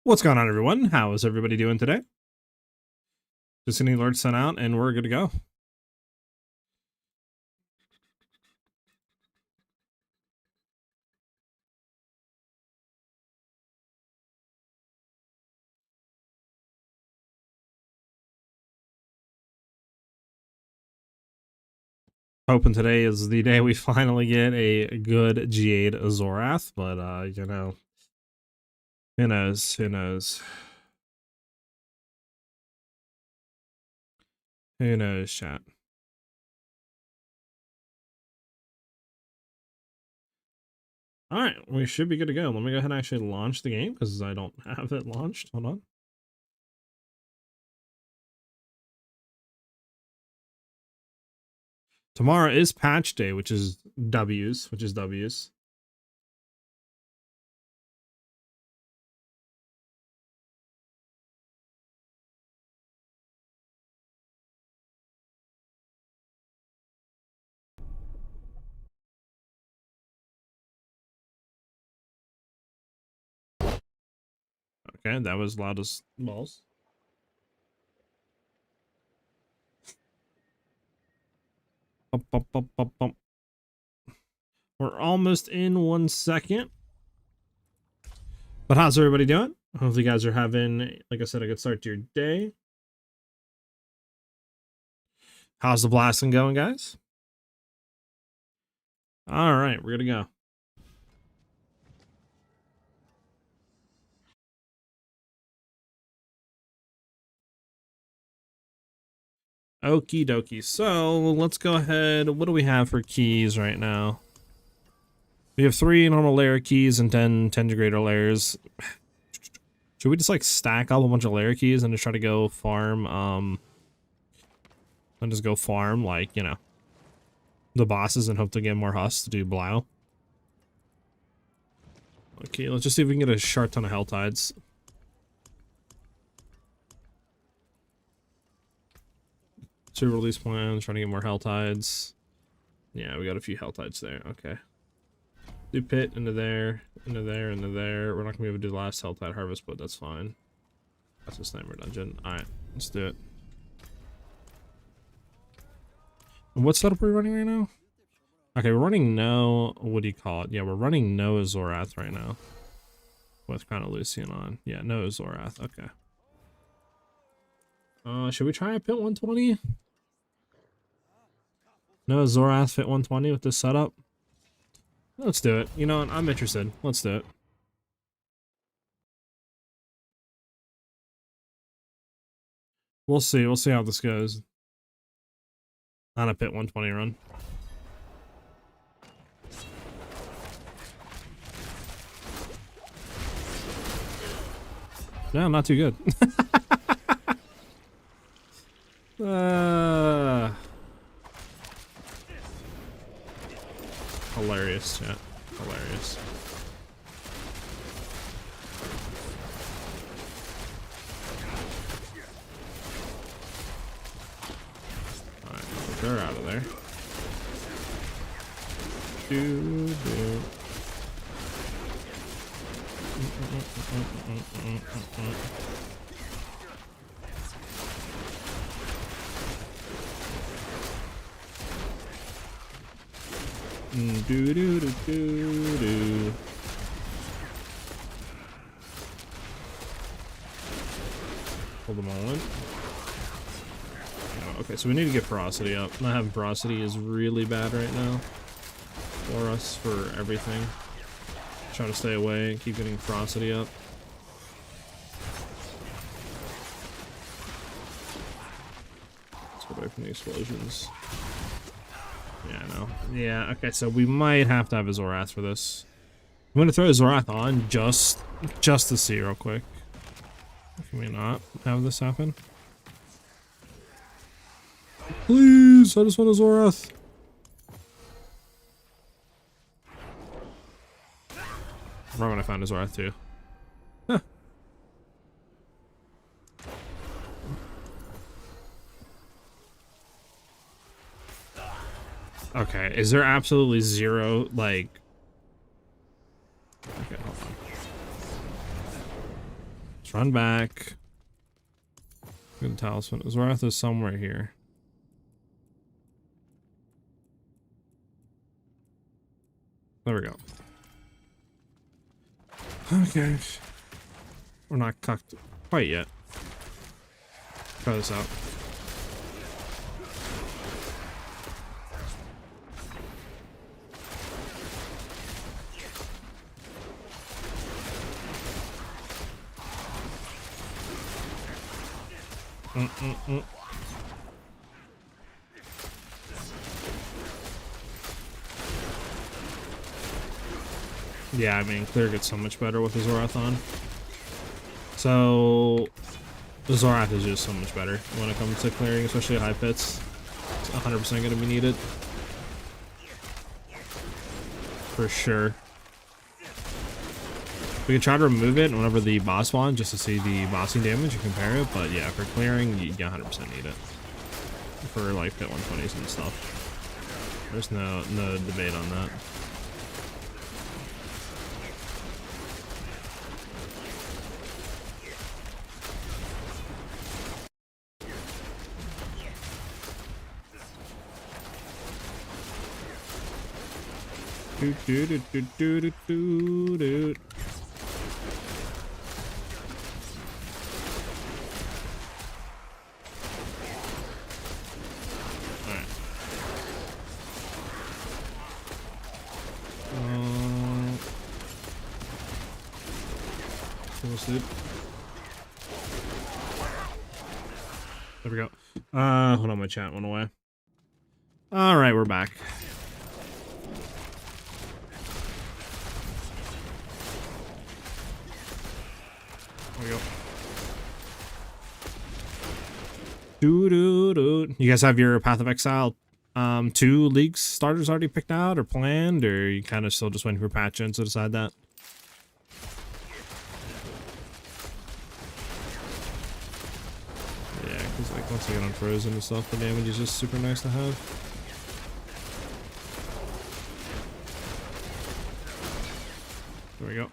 What's going on, everyone? How is everybody doing today? Just getting alerts sent out and we're good to go. Hoping today is the day we finally get a good G8 Azorath, but you know, who knows, who knows. Who knows, chat. Alright, we should be good to go. Let me go ahead and actually launch the game, because I don't have it launched. Hold on. Tomorrow is patch day, which is W's. Okay, that was loud as balls. Bump, bump, bump, bump, bump. We're almost in 1 second. But how's everybody doing? Hopefully you guys are having, like I said, a good start to your day. How's the blasting going, guys? All right, we're gonna go. Okie dokie. So let's go ahead. What do we have for keys right now? We have 3 normal layer keys and 10 greater layers. Should we just like stack up a bunch of layer keys and just try to go farm, and just go farm, like, you know, the bosses and hope to get more husks to do Blau? Okay, let's just see if we can get a short ton of Helltides. Two release plans, trying to get more Helltides. Yeah, we got a few Helltides there. Okay. Do pit into there, into there, into there. We're not gonna be able to do the last Helltide harvest, but that's fine. That's a sniper dungeon. Alright, let's do it. And what setup are we running right now? Okay, we're running no, what do you call it? Yeah, we're running no Azorath right now. With kind of Lucian on. Yeah, no Azorath. Okay. Should we try a pit 120? No Azorath fit 120 with this setup? Let's do it. You know what? I'm interested. Let's do it. We'll see. We'll see how this goes. On a pit 120 run. No, not too good. Hilarious, chat. Hilarious. Alright, they're out of there. Do. Do. Hold the moment. Oh, okay, so we need to get ferocity up. Not having ferocity is really bad right now for us, for everything. Try to stay away and keep getting ferocity up. Let's get away from the explosions. Yeah, I know. Yeah, okay, so we might have to have a Azorath for this. I'm gonna throw a Azorath on just to see real quick. Can we not have this happen? Please, I just want a Azorath. Right when I found Azorath too. Huh. Okay, is there absolutely zero, like... Okay, hold on. Let's run back. Good talisman. Azorath is somewhere here. There we go. Okay. We're not cocked quite yet. Try this out. Yeah, I mean, clear gets so much better with Azorath on. So, Azorath is just so much better when it comes to clearing, especially at high pits. It's 100% going to be needed. For sure. We can try to remove it whenever the boss spawns just to see the bossing damage and compare it, but yeah, for clearing, you 100% need it. For like pit 120s and stuff. There's no debate on that. Do do do do do do do. Alright. There we go. Hold on, my chat went away. Alright, we're back. There we go. Doo-doo-doo. You guys have your Path of Exile 2 League starters already picked out or planned, or you kind of still just waiting for patch in to decide that? Yeah, because like once you get unfrozen and stuff, the damage is just super nice to have. There we go.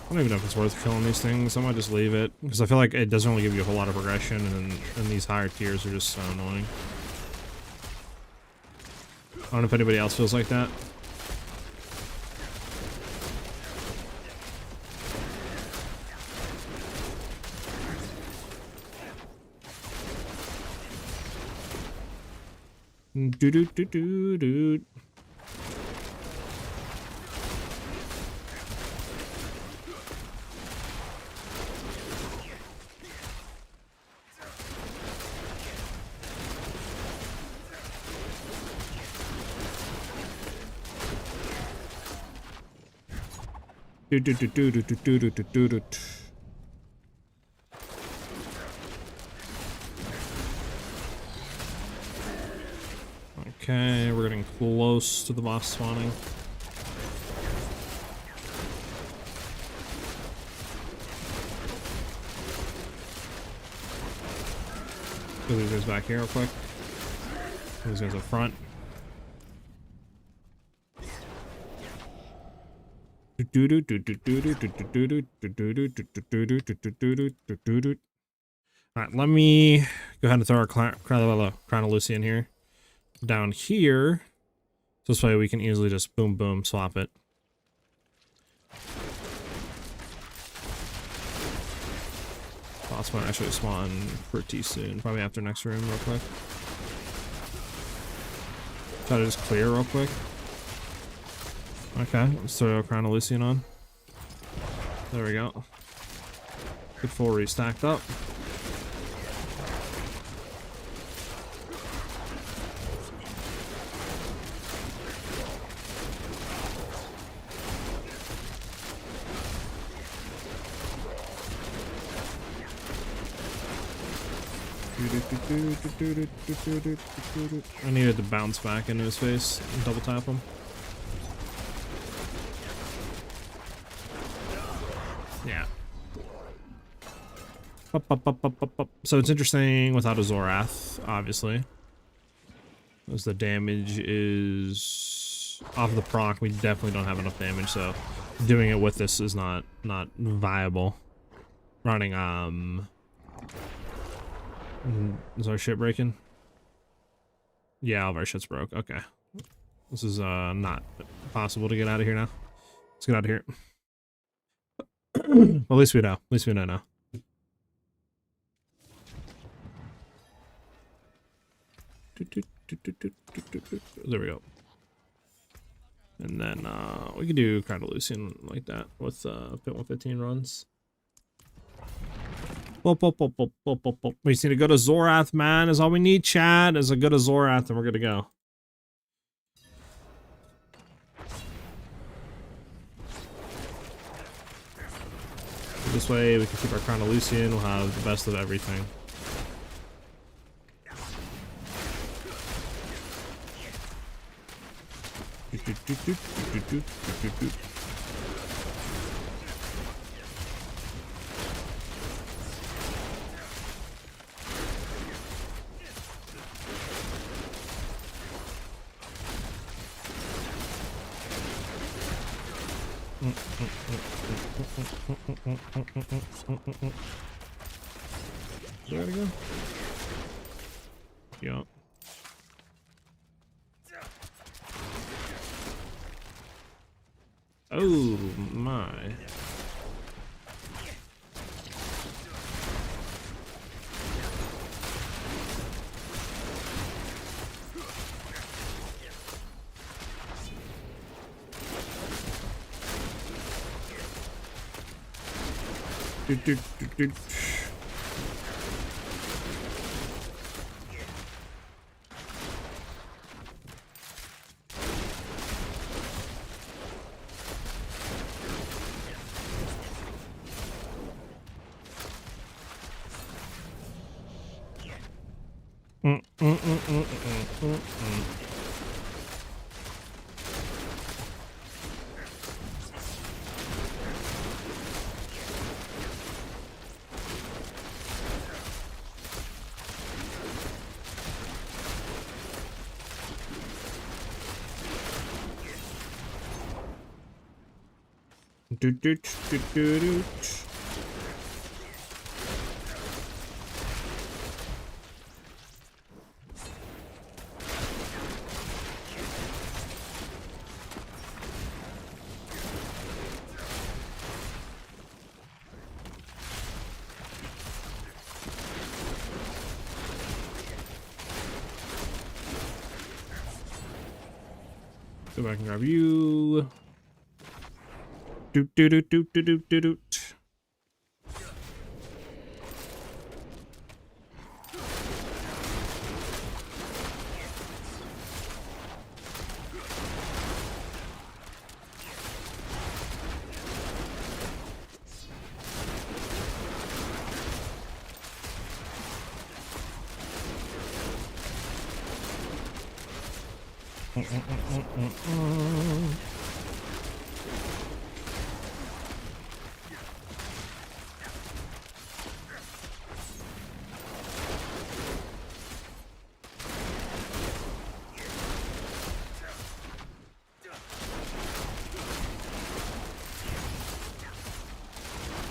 I don't even know if it's worth killing these things. I might just leave it because I feel like it doesn't really give you a whole lot of progression, and these higher tiers are just so annoying. I don't know if anybody else feels like that. Do do do do do. Do do do do do do do do do. Okay, we're getting close to the boss spawning. Get these guys back here real quick. These guys up front. Alright, let me go ahead and throw our Crown of Lucy in here. Down here. So this way we can easily just boom boom swap it. Boss might actually spawn pretty soon. Probably after next room real quick. Try to just clear real quick. Okay, let's throw Crown of Lucian on. There we go. Good full restacked up. I needed to bounce back into his face and double tap him. Yeah. So it's interesting without Azorath, obviously. As the damage is off the proc, we definitely don't have enough damage, so doing it with this is not viable. Running is our shit breaking? Yeah, all of our shit's broke. Okay. This is not possible to get out of here now. Let's get out of here. Well, at least we know. At least we know now. There we go. And then we could do Cardalucian like that with Pit 115 runs. We just need to go to Azorath, man. Is all we need, Chad. Is a good Azorath, and we're good to go. This way we can keep our Cardalucian. We'll have the best of everything. There we go. Yeah. Oh my. Go back and grab you. Doot doot doot doot doot doot doot doot.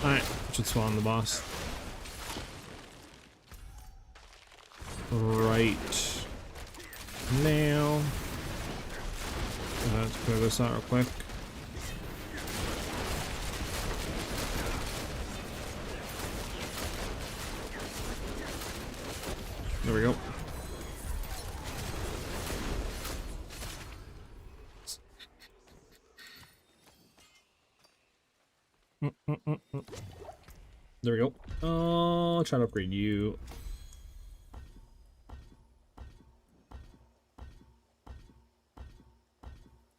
Alright, should spawn the boss. Right now. Let's clear this out real quick. There we go. There we go. I'll try to upgrade you.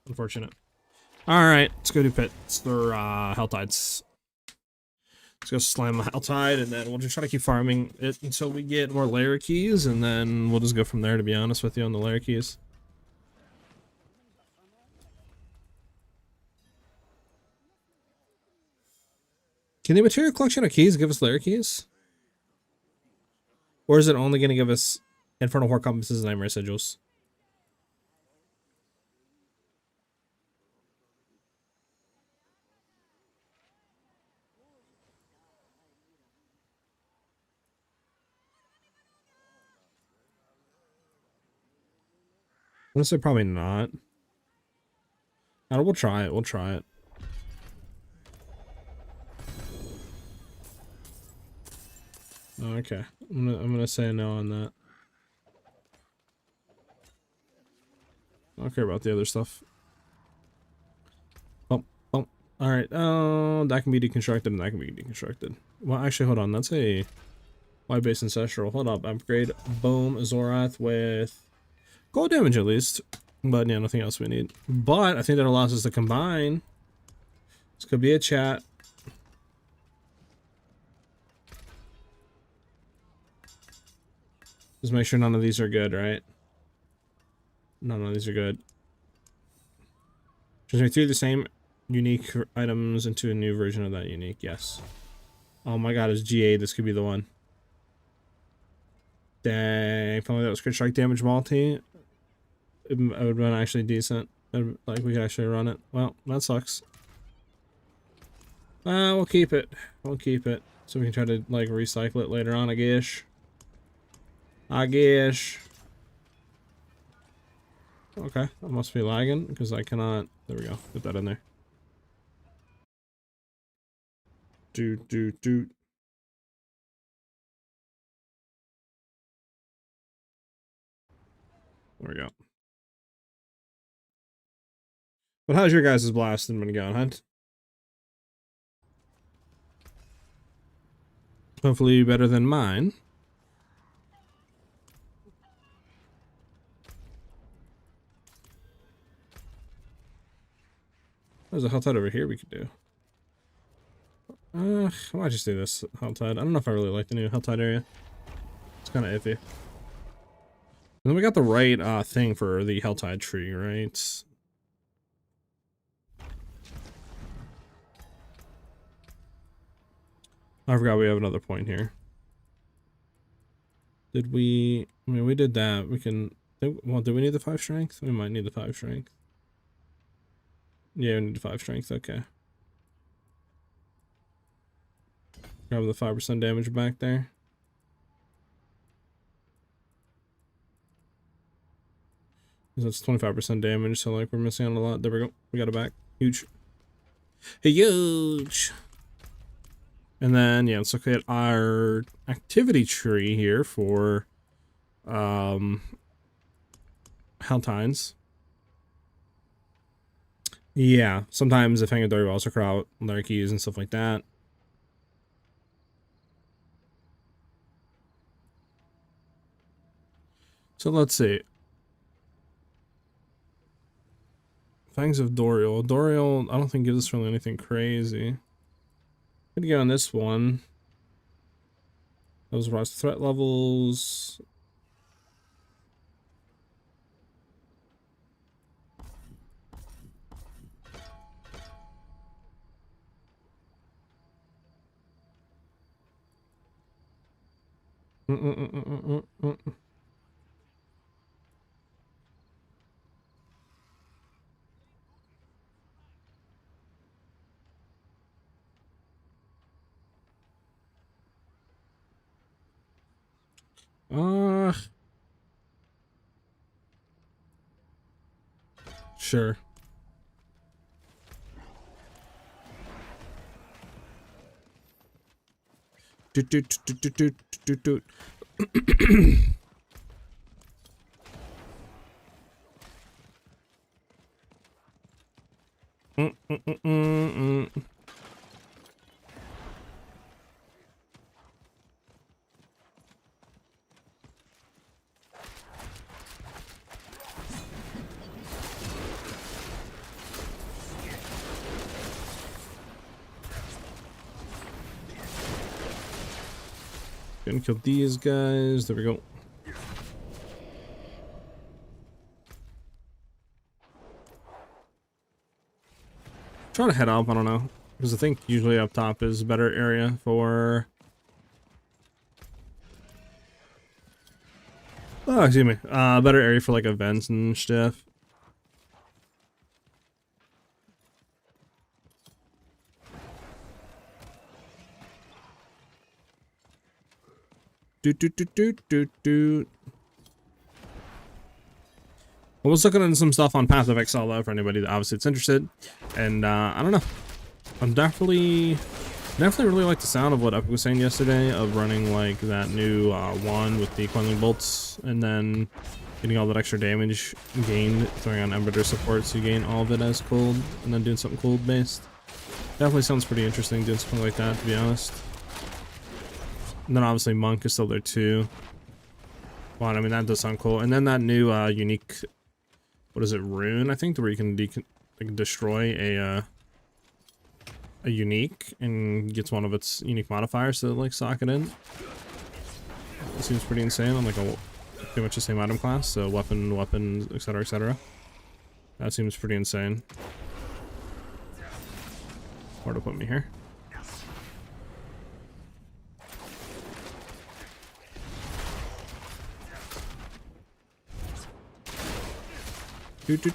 Unfortunate. Alright, let's go do pits or Helltides. Let's go slam the Helltide, and then we'll just try to keep farming it until we get more layer keys, and then we'll just go from there, to be honest with you, on the layer keys. Can the material collection of keys give us layer keys? Or is it only going to give us Infernal Horde Compasses and Nightmare Sigils? gonna say probably not. We'll try it. We'll try it. Okay, I'm gonna say no on that. I don't care about the other stuff. Oh, oh. All right. Oh, that can be deconstructed and that can be deconstructed. Well, actually, hold on. That's a wide base ancestral. Hold up. Upgrade. Boom. Azorath with gold damage at least. But yeah, nothing else we need. But I think that allows us to combine. This could be a chat. Just make sure none of these are good, right? None of these are good. Transfer 3 the same unique items into a new version of that unique. Yes. Oh my god, it's GA. This could be the one. Dang. If only that was crit strike damage multi. It would have been actually decent. Like, we could actually run it. Well, that sucks. We'll keep it. We'll keep it. So we can try to, like, recycle it later on, I guess. I guess. Okay, I must be lagging because I cannot. There we go. Put that in there. Doot. There we go. But how's your guys' blasting been going, Hunt? Hopefully better than mine. There's a Helltide over here we could do. I might just do this Helltide. I don't know if I really like the new Helltide area. It's kind of iffy. And then we got the right thing for the Helltide tree, right? I forgot we have another point here. Did we... I mean, we did that. We can... Well, do we need the 5 strength? We might need the 5 strength. Yeah, we need the 5 strength. Okay. Grab the 5% damage back there. That's 25% damage, so like we're missing out a lot. There we go. We got it back. Huge. Huge. And then yeah, let's look at our activity tree here for Helltides. Yeah, sometimes if Hanging will also crowd their keys and stuff like that. So let's see. Fangs of Doriel. Doriel, I don't think gives us really anything crazy. Gonna go on this one. Those rise threat levels. Sure. Doot. Gonna kill these guys. There we go. Try to head up. I don't know, because I think usually up top is a better area for. Oh, excuse me. Better area for like events and stuff. Doot. I was looking into some stuff on Path of Exile though, for anybody that obviously it's interested. And I don't know. I'm definitely really like the sound of what Epic was saying yesterday of running like that new wand with the Quelling bolts and then getting all that extra damage gained, throwing on Embitter support so you gain all of it as cold and then doing something cold based. Definitely sounds pretty interesting doing something like that, to be honest. And then obviously Monk is still there too. Well, I mean that does sound cool. And then that new unique, what is it, rune I think, where you can like, destroy a unique and gets one of its unique modifiers to like sock it in. It seems pretty insane on like a pretty much the same item class, so weapons, etc, etc. That seems pretty insane. Where to put me here?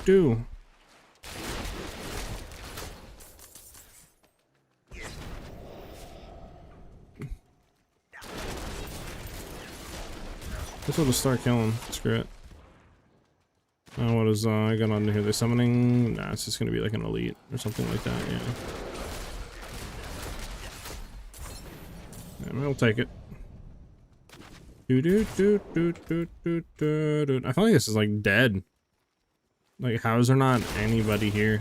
Do. This will just start killing. Screw it. Oh, what is I got on here? They're summoning. Nah, it's just gonna be like an elite or something like that. Yeah. I'll take it. I feel like this is like dead. Like, how is there not anybody here?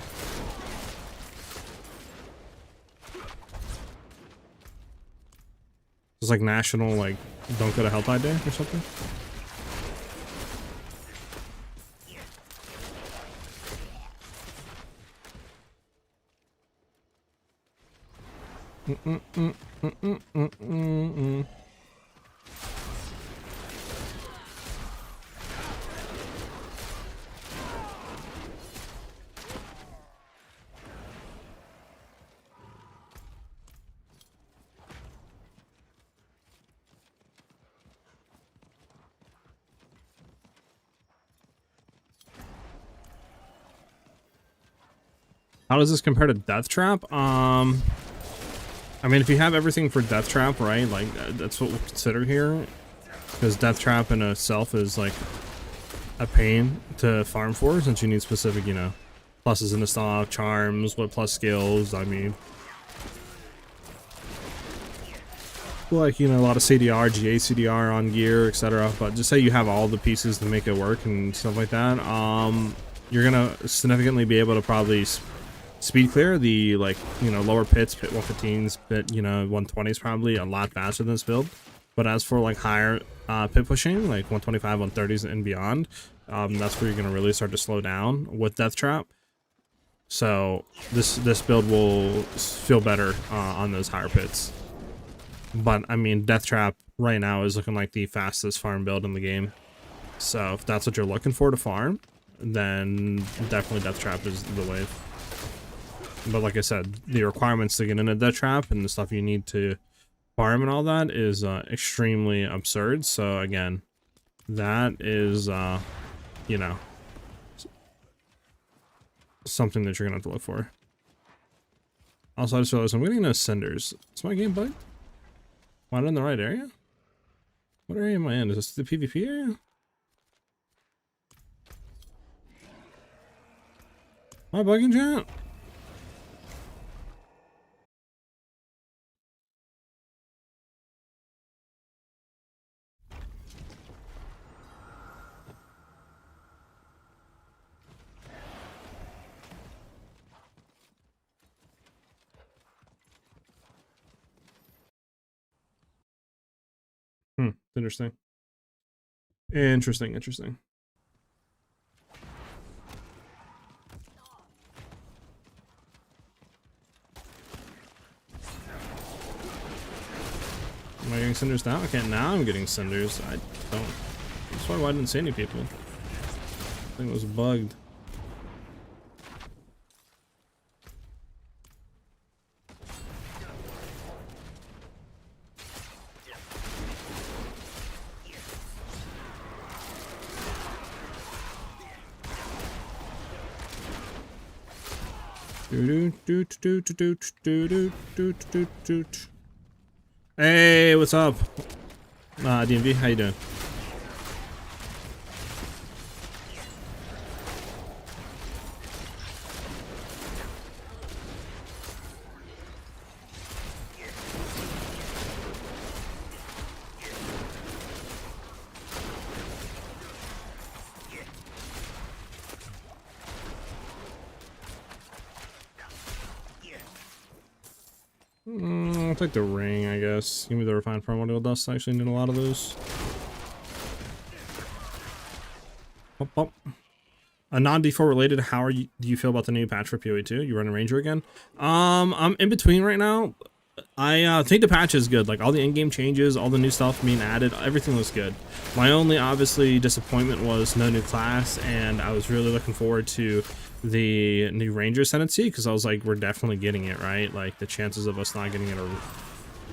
It's like national, like, don't go to Helltide Day or something. How does this compare to Death Trap? I mean, if you have everything for Death Trap, right? Like, that's what we'll consider here. Because Death Trap in itself is, like, a pain to farm for, since you need specific, you know, pluses in the stock, charms, what plus skills, I mean. Like, you know, a lot of CDR, GA CDR on gear, etc. But just say you have all the pieces to make it work and stuff like that, you're gonna significantly be able to probably speed clear the, like, you know, lower pits, pit 115s, pit, you know, 120s probably a lot faster than this build. But as for like higher pit pushing, like 125, 130s and beyond, that's where you're gonna really start to slow down with Death Trap. So this build will feel better on those higher pits. But I mean, Death Trap right now is looking like the fastest farm build in the game. So if that's what you're looking for to farm, then definitely Death Trap is the wave. But like I said, the requirements to get into Death Trap and the stuff you need to farm and all that is extremely absurd. So again, that is, you know, something that you're gonna have to look for. Also, I just realized I'm getting no cinders. Is my game bugged? Am I in the right area? What area am I in? Is this the PvP area? Am I bugging, chat? Interesting. Interesting. Am I getting cinders now? Okay, now I'm getting cinders. I don't. That's why I didn't see any people. I think it was bugged. Hey, what's up? DMV, how you doing? I'll take the ring, I guess. Give me the refined primordial dust. I actually need a lot of those. Pop, pop. A non-default related, how do you feel about the new patch for PoE2? You running Ranger again? I'm in between right now. I think the patch is good. Like, all the in-game changes, all the new stuff being added, everything looks good. My only, obviously, disappointment was no new class, and I was really looking forward to the new Ranger Ascendancy, because I was like, we're definitely getting it, right? Like, the chances of us not getting it are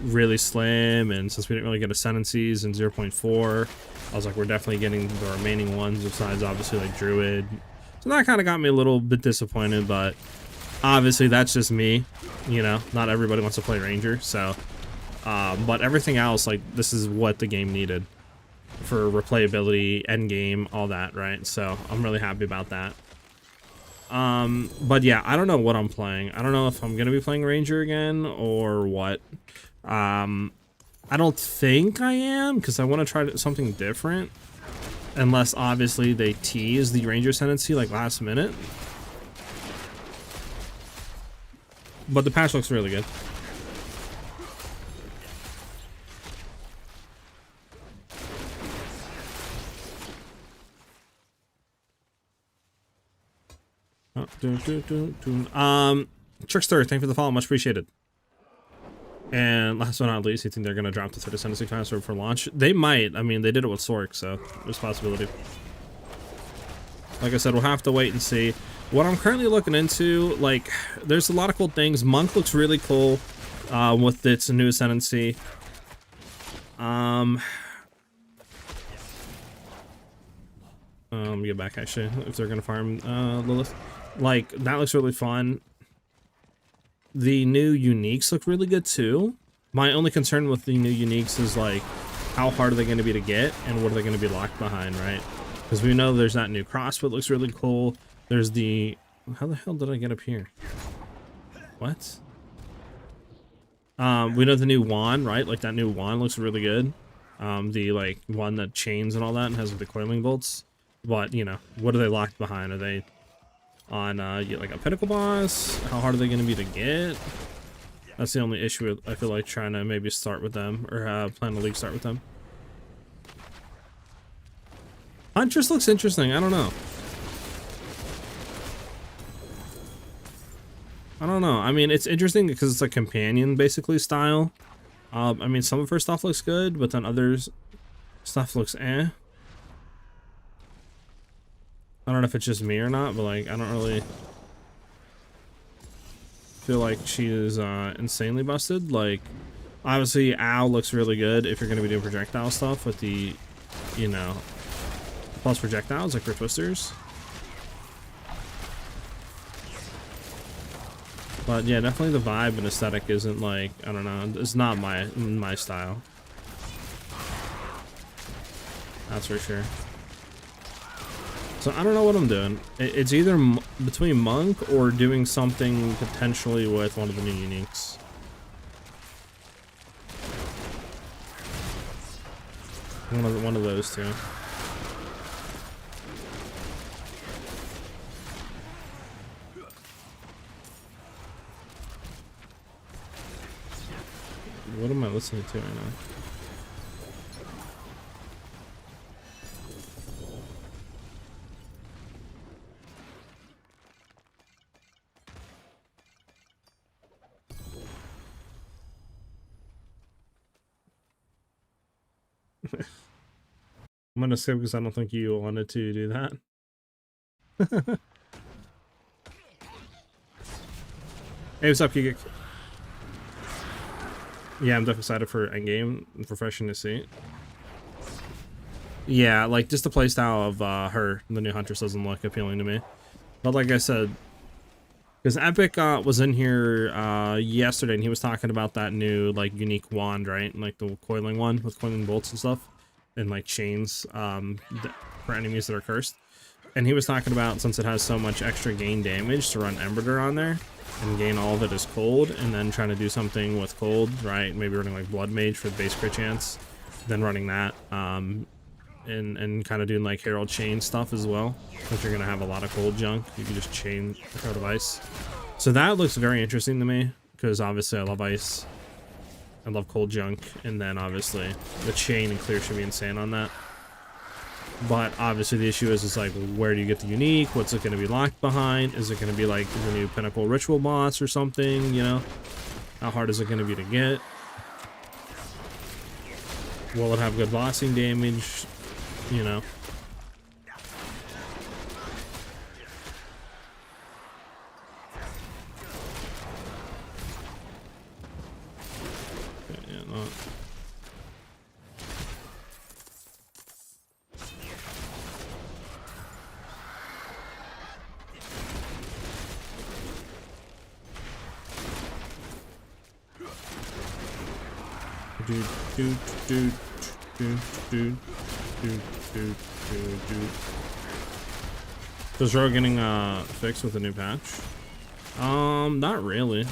really slim, and since we didn't really get Ascendancies in 0.4, I was like, we're definitely getting the remaining ones, besides, obviously, like, Druid. So that kind of got me a little bit disappointed, but obviously that's just me, you know, not everybody wants to play Ranger, so, but everything else, like, this is what the game needed for replayability, end game, all that, right? So I'm really happy about that. But yeah, I don't know what I'm playing. I don't know if I'm gonna be playing Ranger again or what. I don't think I am, because I want to try something different, unless obviously they tease the Ranger Ascendancy like last minute. But the patch looks really good. Trickster, thank you for the follow, much appreciated. And last but not least, you think they're gonna drop the third Ascendancy class for launch? They might. I mean, they did it with Sork, so there's a possibility. Like I said, we'll have to wait and see. What I'm currently looking into, like, there's a lot of cool things. Monk looks really cool with its new Ascendancy. Let me get back, actually, if they're gonna farm Lilith. Like, that looks really fun. The new uniques look really good too. My only concern with the new uniques is, like, how hard are they going to be to get, and what are they going to be locked behind, right? Because we know there's that new crossbow that looks really cool. There's the... How the hell did I get up here? What? We know the new wand, right? Like, that new wand looks really good. The, like, one that chains and all that and has the coiling bolts. But, you know, what are they locked behind? Are they on, like, a pinnacle boss? How hard are they going to be to get? That's the only issue with, I feel like, trying to maybe start with them, or plan a league start with them. Huntress looks interesting. I don't know. I mean, it's interesting because it's a companion, basically, style. I mean, some of her stuff looks good, but then others stuff looks eh. I don't know if it's just me or not, but, like, I don't really feel like she is insanely busted. Like, obviously, Owl looks really good if you're going to be doing projectile stuff with the, you know, plus projectiles, like for twisters. But yeah, definitely the vibe and aesthetic isn't, like, I don't know, it's not my style. That's for sure. So I don't know what I'm doing. It's either between Monk or doing something potentially with one of the new uniques. One of those two. What am I listening to right now? I'm gonna skip because I don't think you wanted to do that. Hey, what's up, Kigik? Yeah, I'm definitely excited for endgame. It's refreshing to see. Yeah, like, just the playstyle of her, the new Huntress, doesn't look appealing to me. But like I said, because Epic was in here yesterday, and he was talking about that new, like, unique wand, right? And, like, the coiling one with coiling bolts and stuff. And, like, chains for enemies that are cursed. And he was talking about, since it has so much extra gain damage, to run Embroider on there and gain all of it as cold, and then trying to do something with cold, right? Maybe running, like, Blood Mage for the base crit chance, then running that, and kind of doing, like, Herald Chain stuff as well. If you're going to have a lot of cold junk, you can just chain Herald of Ice. So that looks very interesting to me, because obviously I love Ice. I love cold junk, and then obviously the chain and clear should be insane on that. But obviously the issue is like, where do you get the unique? What's it going to be locked behind? Is it going to be like the new Pinnacle Ritual boss or something, you know? How hard is it going to be to get? Will it have good bossing damage? You know? Okay, yeah, not. Is Rogue getting fixed with a new patch? Not really.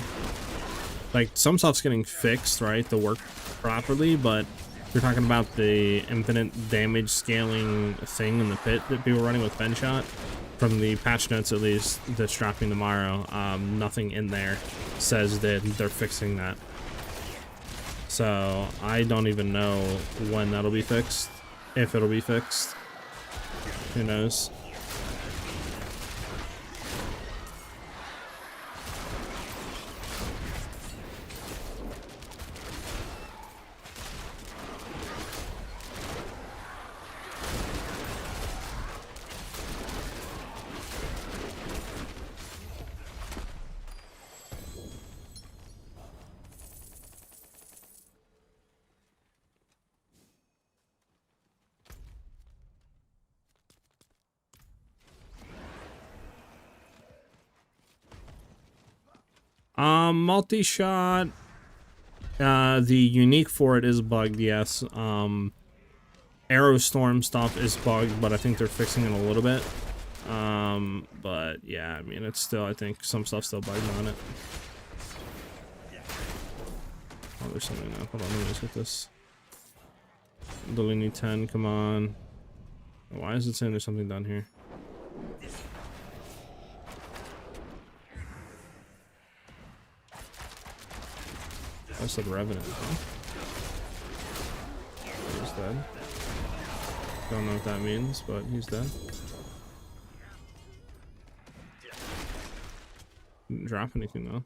Like, some stuff's getting fixed, right, to work properly, but you're talking about the infinite damage scaling thing in the pit that people were running with Penshot. From the patch notes, at least, that's dropping tomorrow, nothing in there says that they're fixing that. So I don't even know when that'll be fixed, if it'll be fixed. Who knows? Multi-shot, the unique for it is bugged, yes. Arrow Storm stuff is bugged, but I think they're fixing it a little bit. But yeah, I mean, it's still, I think some stuff's still bugged on it. Oh, there's something now. Hold on, let me just hit this. Delini 10, come on. Why is it saying there's something down here? I said Revenant, huh? He's dead. Don't know what that means, but he's dead. Didn't drop anything though.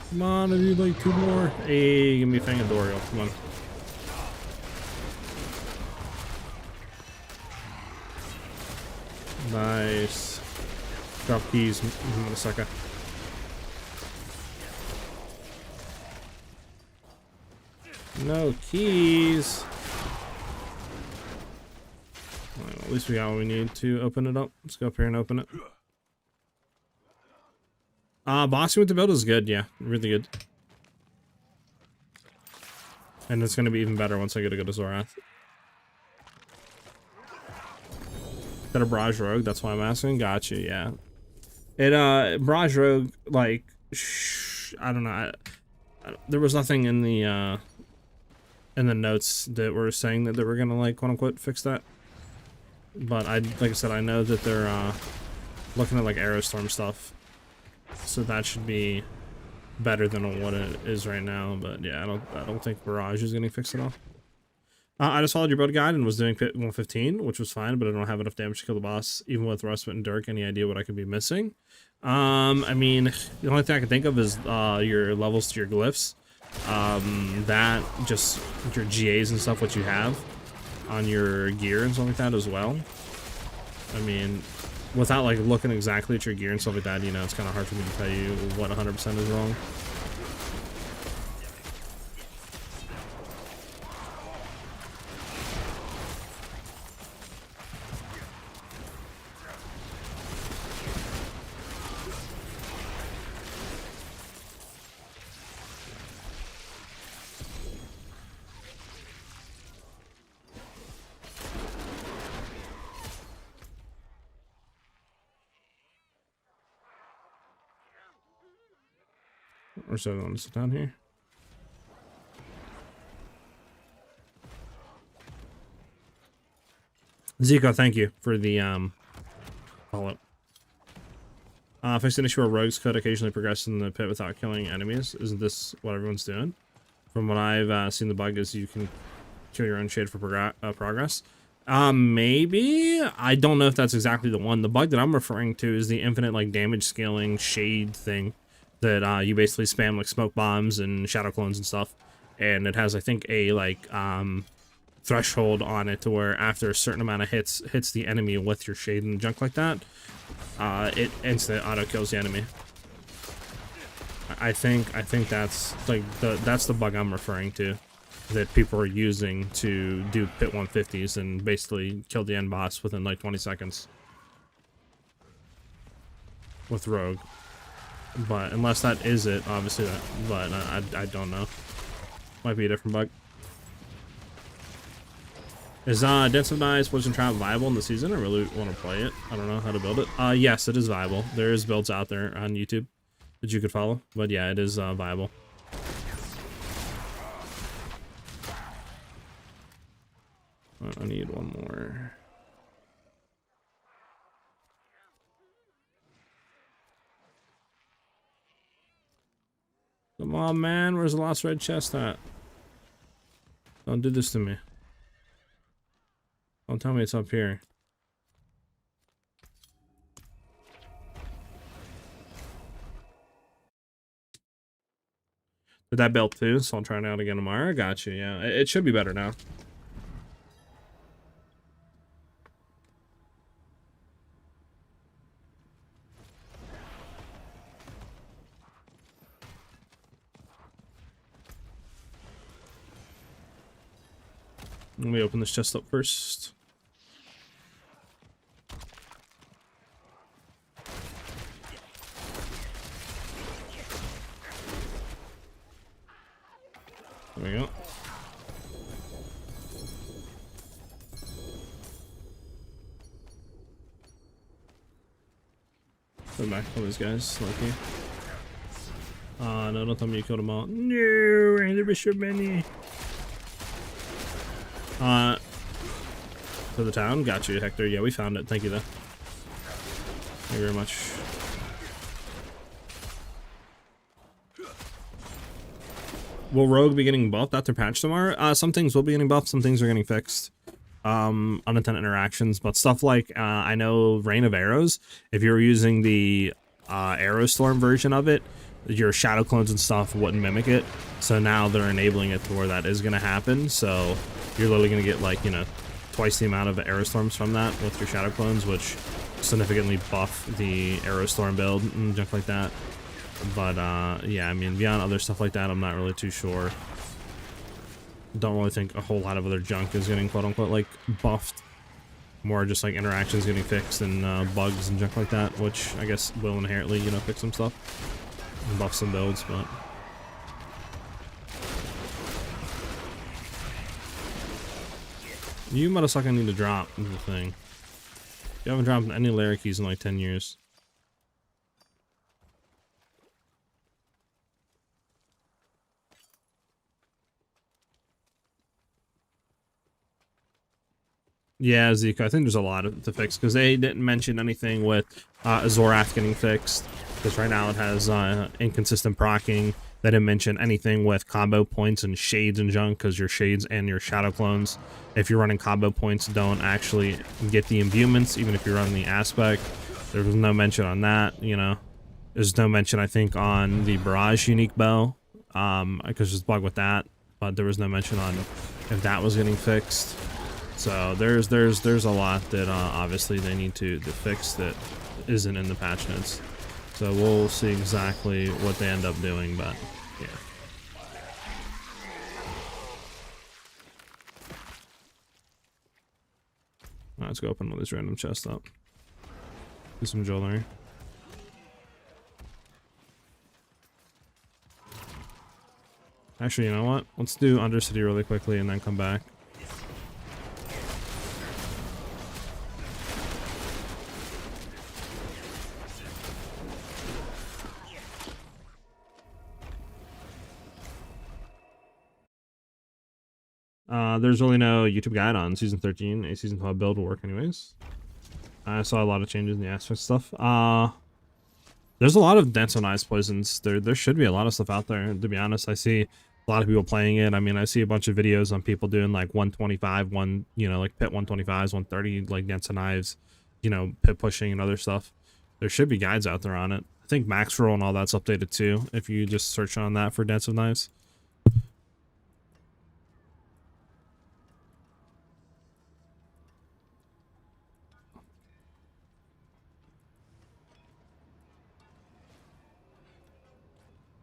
Come on, I need like 2 more. Hey, give me a Fang of Doriel, come on. Nice. Drop keys in a second. No keys. Well, at least we got what we need to open it up. Let's go up here and open it. Bossing with the build is good, yeah. Really good. And it's gonna be even better once I get a good Azorath. That a Barrage Rogue, that's why I'm asking. Gotcha, yeah. It Barrage Rogue, like, I don't know. There was nothing in the notes that were saying that they were gonna, like, quote unquote fix that. But like I said, I know that they're looking at like Aerostorm stuff, so that should be better than what it is right now. But yeah, I don't think Barrage is getting fixed at all. I just followed your build guide and was doing pit 115, which was fine, but I don't have enough damage to kill the boss, even with Rustwit and Dirk. Any idea what I could be missing? I mean, the only thing I can think of is your levels to your glyphs. That, just your GAs and stuff, what you have on your gear and stuff like that as well. I mean, without like looking exactly at your gear and stuff like that, you know, it's kind of hard for me to tell you what 100% is wrong. Or so I want to sit down here. Zico, thank you for the follow-up. Fixed an issue where rogues could occasionally progress in the pit without killing enemies. Isn't this what everyone's doing? From what I've seen, the bug is you can kill your own shade for progress. Maybe? I don't know if that's exactly the one. The bug that I'm referring to is the infinite, like, damage scaling shade thing that you basically spam, like, smoke bombs and shadow clones and stuff. And it has, I think, a, like, threshold on it to where after a certain amount of hits the enemy with your shade and junk like that, it instant auto kills the enemy. I think that's like that's the bug I'm referring to, that people are using to do pit 150s and basically kill the end boss within like 20 seconds with rogue. But unless that is it, obviously that, but I don't know. Might be a different bug. Is Dance of Knives Poison Trap viable in the season? I really want to play it. I don't know how to build it. Yes, it is viable. There is builds out there on YouTube that you could follow, but yeah, it is viable. I need one more. Come on, man. Where's the last red chest at? Don't do this to me. Don't tell me it's up here. Did that build too? So I'll try it out again tomorrow. I got you. Yeah, it should be better now. Let me open this chest up first. There we go. Go back to these guys, lucky. No, don't tell me you killed them all. No, there were so many. To the town? Got you, Hector. Yeah, we found it. Thank you, though. Thank you very much. Will Rogue be getting buffed after patch tomorrow? Some things will be getting buffed, some things are getting fixed. Unintended interactions, but stuff like, I know Rain of Arrows, if you're using the Arrow Storm version of it, your shadow clones and stuff wouldn't mimic it. So now they're enabling it to where that is going to happen. So you're literally going to get, like, you know, twice the amount of arrow storms from that with your shadow clones, which significantly buff the arrow storm build and junk like that. But yeah, I mean, beyond other stuff like that, I'm not really too sure. Don't really think a whole lot of other junk is getting quote unquote like buffed. More just like interactions getting fixed and bugs and junk like that, which I guess will inherently, you know, fix some stuff and buff some builds, but you motherfucker need to drop is the thing. You haven't dropped any layer keys in like 10 years. Yeah, Zeke, I think there's a lot to fix because they didn't mention anything with Azorath getting fixed, because right now it has inconsistent proccing. They didn't mention anything with combo points and shades and junk, because your shades and your shadow clones, if you're running combo points, don't actually get the imbuements, even if you're running the aspect. There was no mention on that, you know. There's no mention, I think, on the Barrage unique bow, because there's a bug with that, but there was no mention on if that was getting fixed. So there's a lot that obviously they need to fix that isn't in the patch notes. So we'll see exactly what they end up doing, but yeah. Right, let's go open all these random chests up. Do some jewelry. Actually, you know what? Let's do Undercity really quickly and then come back. There's really no YouTube guide on Season 13. A Season 12 build will work anyways. I saw a lot of changes in the aspect stuff. There's a lot of dense on ice poisons. There should be a lot of stuff out there, to be honest. I see a lot of people playing it. I mean, I see a bunch of videos on people doing like 125, like pit 125s, 130, like dense on knives, pit pushing and other stuff. There should be guides out there on it. I think max roll and all that's updated too, if you just search on that for dense of knives.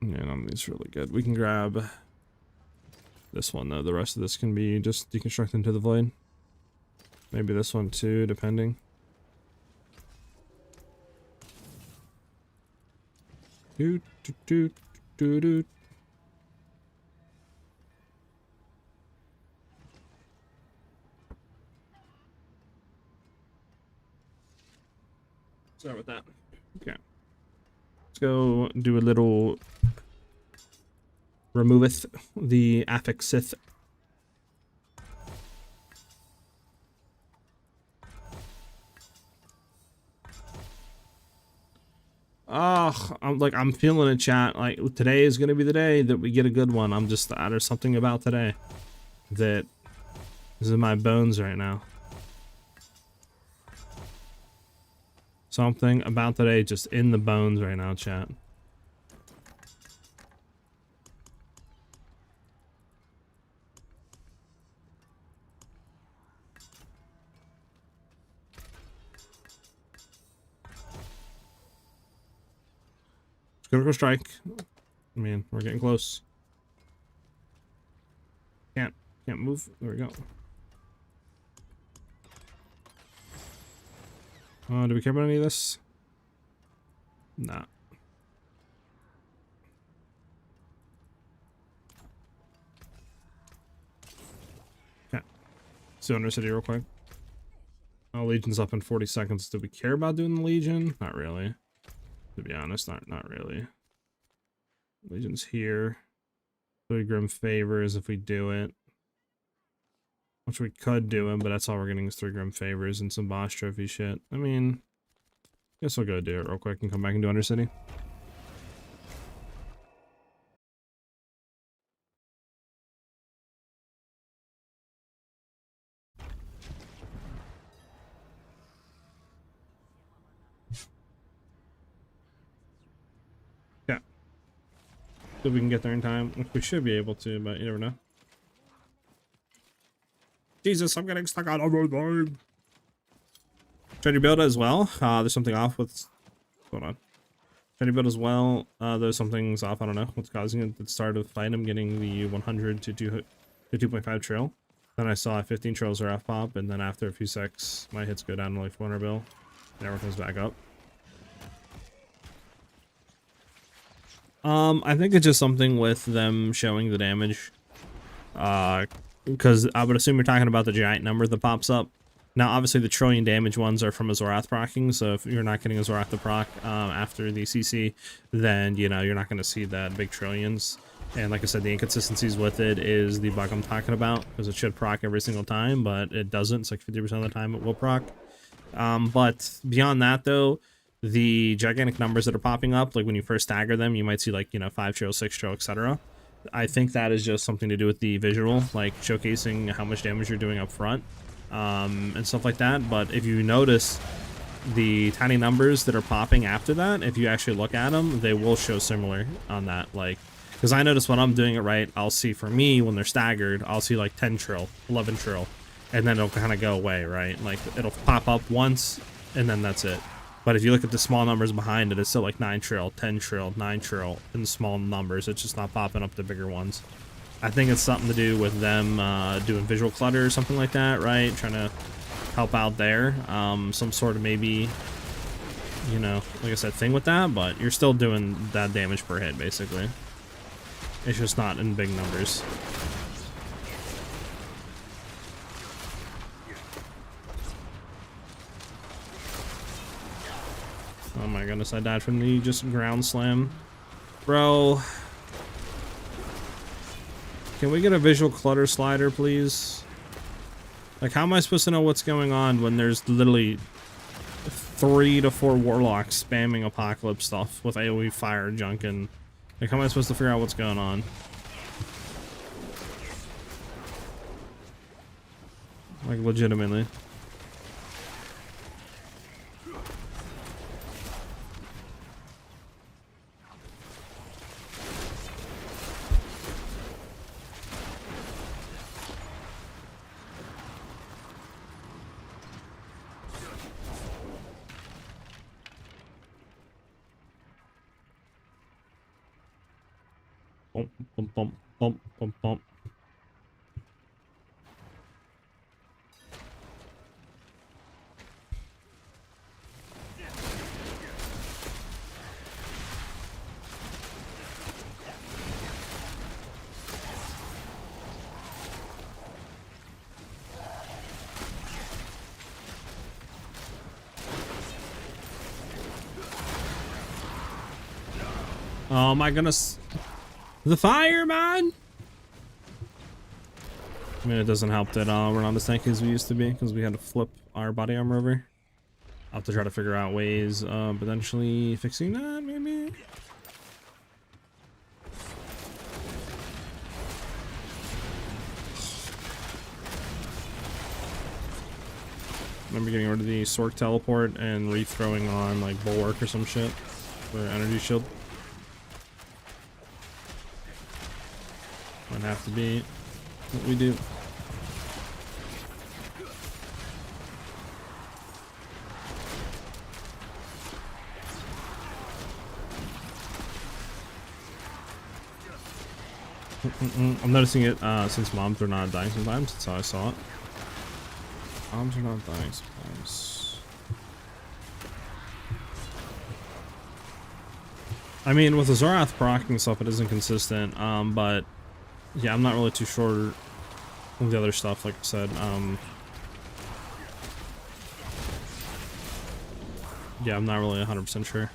Yeah, none of these are really good. We can grab this one though. The rest of this can be just deconstruct into the void. Maybe this one too, depending. Doot, doot, doot, doot, doot. Sorry about that. Okay. Let's go do a little removeth the affixith. Oh, I'm feeling it, chat. Like today is gonna be the day that we get a good one. There's something about today that is in my bones right now. Something about today just in the bones right now, chat. Critical strike. I mean, we're getting close. Can't move. There we go. Do we care about any of this? Nah. Okay. So Undercity real quick. Oh, Legion's up in 40 seconds. Do we care about doing the Legion? Not really. To be honest, not really. Legion's here. 3 Grim Favors if we do it. Which we could do it, but that's all we're getting is 3 Grim Favors and some boss trophy shit. I mean, guess we'll go do it real quick and come back and do Undercity. Yeah. So we can get there in time, which we should be able to, but you never know. Jesus, I'm getting stuck on overboard. Try to build as well. There's something off with. Hold on. Try to build as well. There's something's off. I don't know what's causing it. At the start of the fight, I'm getting the 100 to 2.5 trail. Then I saw 15 trails are off pop, and then after a few secs, my hits go down to like 400 bill. And everyone comes back up. I think it's just something with them showing the damage. Because I would assume you're talking about the giant number that pops up. Now, obviously, the trillion damage ones are from Azorath procking, so if you're not getting Azorath to proc after the CC, then, you're not going to see that big trillions. And like I said, the inconsistencies with it is the bug I'm talking about, because it should proc every single time, but it doesn't. It's like 50% of the time it will proc. But beyond that, though, the gigantic numbers that are popping up, like when you first stagger them, you might see like, 5 trail, 6 trail, etc. I think that is just something to do with the visual, like showcasing how much damage you're doing up front, and stuff like that. But if you notice the tiny numbers that are popping after that, if you actually look at them, they will show similar on that. Like, because I notice when I'm doing it right, I'll see for me when they're staggered, I'll see like 10 trill, 11 trill, and then it'll kind of go away, right? Like it'll pop up once and then that's it. But if you look at the small numbers behind it, it's still like 9 trill, 10 trill, 9 trill in small numbers. It's just not popping up the bigger ones. I think it's something to do with them doing visual clutter or something like that, right? Trying to help out there. Some sort of maybe, like I said, thing with that, but you're still doing that damage per hit, basically. It's just not in big numbers. Oh my goodness, I died from the just ground slam. Bro. Can we get a visual clutter slider, please? Like, how am I supposed to know what's going on when there's literally 3 to 4 warlocks spamming apocalypse stuff with AoE fire junk, and like, how am I supposed to figure out what's going on? Like, legitimately. Bump, bump, bump, bump, bump, bump. Oh my goodness. The fire, man! I mean, it doesn't help that we're not as tanky as we used to be, because we had to flip our body armor over. I'll have to try to figure out ways of potentially fixing that, maybe? Remember getting rid of the Sork teleport and re-throwing on, like, Bulwark or some shit for energy shield. Might have to be what we do. I'm noticing it since mobs are not dying sometimes. That's how I saw it. Mobs are not dying sometimes. I mean, with Azorath proccing stuff, it isn't consistent. But yeah, I'm not really too sure of the other stuff. Like I said, yeah, I'm not really 100% sure.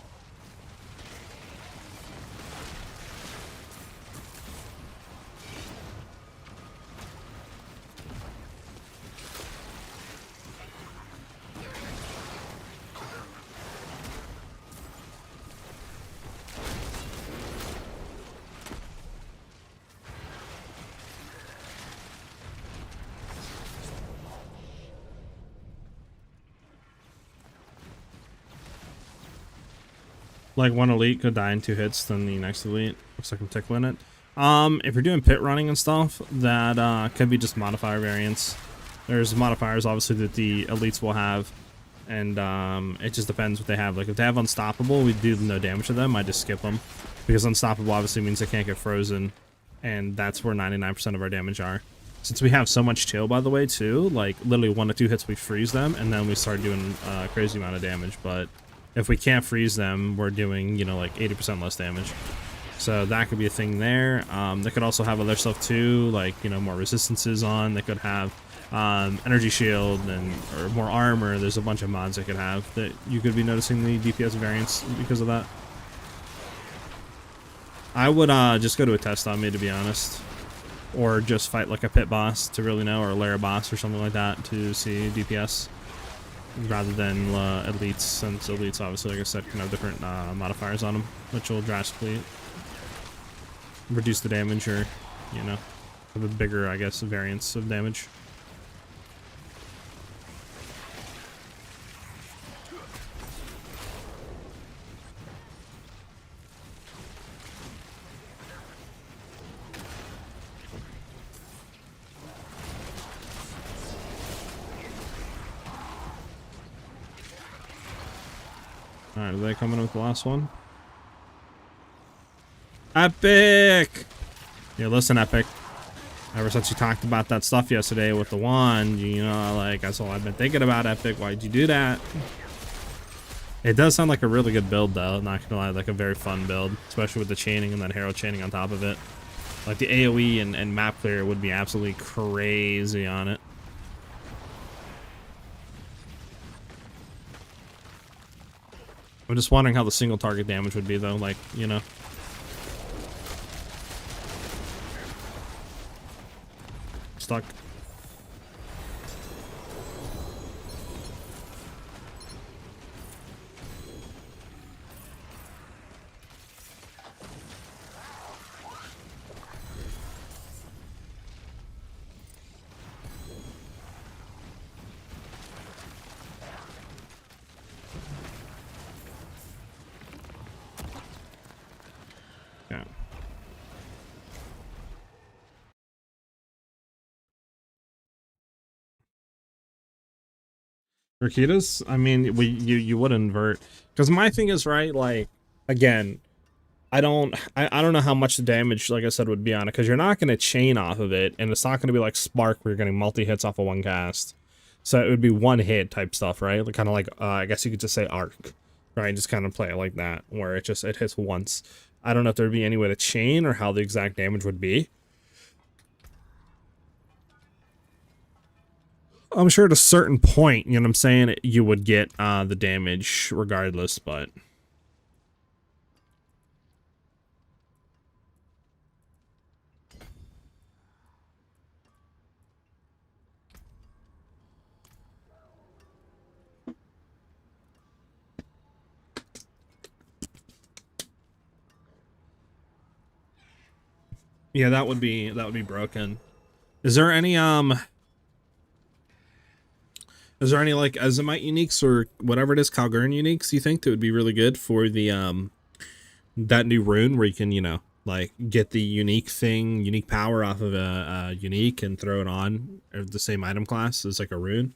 Like, one elite could die in 2 hits, then the next elite. Looks like I'm tickling it. If you're doing pit running and stuff, that could be just modifier variants. There's modifiers, obviously, that the elites will have, and it just depends what they have. Like, if they have Unstoppable, we do no damage to them. I just skip them, because Unstoppable obviously means they can't get frozen, and that's where 99% of our damage are. Since we have so much chill, by the way, too, like, literally 1 to 2 hits we freeze them, and then we start doing a crazy amount of damage, but if we can't freeze them, we're doing, you know, like 80% less damage. So that could be a thing there. They could also have other stuff too, like, you know, more resistances on. They could have energy shield and or more armor. There's a bunch of mods they could have that you could be noticing the DPS variance because of that. I would just go to a test on me, to be honest, or just fight like a pit boss to really know, or a lair boss or something like that to see DPS. Rather than elites, since elites obviously, like I said, can have different modifiers on them, which will drastically reduce the damage, or, you know, have a bigger, I guess, variance of damage. Alright, are they coming with the last one? Epic! Yeah, listen, Epic. Ever since you talked about that stuff yesterday with the wand, you know, like, that's all I've been thinking about, Epic. Why'd you do that? It does sound like a really good build, though. Not gonna lie, like a very fun build, especially with the chaining and that hero chaining on top of it. Like, the AoE and map clear would be absolutely crazy on it. I'm just wondering how the single target damage would be, though, like, you know. stuck. Yeah. Rakitas? I mean, you would invert, because my thing is, right, like, again, I don't know how much the damage, like I said, would be on it, because you're not going to chain off of it, and it's not going to be like Spark where you're getting multi-hits off of one cast. So it would be one hit type stuff, right? Like, kind of like, I guess you could just say Arc, right? Just kind of play it like that, where it hits once. I don't know if there'd be any way to chain or how the exact damage would be. I'm sure at a certain point, you know what I'm saying, you would get the damage regardless, but... Yeah, that would be broken. Is there any like Azimite uniques or whatever it is, Calgurn uniques you think that would be really good for the that new rune where you can, you know, like get the unique power off of a unique and throw it on the same item class as like a rune?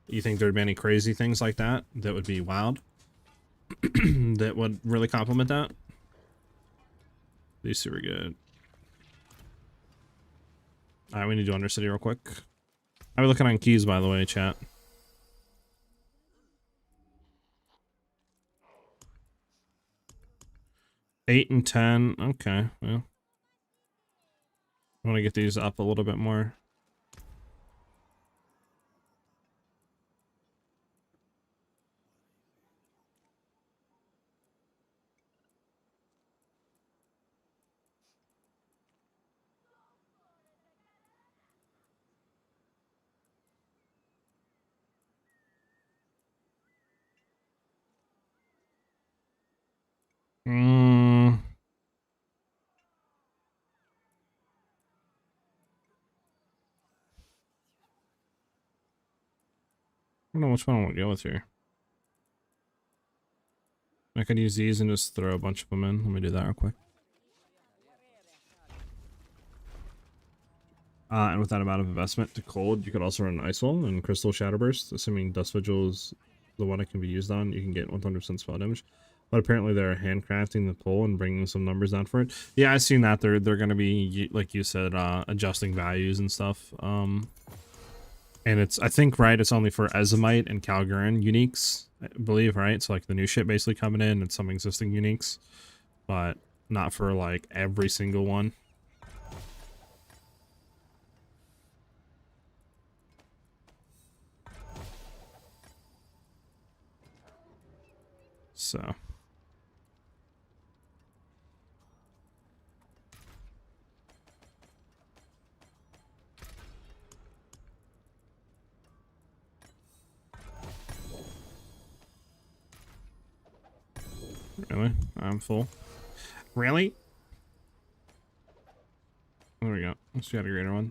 You think there'd be any crazy things like that that would be wild? That would really complement that? These super good. Alright, we need to do Undercity real quick. How are we looking on keys, by the way, chat? Eight and 10. Okay, well. I want to get these up a little bit more. I don't know which one I want to go with here. I could use these and just throw a bunch of them in. Let me do that real quick. And with that amount of investment to cold, you could also run Ice Wall and Crystal Shatterburst. Assuming Dust Vigil is the one it can be used on, you can get 100% spell damage. But apparently they're handcrafting the pull and bringing some numbers down for it. Yeah, I've seen that. They're going to be, like you said, adjusting values and stuff. And it's, I think, right, it's only for Azimite and Calgurn uniques, I believe, right? So like the new shit basically coming in and some existing uniques, but not for like every single one. So really? I'm full. Really? There we go. Let's get a greater one.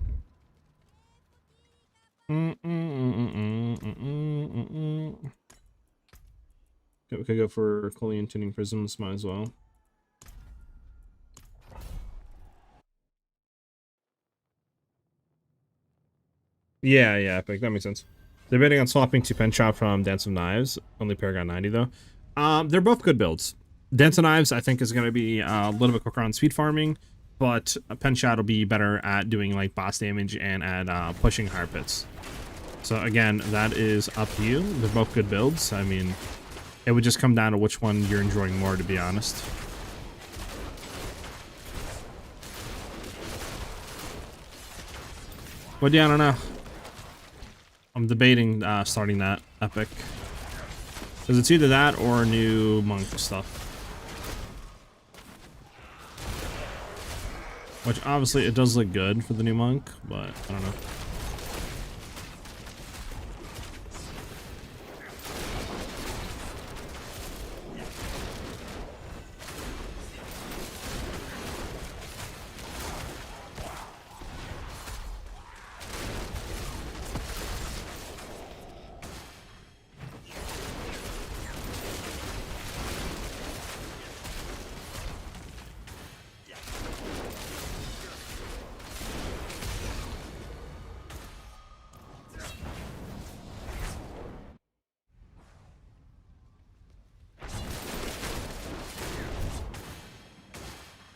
Okay, we could go for Colian Tuning Prisms, might as well. Yeah, epic. That makes sense. Debating on swapping to Penshot from Dance of Knives. Only Paragon 90 though. They're both good builds. Dance of Knives I think is going to be a little bit quicker on speed farming, but Penshot will be better at doing like boss damage and at pushing hard pits. So again, that is up to you. They're both good builds. I mean, it would just come down to which one you're enjoying more, to be honest. But yeah, I don't know. I'm debating starting that epic. Because it's either that or new monk stuff. Which obviously it does look good for the new monk, but I don't know.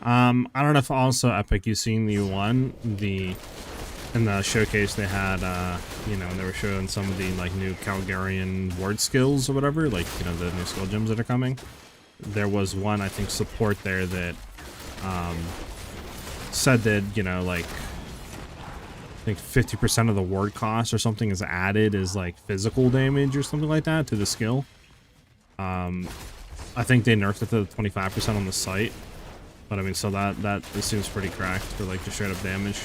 I don't know if also Epic you seen the one in the showcase they had you know, they were showing some of the like new Calgarian ward skills or whatever, like, you know, the new skill gems that are coming. There was one, I think, support there that said that, you know, like I think 50% of the ward cost or something is added as like physical damage or something like that to the skill. I think they nerfed it to 25% on the site. But I mean, so that seems pretty cracked for like the straight up damage.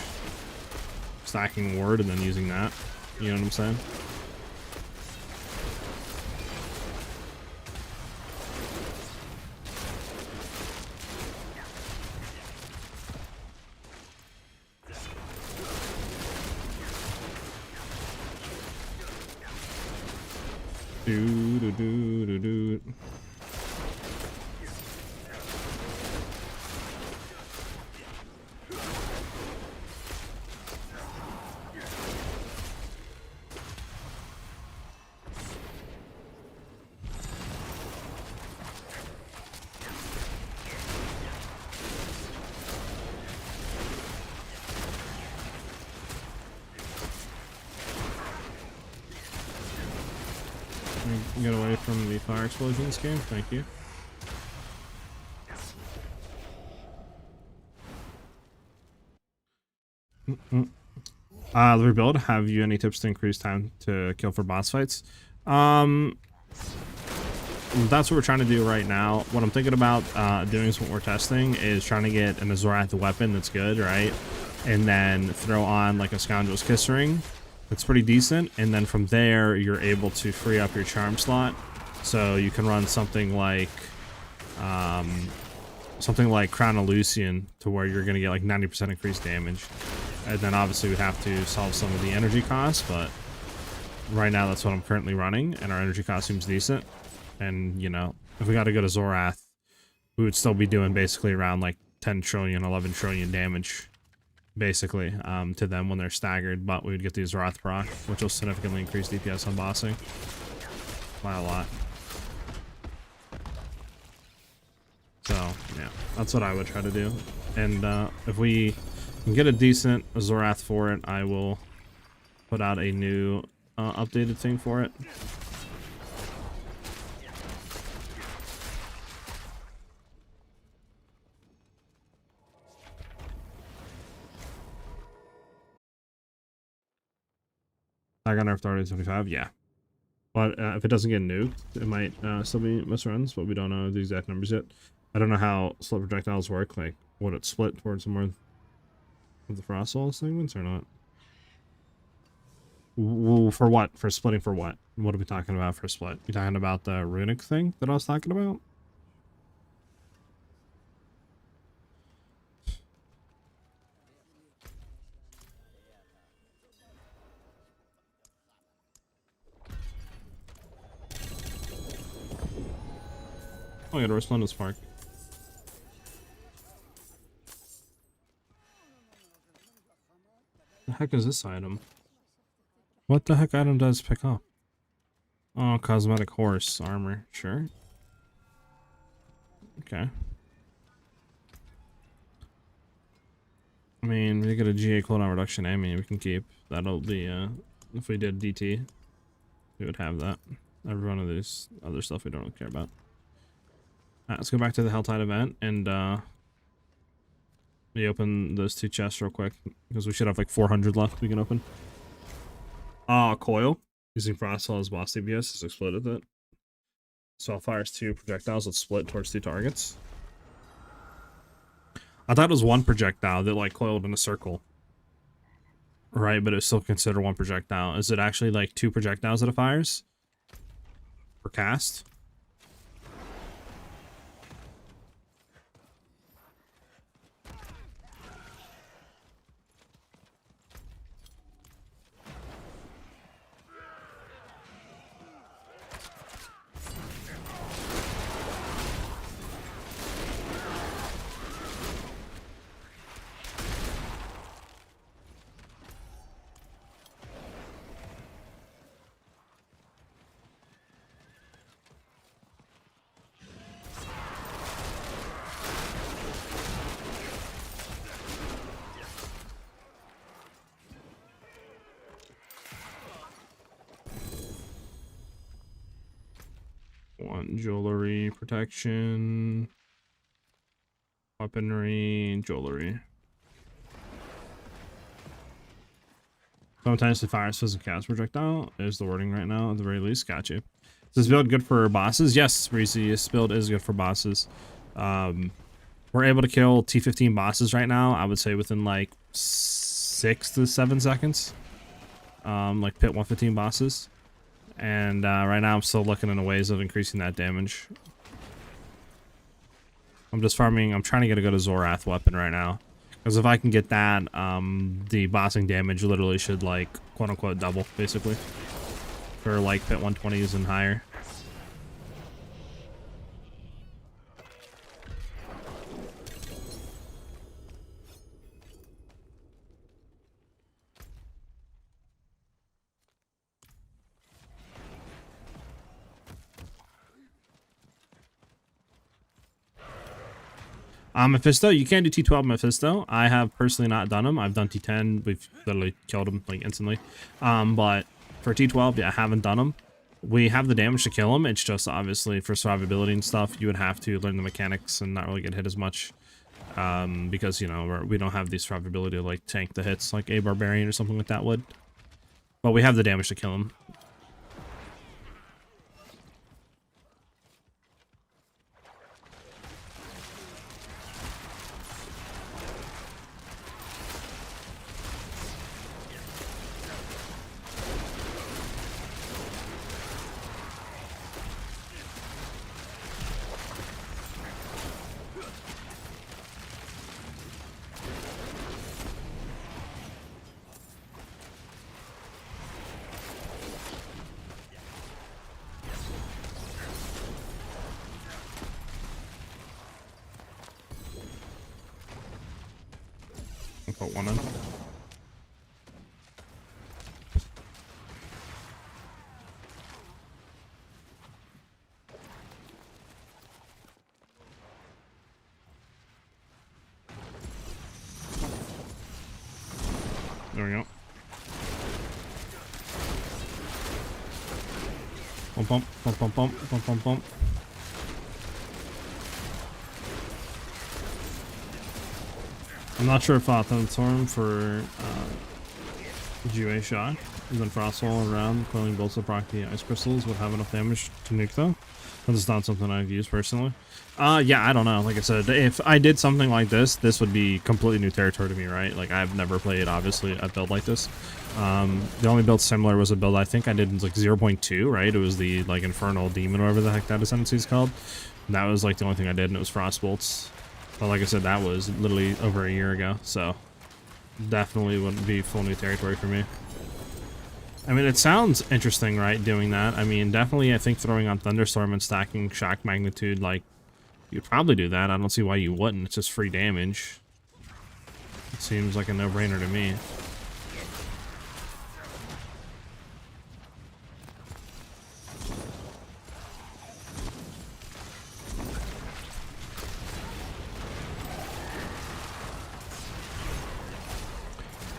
Stacking ward and then using that. You know what I'm saying? Do do do do do. Get away from the fire explosions game, thank you. The rebuild, have you any tips to increase time to kill for boss fights? That's what we're trying to do right now. What I'm thinking about doing is what we're testing is trying to get an Azorath weapon that's good, right? And then throw on like a Scoundrel's Kiss ring. It's pretty decent, and then from there you're able to free up your charm slot, so you can run something like Crown of Lucian, to where you're gonna get like 90% increased damage, and then obviously we have to solve some of the energy costs, but right now that's what I'm currently running, and our energy cost seems decent. And you know, if we got to go to Zorath, we would still be doing basically around like 10 trillion, 11 trillion damage. Basically, to them when they're staggered, but we would get the Azorath proc, which will significantly increase DPS on bossing by a lot. So, yeah, that's what I would try to do. And if we can get a decent Azorath for it, I will put out a new updated thing for it. I got nerfed already 75, yeah. But if it doesn't get nuked, it might still be misruns, but we don't know the exact numbers yet. I don't know how split projectiles work, like would it split towards more of the frost soul segments or not? For what? For splitting for what? What are we talking about for split? You talking about the runic thing that I was talking about? Oh, I got a resplendent spark. The heck is this item? What the heck item does pick up? Oh, cosmetic horse armor. Sure. Okay. I mean, we get a GA cooldown reduction ammo we can keep. That'll be, if we did DT, we would have that. Every one of these other stuff we don't really care about. Alright, let's go back to the Helltide event and, we open those two chests real quick, because we should have like 400 left we can open. Coil. Using Frost Soul as boss DPS has exploded it. So it fires 2 projectiles that split towards 2 targets. I thought it was 1 projectile that like coiled in a circle. Right, but it's still considered 1 projectile. Is it actually like 2 projectiles that it fires? Per cast? jewelry, protection, weaponry, jewelry. Sometimes the fires physical cast projectile is the wording right now, at the very least. Got you. Is this build good for bosses? Yes, Reese, this build is good for bosses. We're able to kill T15 bosses right now, I would say within like 6 to 7 seconds. Like pit 115 bosses. And right now I'm still looking into ways of increasing that damage. I'm just farming, I'm trying to get a good Azorath weapon right now. Because if I can get that, the bossing damage literally should like quote unquote double basically. For like pit 120s and higher. Mephisto, you can't do T12 Mephisto. I have personally not done him. I've done T10. We've literally killed him like instantly. But for T12, yeah, I haven't done him. We have the damage to kill him. It's just obviously for survivability and stuff, you would have to learn the mechanics and not really get hit as much. Because, you know, we don't have the survivability to like tank the hits like a barbarian or something like that would. But we have the damage to kill him. I'll put one in. There we go. Bump, bump, bump, bump, bump, bump, bump, bump. I'm not sure if Thunderstorm for GUA shock, and then Frostwall around, coiling bolts of proc the ice crystals would have enough damage to nuke though. That's just not something I've used personally. Yeah, I don't know. Like I said, if I did something like this would be completely new territory to me, right? Like I've never played, obviously, a build like this. The only build similar was a build I think I did in like 0.2, right? It was the like Infernal Demon, or whatever the heck that ascendancy is called. And that was like the only thing I did, and it was Frost Bolts. But like I said, that was literally over a year ago, so definitely wouldn't be full new territory for me. I mean, it sounds interesting, right, doing that. I mean, definitely I think throwing on Thunderstorm and stacking Shock Magnitude, like, you'd probably do that. I don't see why you wouldn't. It's just free damage. It seems like a no-brainer to me.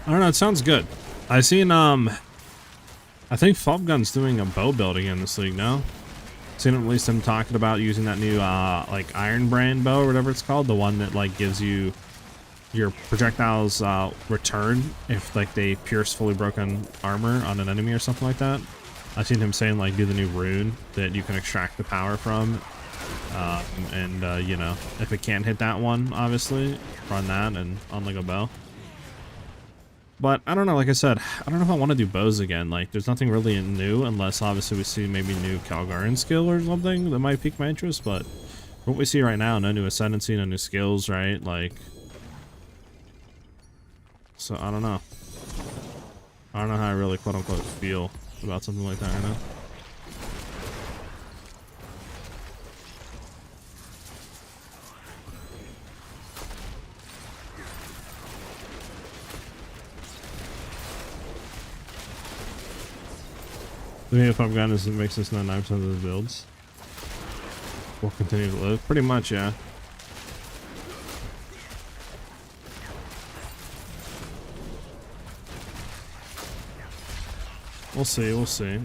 I don't know, it sounds good. I seen, I think Fobgun's doing a bow build again this league now. Seen at least him talking about using that new, like, Iron Brand bow or whatever it's called. The one that, like, gives you your projectiles, return if, like, they pierce fully broken armor on an enemy or something like that. I've seen him saying, like, do the new rune that you can extract the power from. You know, if it can't hit that one, obviously, run that and unlink a bow. But I don't know, like I said, I don't know if I want to do bows again. Like, there's nothing really new, unless obviously we see maybe new Calgarian skill or something that might pique my interest. But what we see right now, no new ascendancy, no new skills, right? Like, so I don't know. I don't know how I really quote unquote feel about something like that right now. The thing if I've gotten is it makes this 99% of the builds will continue to live. Pretty much, yeah. We'll see, we'll see.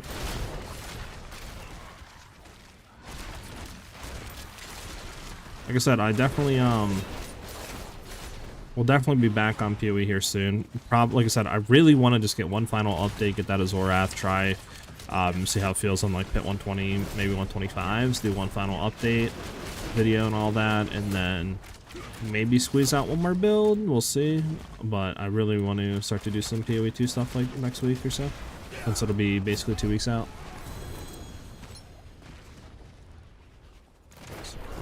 Like I said, I definitely we'll definitely be back on PoE here soon. Probably, like I said, I really want to just get one final update, get that Azorath, try see how it feels on like pit 120, maybe 125s, do one final update video and all that, and then maybe squeeze out one more build. We'll see. But I really want to start to do some PoE 2 stuff like next week or so, since it'll be basically 2 weeks out.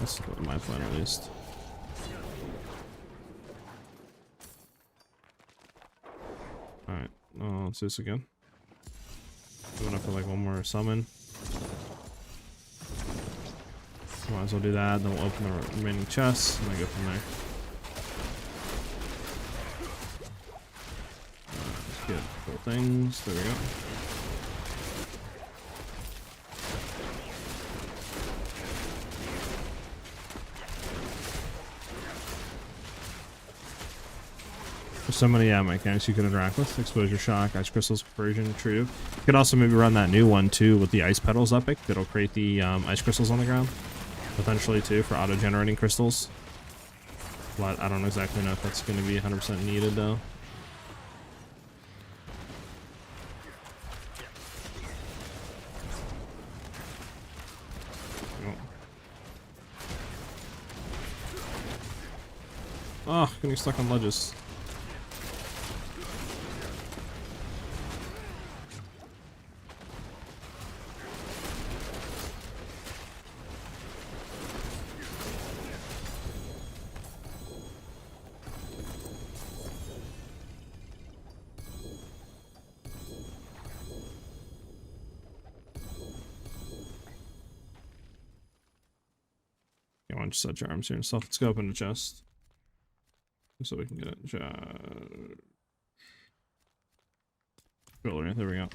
That's my plan at least. Alright, let's do this again. Going up for like one more summon. Might as well do that, then we'll open the remaining chests and then go from there. Let's get cool things. There we go. There's so many mechanics you can interact with. Exposure shock, ice crystals, conversion, true. You could also maybe run that new one too with the ice petals epic that'll create the ice crystals on the ground. Potentially too for auto-generating crystals. But I don't exactly know if that's going to be 100% needed though. Oh, getting stuck on ledges. Why don't you set your arms here and stuff? Let's go open the chest. So we can get it. Jewelry, there we go.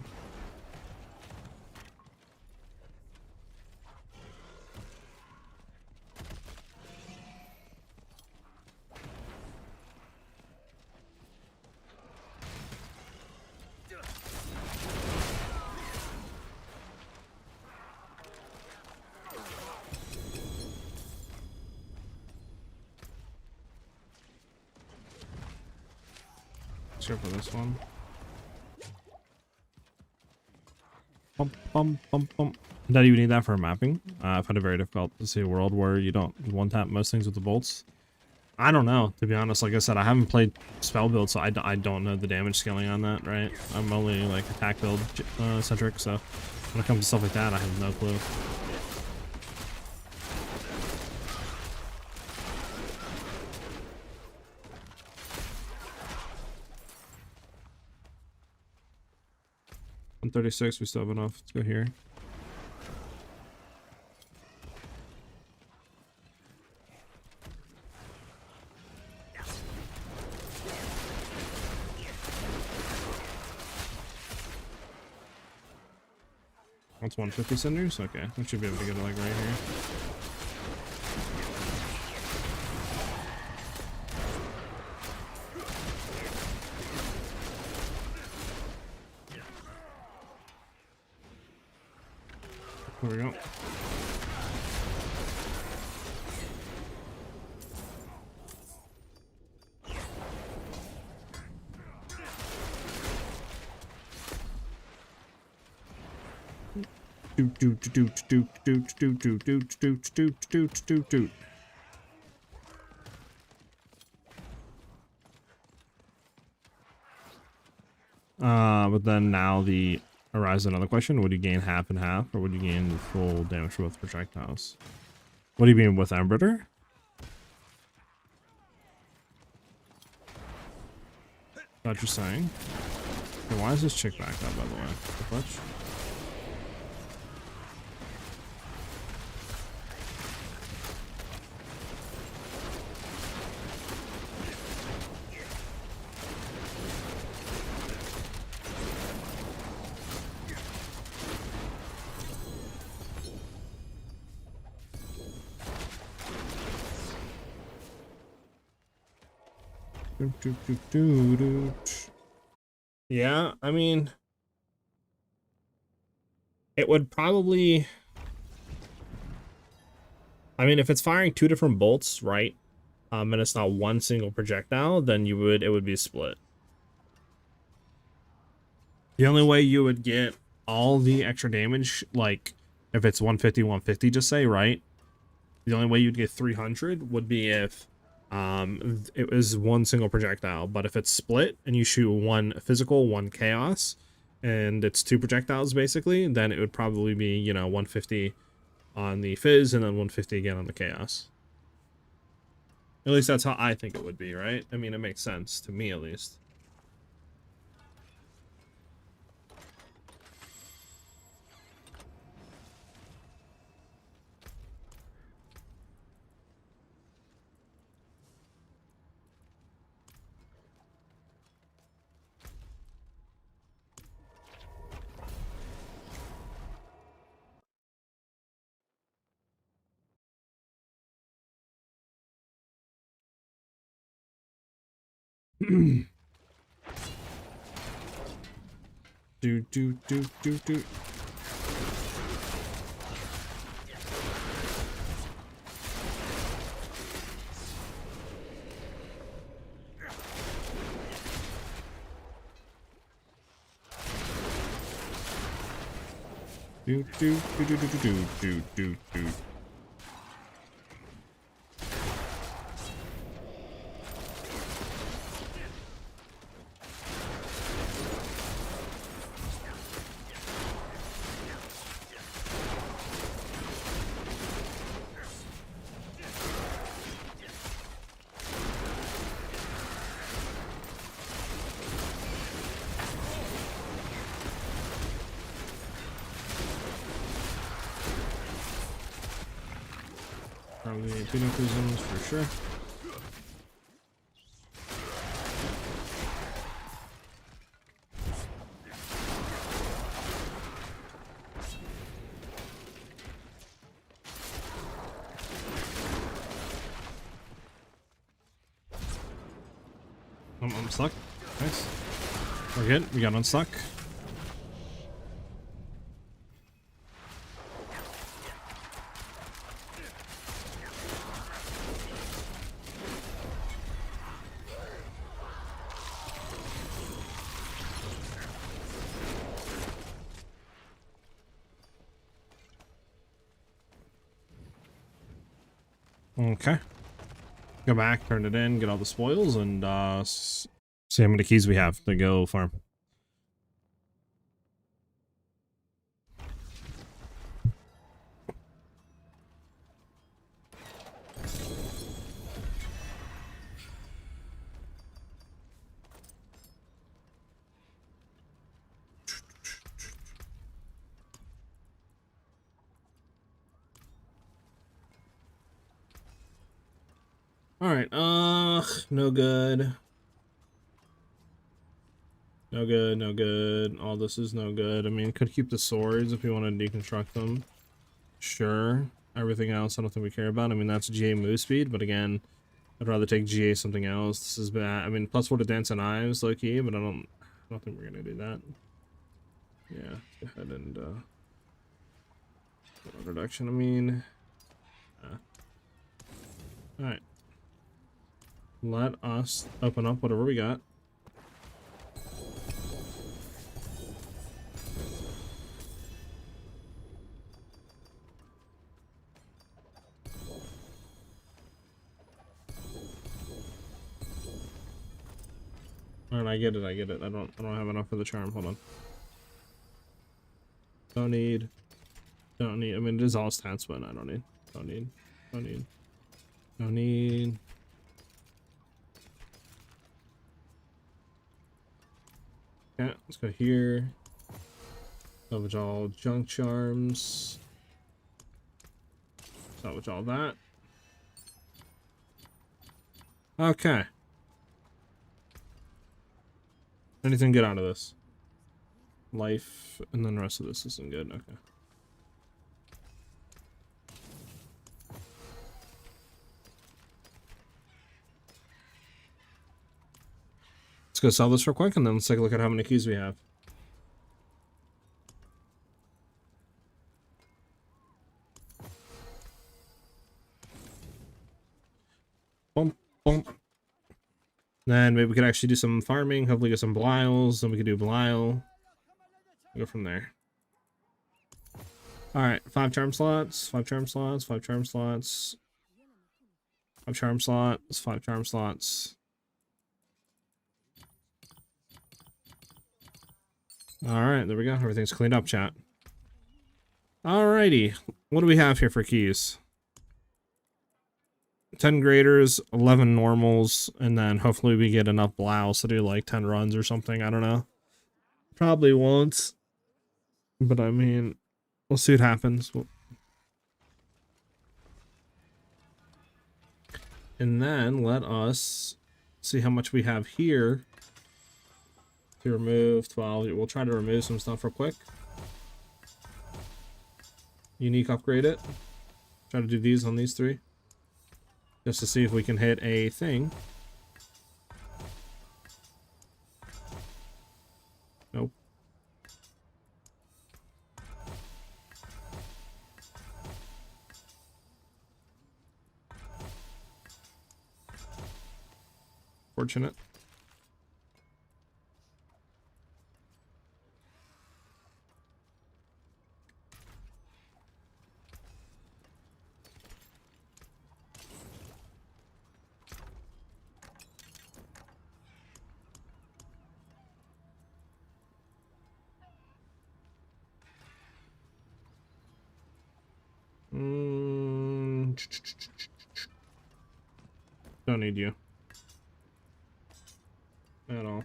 Let's go for this one. Bump, bump, bump, bump. That you need that for mapping. I've had it very difficult to see a world where you don't one-tap most things with the bolts. I don't know, to be honest. Like I said, I haven't played spell build, so I don't know the damage scaling on that, right? I'm only like attack build centric, so when it comes to stuff like that, I have no clue. $136, we still have enough. Let's go here. That's 150 cinders? Okay, we should be able to get it like right here. There we go. But then now arises another question: would you gain half and half, or would you gain the full damage for both projectiles? What do you mean with Embridder? What you're saying? Okay, why is this chick back up, by the way? The fletch? Yeah, I mean, it would probably, I mean, if it's firing 2 different bolts, right, and it's not one single projectile, then it would be split. The only way you would get all the extra damage, like if it's 150, 150, just say, right? The only way you'd get 300 would be if it was one single projectile. But if it's split and you shoot 1 physical, 1 chaos, and it's 2 projectiles basically, then it would probably be, you know, 150 on the fizz and then 150 again on the chaos. At least that's how I think it would be, right? I mean, it makes sense to me at least. do. Do. Probably 2 nuclear zones for sure. I'm stuck. Nice. We're good. We got unstuck. Okay. Go back, turn it in, get all the spoils, and see how many keys we have to go farm. Alright, no good. No good, no good. All this is no good. I mean, could keep the swords if we want to deconstruct them. Sure. Everything else I don't think we care about. I mean, that's GA move speed, but again, I'd rather take GA something else. This is bad. I mean, +4 to dance and knives, low key, but I don't think we're gonna do that. Yeah, go ahead and reduction, I mean. Alright. Let us open up whatever we got. Alright, I get it. I don't have enough for the charm. Hold on. Don't need. I mean, it is all stats, but I don't need. Okay, let's go here. Salvage all junk charms. Salvage all that. Okay. Anything good out of this? Life, and then the rest of this isn't good. Okay. Let's go sell this real quick, and then let's take a look at how many keys we have. Boom. Then maybe we could actually do some farming, hopefully get some Belials, then we could do Belial. Go from there. Alright, 5 charm slots, 5 charm slots, 5 charm slots, 5 charm slots, 5 charm slots. Alright, there we go. Everything's cleaned up, chat. Alrighty. What do we have here for keys? 10 graders, 11 normals, and then hopefully we get enough Belials to do like 10 runs or something. I don't know. Probably won't. But I mean, we'll see what happens. And then let us see how much we have here to remove. 12. We'll try to remove some stuff real quick. Unique upgrade it. Try to do these on these 3. Just to see if we can hit a thing. Nope. Fortunate. Don't need you at all.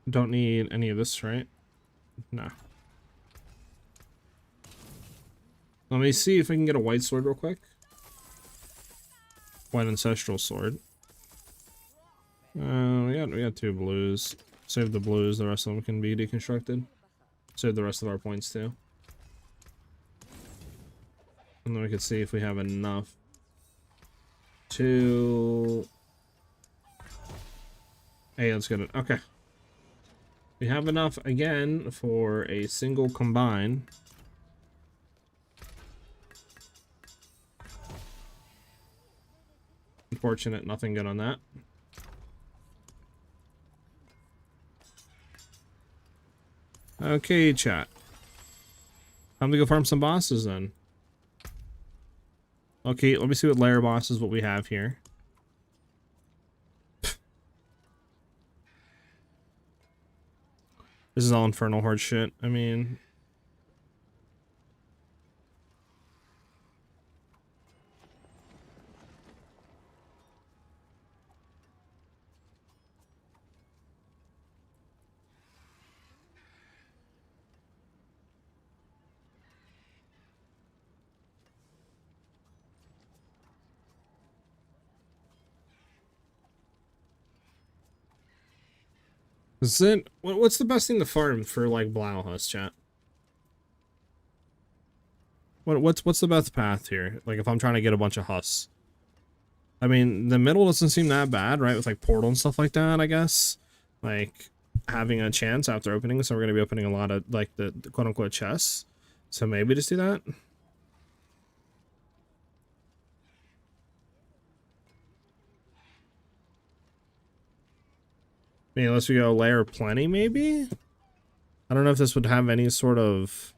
Don't need any of this, right? No. Let me see if I can get a white sword real quick. White ancestral sword. We got 2 blues. Save the blues, the rest of them can be deconstructed. Save the rest of our points too. And then we can see if we have enough to... Hey, let's get it. Okay. We have enough again for a single combine. Unfortunate, nothing good on that. Okay, chat. Time to go farm some bosses then. Okay, let me see what layer bosses what we have here. This is all Infernal Horde shit. I mean... Is it... What's the best thing to farm for, like, Blauhus, chat? What's the best path here? Like, if I'm trying to get a bunch of Hus. I mean, the middle doesn't seem that bad, right? With, like, Portal and stuff like that, I guess. Like, having a chance after opening. So we're going to be opening a lot of, like, the quote-unquote chests. So maybe just do that. I mean, unless we go layer plenty, maybe? I don't know if this would have any sort of,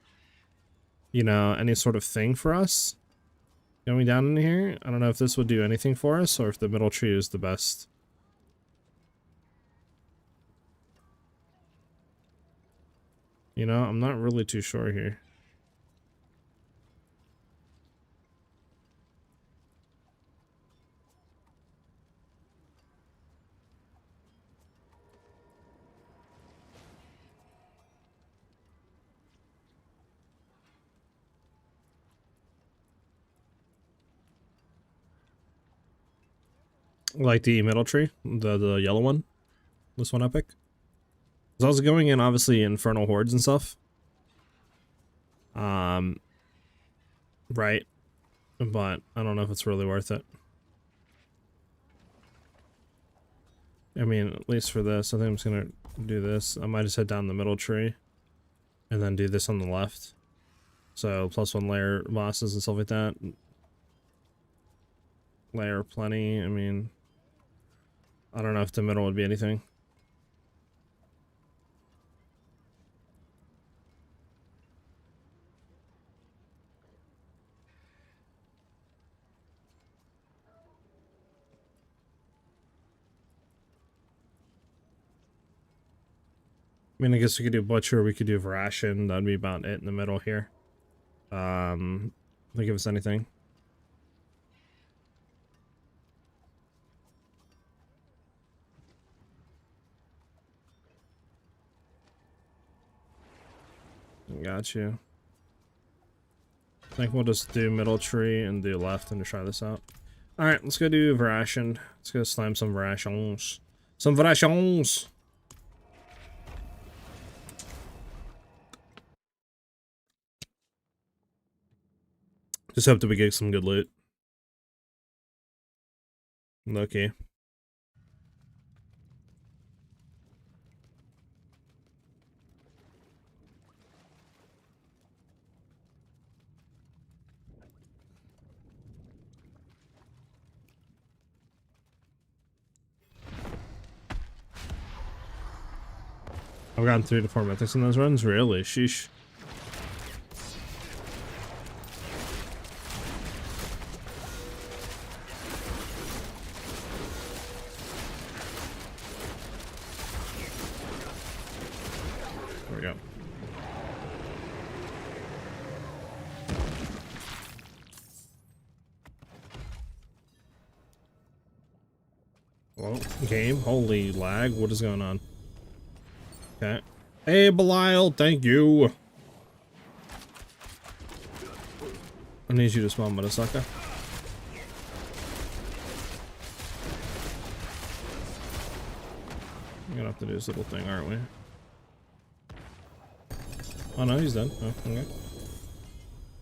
you know, any sort of thing for us. Going down in here, I don't know if this would do anything for us or if the middle tree is the best. You know, I'm not really too sure here. Like the middle tree, the yellow one, this one epic. So I was going in obviously Infernal Hordes and stuff. Right, but I don't know if it's really worth it. I mean, at least for this, I think I'm just gonna do this. I might just head down the middle tree, and then do this on the left. So +1 layer bosses and stuff like that. layer plenty. I mean, I don't know if the middle would be anything. I mean, I guess we could do Butcher, we could do Ration. That'd be about it in the middle here. Don't give us anything. Got you. I think we'll just do middle tree and do left and to try this out. Alright, let's go do Ration. Let's go slam some Rations. Some Rations! Just hope that we get some good loot. Okay. I've gotten 3 to 4 mythics in those runs? Really? Sheesh. There we go. Well, game. Holy lag. What is going on? Okay. Hey, Belial, thank you. I need you to spawn, Motherfucker. We're gonna have to do this little thing, aren't we? Oh no, he's done. Oh, okay.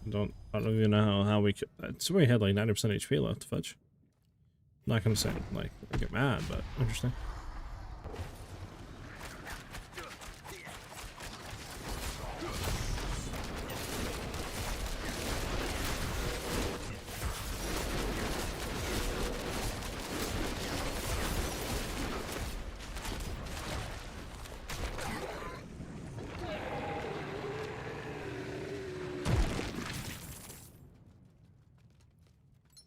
I don't even know how we could. So we had like 90% HP left to fetch. Not gonna say like I get mad, but interesting.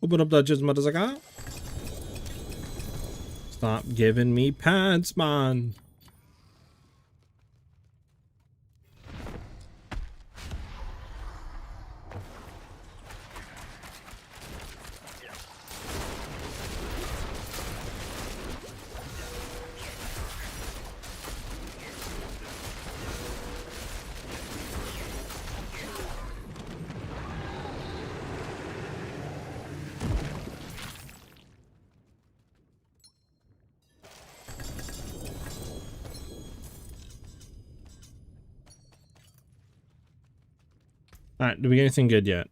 Open up that just motherfucker. Stop giving me pants, man. Alright, do we get anything good yet?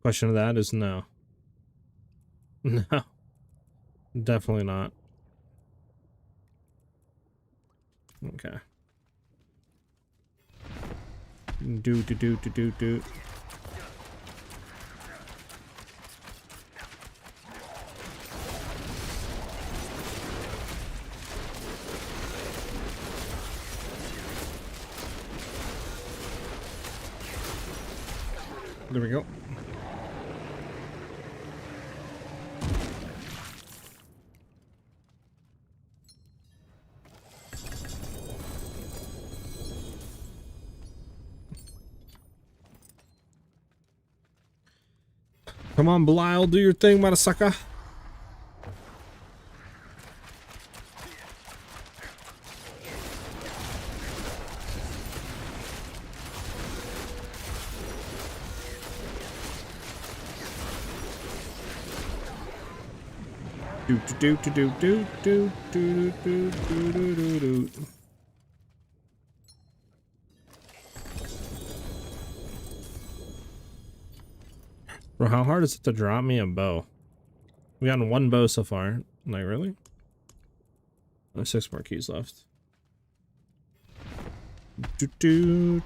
Question of that is no. No. Definitely not. Okay. Do. There we go. Come on, Belial, do your thing, motherfucker. Do. Bro, how hard is it to drop me a bow? We got one bow so far. Like, really? There's 6 more keys left. Do.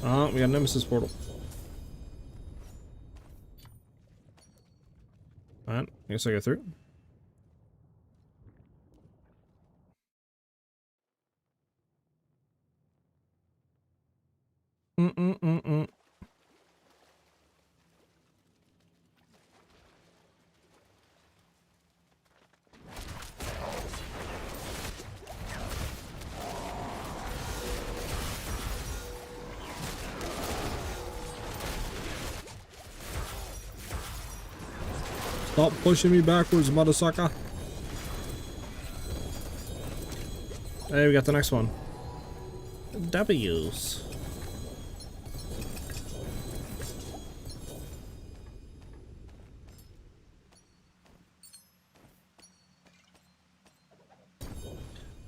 Oh, we got a Nemesis portal. Alright, I guess I go through. Stop pushing me backwards, motherfucker. Hey, we got the next one. W's.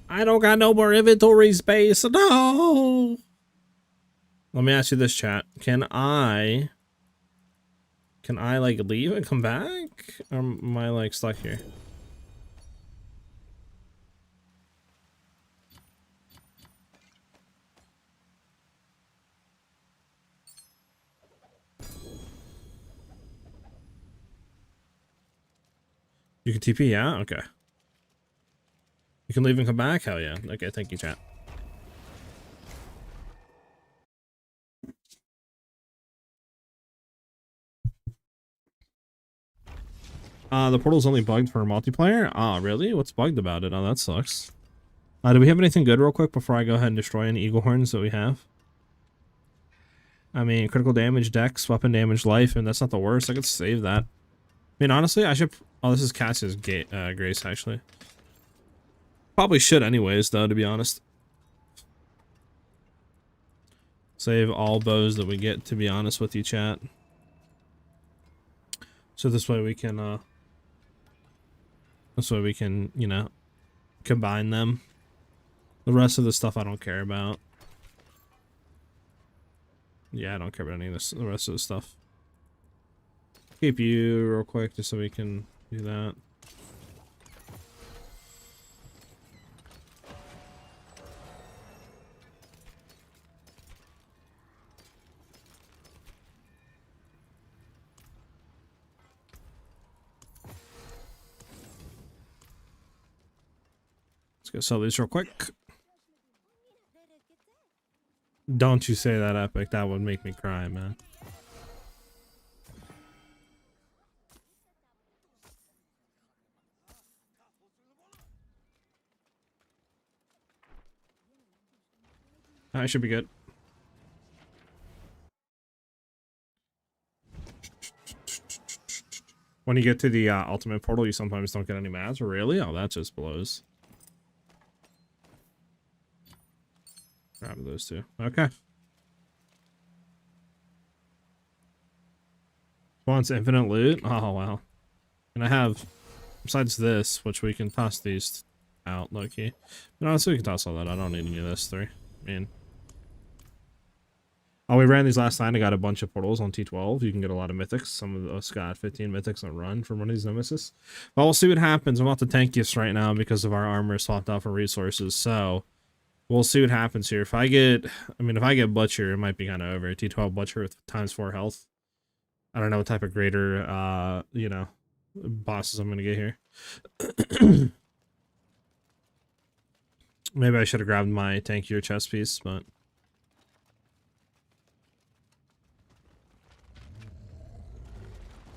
I don't got no more inventory space. No. Let me ask you this, chat. Can I like leave and come back? Or am I like stuck here? You can TP, yeah? Okay. You can leave and come back? Hell yeah. Okay, thank you, chat. The portal's only bugged for multiplayer? Ah, really? What's bugged about it? Oh, that sucks. Do we have anything good real quick before I go ahead and destroy any eagle horns that we have? I mean, critical damage, dex, weapon damage, life, and that's not the worst. I could save that. I mean, honestly, I should... Oh, this is Cass's Grace, actually. Probably should anyways, though, to be honest. Save all bows that we get, to be honest with you, chat. So this way we can, you know, combine them. The rest of the stuff I don't care about. Yeah, I don't care about any of this, the rest of the stuff. Keep you real quick just so we can do that. Let's go sell these real quick. Don't you say that, Epic. That would make me cry, man. I should be good. When you get to the ultimate portal, you sometimes don't get any mats. Really? Oh, that just blows. Grab those two. Okay. Wants infinite loot? Oh, wow. And I have, besides this, which we can toss these out, low-key. But honestly, we can toss all that. I don't need any of this three. I mean... Oh, we ran these last night. I got a bunch of portals on T12. You can get a lot of mythics. Some of us got 15 mythics on run from one of these nemesis. But we'll see what happens. I'm about to tankiest right now because of our armor swapped out for resources. So we'll see what happens here. If I get, if I get Butcher, it might be kind of over. T12 Butcher with ×4 health. I don't know what type of greater, you know, bosses I'm going to get here. Maybe I should have grabbed my tankier chest piece, but...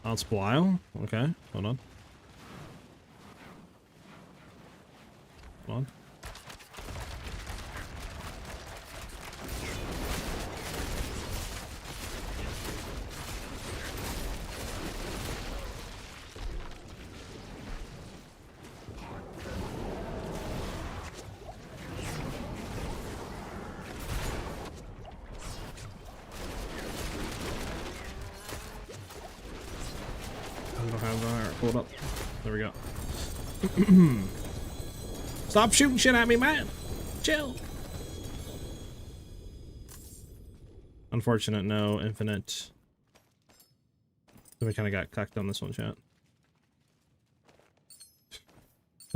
It's Belial? Okay, hold on. Hold on. Hold up. There we go. Stop shooting shit at me, man. Chill. Unfortunate, no infinite. So we kind of got cucked on this one, chat.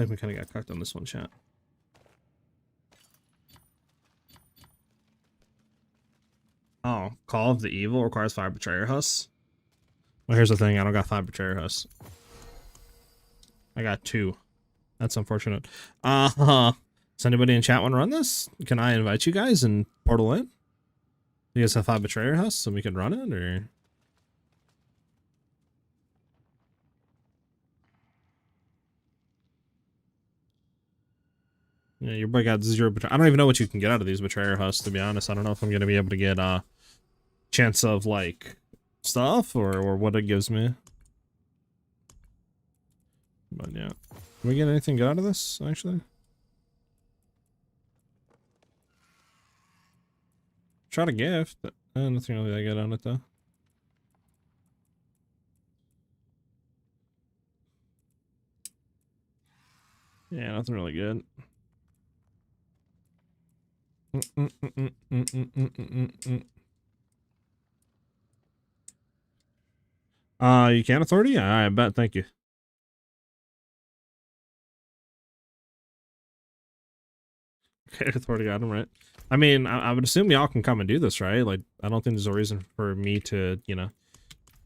think we kind of got cocked on this one, chat. Oh, Call of the Evil requires 5 Betrayer Husks. Well, here's the thing. I don't got 5 Betrayer Husks. I got 2. That's unfortunate. Does anybody in chat want to run this? Can I invite you guys and portal in? You guys have 5 Betrayer Husks so we can run it, or? Yeah, your boy got 0 Betrayer. I don't even know what you can get out of these Betrayer Husks, to be honest. I don't know if I'm going to be able to get chance of, like, stuff or what it gives me. But yeah. Can we get anything good out of this, actually? Try to gift. Nothing really that good on it, though. Yeah, nothing really good. You can authority? Yeah, I bet. Thank you. Okay, authority got him, right? I mean, I would assume y'all can come and do this, right? Like, I don't think there's a reason for me to, you know,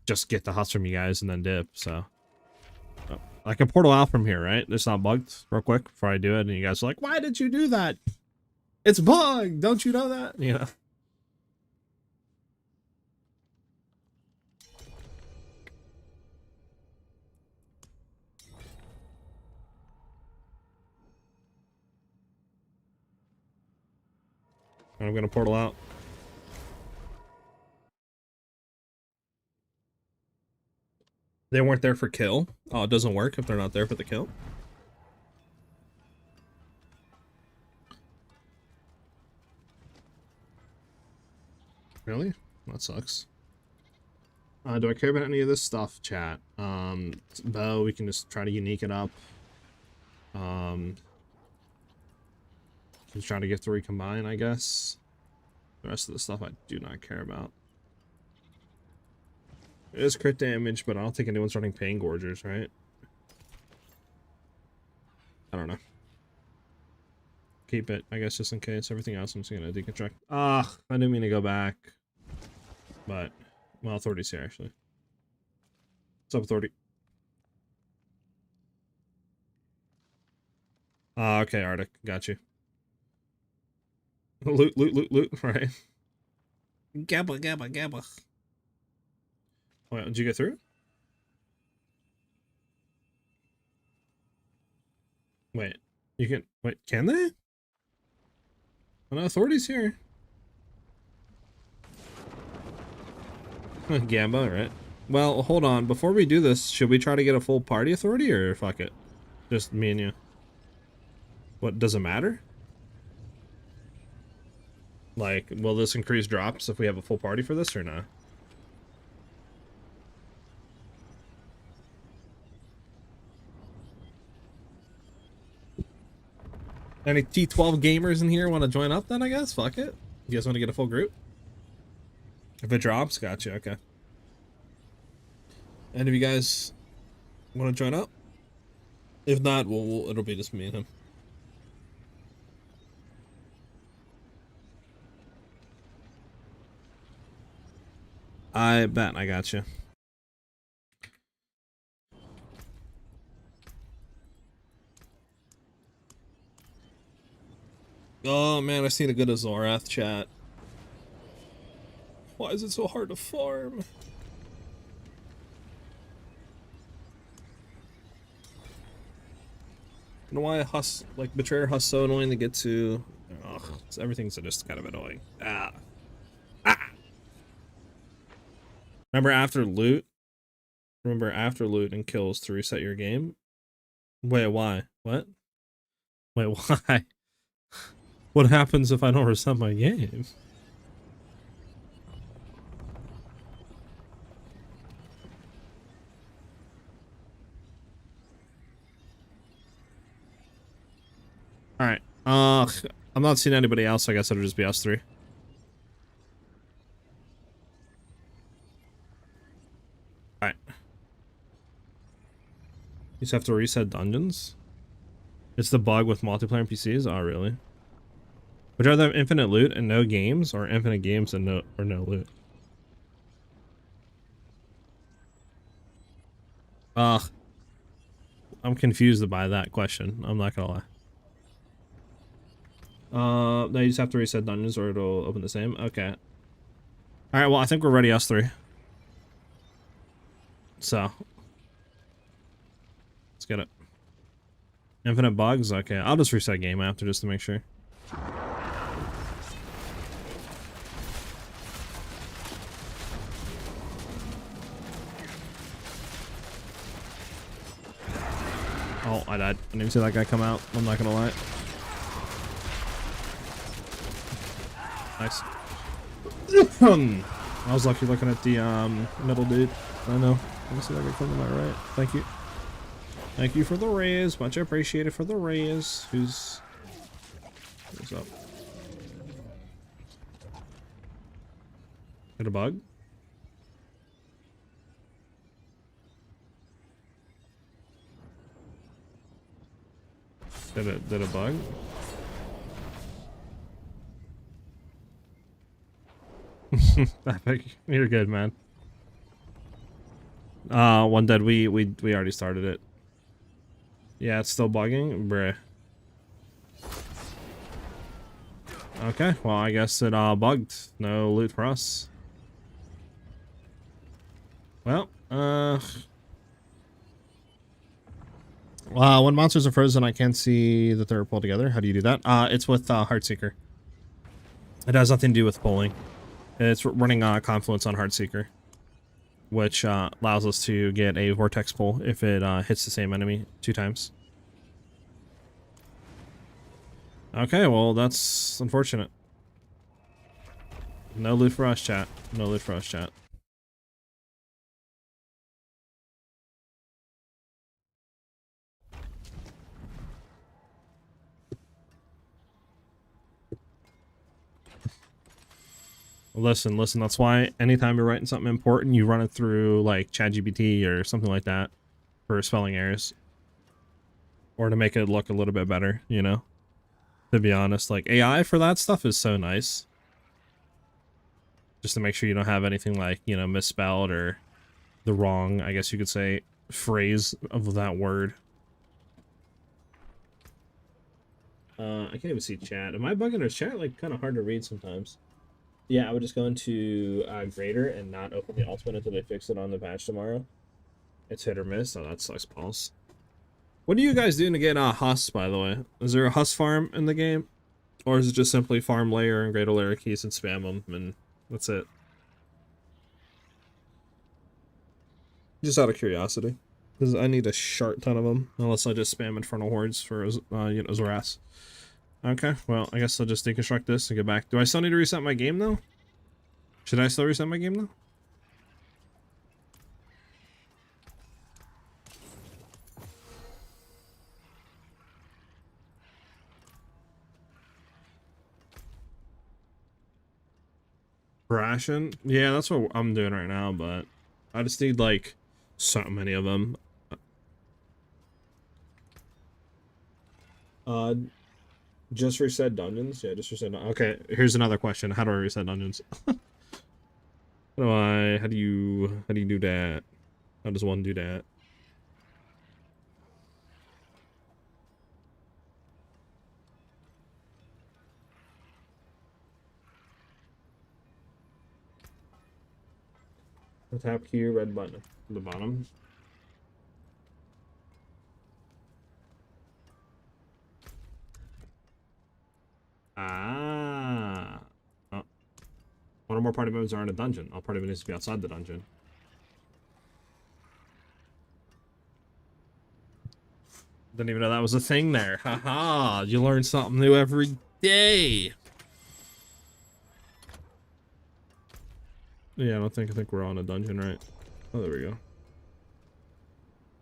just get the husk from you guys and then dip, so. Oh, I can portal out from here, right? It's not bugged, real quick, before I do it, and you guys are like, why did you do that? It's bugged! Don't you know that? You know? I'm gonna portal out. They weren't there for kill. Oh, it doesn't work if they're not there for the kill. Really? That sucks. Do I care about any of this stuff, chat? Bow, we can just try to unique it up. Just try to get to recombine, I guess. The rest of the stuff I do not care about. It is crit damage, but I don't think anyone's running Pain Gorgers, right? I don't know. Keep it, I guess, just in case. Everything else I'm just gonna deconstruct. Ah, I didn't mean to go back. But, well, authority's here, actually. What's up, authority? Ah, okay, Arctic. Got you. Loot, loot, loot, loot, right? Gabba, gabba, gabba. Oh, did you get through? Wait, you can, wait, can they? Oh, no, authority's here. Gamba, right? Well, hold on. Before we do this, should we try to get a full party authority, or fuck it? Just me and you. What, does it matter? Like, will this increase drops if we have a full party for this, or not? Any T12 gamers in here want to join up then, I guess? Fuck it. You guys want to get a full group? If it drops, gotcha, okay. And if you guys want to join up? If not, it'll be just me and him. I bet, I gotcha. Oh man, I seen a good Azorath chat. Why is it so hard to farm? I don't know why like Betrayer Husk so annoying to get to. Ugh, everything's just kind of annoying. Ah. Remember after loot and kills to reset your game? Wait, why? What? Wait, why? What happens if I don't reset my game? Alright. I'm not seeing anybody else, so I guess it'll just be us three. Alright. You just have to reset dungeons? It's the bug with multiplayer and PCs? Oh, really? Would you rather have infinite loot and no games, or infinite games and no loot? Ugh. I'm confused by that question. I'm not gonna lie. No, you just have to reset dungeons or it'll open the same. Okay. Alright, well, I think we're ready, us three. So. Let's get it. Infinite bugs? Okay, I'll just reset game after just to make sure. Oh, I died. I didn't see that guy come out. I'm not gonna lie. Nice. I was lucky looking at the middle dude. I know. Let me see that guy come to my right. Thank you. Thank you for the raise. Much appreciated for the raise. Who's up? Hit a bug? Did a bug? You're good, man. One dead. We already started it. Yeah, it's still bugging, bruh. Okay, well, I guess it bugged. No loot for us. Well, when monsters are frozen, I can't see that they're pulled together. How do you do that? It's with Heartseeker. It has nothing to do with pulling. It's running Confluence on Heartseeker, which allows us to get a vortex pull if it hits the same enemy 2 times. Okay, well, that's unfortunate. No loot for us, chat. No loot for us, chat. Listen, that's why anytime you're writing something important, you run it through, like, ChatGPT or something like that for spelling errors. Or to make it look a little bit better, you know? To be honest, like, AI for that stuff is so nice. Just to make sure you don't have anything, like, you know, misspelled or the wrong, I guess you could say, phrase of that word. I can't even see chat. Am I bugging or is chat, like, kind of hard to read sometimes? Yeah, I would just go into Grader and not open the ultimate until they fix it on the patch tomorrow. It's hit or miss, so that sucks balls. What are you guys doing to get Huss, by the way? Is there a Huss farm in the game? Or is it just simply farm layer and Greater layer keys and spam them, and that's it? Just out of curiosity. Because I need a shart ton of them, unless I just spam Infernal Hordes for you know, Azorath. Okay, well, I guess I'll just deconstruct this and get back. Do I still need to reset my game, though? Should I still reset my game, though? Ration? Yeah, that's what I'm doing right now, but I just need, like, so many of them. Just reset dungeons? Yeah, just reset. Okay, here's another question. How do I reset dungeons? How do you do that? How does one do that? Tap Q, red button at the bottom. Ah. Oh. One or more party members are in a dungeon. All party members needs to be outside the dungeon. Didn't even know that was a thing there. Haha, you learn something new every day. Yeah, I think we're on a dungeon, right? Oh, there we go.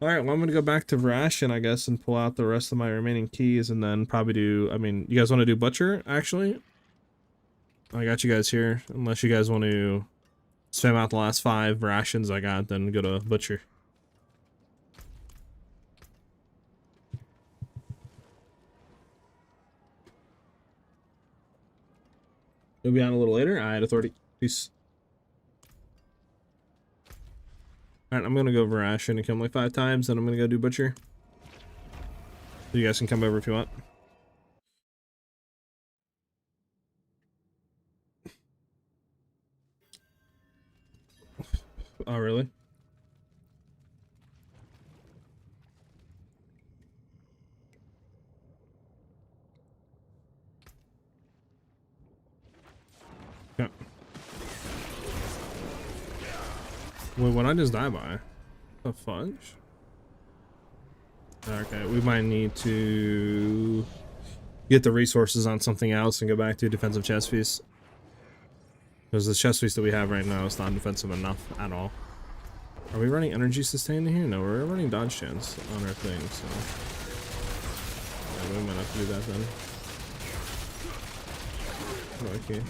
Alright, well, I'm gonna go back to Ration, I guess, and pull out the rest of my remaining keys, and then probably do, I mean, you guys want to do Butcher, actually? I got you guys here. Unless you guys want to spam out the last 5 rations I got, then go to Butcher. You'll be on a little later. I had authority. Peace. Alright, I'm gonna go Verash and kill him like 5 times, then I'm gonna go do Butcher. So you guys can come over if you want. Oh, really? Yeah. Wait, what I just die by? The fudge? Okay, we might need to get the resources on something else and go back to defensive chest piece. Because the chest piece that we have right now is not defensive enough at all. Are we running energy sustain in here? No, we're running dodge chance on our thing, so yeah, we might have to do that then. Oh, okay.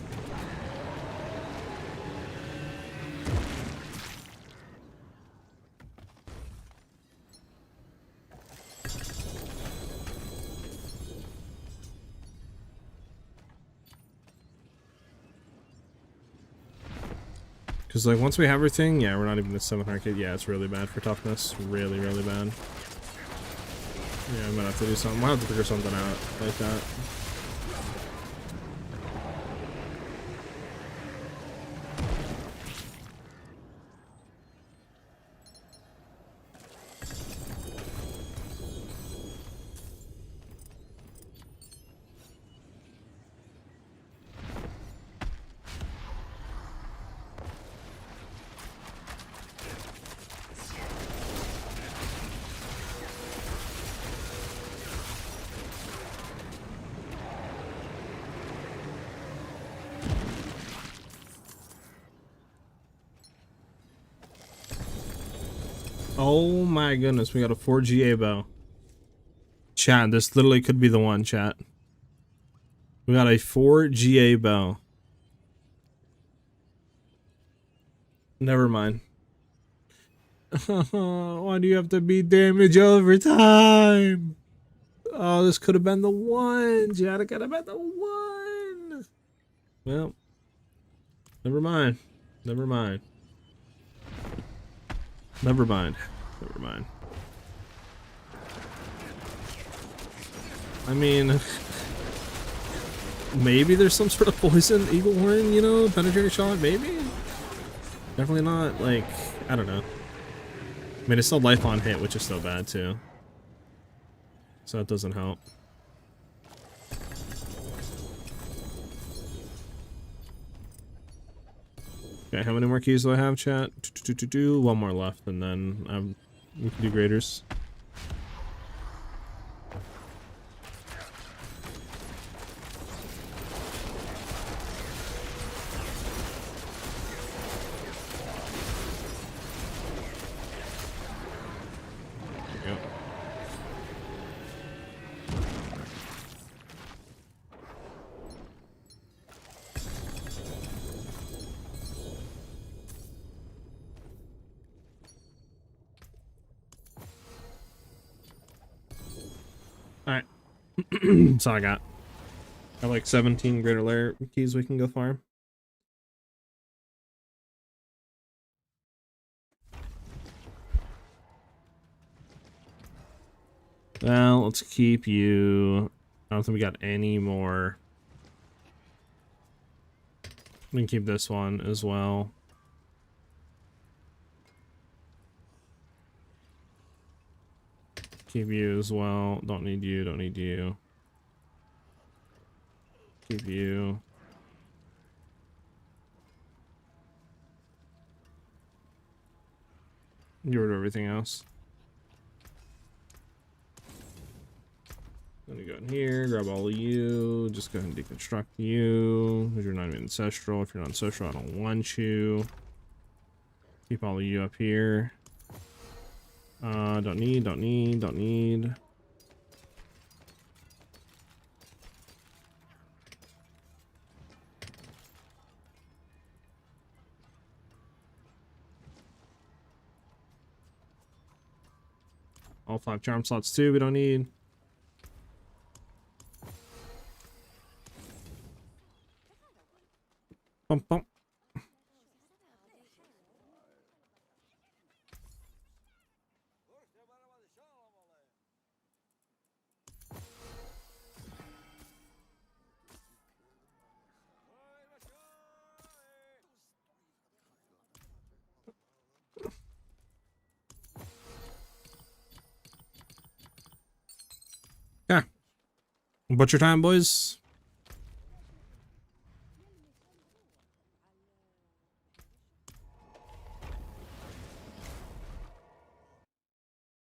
Because, like, once we have everything, yeah, we're not even at 700k. Yeah, it's really bad for toughness. Really, really bad. Yeah, I might have to do something. Might have to figure something out like that. Oh my goodness, we got a 4GA bow. Chat, this literally could be the one, chat. We got a 4GA bow. Never mind. Why do you have to beat damage over time? Oh, this could have been the one, chat. It could have been the one. Well, never mind. Never mind. Never mind. Never mind. I mean, maybe there's some sort of poison eagle horn, you know, penetrating shot, maybe? Definitely not, like, I don't know. I mean, it's still life on hit, which is still bad, too. So that doesn't help. Okay, how many more keys do I have, chat? One more left, and then we can do graders. Yep. Alright. That's all I got. I have like 17 greater layer keys we can go farm. Well, let's keep you. I don't think we got any more. We can keep this one as well. Keep you as well. Don't need you, don't need you. Keep you. Get rid of everything else. Let me go in here, grab all of you. Just go ahead and deconstruct you. Because you're not even ancestral. If you're not ancestral, I don't want you. Keep all of you up here. Don't need, don't need, don't need. All 5 charm slots too, we don't need. Bump, bump. Yeah. Butcher time, boys.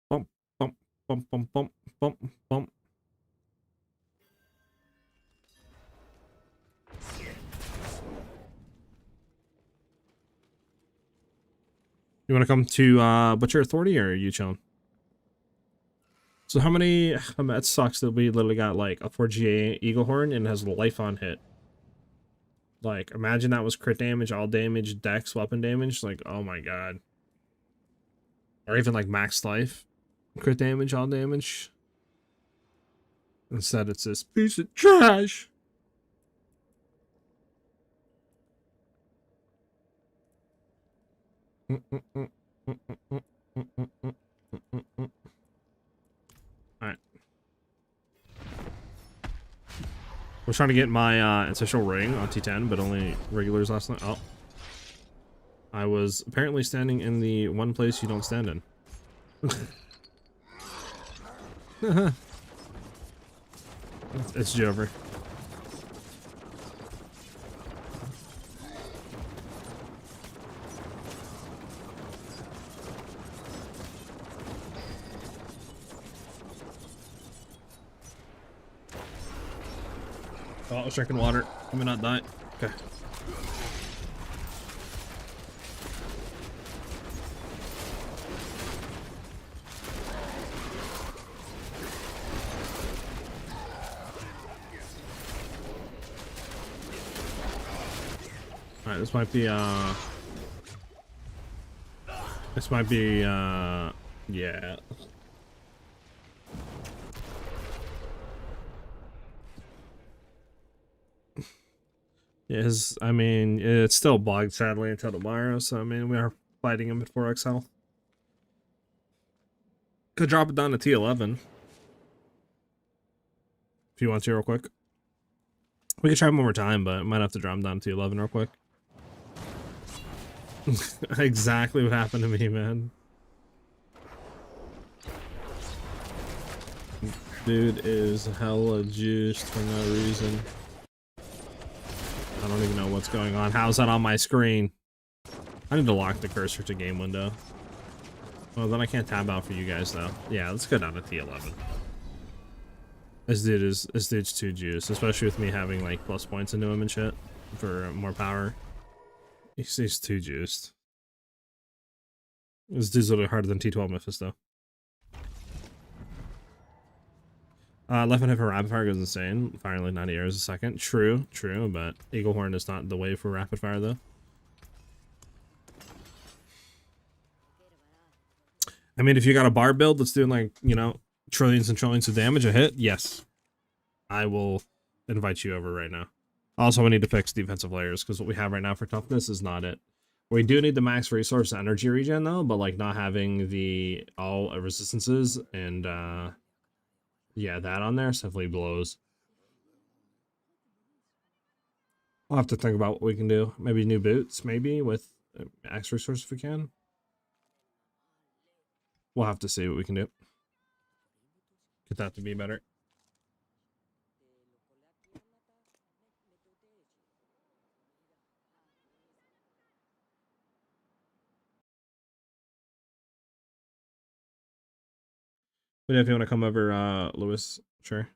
Bump, bump, bump, bump, bump, bump, bump. You want to come to Butcher Authority, or are you chilling? So how many... That sucks that we literally got like a 4GA Eagle Horn and has life on hit. Like, imagine that was crit damage, all damage, dex, weapon damage. Like, oh my god. Or even like max life. Crit damage, all damage. Instead it's this piece of trash. Alright. We're trying to get my ancestral ring on T10, but only regulars last night. Oh. I was apparently standing in the one place you don't stand in. It's Jover. Oh, I was drinking water. I may not die. Okay. Alright, this might be, yeah. Yes, I mean, it's still bugged, sadly, until tomorrow, so, I mean, we are fighting him at 4XL. Could drop it down to T11. If you want to, real quick. We could try him one more time, but might have to drop him down to T11 real quick. Exactly what happened to me, man. Dude is hella juiced for no reason. I don't even know what's going on. How's that on my screen? I need to lock the cursor to game window. Well, then I can't tab out for you guys, though. Yeah, let's go down to T11. This dude's too juiced, especially with me having, like, plus points into him and shit for more power. He's too juiced. This dude's a little harder than T12 Mephisto. Left and hit for rapid fire goes insane. Firing like 90 arrows a second. True, but Eagle Horn is not the way for rapid fire, though. I mean, if you got a bar build that's doing, like, you know, trillions and trillions of damage a hit, yes. I will invite you over right now. Also, we need to fix defensive layers, because what we have right now for toughness is not it. We do need the max resource energy regen, though, but, like, not having the all resistances and, yeah, that on there simply blows. I'll have to think about what we can do. Maybe new boots, maybe, with max resource if we can. We'll have to see what we can do. Get that to be better. But if you want to come over, Lewis, sure.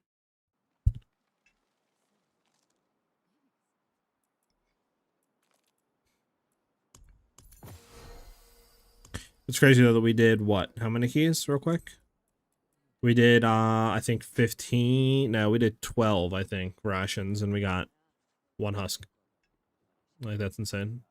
It's crazy though that we did what? How many keys, real quick? We did, I think 15. No, we did 12, I think, rations, and we got one husk. Like, that's insane.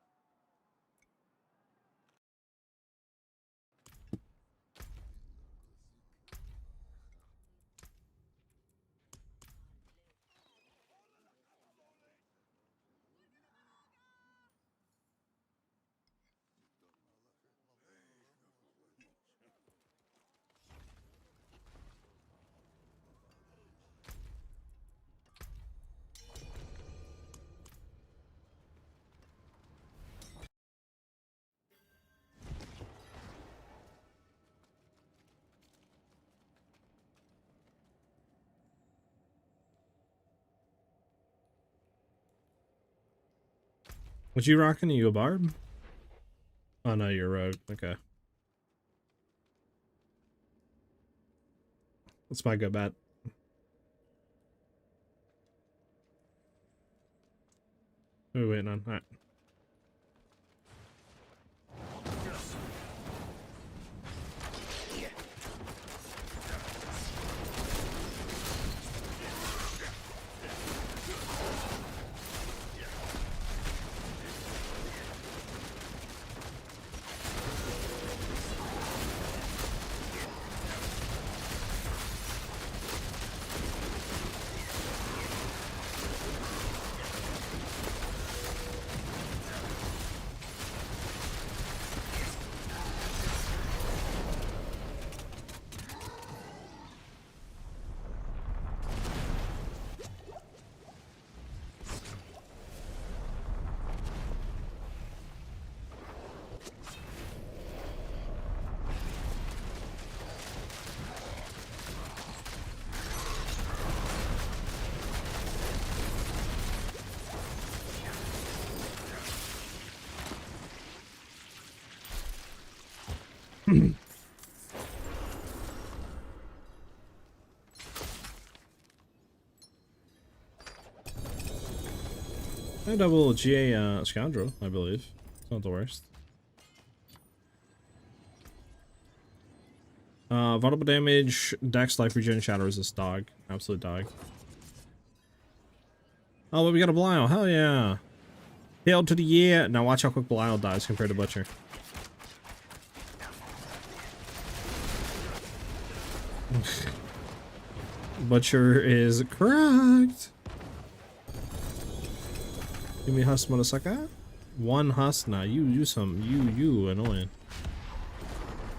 What you rocking? Are you a barb? Oh no, you're a rogue. Okay. That's my good bet. What are we waiting on? Alright. I double GA scoundrel, I believe. It's not the worst. Vulnerable damage, dex, life regen, shadow resist, dog. Absolute dog. Oh, but we got a Belial. Hell yeah. Hail to the year. Now watch how quick Belial dies compared to Butcher. Butcher is cracked. Give me husk, motherfucker. One husk. Nah, you annoying.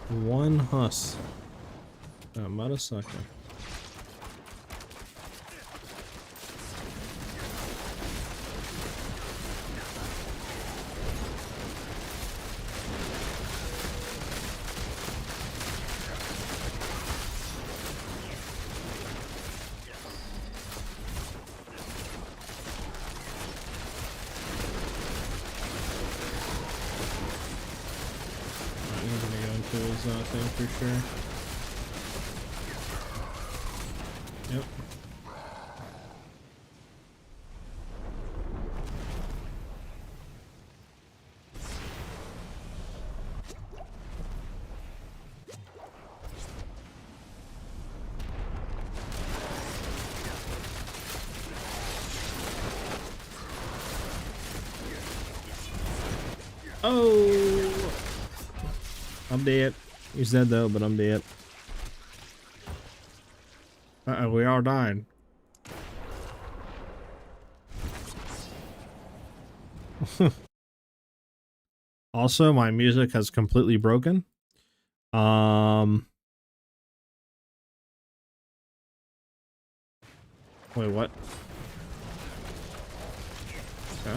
One husk. Motherfucker. Thing for sure. Yep. Oh, I'm dead. He's dead though, but I'm dead. Uh-oh, we all died. Also, my music has completely broken. Wait, what? Okay.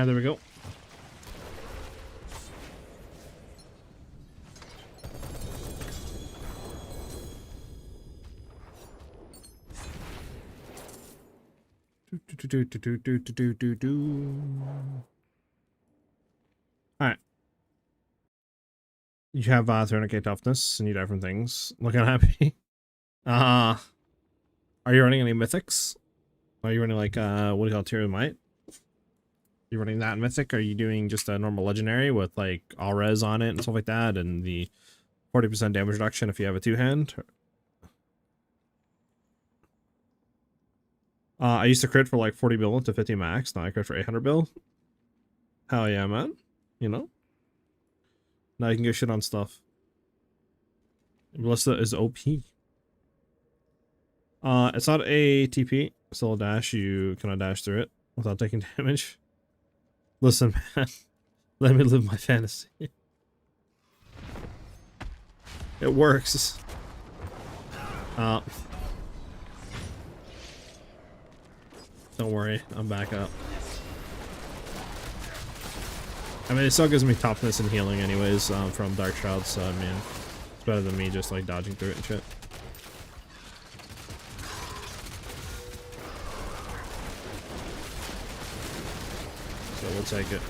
Ah, there we go. Alright. You have 300k toughness and you die from things. Looking happy. Are you running any mythics? Are you running like what do you call it, tier of might? You running that in mythic? Or are you doing just a normal legendary with like all res on it and stuff like that and the 40% damage reduction if you have a two-hand. I used to crit for like 40 bill to 50 max. Now I crit for 800 bill. Hell yeah, man. You know? Now you can get shit on stuff. Ballista is OP. It's not a TP. It's still a dash. You cannot dash through it without taking damage. Listen, man. Let me live my fantasy. It works. Don't worry, I'm back up. I mean, it still gives me toughness and healing anyways, from Dark Shroud, so I mean, it's better than me just like dodging through it and shit. So we'll take it.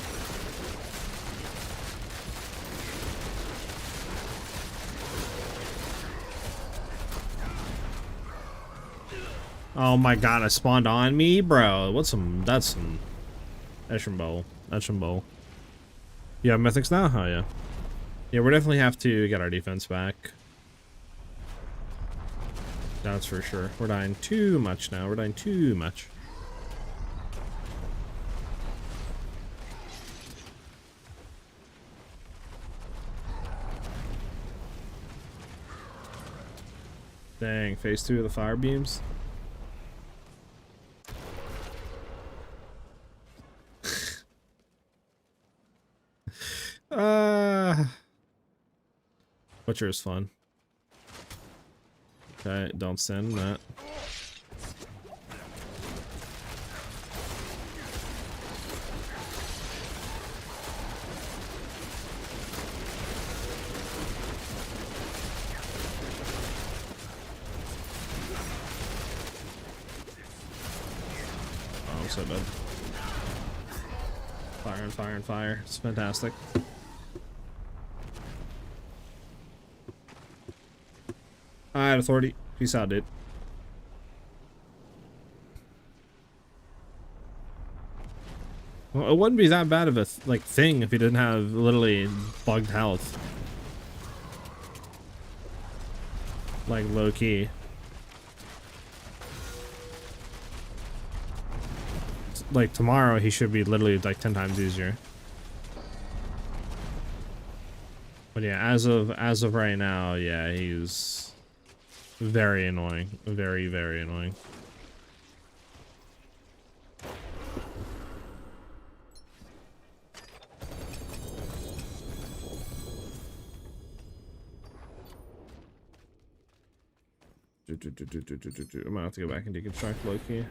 Oh my god, I spawned on me, bro. What's some? That's some. That's some bowl. That's some bowl. You have mythics now? Oh yeah. Yeah, we definitely have to get our defense back. That's for sure. We're dying too much now. We're dying too much. Dang, phase 2 of the fire beams. Butcher is fun. Okay, don't send that. Oh, I'm so dead. Fire and fire and fire. It's fantastic. Alright, authority. Peace out, dude. Well, it wouldn't be that bad of a thing if he didn't have literally bugged health. Like low key. Like tomorrow he should be literally like 10 times easier. But yeah, as of right now, yeah, he's very annoying. Very, very annoying. I might have to go back and deconstruct Loki.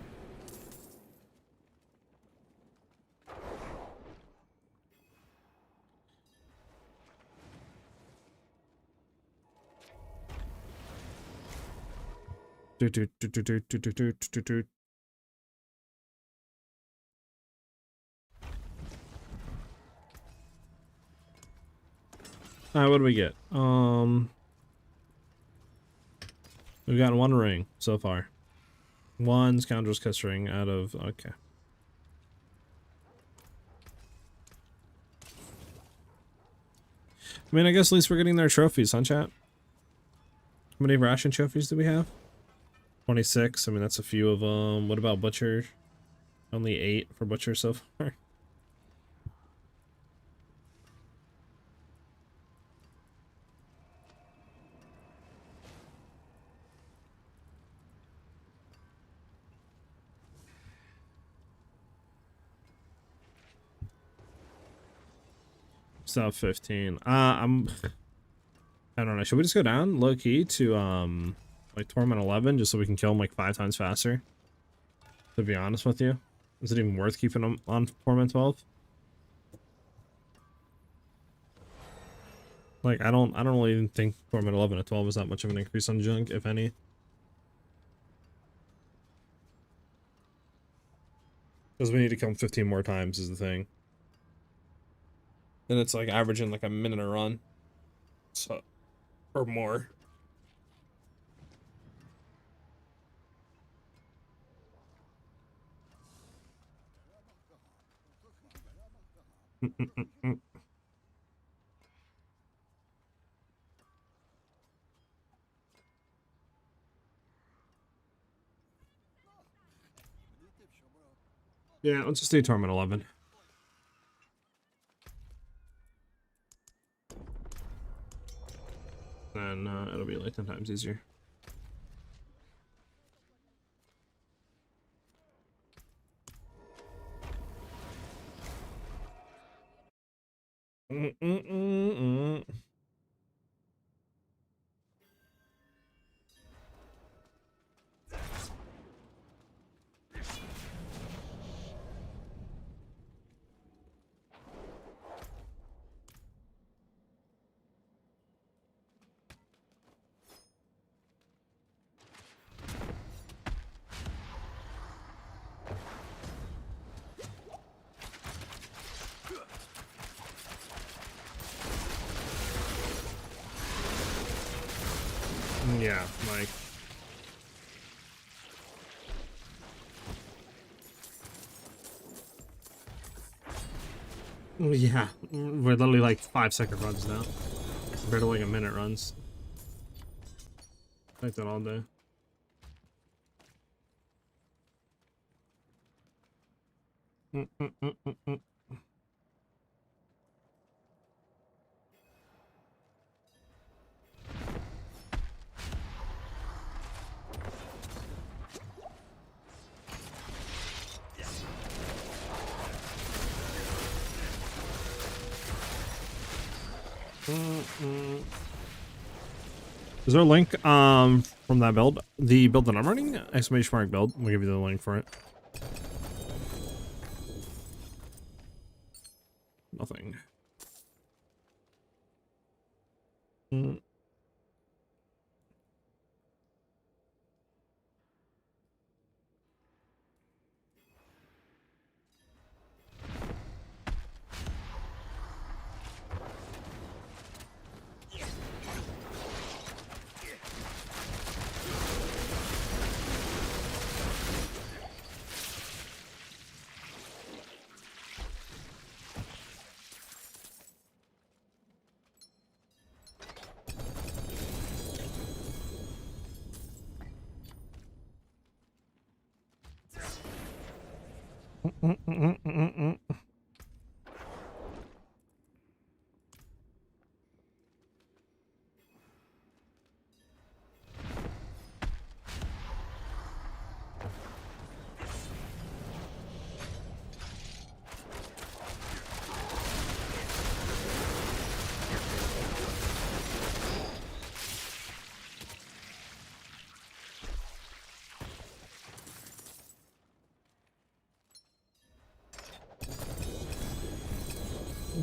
Alright, what do we get? We've gotten one ring so far. One Scoundrel's Kiss ring out of... Okay. I mean, I guess at least we're getting their trophies, huh, chat? How many ration trophies do we have? 26. I mean, that's a few of them. What about Butcher? Only 8 for Butcher so far. Sub 15. I don't know. Should we just go down low key to like Torment 11 just so we can kill him like 5 times faster? To be honest with you, is it even worth keeping him on Torment 12? Like I don't really even think Torment 11 to 12 is that much of an increase on junk, if any. Because we need to kill him 15 more times is the thing. And it's like averaging like a minute a run. So, or more. Yeah, let's just do Torment 11. Then it'll be like 10 times easier. Yeah, like. Yeah, we're literally like 5-second runs now. Compared to like a minute runs. Like that all day. Is there a link from that build? The build that I'm running? Exclamation mark build. We'll give you the link for it. Nothing.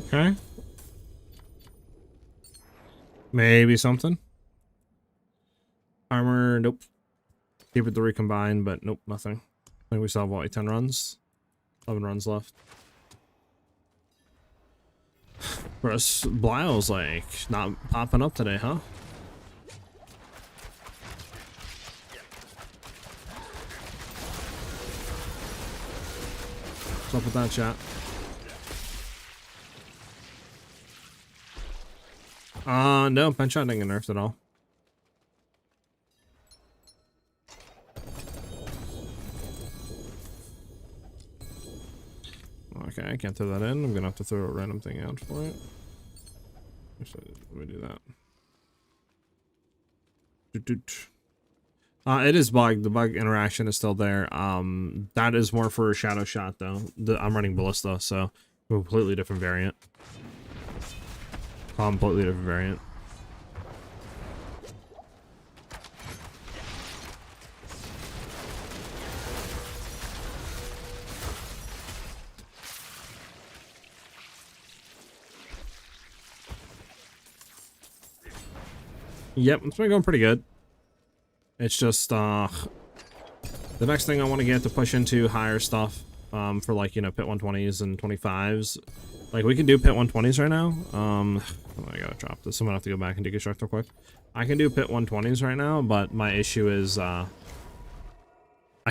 Okay. Maybe something. Armor, nope. Keep it to recombine, but nope, nothing. I think we still have, what, like 10 runs? 11 runs left. Chris Blyle's like not popping up today, huh? What's up with that, chat? No, Penshot didn't get nerfed at all. Okay, I can't throw that in. I'm gonna have to throw a random thing out for it. Actually, let me do that. It is bugged. The bug interaction is still there. That is more for a shadow shot though. I'm running Ballista, so completely different variant. Completely different variant. Yep, it's been going pretty good. It's just the next thing I want to get to push into higher stuff for like, you know, pit 120s and 25s. Like we can do pit 120s right now. I gotta drop this. I'm gonna have to go back and deconstruct real quick. I can do pit 120s right now, but my issue is I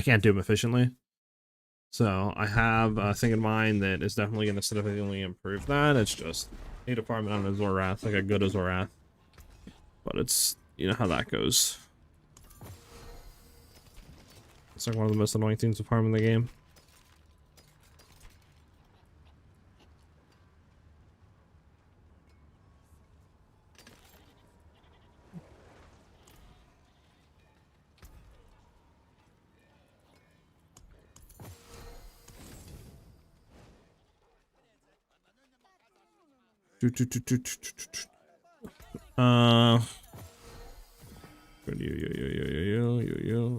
can't do them efficiently. So I have a thing in mind that is definitely going to significantly improve that. It's just need to farm it on Azorath, like a good Azorath. But it's, you know how that goes. It's like one of the most annoying things to farm in the game.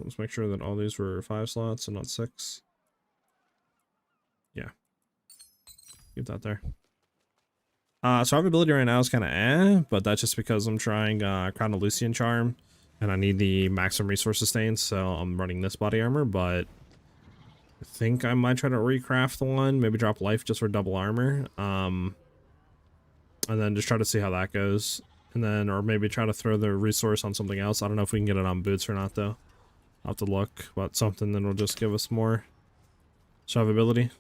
Let's make sure that all these were 5 slots and not 6. Yeah. Keep that there. Survivability right now is kind of but that's just because I'm trying Crown of Lucian Charm, and I need the maximum resource sustain, so I'm running this body armor, but I think I might try to recraft one, maybe drop life just for double armor, and then just try to see how that goes, and then, or maybe try to throw the resource on something else. I don't know if we can get it on boots or not, though. I'll have to look, but something that will just give us more survivability.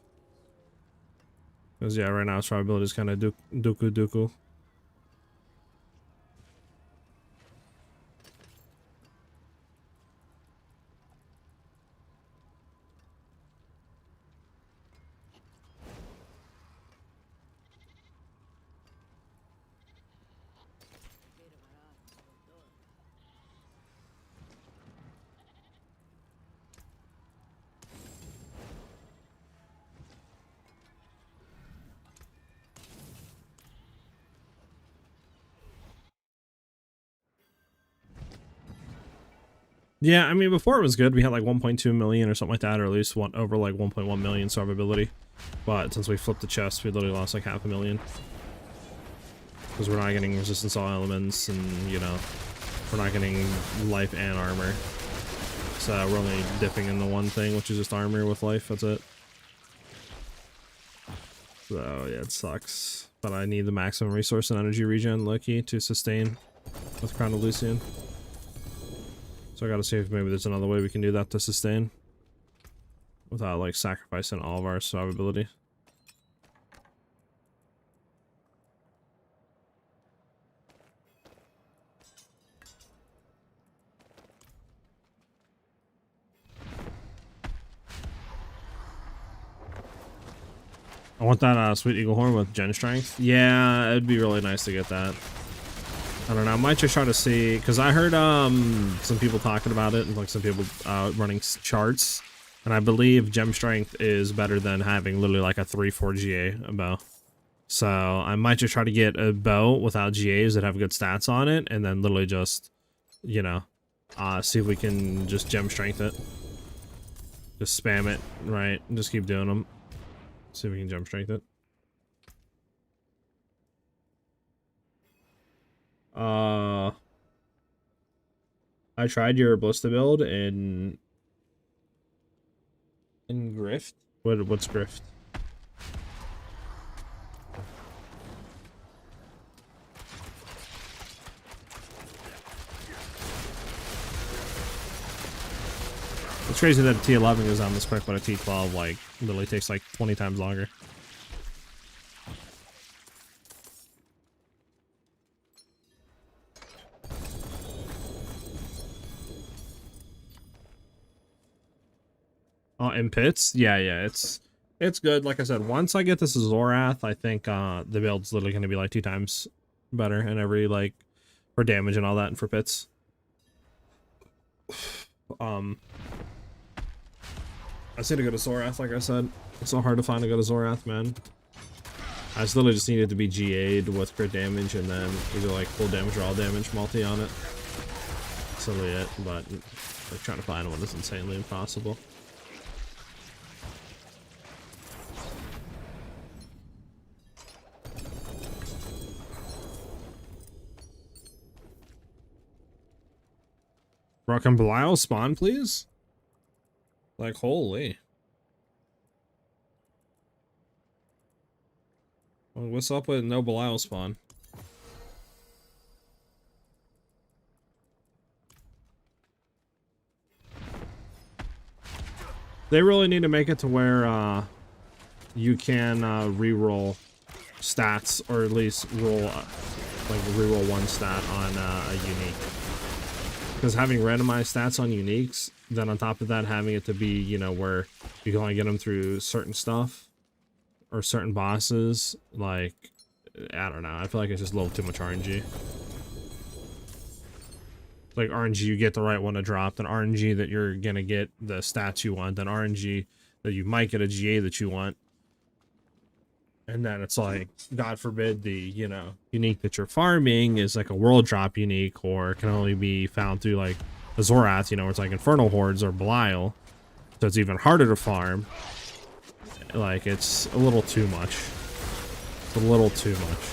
Because, yeah, right now survivability is kind of duku. Yeah, I mean, before it was good. We had like 1.2 million or something like that, or at least over like 1.1 million survivability. But since we flipped the chest, we literally lost like 500,000. Because we're not getting resistance to all elements, and, you know, we're not getting life and armor. So we're only dipping in the one thing, which is just armor with life. That's it. So, yeah, it sucks. But I need the maximum resource and energy regen, lucky, to sustain with Crown of Lucian. So I gotta see if maybe there's another way we can do that to sustain without like sacrificing all of our survivability. I want that Sweet Eagle Horn with Gen Strength. Yeah, it'd be really nice to get that. I don't know, I might just try to see, because I heard some people talking about it, and like some people running charts, and I believe Gem Strength is better than having literally like a 3-4 GA bow. So I might just try to get a bow without GAs that have good stats on it, and then literally just, you know, see if we can just Gem Strength it. Just spam it, right, and just keep doing them. See if we can Gem Strength it. I tried your Ballista build in Grift. What's Grift? It's crazy that a T11 is on this quick, but a T12 like literally takes like 20 times longer. Oh, in pits? Yeah, it's good. Like I said, once I get this Azorath, I think the build's literally going to be like 2 times better in every, like, for damage and all that, and for pits. I just need to go to Azorath, like I said. It's so hard to find a good Azorath, man. I just literally just needed to be GA'd with crit damage, and then either like full damage or all damage multi on it. That's literally it, but like trying to find one is insanely impossible. Bro, can Belial spawn, please? Like, holy. Well, what's up with no Belial spawn? They really need to make it to where you can reroll stats, or at least roll like reroll one stat on a unique. Because having randomized stats on uniques, then on top of that having it to be, you know, where you can only get them through certain stuff or certain bosses, like, I don't know, I feel like it's just a little too much RNG. Like RNG, you get the right one to drop, then RNG that you're gonna get the stats you want, then RNG that you might get a GA that you want. And then it's like, God forbid, the, you know, unique that you're farming is like a world drop unique, or can only be found through like Azorath, you know, where it's like Infernal Hordes or Belial. So it's even harder to farm. Like, it's a little too much. It's a little too much.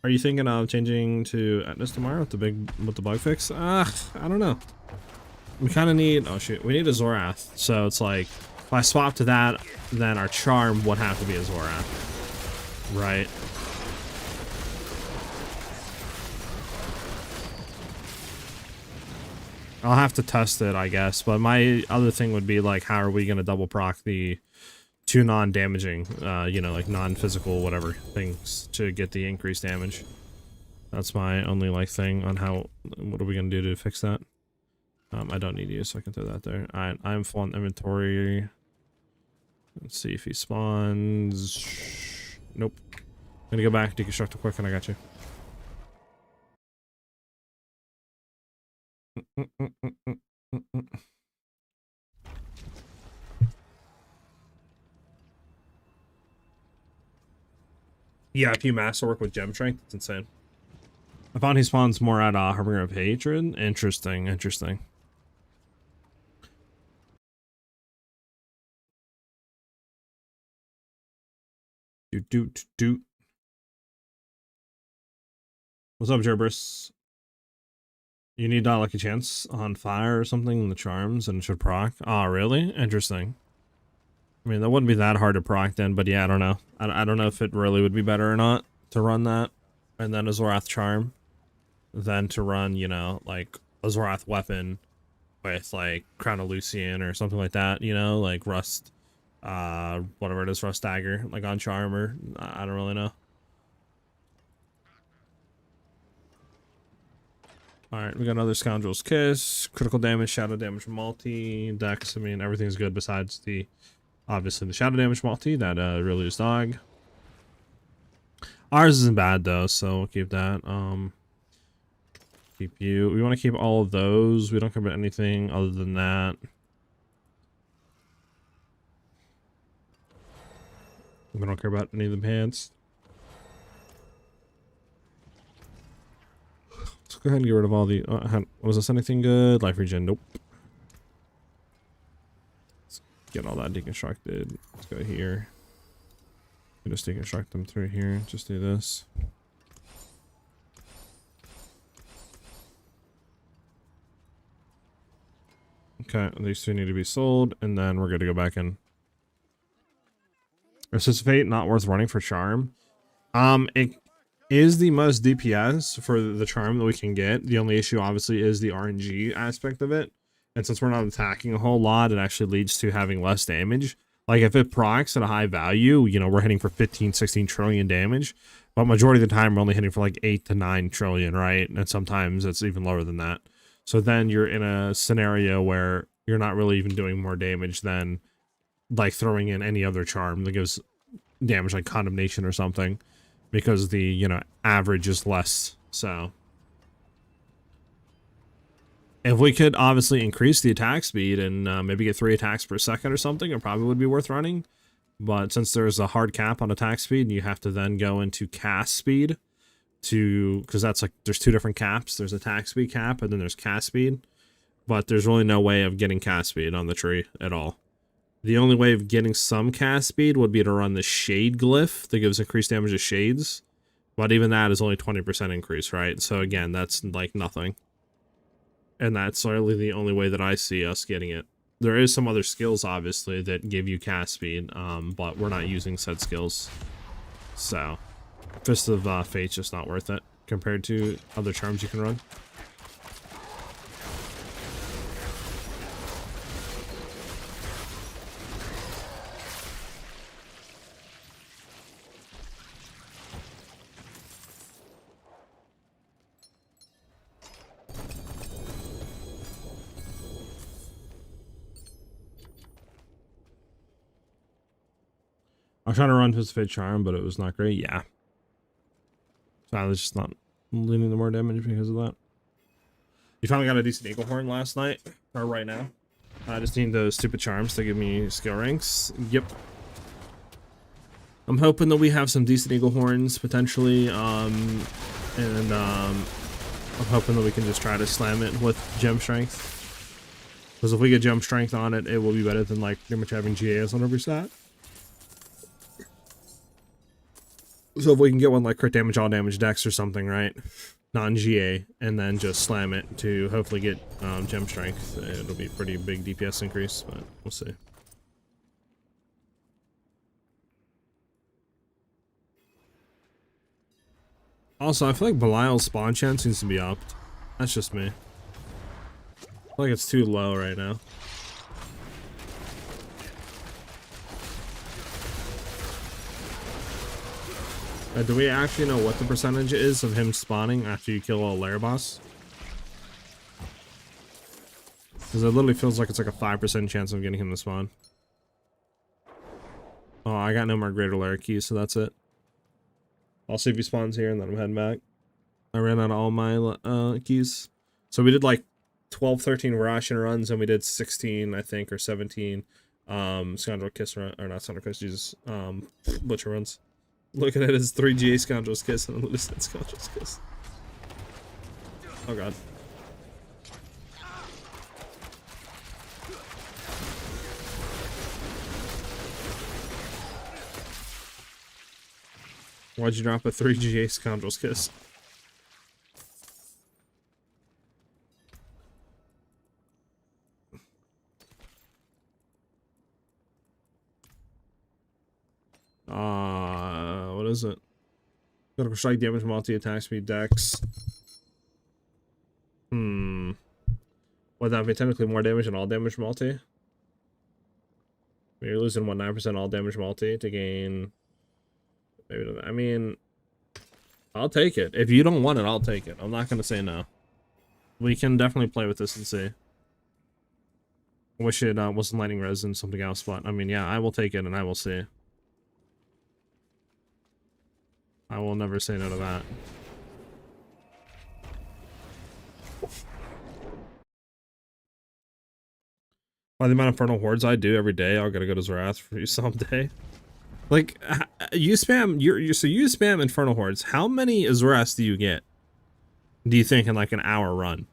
Are you thinking of changing to Atlas tomorrow with the bug fix? I don't know. We kind of need, oh shoot, we need a Zorath. So it's like, if I swap to that, then our charm would have to be a Zorath, right? I'll have to test it, I guess. But my other thing would be like, how are we gonna double proc the 2 non-damaging, you know, like non-physical whatever things to get the increased damage? That's my only like thing on how, what are we gonna do to fix that? I don't need you, so I can throw that there. Alright, I'm full on inventory. Let's see if he spawns. Nope. I'm gonna go back, deconstruct it quick, and I got you. Yeah, if you masterwork with gem strength, it's insane. I found he spawns more at Harbinger of Hatred. Interesting, interesting. Doot. What's up, Gerberus? You need Lucky Chance on fire or something in the charms and it should proc. Oh, really? Interesting. I mean, that wouldn't be that hard to proc then, but yeah, I don't know. I don't know if it really would be better or not to run that. And then a Azorath charm. Than to run, you know, like a Azorath weapon with like Crown of Lucian or something like that, you know, like Rust, whatever it is, Rust Dagger, like on charm, or I don't really know. Alright, we got another Scoundrel's Kiss, critical damage, shadow damage multi, dex, I mean, everything's good besides the, obviously the shadow damage multi, that really is dog. Ours isn't bad though, so we'll keep that. Keep you, we want to keep all of those, we don't care about anything other than that. We don't care about any of the pants. Let's go ahead and get rid of all the... was this anything good? Life regen? Nope. Let's get all that deconstructed. Let's go here. We just deconstruct them through here. Just do this. Okay, these two need to be sold, and then we're good to go back in. Resist Fate, not worth running for charm. It is the most DPS for the charm that we can get. The only issue obviously is the RNG aspect of it. And since we're not attacking a whole lot, it actually leads to having less damage. Like if it procs at a high value, you know, we're hitting for 15, 16 trillion damage. But majority of the time we're only hitting for like 8 to 9 trillion, right? And sometimes it's even lower than that. So then you're in a scenario where you're not really even doing more damage than like throwing in any other charm that gives damage like Condemnation or something, because the, you know, average is less. So if we could obviously increase the attack speed and maybe get 3 attacks per second or something, it probably would be worth running. But since there's a hard cap on attack speed, you have to then go into cast speed to, because that's like, there's 2 different caps. There's attack speed cap and then there's cast speed, but there's really no way of getting cast speed on the tree at all. The only way of getting some cast speed would be to run the shade glyph that gives increased damage to shades, but even that is only 20% increase, right? So again, that's like nothing, and that's really the only way that I see us getting it. There is some other skills obviously that give you cast speed, but we're not using said skills, so Fist of Fate's just not worth it compared to other charms you can run. I was trying to run Twisted Charm, but it was not great. Yeah. So I was just not leaning the more damage because of that. You finally got a decent Eagle Horn last night, or right now. I just need those stupid charms to give me skill ranks. Yep. I'm hoping that we have some decent Eagle Horns, potentially, and I'm hoping that we can just try to slam it with Gem Strength. Because if we get Gem Strength on it, it will be better than, like, pretty much having GAs on every stat. So if we can get one like crit damage, all damage dex or something, right? Non-GA, and then just slam it to hopefully get Gem Strength, it'll be a pretty big DPS increase, but we'll see. Also, I feel like Belial's spawn chance seems to be upped. That's just me. I feel like it's too low right now. Do we actually know what the percentage is of him spawning after you kill a lair boss? Because it literally feels like it's like a 5% chance of getting him to spawn. Oh, I got no more greater lair keys, so that's it. I'll see if he spawns here and then I'm heading back. I ran out of all my keys. So we did like 12, 13 ration runs, and we did 16, I think, or 17 Scoundrel Kiss run, or not Scoundrel Kiss, Jesus, Butcher runs. Looking at his 3 GA Scoundrel's Kiss and a Scoundrel's Kiss. Oh god. Why'd you drop a 3 GA Scoundrel's Kiss? What is it? Critical strike damage, multi attack speed, dex. Would that be technically more damage than all damage multi? You're losing 9% all damage multi to gain. Maybe, I mean, I'll take it. If you don't want it, I'll take it. I'm not gonna say no. We can definitely play with this and see. I wish it wasn't lightning res and something else, but I mean, yeah, I will take it and I will see. I will never say no to that. By the amount of Infernal Hordes I do every day, I'll gotta go to Azorath for you someday. Like, you spam, so you spam Infernal Hordes. How many Azoraths do you get? Do you think in like an hour run?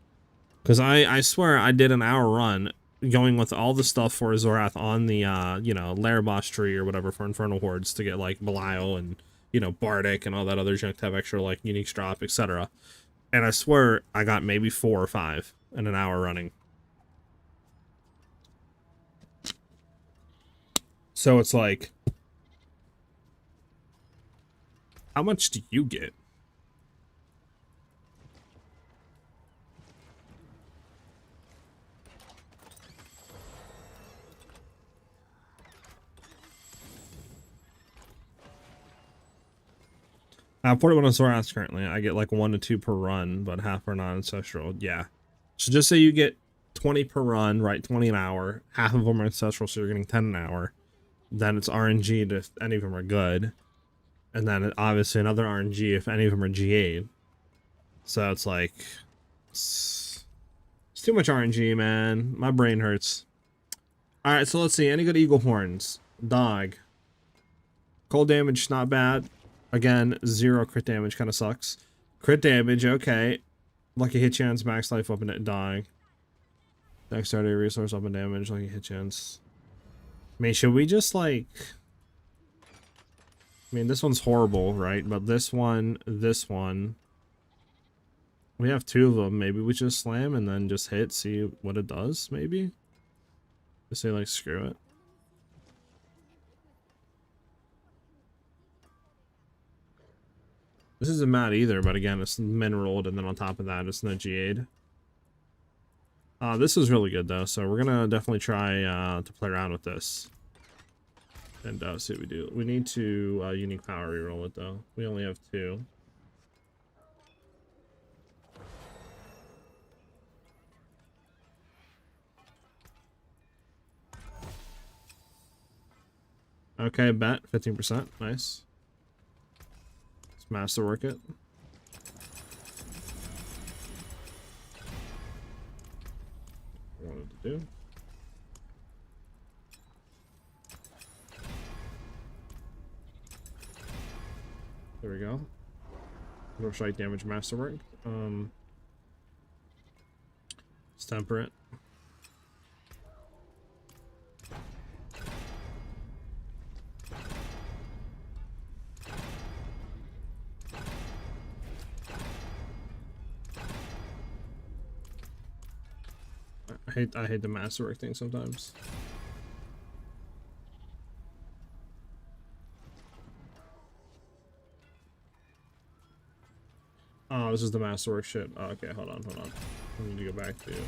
Because I swear I did an hour run going with all the stuff for Azorath on the, you know, Lair Boss tree or whatever for Infernal Hordes to get like Belial and, you know, Bardic and all that other junk to have extra like unique drop, etc. And I swear I got maybe 4 or 5 in an hour running. So it's like, how much do you get? I have 41 Azoraths currently. I get like 1 to 2 per run, but half are non-ancestral. Yeah. So just say you get 20 per run, right? 20 an hour. Half of them are ancestral, so you're getting 10 an hour. Then it's RNG if any of them are good. And then obviously another RNG if any of them are GA'd. So it's like, it's too much RNG, man. My brain hurts. Alright, so let's see. Any good Eagle Horns? Dog. Cold damage, not bad. Again, 0 crit damage, kind of sucks. Crit damage, okay. Lucky hit chance, max life up and dying. Dexterity, resource up and damage, lucky hit chance. I mean, should we just like... I mean, this one's horrible, right? But this one... We have 2 of them. Maybe we just slam and then just hit, see what it does, maybe? Just say, like, screw it. This isn't mad either, but again, it's mineraled, and then on top of that, it's no GA'd. This is really good, though, so we're gonna definitely try to play around with this. And see what we do. We need to unique power reroll it, though. We only have 2. Okay, bet 15%. Nice. Let's masterwork it. What I wanted to do. There we go. No strike damage masterwork. Let's temper it. I hate the masterwork thing sometimes. Oh, this is the masterwork shit. Oh, okay, hold on. I need to go back to there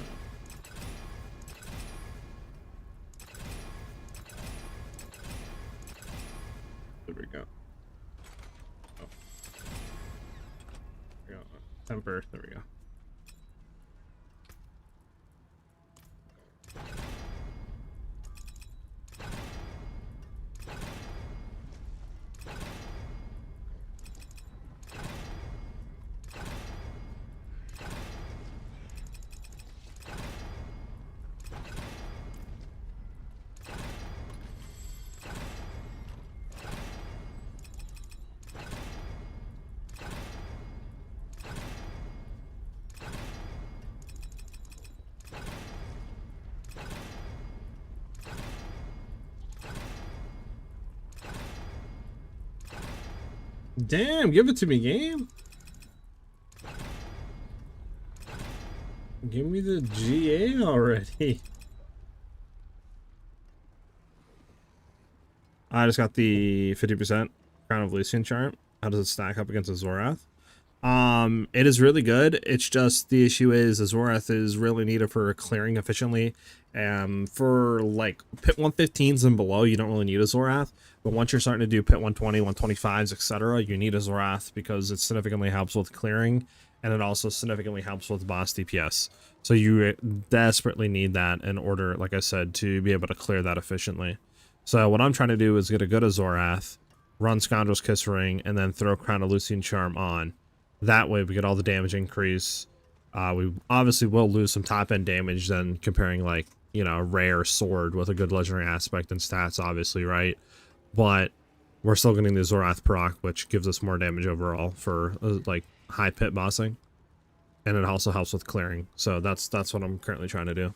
we go. Oh. There we go. Temper. There we go. Damn, give it to me, game. Give me the GA already. I just got the 50% Crown of Lucian charm. How does it stack up against Azorath? It is really good. It's just the issue is Azorath is really needed for clearing efficiently. For like pit 115s and below, you don't really need Azorath. But once you're starting to do pit 120, 125s, etc., you need Azorath because it significantly helps with clearing, and it also significantly helps with boss DPS. So you desperately need that in order, like I said, to be able to clear that efficiently. So what I'm trying to do is get a good Azorath, run Scoundrel's Kiss Ring, and then throw Crown of Lucian Charm on. That way we get all the damage increase. We obviously will lose some top end damage than comparing like, you know, a rare sword with a good legendary aspect and stats, obviously, right? But we're still getting the Azorath proc, which gives us more damage overall for like high pit bossing. And it also helps with clearing. So that's what I'm currently trying to do.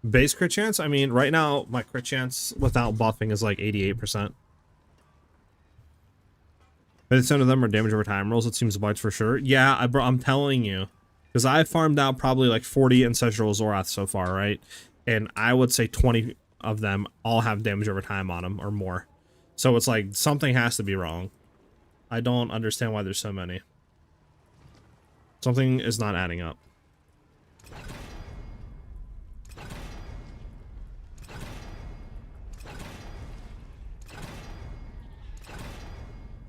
Base crit chance? I mean, right now my crit chance without buffing is like 88%. But some of them are damage over time rolls, it seems like for sure. Yeah, I'm telling you. Because I farmed out probably like 40 Ancestral Azorath so far, right? And I would say 20 of them all have damage over time on them or more. So it's like something has to be wrong. I don't understand why there's so many. Something is not adding up.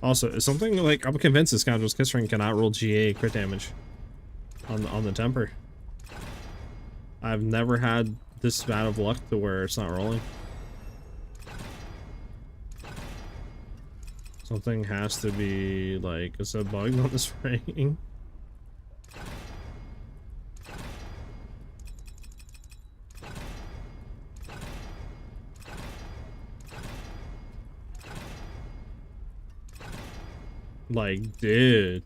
Also, is something like I'm convinced this Scoundrel's Kiss Ring cannot roll GA crit damage on the temper. I've never had this bad of luck to where it's not rolling. Something has to be like, is a bug on this ring? Like, dude.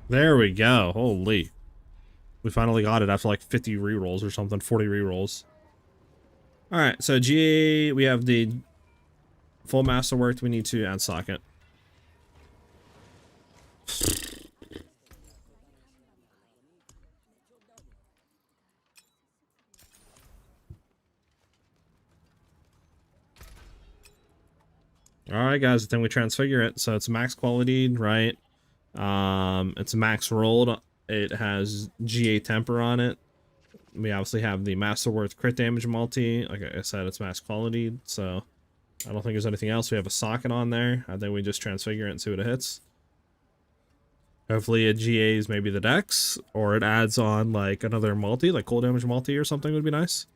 There we go. Holy. We finally got it after like 50 rerolls or something, 40 rerolls. Alright, so GA, we have the full masterwork. We need to add socket. Alright guys, then we transfigure it. So it's max quality, right? It's max rolled. It has GA temper on it. We obviously have the Masterworth crit damage multi. Like I said, it's max quality, so I don't think there's anything else. We have a socket on there. I think we just transfigure it and see what it hits. Hopefully it GAs maybe the dex, or it adds on like another multi, like cold damage multi or something would be nice.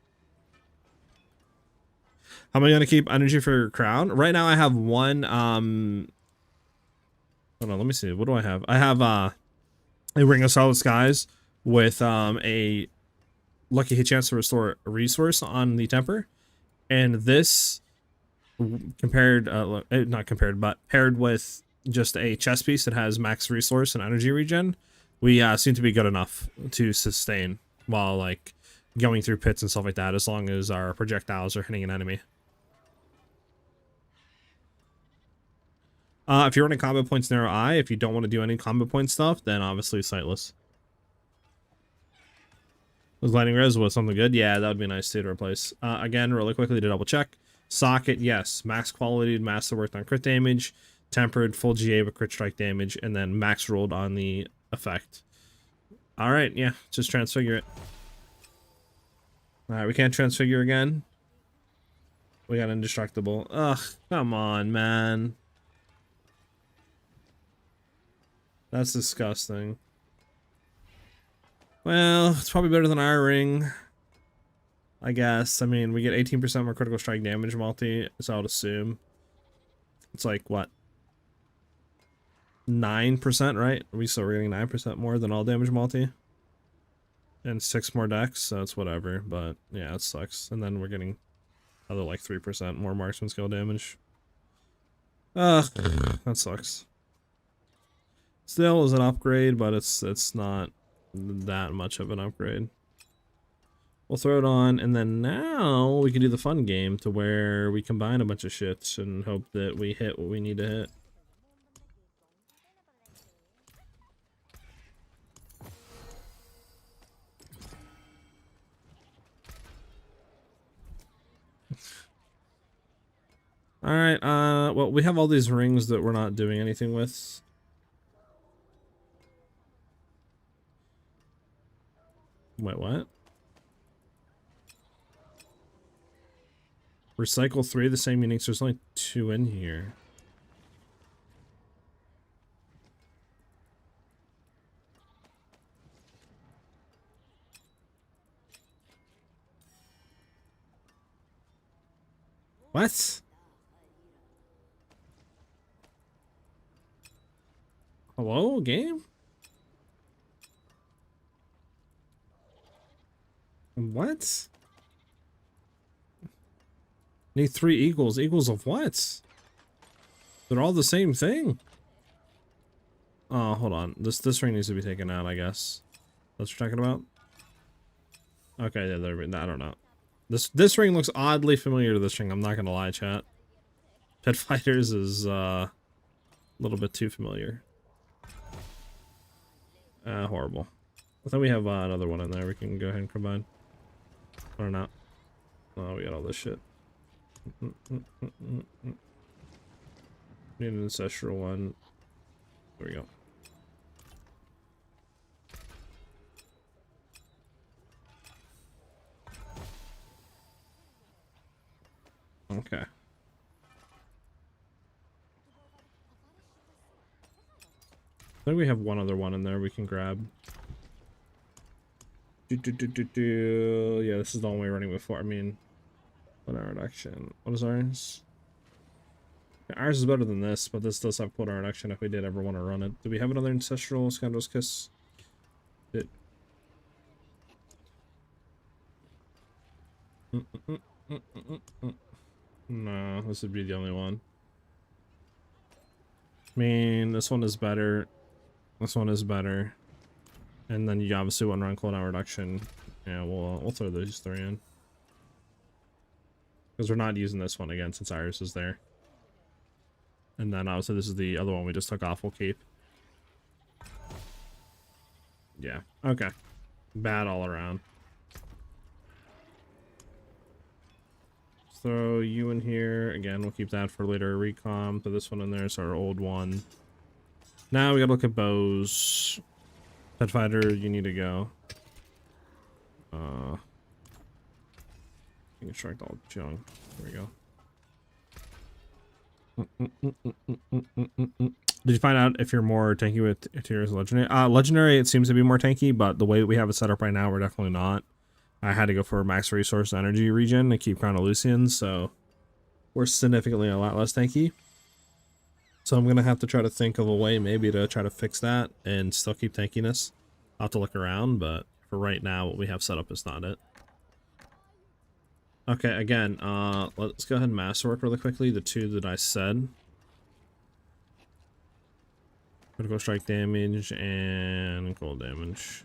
How am I gonna keep energy for your crown? Right now I have one, hold on, let me see. What do I have? I have, a Ring of Solid Skies with, a lucky hit chance to restore a resource on the temper. And this, compared, not compared, but paired with just a chest piece that has max resource and energy regen, we, seem to be good enough to sustain while, like, going through pits and stuff like that, as long as our projectiles are hitting an enemy. If you're running combat points narrow eye, if you don't want to do any combat point stuff, then obviously sightless. Was lightning res was something good? Yeah, that would be nice too to replace. Again, really quickly to double check. Socket, yes. Max quality, master worked on crit damage. Tempered, full GA with crit strike damage. And then max rolled on the effect. Alright, yeah. Just transfigure it. Alright, we can't transfigure again. We got indestructible. Ugh, come on, man. That's disgusting. Well, it's probably better than our ring, I guess. I mean, we get 18% more critical strike damage multi, so I would assume. It's like, what? 9%, right? We're getting 9% more than all damage multi. And 6 more dex, so it's whatever, but yeah, it sucks. And then we're getting another like 3% more marksman skill damage. Ugh, that sucks. Still is an upgrade, but it's not that much of an upgrade. We'll throw it on, and then now we can do the fun game to where we combine a bunch of shit and hope that we hit what we need to hit. Alright, well, we have all these rings that we're not doing anything with. Wait, what? Recycle 3 of the same uniques. There's only 2 in here. What? Hello, game? What? Need 3 equals. Equals of what? They're all the same thing. Oh, hold on. This ring needs to be taken out, I guess. That's what we're talking about? Okay, yeah, I don't know. This ring looks oddly familiar to this ring, I'm not gonna lie, chat. Pet Fighters is a little bit too familiar. Horrible. I thought we have another one in there we can go ahead and combine. Or not. Oh, we got all this shit. Need an ancestral one. There we go. Okay. I think we have one other one in there we can grab. Yeah, this is the one we were running before. I mean, what our reduction? What is ours? Yeah, ours is better than this, but this does have quota reduction if we did ever want to run it. Do we have another ancestral Scoundrel's Kiss? No, this would be the only one. I mean, this one is better. This one is better. And then you obviously want to run cooldown reduction. Yeah, we'll throw those 3 in. Because we're not using this one again since ours is there. And then obviously this is the other one we just took off, we'll keep. Yeah, okay. Bad all around. Let's throw you in here. Again, we'll keep that for later recom. Put this one in there, it's our old one. Now we gotta look at bows. Pet Fighter, you need to go. You can extract all junk. There we go. Did you find out if you're more tanky with tiers legendary? Legendary, it seems to be more tanky, but the way we have it set up right now, we're definitely not. I had to go for max resource energy regen to keep Crown of Lucian, so We're significantly a lot less tanky. So I'm gonna have to try to think of a way maybe to try to fix that and still keep tankiness. I'll have to look around, but for right now what we have set up is not it. Okay, again, let's go ahead and masterwork really quickly, the two that I said. Critical strike damage and cold damage.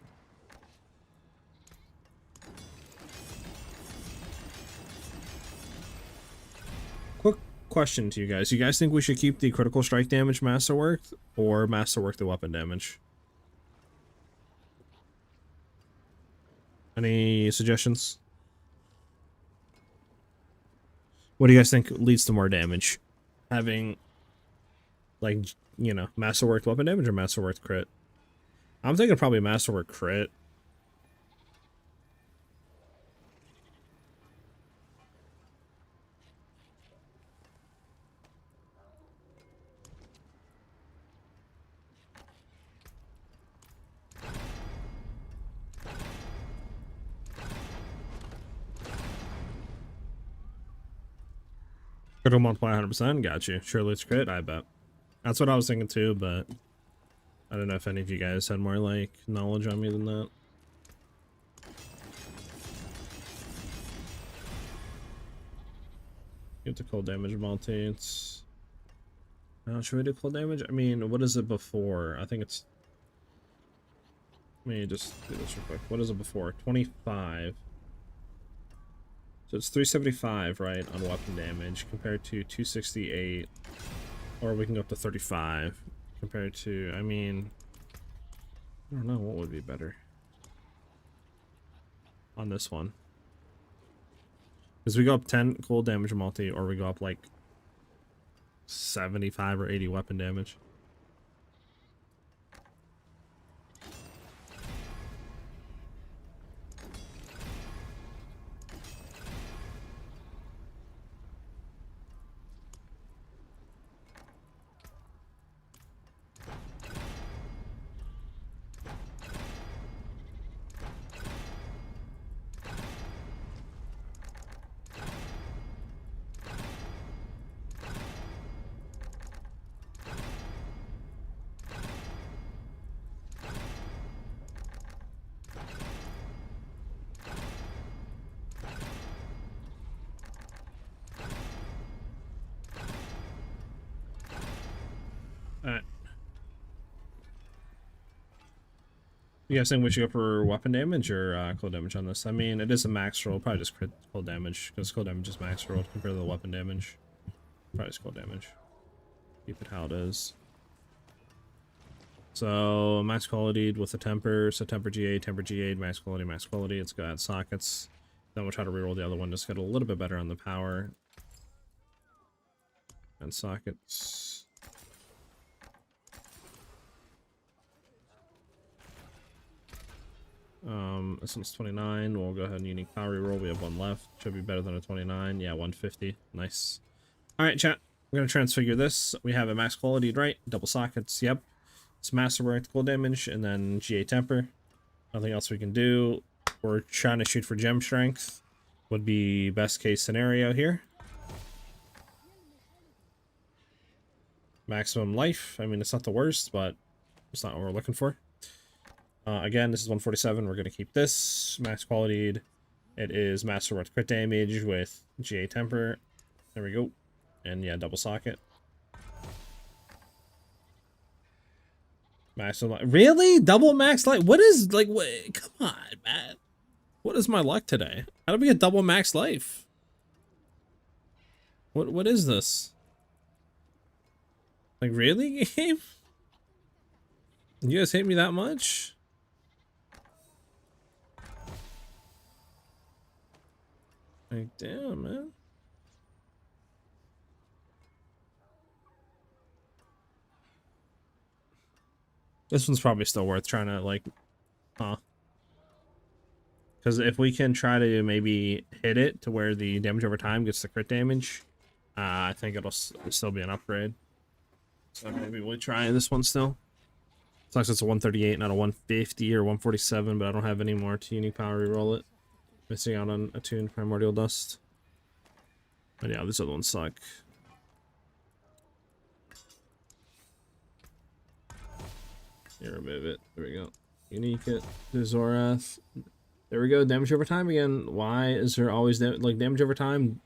Quick question to you guys. You guys think we should keep the critical strike damage masterwork or masterwork the weapon damage? Any suggestions? What do you guys think leads to more damage? Having, like, you know, masterworked weapon damage or masterworked crit? I'm thinking probably masterwork crit. Critical multiply 100%. Got you. Surely it's crit. I bet. That's what I was thinking too, but I don't know if any of you guys had more like knowledge on me than that. Get the cold damage multi. It's. Should we do cold damage? I mean, what is it before? I think it's. Let me just do this real quick. What is it before? 25. So it's 375, right, on weapon damage compared to 268. Or we can go up to 35 compared to, I mean, I don't know what would be better on this one. Because we go up 10 cold damage multi, or we go up like 75 or 80 weapon damage. Alright. You guys think we should go for weapon damage or cold damage on this? I mean, it is a max roll. Probably just crit cold damage, because cold damage is max roll compared to the weapon damage. Probably just cold damage. Keep it how it is. So, max quality with the temper. So, temper G8, max quality, max quality. Let's go add sockets. Then we'll try to reroll the other one, just get a little bit better on the power. And sockets. This one's 29. We'll go ahead and unique power reroll. We have one left. Should be better than a 29. Yeah, 150. Nice. Alright, chat. We're going to transfigure this. We have a max quality, right? Double sockets. Yep. It's masterwork, cold damage, and then GA temper. Nothing else we can do. We're trying to shoot for gem strength. Would be best case scenario here. Maximum life. I mean, it's not the worst, but it's not what we're looking for. Again, this is 147. We're going to keep this. Max quality. It is masterwork crit damage with GA temper. There we go. And yeah, double socket. Maximum. Really? Double max life? What is, like, what? Come on, man. What is my luck today? How do we get double max life? What is this? Like, really, game? You guys hate me that much? Like, damn, man. This one's probably still worth trying to, like, because if we can try to maybe hit it to where the damage over time gets the crit damage, I think it'll still be an upgrade. So maybe we'll try this one still. Sucks it's a 138, not a 150 or 147, but I don't have any more to unique power reroll it. Missing out on attuned primordial dust. But yeah, these other ones suck. Here, remove it. There we go. Unique it to Azorath. There we go. Damage over time again. Why is there always damage over time?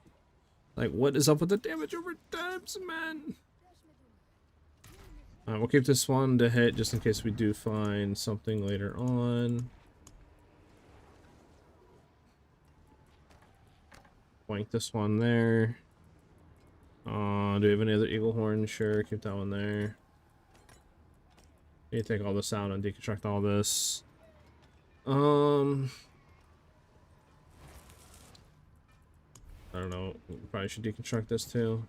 Like, what is up with the damage over times, man? We'll keep this one to hit just in case we do find something later on. Blank this one there. Do we have any other eagle horn? Sure, keep that one there. You take all this out and deconstruct all this. I don't know. We probably should deconstruct this too.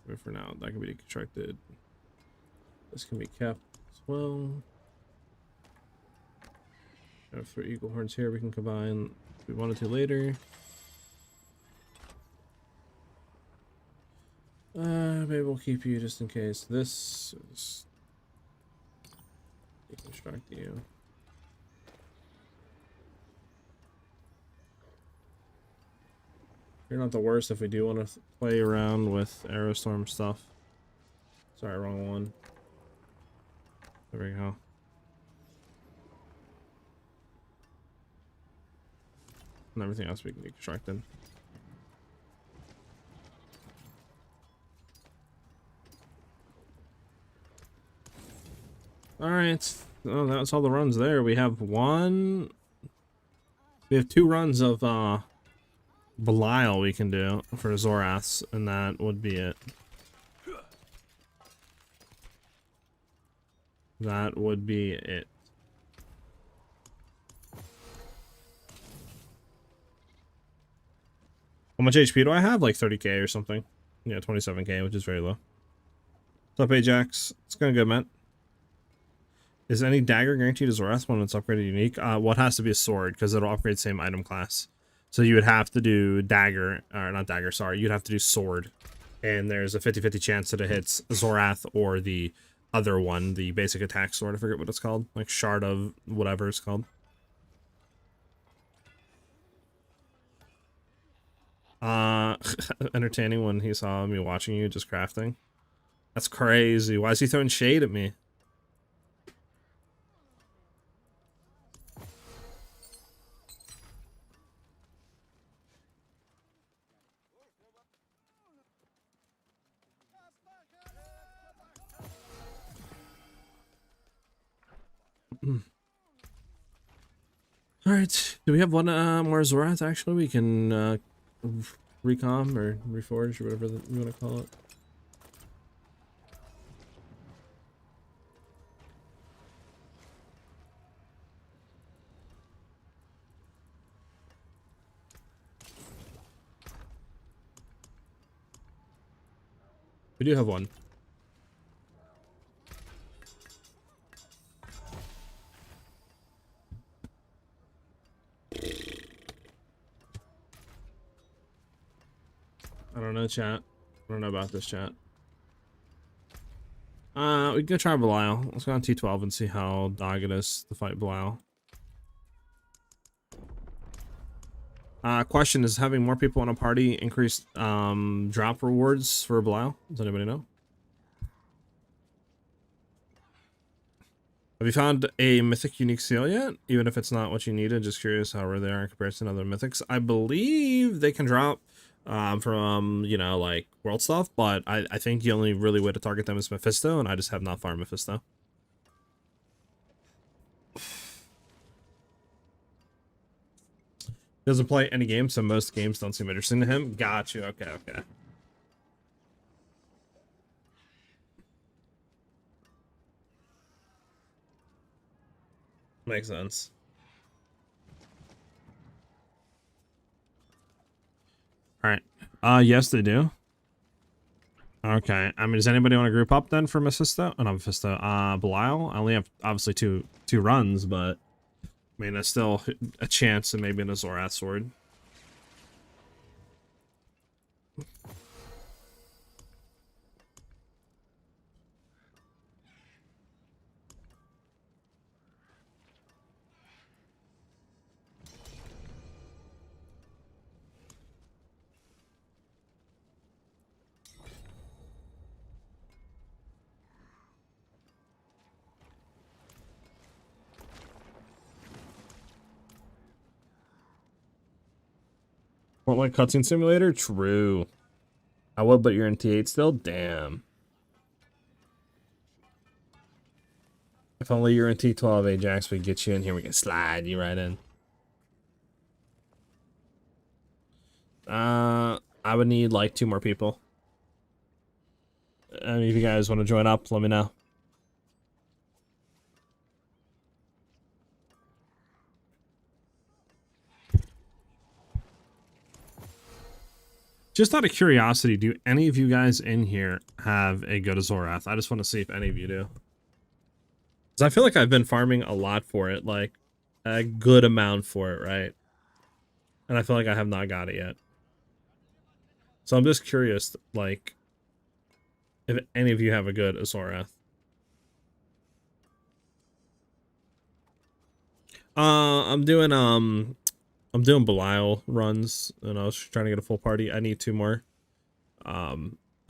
But for now, that can be deconstructed. This can be kept as well. I have 3 eagle horns here we can combine if we wanted to later. Maybe we'll keep you just in case. This is deconstruct you. You're not the worst if we do want to play around with Aerostorm stuff. Sorry, wrong one. There we go. And everything else we can deconstruct in. Alright. Oh, that's all the runs there. We have 2 runs of Belial we can do for Zoraths, and that would be it. That would be it. How much HP do I have? Like 30k or something. Yeah, 27k, which is very low. What's up, Ajax? It's going good, man. Is any dagger guaranteed as Azorath when it's upgraded unique? What has to be a sword, because it'll upgrade same item class. So you would have to do dagger, or not dagger, sorry. You'd have to do sword. And there's a 50-50 chance that it hits Azorath or the other one, the basic attack sword. I forget what it's called. Like Shard of whatever it's called. Entertaining when he saw me watching you just crafting. That's crazy. Why is he throwing shade at me? Alright, do we have one more Azorath actually? We can recom or reforge or whatever you want to call it. We do have one. I don't know, chat. I don't know about this, chat. We can go try Belial. Let's go on T12 and see how dog it is to fight Belial. Question, is having more people in a party increase drop rewards for Belial? Does anybody know? Have you found a mythic unique seal yet? Even if it's not what you needed, just curious how rare they are in comparison to other mythics. I believe they can drop from, you know, like world stuff, but I think the only really way to target them is Mephisto, and I just have not farmed Mephisto. Doesn't play any games, so most games don't seem interesting to him. Got you. Okay, okay. Makes sense. All right. Yes, they do. Okay. I mean, does anybody want to group up then for Mephisto? Oh, not Mephisto. Belial. I only have obviously two runs, but I mean, there's still a chance of maybe an Azorath sword. Want my cutscene simulator? True. I would, but you're in T8 still? Damn. If only you're in T12, Ajax, we get you in here. We can slide you right in. I would need like 2 more people. I mean, if you guys want to join up, let me know. Just out of curiosity, do any of you guys in here have a good Azorath? I just want to see if any of you do. Because I feel like I've been farming a lot for it, like a good amount for it, right? And I feel like I have not got it yet. So I'm just curious, like, if any of you have a good Azorath. I'm doing Belial runs, and I was trying to get a full party. I need 2 more. I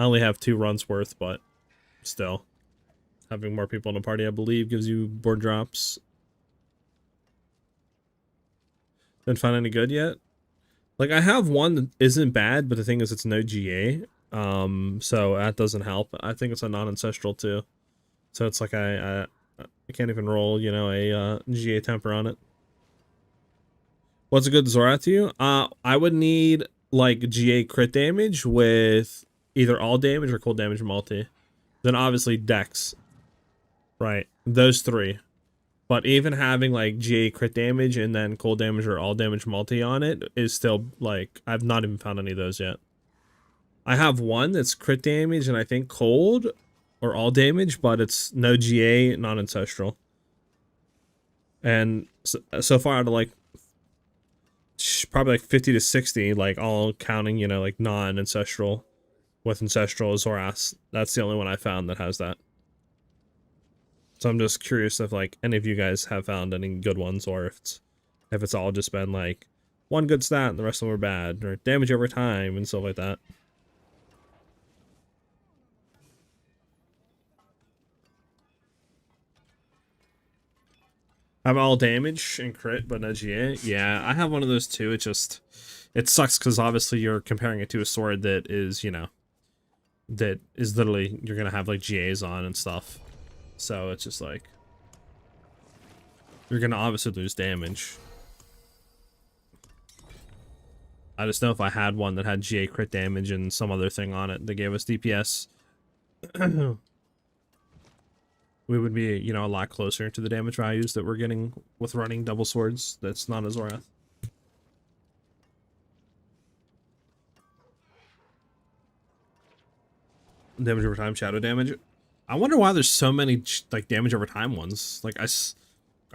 only have 2 runs worth, but still, having more people in a party, I believe, gives you board drops. Didn't find any good yet. Like, I have one that isn't bad, but the thing is, it's no GA. So that doesn't help. I think it's a non-ancestral too. So it's like I can't even roll, you know, a GA temper on it. What's a good Zorath to you? I would need like GA crit damage with either all damage or cold damage multi. Then obviously Dex. Right. Those 3. But even having like GA crit damage and then cold damage or all damage multi on it is still like, I've not even found any of those yet. I have one that's crit damage and I think cold or all damage, but it's no GA, non-ancestral. And so far out of like probably like 50 to 60, like all counting, you know, like non-ancestral with ancestral Azorath. That's the only one I found that has that. So I'm just curious if like any of you guys have found any good ones, or if it's all just been like one good stat and the rest of them were bad, or damage over time and stuff like that. I'm all damage and crit, but no GA. Yeah, I have one of those too. It sucks because obviously you're comparing it to a sword that is, you know, that is literally, you're gonna have like GAs on and stuff. So it's just like, you're gonna obviously lose damage. I just know if I had one that had GA crit damage and some other thing on it that gave us DPS, we would be, you know, a lot closer to the damage values that we're getting with running double swords that's not Azorath. Damage over time, shadow damage. I wonder why there's so many like damage over time ones. Like I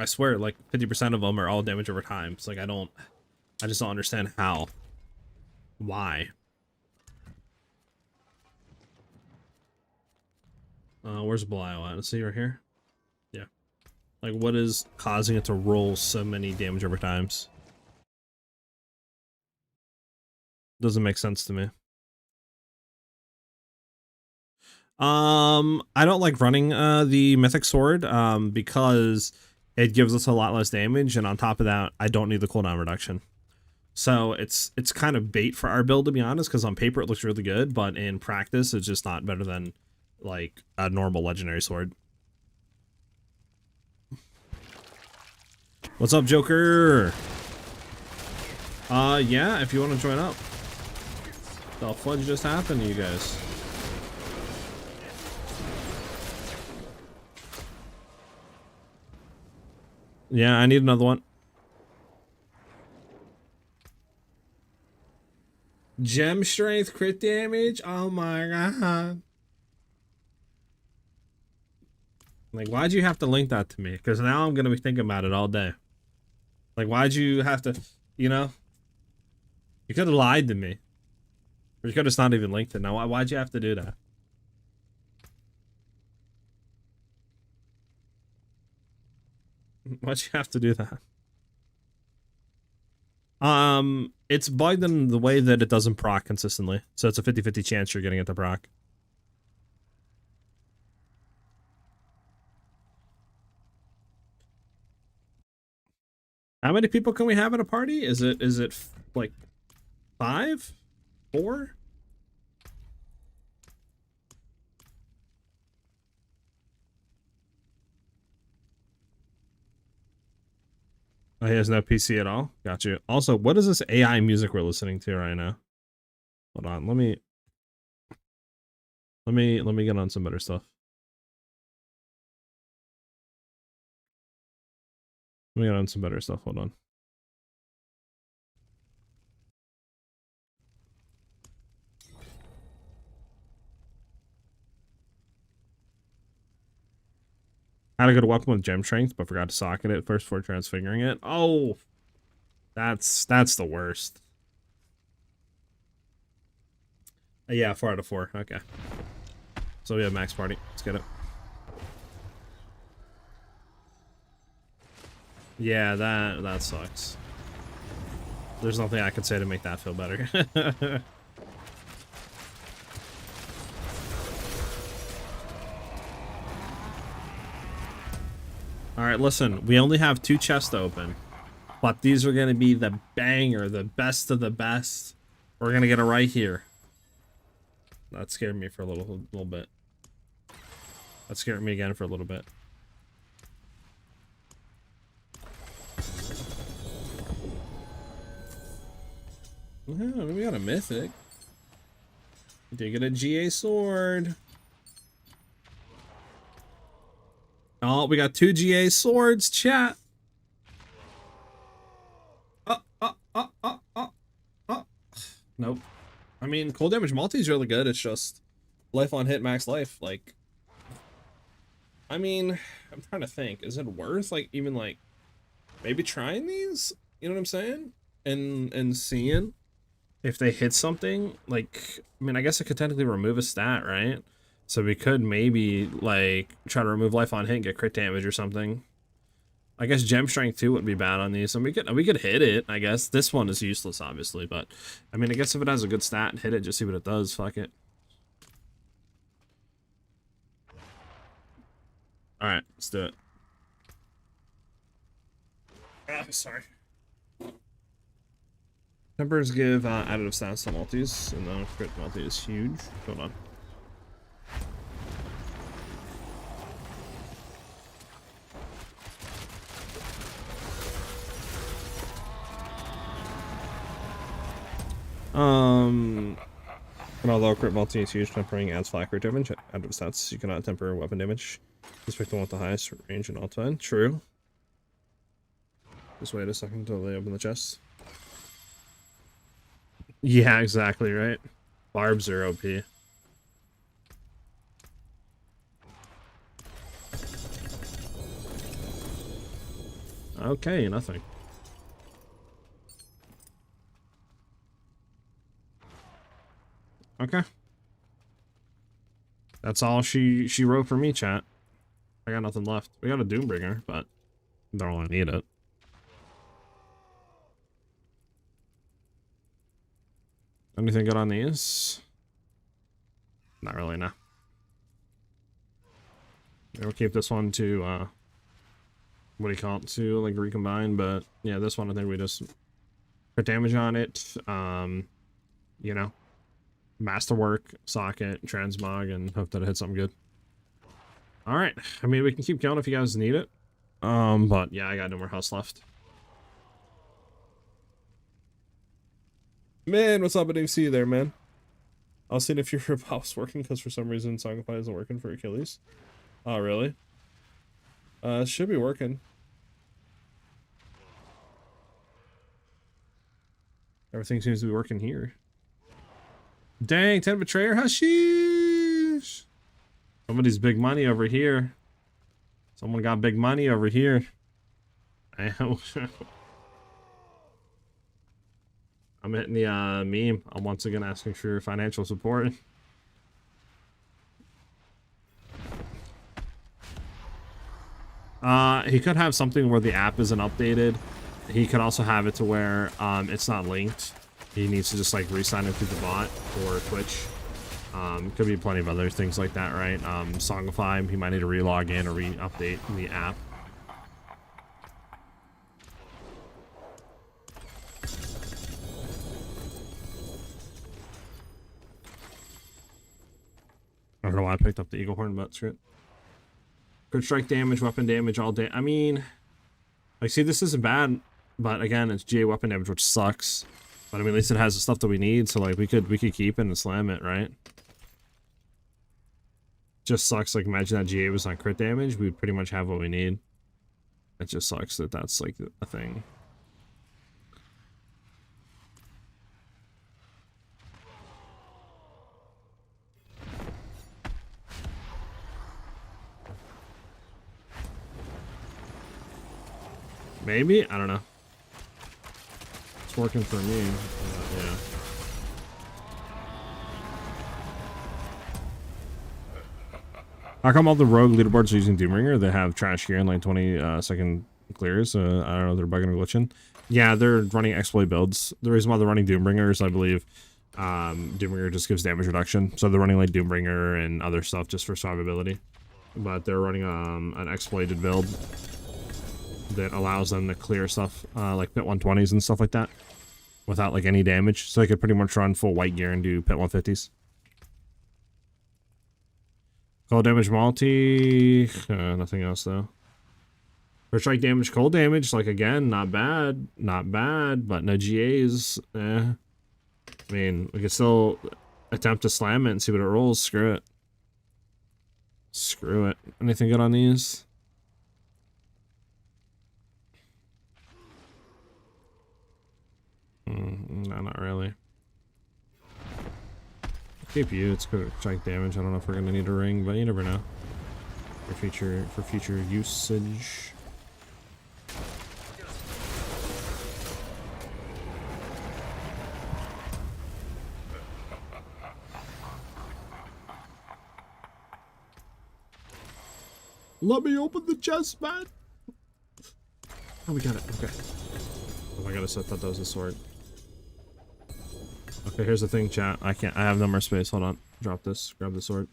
swear like 50% of them are all damage over time. It's like I just don't understand how. Why? Where's Belial at? Let's see right here. Yeah. Like what is causing it to roll so many damage over times? Doesn't make sense to me. I don't like running the mythic sword because it gives us a lot less damage, and on top of that, I don't need the cooldown reduction. So it's kind of bait for our build, to be honest, because on paper it looks really good, but in practice it's just not better than like a normal legendary sword. What's up, Joker? Yeah, if you want to join up. The flood just happened to you guys. Yeah, I need another one. Gem strength crit damage? Oh my god. Like, why'd you have to link that to me? Because now I'm gonna be thinking about it all day. Like, why'd you have to, you know? You could have lied to me. Or you could have just not even linked it. Now, why'd you have to do that? Why'd you have to do that? It's bugged in the way that it doesn't proc consistently. So it's a 50-50 chance you're getting it to proc. How many people can we have at a party? Is it like 5? 4? Oh, he has no PC at all? Got you. Also, what is this AI music we're listening to right now? Hold on, let me get on some better stuff. Let me get on some better stuff. Hold on. Had a good weapon with gem strength, but forgot to socket it first before transfiguring it. Oh, that's the worst. Yeah, 4 out of 4. Okay. So we have max party. Let's get it. Yeah, that sucks. There's nothing I could say to make that feel better. Alright, listen, we only have 2 chests open, but these are going to be the banger, the best of the best. We're going to get it right here. That scared me for a little bit. That scared me again for a little bit. Yeah, we got a mythic. Did get a GA sword. Oh, we got 2 GA swords, chat. Nope. I mean, cold damage multi is really good. It's just life on hit, max life. Like, I mean, I'm trying to think. Is it worth, like, even, like, maybe trying these? You know what I'm saying? And seeing if they hit something. Like, I mean, I guess it could technically remove a stat, right? So we could maybe, like, try to remove life on hit and get crit damage or something. I guess gem strength too wouldn't be bad on these. And we could hit it, I guess. This one is useless, obviously, but I mean, I guess if it has a good stat, hit it, just see what it does. Fuck it. Alright, let's do it. Ah, sorry. Tempers give additive stats to multis, and the crit multi is huge. Hold on. And although crit multi is huge, tempering adds flat crit damage. Out of stats, you cannot temper weapon damage. Just pick the one with the highest range and all time. True. Just wait a second until they open the chest. Yeah, exactly, right? Barbs are OP. Okay, nothing. Okay. That's all she wrote for me, chat. I got nothing left. We got a Doombringer, but don't really need it. Anything good on these? Not really, no. We'll keep this one to, what do you call it, to, like, recombine, but, yeah, this one, I think we just put damage on it, you know, masterwork, socket, transmog, and hope that it hits something good. Alright, I mean, we can keep going if you guys need it, but, yeah, I got no more house left. Man, what's up? I didn't see you there, man. I was seeing if your robot's working, because for some reason Songify isn't working for Achilles. Oh, really? It should be working. Everything seems to be working here. Dang, 10 Betrayer, hashish! Somebody's big money over here. Someone got big money over here. I'm hitting the meme. I'm once again asking for financial support. He could have something where the app isn't updated. He could also have it to where it's not linked. He needs to just like re-sign in through the bot or Twitch. Could be plenty of other things like that, right? Songify, he might need to re-log in or re-update the app. I don't know why I picked up the Eagle Horn, but screw it. Crit strike damage, weapon damage all day. I mean, like, see, this isn't bad, but again, it's GA weapon damage, which sucks. But I mean, at least it has the stuff that we need, so like we could keep it and slam it, right? Just sucks. Like, imagine that GA was on crit damage, we'd pretty much have what we need. It just sucks that that's like a thing. Maybe? I don't know. It's working for me. Yeah. How come all the rogue leaderboards are using Doomringer? They have trash gear and like 20-second clears. I don't know, they're bugging or glitching. Yeah, they're running exploit builds. The reason why they're running Doombringer is, I believe, Doombringer just gives damage reduction. So they're running like Doombringer and other stuff just for survivability. But they're running an exploited build that allows them to clear stuff like pit 120s and stuff like that without like any damage. So they could pretty much run full white gear and do pit 150s. Cold damage multi, nothing else though. First strike damage, cold damage, like again, not bad, but no GAs. I mean, we could still attempt to slam it and see what it rolls. Screw it. Screw it. Anything good on these? No, not really. KPU, it's good strike damage. I don't know if we're gonna need a ring, but you never know. For future usage. Let me open the chest, man. Oh, we got it. Okay. Oh my god, I thought that was a sword. Okay, here's the thing, chat. I have no more space. Hold on. Drop this. Grab the sword.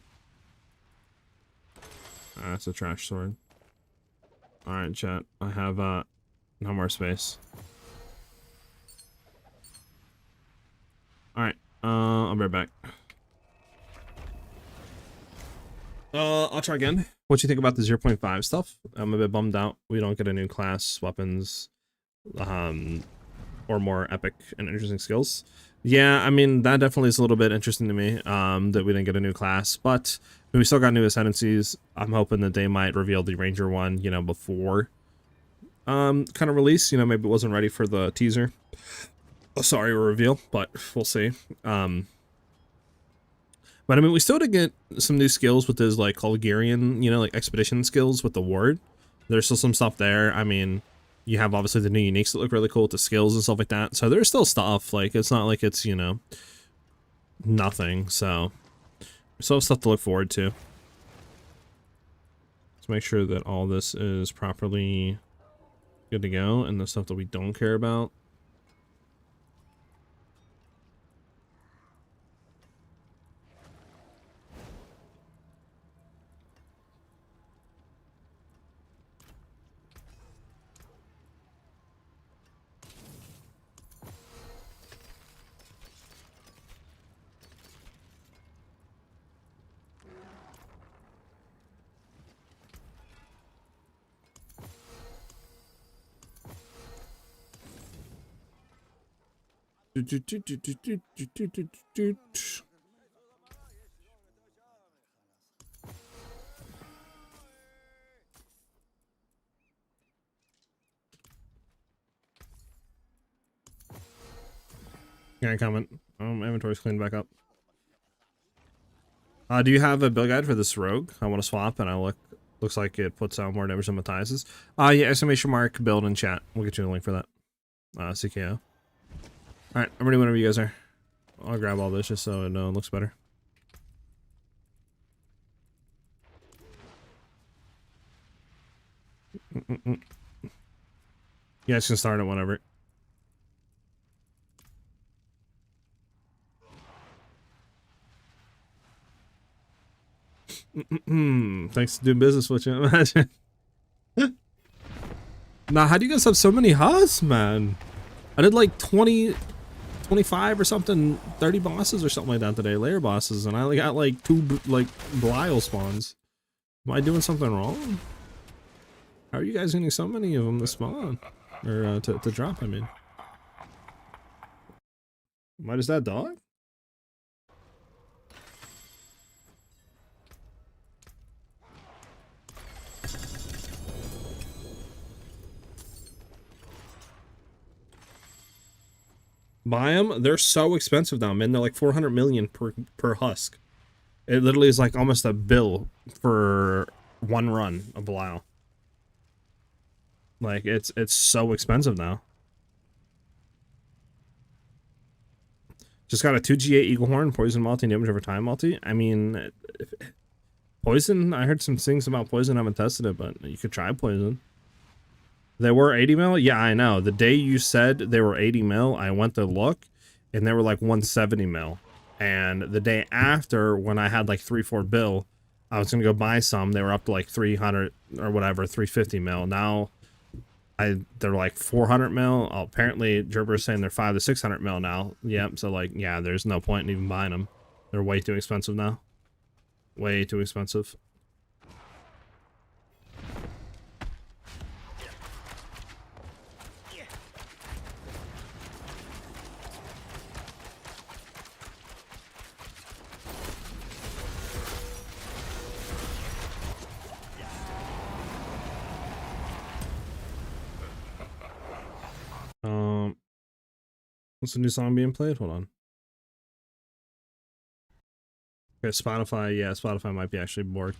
That's a trash sword. Alright, chat. I have, no more space. Alright. I'll be right back. I'll try again. What you think about the 0.5 stuff? I'm a bit bummed out. We don't get a new class, weapons, or more epic and interesting skills. Yeah, I mean, that definitely is a little bit interesting to me, that we didn't get a new class, but we still got new ascendancies. I'm hoping that they might reveal the Ranger one, you know, before, kind of release. You know, maybe it wasn't ready for the teaser. Oh, sorry, or reveal, but we'll see. But I mean, we still did get some new skills with this, like, Colgarian, you know, like, expedition skills with the ward. There's still some stuff there. I mean, you have obviously the new uniques that look really cool with the skills and stuff like that. So there's still stuff. Like, it's not like it's, you know, nothing. So we still have stuff to look forward to. Let's make sure that all this is properly good to go. And the stuff that we don't care about. Can't comment. Inventory's cleaned back up. Do you have a build guide for this rogue? I want to swap, and looks like it puts out more damage than Matthias's. Yeah, exclamation mark build in chat. We'll get you a link for that. CKO. Alright, I'm ready whenever you guys are. I'll grab all this just so it looks better. You guys can start it whenever. Thanks for doing business with you, imagine. Nah, how do you guys have so many Haas, man? I did like 20 25 or something, 30 bosses or something like that today, layer bosses, and I only got like 2 like Belial spawns. Am I doing something wrong? How are you guys getting so many of them to spawn? Or to drop, I mean. Why does that dog? Buy them? They're so expensive now, man. They're like 400 million per husk. It literally is like almost a bill for one run of Belial. Like it's so expensive now. Just got a 2G8 Eagle Horn, poison multi, damage over time multi. I mean, poison, I heard some things about poison, I haven't tested it, but you could try poison. They were 80 mil? Yeah, I know. The day you said they were 80 mil, I went to look, and they were like 170 mil. And the day after, when I had like 3-4 bill, I was gonna go buy some. They were up to like 300 or whatever, 350 mil. Now, they're like 400 mil. Oh, apparently, Gerber's saying they're 500 to 600 mil now. Yep. So like, yeah, there's no point in even buying them. They're way too expensive now. Way too expensive. What's the new song being played? Hold on. Okay, Spotify. Yeah, Spotify might be actually bored.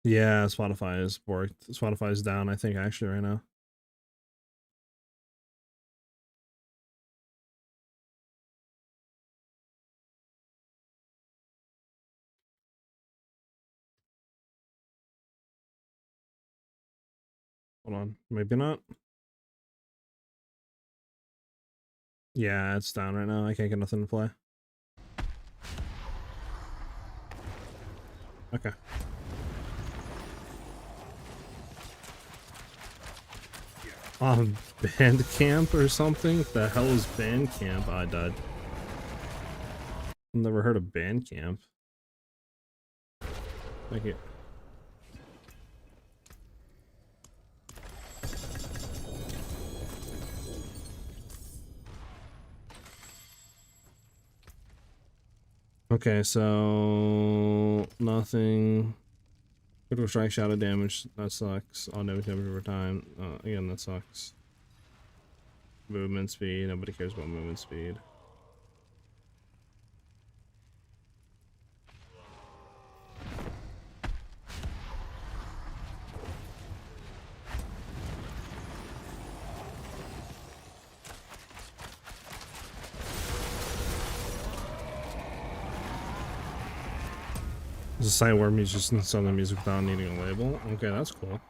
Yeah, Spotify is bored. Spotify is down, I think, actually, right now. Hold on. Maybe not. Yeah, it's down right now. I can't get nothing to play. Okay. Bandcamp or something? What the hell is Bandcamp? I died. Never heard of Bandcamp. Thank you. Okay, so nothing. Critical strike, shadow damage. That sucks. All damage over time. Again, that sucks. Movement speed. Nobody cares about movement speed. There's a site where musicians sell the music without needing a label. Okay, that's cool.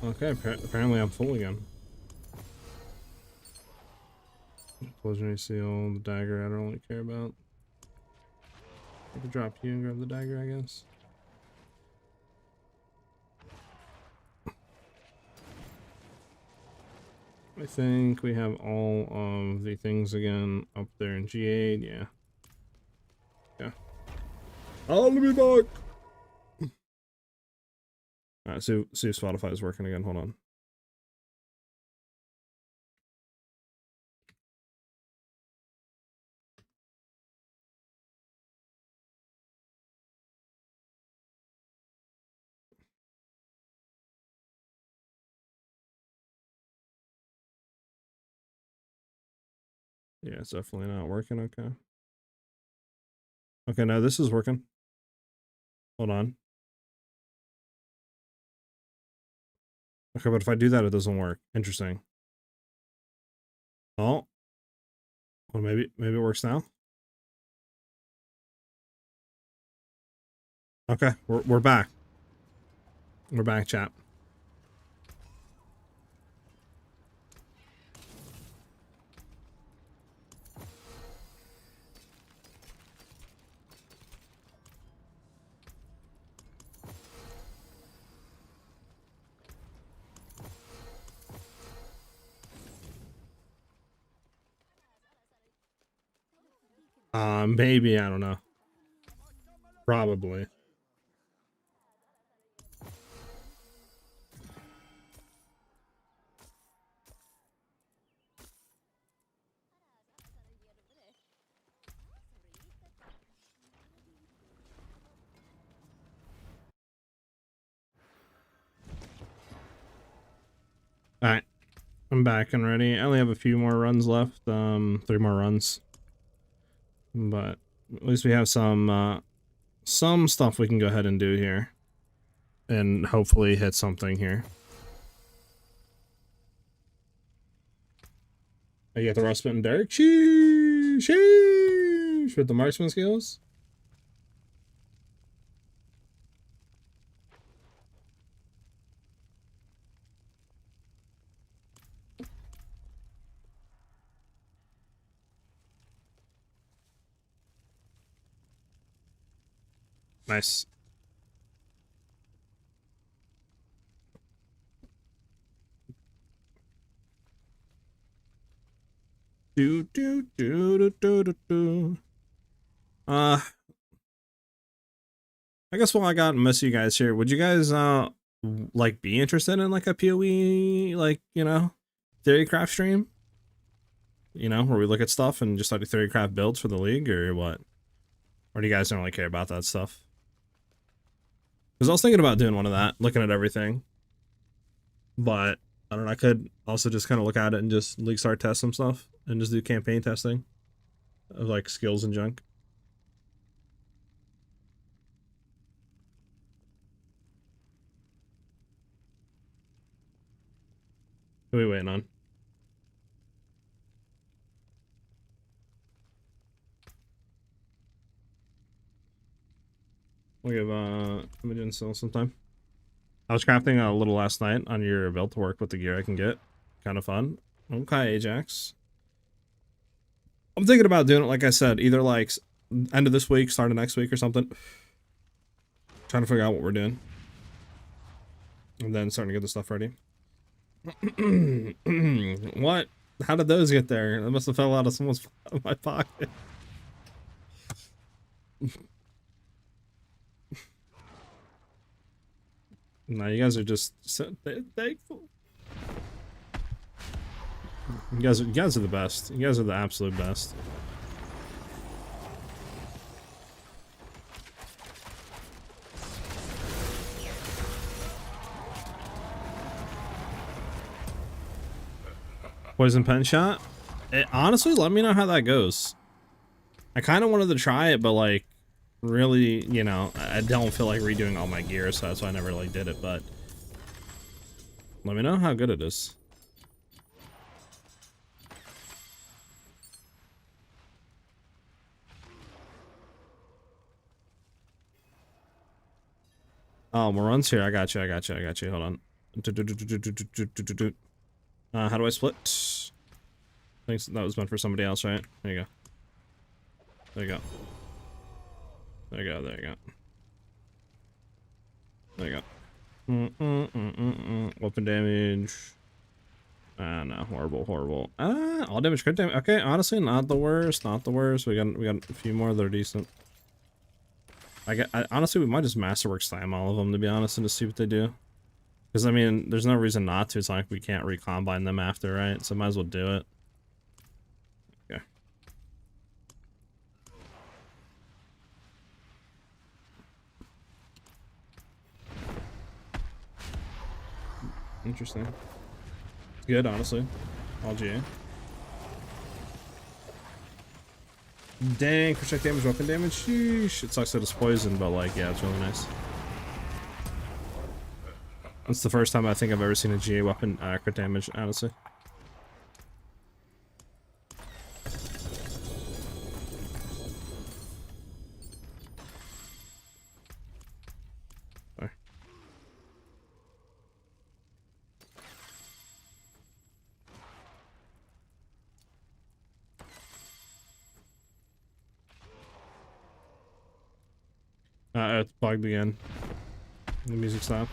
Okay, apparently I'm full again. Legendary seal, the dagger I don't really care about. I could drop you and grab the dagger, I guess. I think we have all of the things again up there in G8, yeah. Yeah. I'll be back! Alright, see if Spotify is working again, hold on. Yeah, it's definitely not working, okay. Okay, now this is working. Hold on. Okay, but if I do that, it doesn't work. Interesting. Oh, Well, maybe it works now. Okay, we're back. We're back, chap. Maybe, I don't know. Probably. Alright. I'm back and ready. I only have a few more runs left. 3 more runs. But at least we have some stuff we can go ahead and do here. And hopefully hit something here. Oh, you got the Rustman and Derek? Sheesh! With the marksman skills? Nice. Do do do do do do do. I guess while I got most of you guys here, would you guys like be interested in like a PoE, like, you know, theorycraft stream? You know, where we look at stuff and just like theorycraft builds for the league, or what? Or do you guys don't really care about that stuff? Because I was thinking about doing one of that, looking at everything. But I don't know, I could also just kind of look at it and just league start test some stuff and just do campaign testing of like skills and junk. What are we waiting on? We have Imogen still sometime. I was crafting a little last night on your build to work with the gear I can get. Kind of fun. Okay, Ajax. I'm thinking about doing it, like I said, either like end of this week, start of next week or something. Trying to figure out what we're doing. And then starting to get the stuff ready. What? How did those get there? That must have fell out of someone's out of my pocket. No, you guys are just so thankful. You guys are the best. You guys are the absolute best. Poison Penshot? Honestly, let me know how that goes. I kind of wanted to try it, but like, really, you know, I don't feel like redoing all my gear, so that's why I never really did it, but let me know how good it is. Oh, Moron's here. I got you. Hold on. How do I split? I think that was meant for somebody else, right? There you go. There you go. There you go. There you go. There you go. Weapon damage. No, horrible. All damage, crit damage. Okay, honestly, not the worst. Not the worst. We got a few more that are decent. Honestly, we might just masterwork slam all of them, to be honest, and just see what they do. Because, I mean, there's no reason not to. It's not like we can't recombine them after, right? So might as well do it. Okay. Interesting. It's good, honestly. All GA. Dang, crit damage, weapon damage. Sheesh. It sucks that it's poison, but like, yeah, it's really nice. That's the first time I think I've ever seen a GA weapon crit damage, honestly. It's bugged again. The music stopped.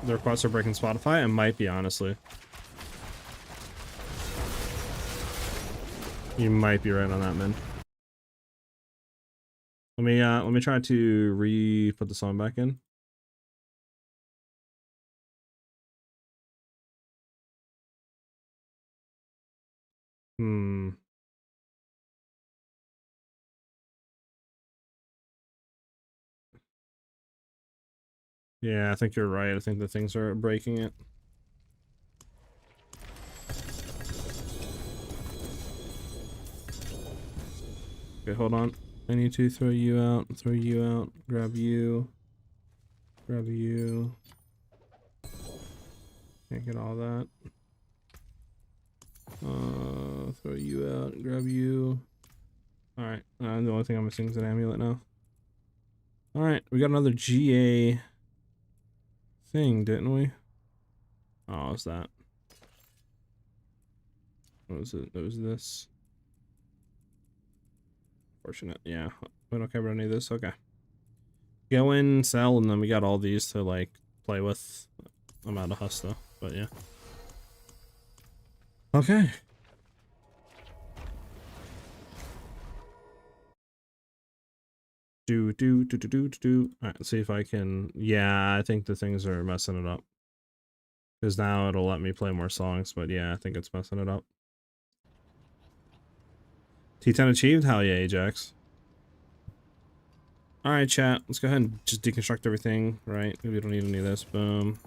The requests are breaking Spotify. It might be, honestly. You might be right on that, man. Let me try to put the song back in. Yeah, I think you're right. I think the things are breaking it. Okay, hold on. I need to throw you out, grab you, grab you. Can't get all that. Throw you out, grab you. Alright, the only thing I'm missing is an amulet now. Alright, we got another GA thing, didn't we? Oh, what's that? What was it? It was this. Fortunate, yeah. We don't care about any of this, okay. Go in, sell, and then we got all these to, like, play with. I'm out of husk, though, but yeah. Okay. Alright, let's see if I can... Yeah, I think the things are messing it up. Because now it'll let me play more songs, but yeah, I think it's messing it up. T10 achieved? Hell yeah, Ajax. Alright, chat. Let's go ahead and just deconstruct everything, right? We don't need any of this. Boom.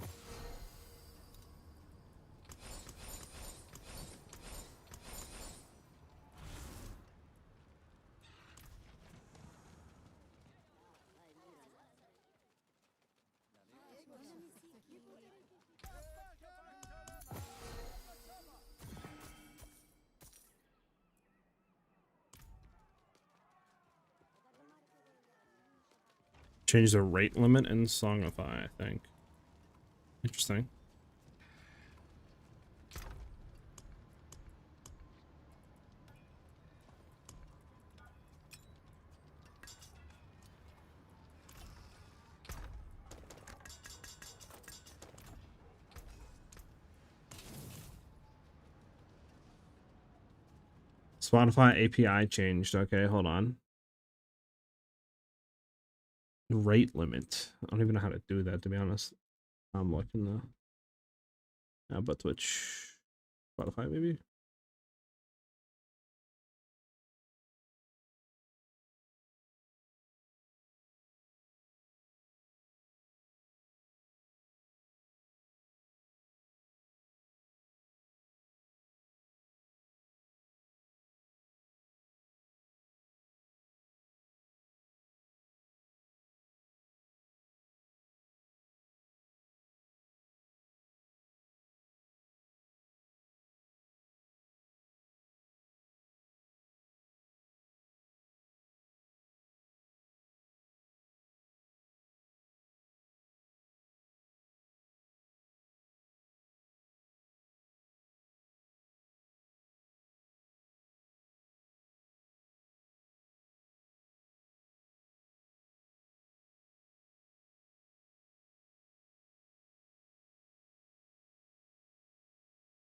Change the rate limit in Songify, I think. Interesting. Spotify API changed. Okay, hold on. Rate limit. I don't even know how to do that, to be honest. I'm looking though. How about Twitch? Spotify, maybe?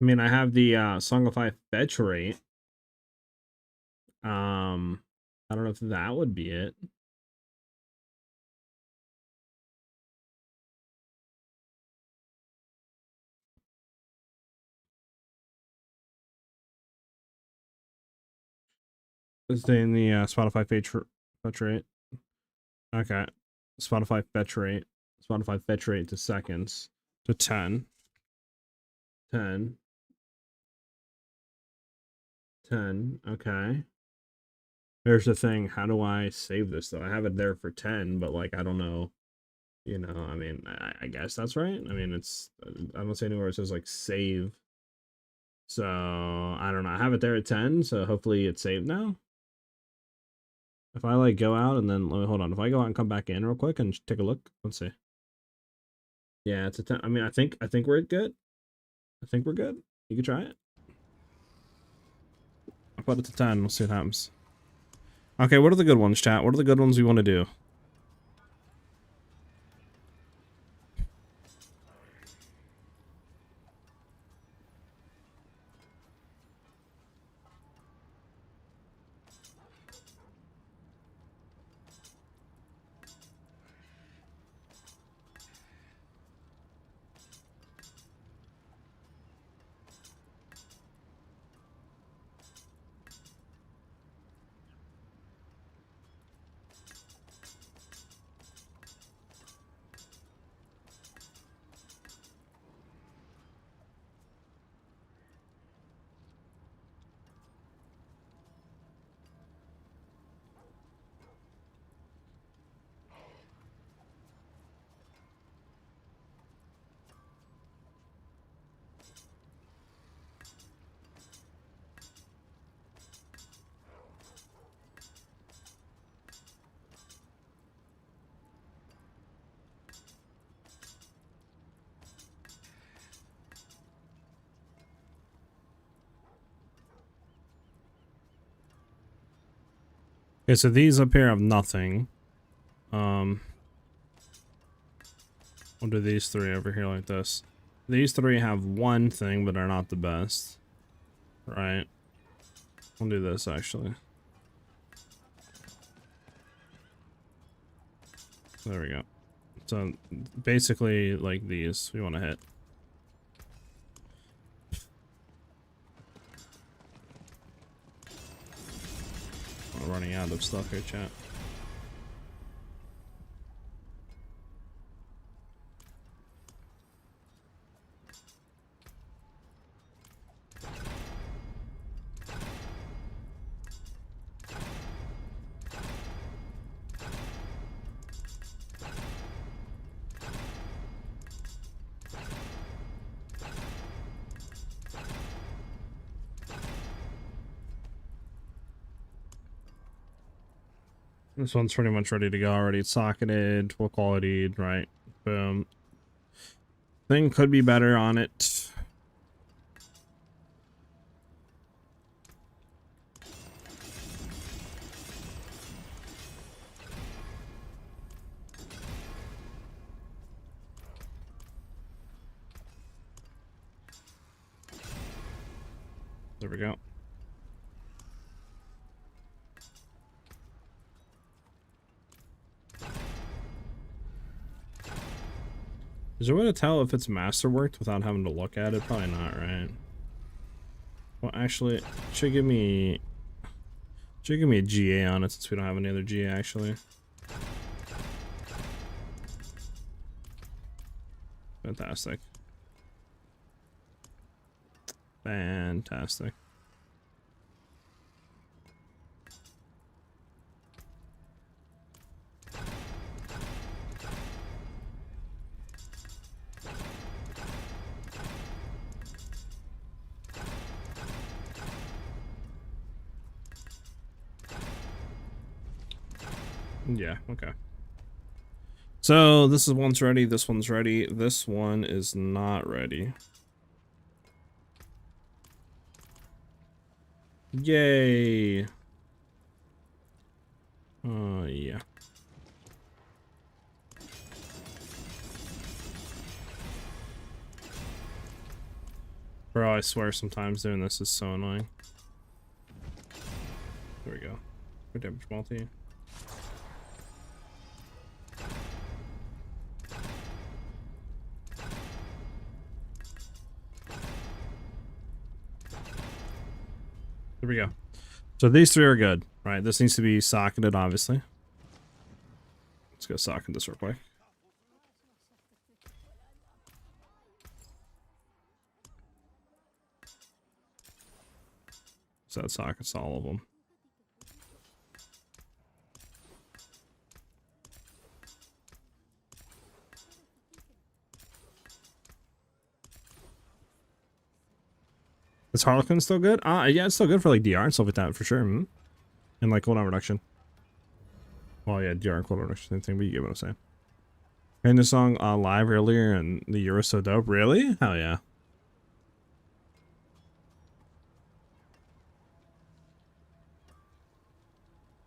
I mean, I have the Songify fetch rate. I don't know if that would be it. It's in the Spotify fetch rate. Okay. Spotify fetch rate. Spotify fetch rate to seconds. To 10. 10. 10. Okay. Here's the thing. How do I save this, though? I have it there for 10, but, like, I don't know. You know, I mean, I guess that's right. I mean, it's... I don't see anywhere it says, like, save. So, I don't know. I have it there at 10, so hopefully it's saved now. If I, like, go out and then... Let me, hold on. If I go out and come back in real quick and take a look. Let's see. Yeah, it's a 10. I mean, I think we're good. I think we're good. You can try it. I'll put it to 10. We'll see what happens. Okay, what are the good ones, chat? What are the good ones we want to do? Okay, so these up here have nothing. We'll do these three over here like this. These three have one thing, but are not the best. Right. We'll do this, actually. There we go. So, basically, like these, we want to hit. I'm running out of stuff here, chat. This one's pretty much ready to go already. It's socketed, full quality, right? Boom. Thing could be better on it. There we go. Is there a way to tell if it's masterworked without having to look at it? Probably not, right? Well, actually, it should give me a GA on it since we don't have any other GA actually. Fantastic. Fantastic. Yeah, okay. So this is one's ready, this one's ready, this one is not ready. Yay. Yeah. Bro, I swear sometimes doing this is so annoying. There we go. Good damage multi. There we go. So these three are good, right? This needs to be socketed, obviously. Let's go socket this real quick. So that sockets all of them. Is Harlequin still good? Yeah, it's still good for like DR and stuff like that for sure. And like cooldown reduction. Well, yeah, DR and cooldown reduction, same thing, but you get what I'm saying. Hearing this song live earlier and the year was so dope. Really? Hell yeah.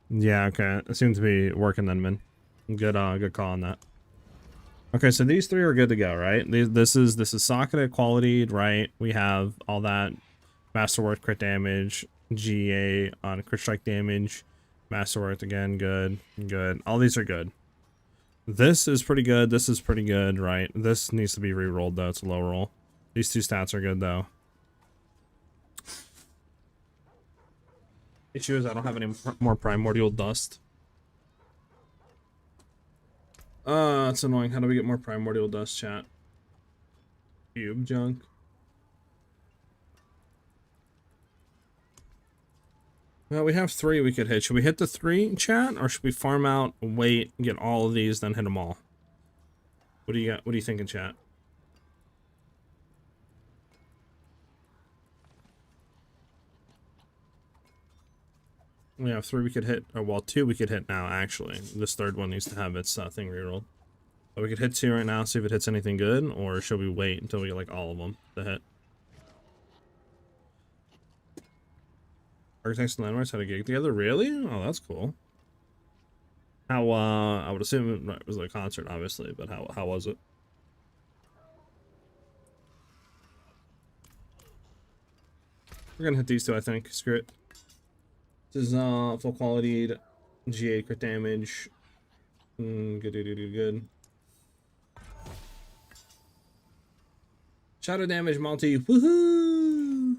Yeah, okay. It seems to be working then, man. Good call on that. Okay, so these three are good to go, right? This is socketed quality, right? We have all that Masterwork crit damage, GA on crit strike damage, Masterwork again, good, good. All these are good. This is pretty good. This is pretty good, right? This needs to be re-rolled though. It's a low roll. These two stats are good though. Issue is I don't have any more primordial dust. It's annoying. How do we get more primordial dust, chat? Cube junk. Well, we have three we could hit. Should we hit the three, chat? Or should we farm out, wait, get all of these, then hit them all? What do you got? What are you thinking, chat? We have three we could hit. Or, well, two we could hit now, actually. This third one needs to have its thing rerolled. But we could hit two right now, see if it hits anything good, or should we wait until we get, like, all of them to hit? Architects and Landmarks had a gig together? Really? Oh, that's cool. How, I would assume it was a concert, obviously, but how was it? We're gonna hit these two, I think. Screw it. This is, full quality, GA crit damage. Good. Shadow damage multi. Woohoo!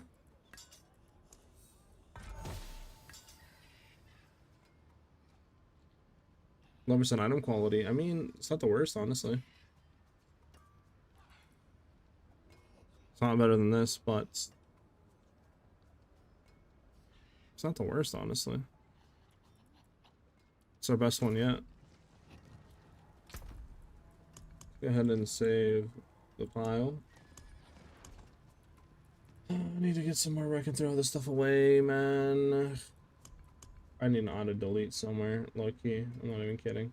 Low percent item quality. I mean, it's not the worst, honestly. It's not better than this, but it's not the worst, honestly. It's our best one yet. Go ahead and save the file. I need to get some more where I can throw this stuff away, man. I need an auto delete somewhere, low key. I'm not even kidding.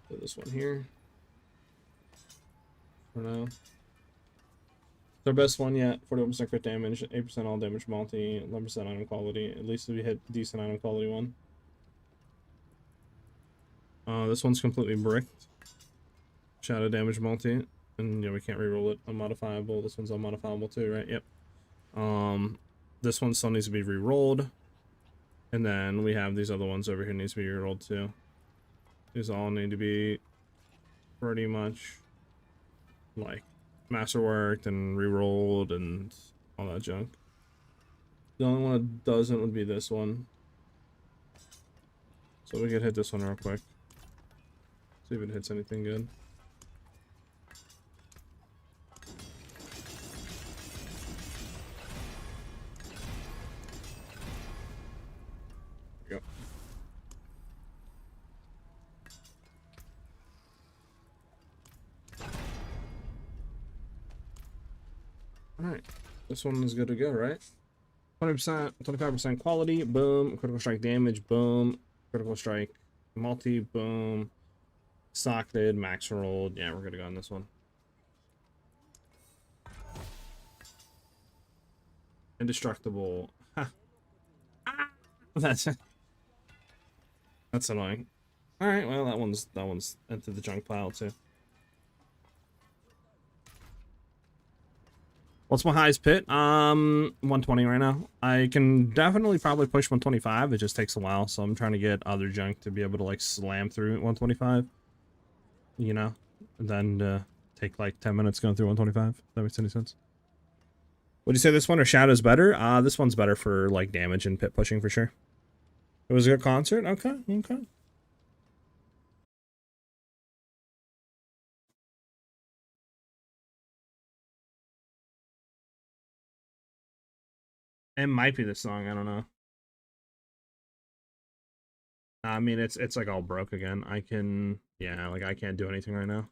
Put this one here for now. It's our best one yet. 41% crit damage, 8% all damage multi, 11% item quality. At least we hit decent item quality one. This one's completely bricked. Shadow damage multi. And yeah, we can't reroll it. Unmodifiable. This one's unmodifiable too, right? Yep. This one still needs to be re-rolled. And then we have these other ones over here needs to be re-rolled too. These all need to be pretty much like masterworked and re-rolled and all that junk. The only one that doesn't would be this one. So we could hit this one real quick. See if it hits anything good. There we go. Alright. This one is good to go, right? 20%, 25% quality, boom. Critical strike damage, boom. Critical strike multi, boom. Socketed, max rolled. Yeah, we're gonna go on this one. Indestructible. Ha. Ah, that's annoying. All right, well that one's into the junk pile too. What's my highest pit? 120 right now. I can definitely probably push 125. It just takes a while, so I'm trying to get other junk to be able to like slam through 125. You know, and then take like 10 minutes going through 125. If that makes any sense. Would you say this one or Shadow's better? This one's better for like damage and pit pushing for sure. It was a good concert. Okay. It might be this song. I don't know. I mean, it's like all broke again. I can, yeah, like I can't do anything right now.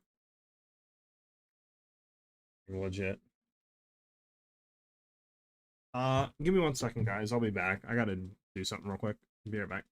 Legit. Give me 1 second, guys. I'll be back. I gotta do something real quick. Be right back.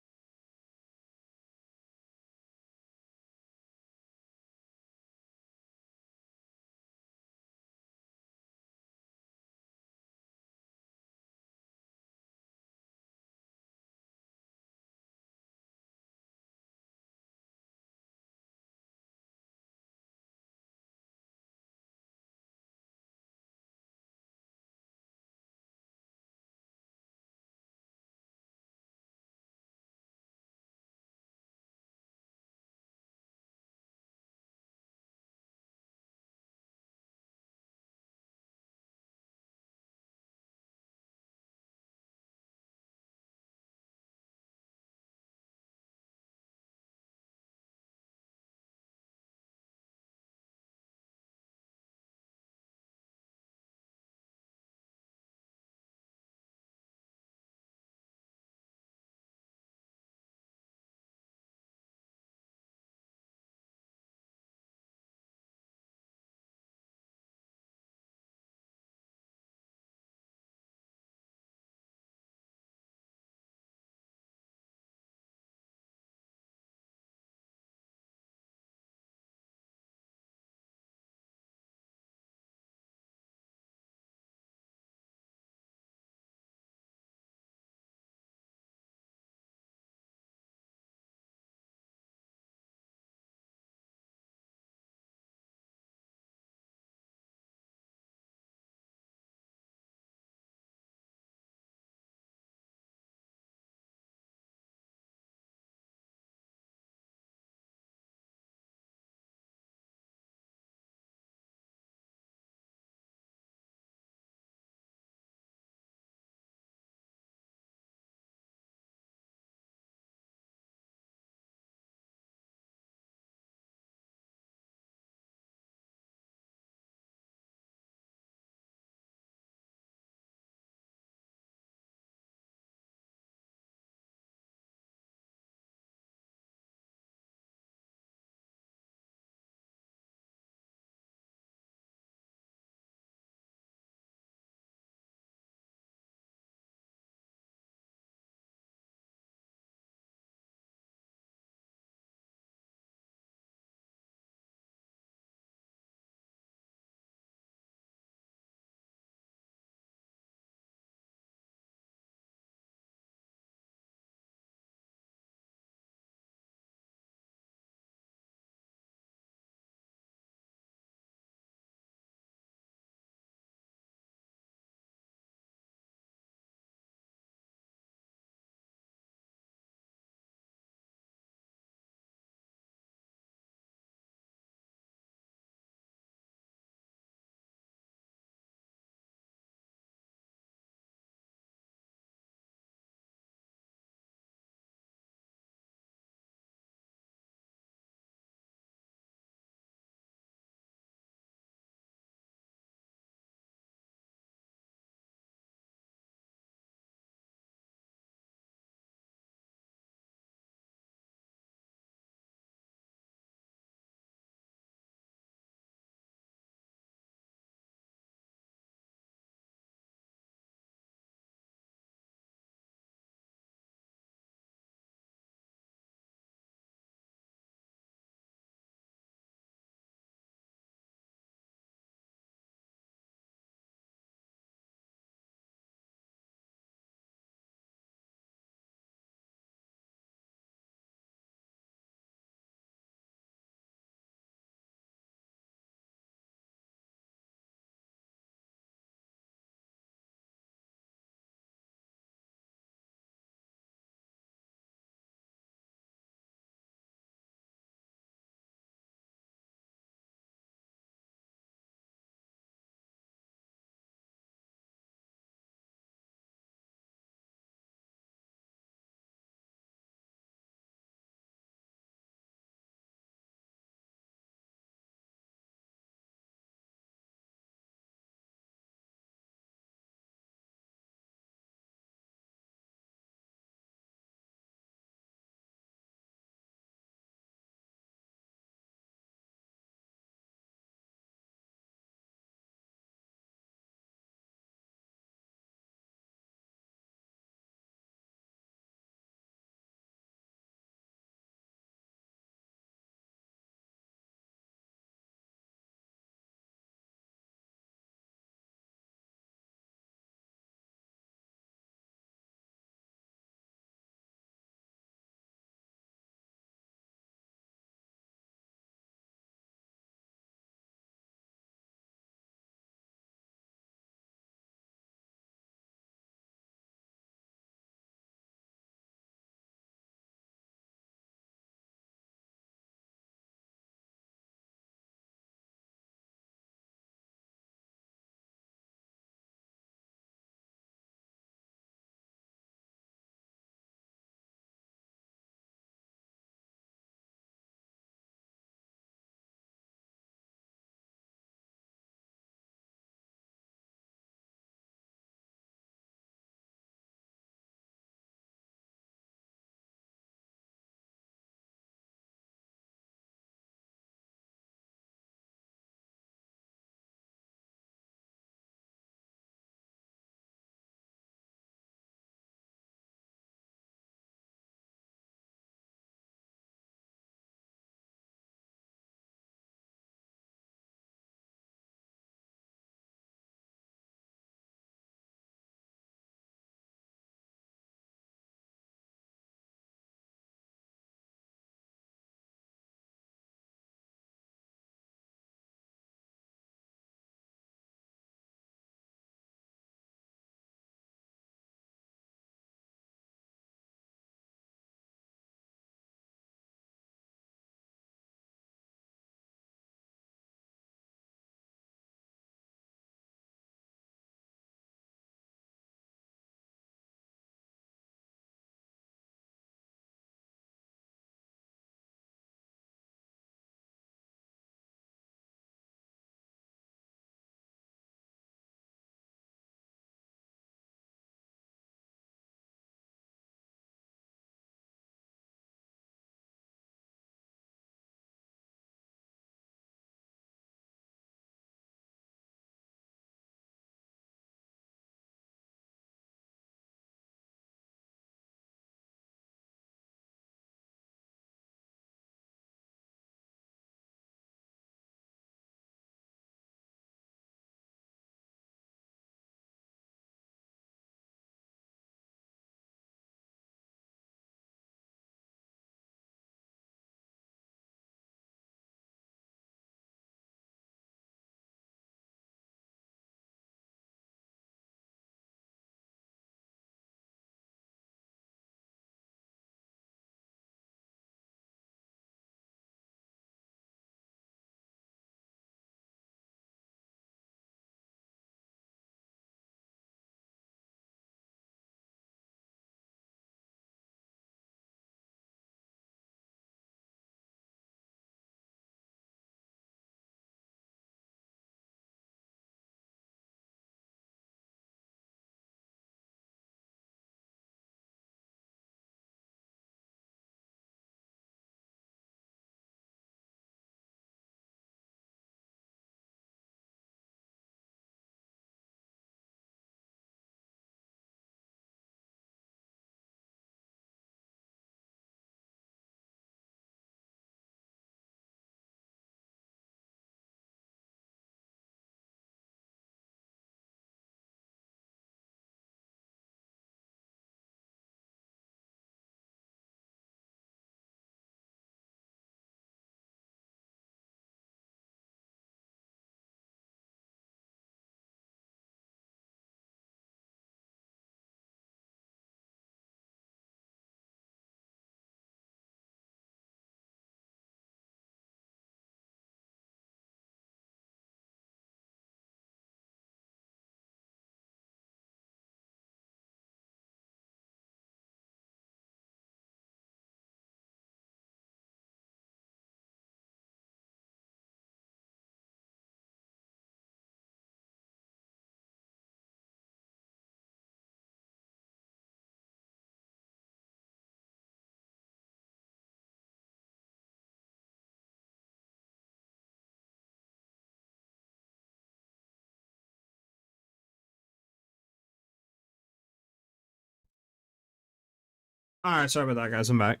Alright, sorry about that, guys. I'm back.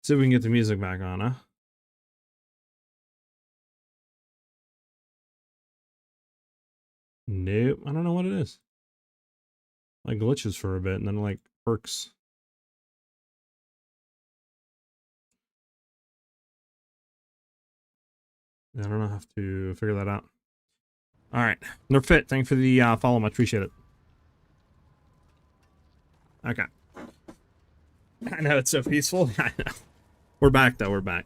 See if we can get the music back on, huh? Nope. I don't know what it is. Like glitches for a bit and then like perks. I don't know. I have to figure that out. Alright. They're fit. Thank you for the follow. Much appreciate it. Okay. I know it's so peaceful. I know. We're back though. We're back.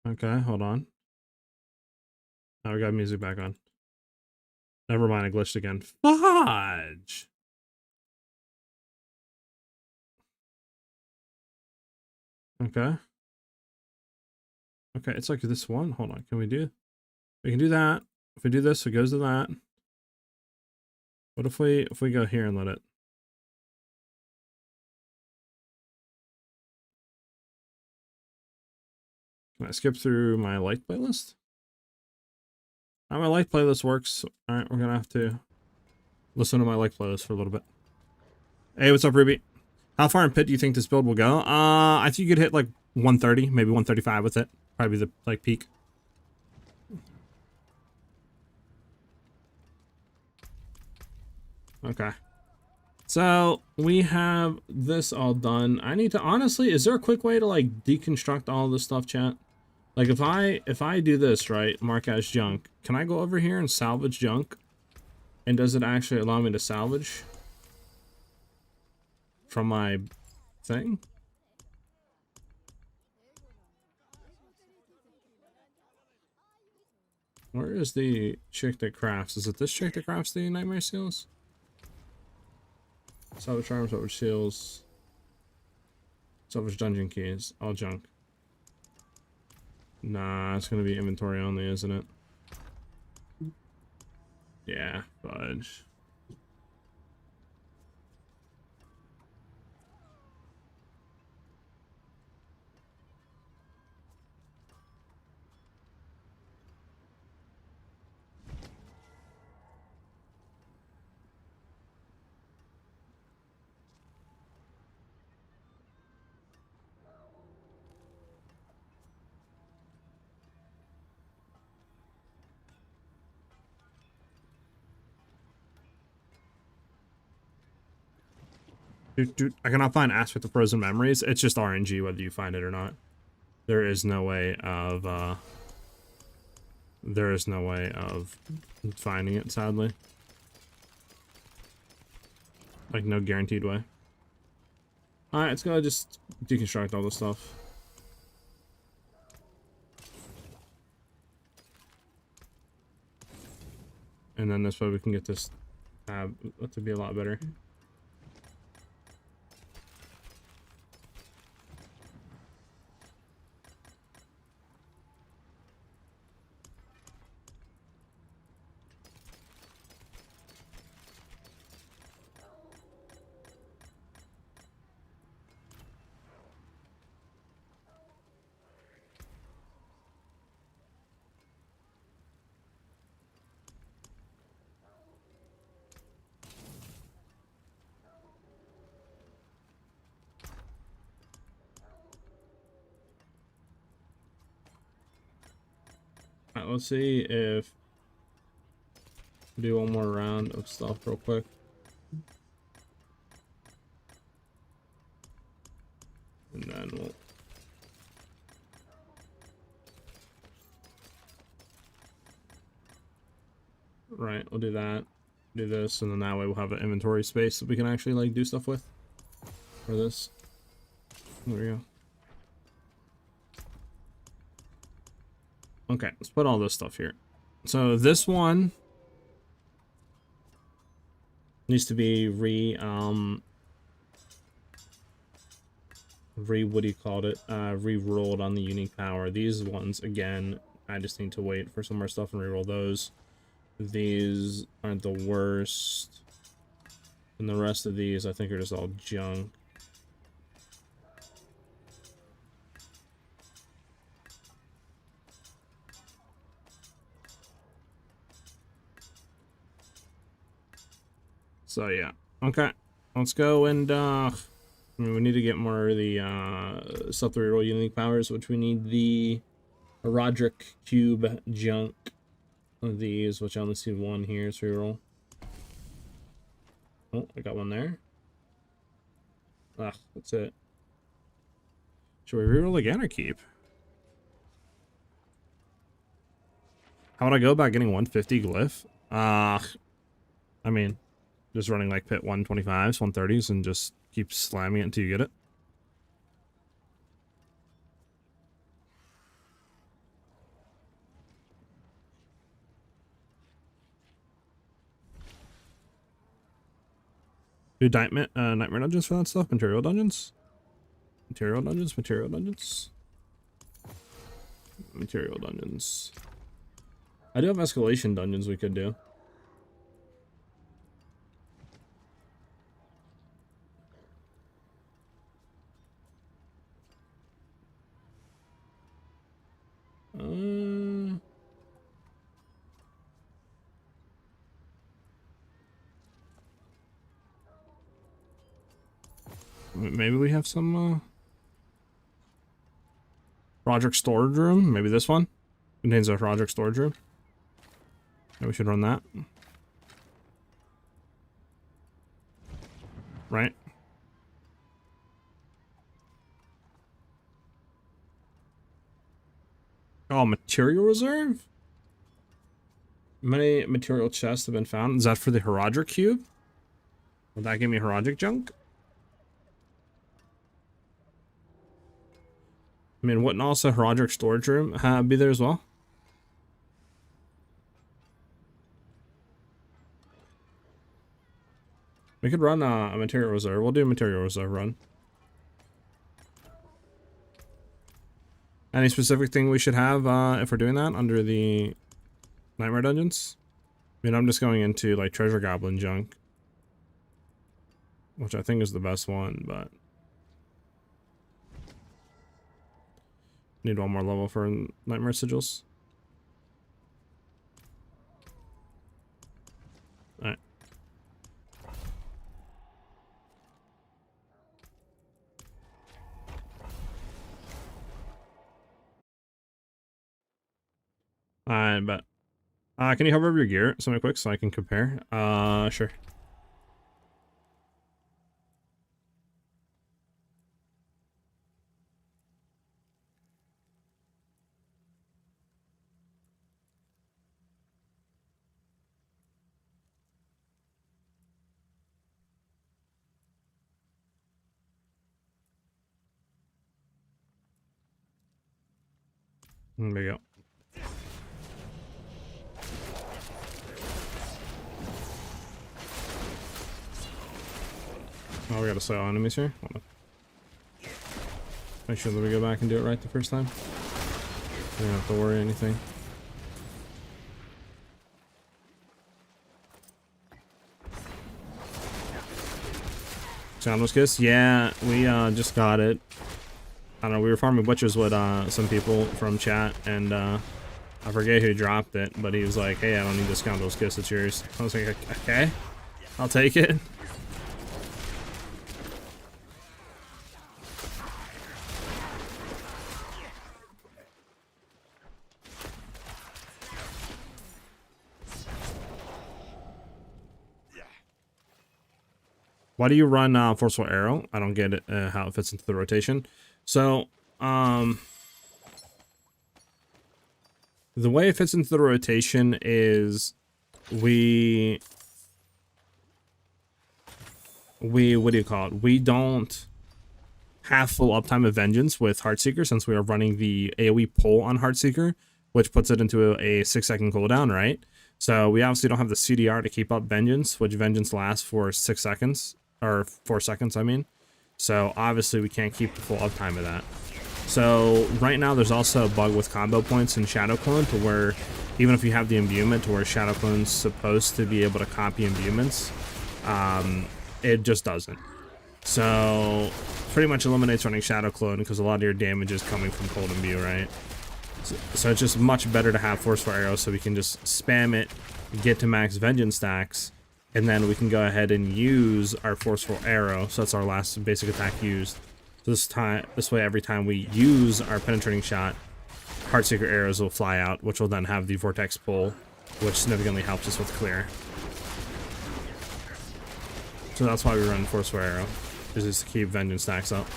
Okay, hold on. Now we got music back on. Never mind, I glitched again. Fudge! Okay. Okay, it's like this one. Hold on, can we do? We can do that. If we do this, it goes to that. What if we go here and let it? Can I skip through my like playlist? How my like playlist works. Alright, we're gonna have to listen to my like playlist for a little bit. Hey, what's up, Ruby? How far in pit do you think this build will go? I think you could hit like 130, maybe 135 with it. Probably the like peak. Okay. So we have this all done. I need to honestly, is there a quick way to like deconstruct all this stuff, chat? Like if I do this, right, mark as junk, can I go over here and salvage junk? And does it actually allow me to salvage from my thing? Where is the chick that crafts? Is it this chick that crafts the nightmare seals? Salvage charms, salvage seals, salvage dungeon keys, all junk. Nah, it's gonna be inventory only, isn't it? Yeah, fudge. Dude, I cannot find Aspect of Frozen Memories. It's just RNG whether you find it or not. There is no way of finding it, sadly. Like no guaranteed way. Alright, let's go just deconstruct all this stuff. And then this way we can get this tab to be a lot better. Alright, let's see if do one more round of stuff real quick. And then we'll we'll do that, do this, and then that way we'll have an inventory space that we can actually like do stuff with for this. There we go. Okay, let's put all this stuff here. So this one needs to be what do you call it? Re-rolled on the unique power. These ones, again, I just need to wait for some more stuff and re-roll those. These aren't the worst. And the rest of these, I think, are just all junk. So yeah, okay, let's go and I mean, we need to get more of the sub 3 roll unique powers, which we need the Roderick cube junk of these, which I only see one here. So reroll. Oh, I got one there. Ah, that's it. Should we reroll again or keep? How would I go about getting 150 glyph? I mean, just running like pit 125s, 130s, and just keep slamming it until you get it. Do nightmare dungeons for that stuff? Material dungeons? Material dungeons? Material dungeons? Material dungeons. I do have escalation dungeons we could do. Maybe we have some Roderick storage room. Maybe this one contains a Roderick storage room. Maybe we should run that. Right? Oh, material reserve? Many material chests have been found. Is that for the Roderick cube? Will that give me Roderick junk? I mean, wouldn't also Roderick storage room be there as well? We could run a material reserve. We'll do a material reserve run. Any specific thing we should have if we're doing that under the nightmare dungeons? I mean, I'm just going into like treasure goblin junk, which I think is the best one, but need one more level for nightmare sigils. Alright. I bet. Can you hover over your gear something quick so I can compare? Sure. There we go. Oh, we gotta sell enemies here. Hold on. Make sure that we go back and do it right the first time. We don't have to worry anything. Soundless Kiss? Yeah, we just got it. I don't know, we were farming butchers with some people from chat, and I forget who dropped it, but he was like, hey, I don't need this Scoundrel's Kiss, it's yours. I was like, okay, I'll take it. Why do you run Forceful Arrow? I don't get it, how it fits into the rotation. So, the way it fits into the rotation is we what do you call it? We don't have full uptime of Vengeance with Heartseeker since we are running the AoE pull on Heartseeker, which puts it into a 6-second cooldown, right? So we obviously don't have the CDR to keep up Vengeance, which Vengeance lasts for 6 seconds. Or 4 seconds, I mean. So obviously we can't keep the full uptime of that. So right now there's also a bug with combo points in Shadow Clone to where even if you have the imbuement to where Shadow Clone's supposed to be able to copy imbuments, it just doesn't. So pretty much eliminates running Shadow Clone because a lot of your damage is coming from Cold Imbue, right? So it's just much better to have Forceful Arrow so we can just spam it, get to max Vengeance stacks, and then we can go ahead and use our Forceful Arrow. So that's our last basic attack used. So this way, every time we use our Penetrating Shot, Heartseeker arrows will fly out, which will then have the Vortex pull, which significantly helps us with clear. So that's why we run Forceful Arrow, is just to keep Vengeance stacks up.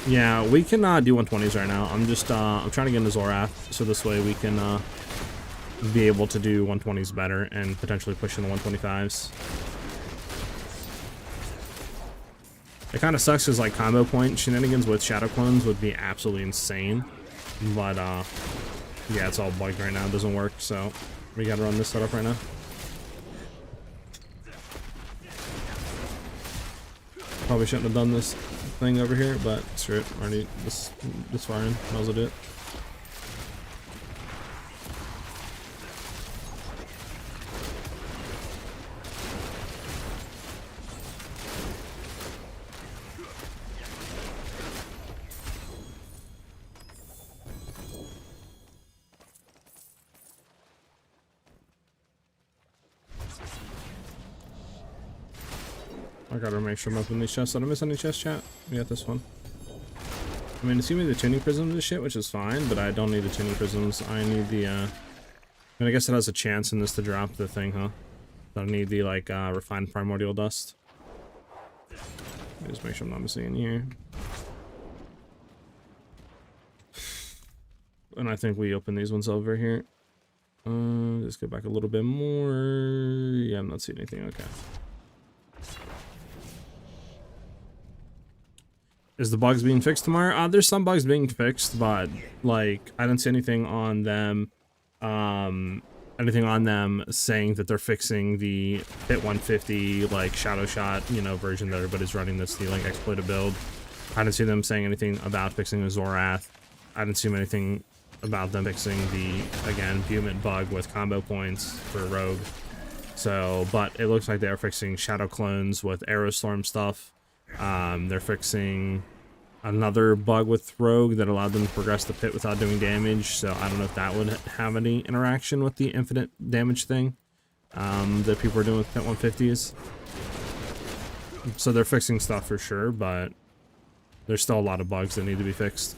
Yeah, we can do 120s right now. I'm just I'm trying to get into Azorath, so this way we can be able to do 120s better and potentially push into 125s. It kind of sucks because like combo point shenanigans with Shadow Clones would be absolutely insane, but yeah, it's all bugged right now. It doesn't work, so we gotta run this setup right now. Probably shouldn't have done this thing over here, but screw it. Already this far in, might as well do it. I gotta make sure I'm opening these chests. Did I miss any chest, chat? We got this one. I mean, it's giving me the tuning prisms and shit, which is fine, but I don't need the tuning prisms. I need the, I mean, I guess it has a chance in this to drop the thing, huh? But I need the, like, refined primordial dust. Let me just make sure I'm not missing any here. And I think we open these ones over here. Just go back a little bit more. Yeah, I'm not seeing anything. Okay. Is the bugs being fixed tomorrow? There's some bugs being fixed, but like I didn't see anything on them saying that they're fixing the Pit 150 like Shadow Shot, you know, version that everybody's running that's the like exploited build. I didn't see them saying anything about fixing Azorath. I didn't see anything about them fixing the, again, Bumit bug with combo points for Rogue. So, but it looks like they're fixing Shadow Clones with Aerostorm stuff. They're fixing another bug with Rogue that allowed them to progress the pit without doing damage, so I don't know if that would have any interaction with the infinite damage thing that people are doing with Pit 150s. So they're fixing stuff for sure, but there's still a lot of bugs that need to be fixed.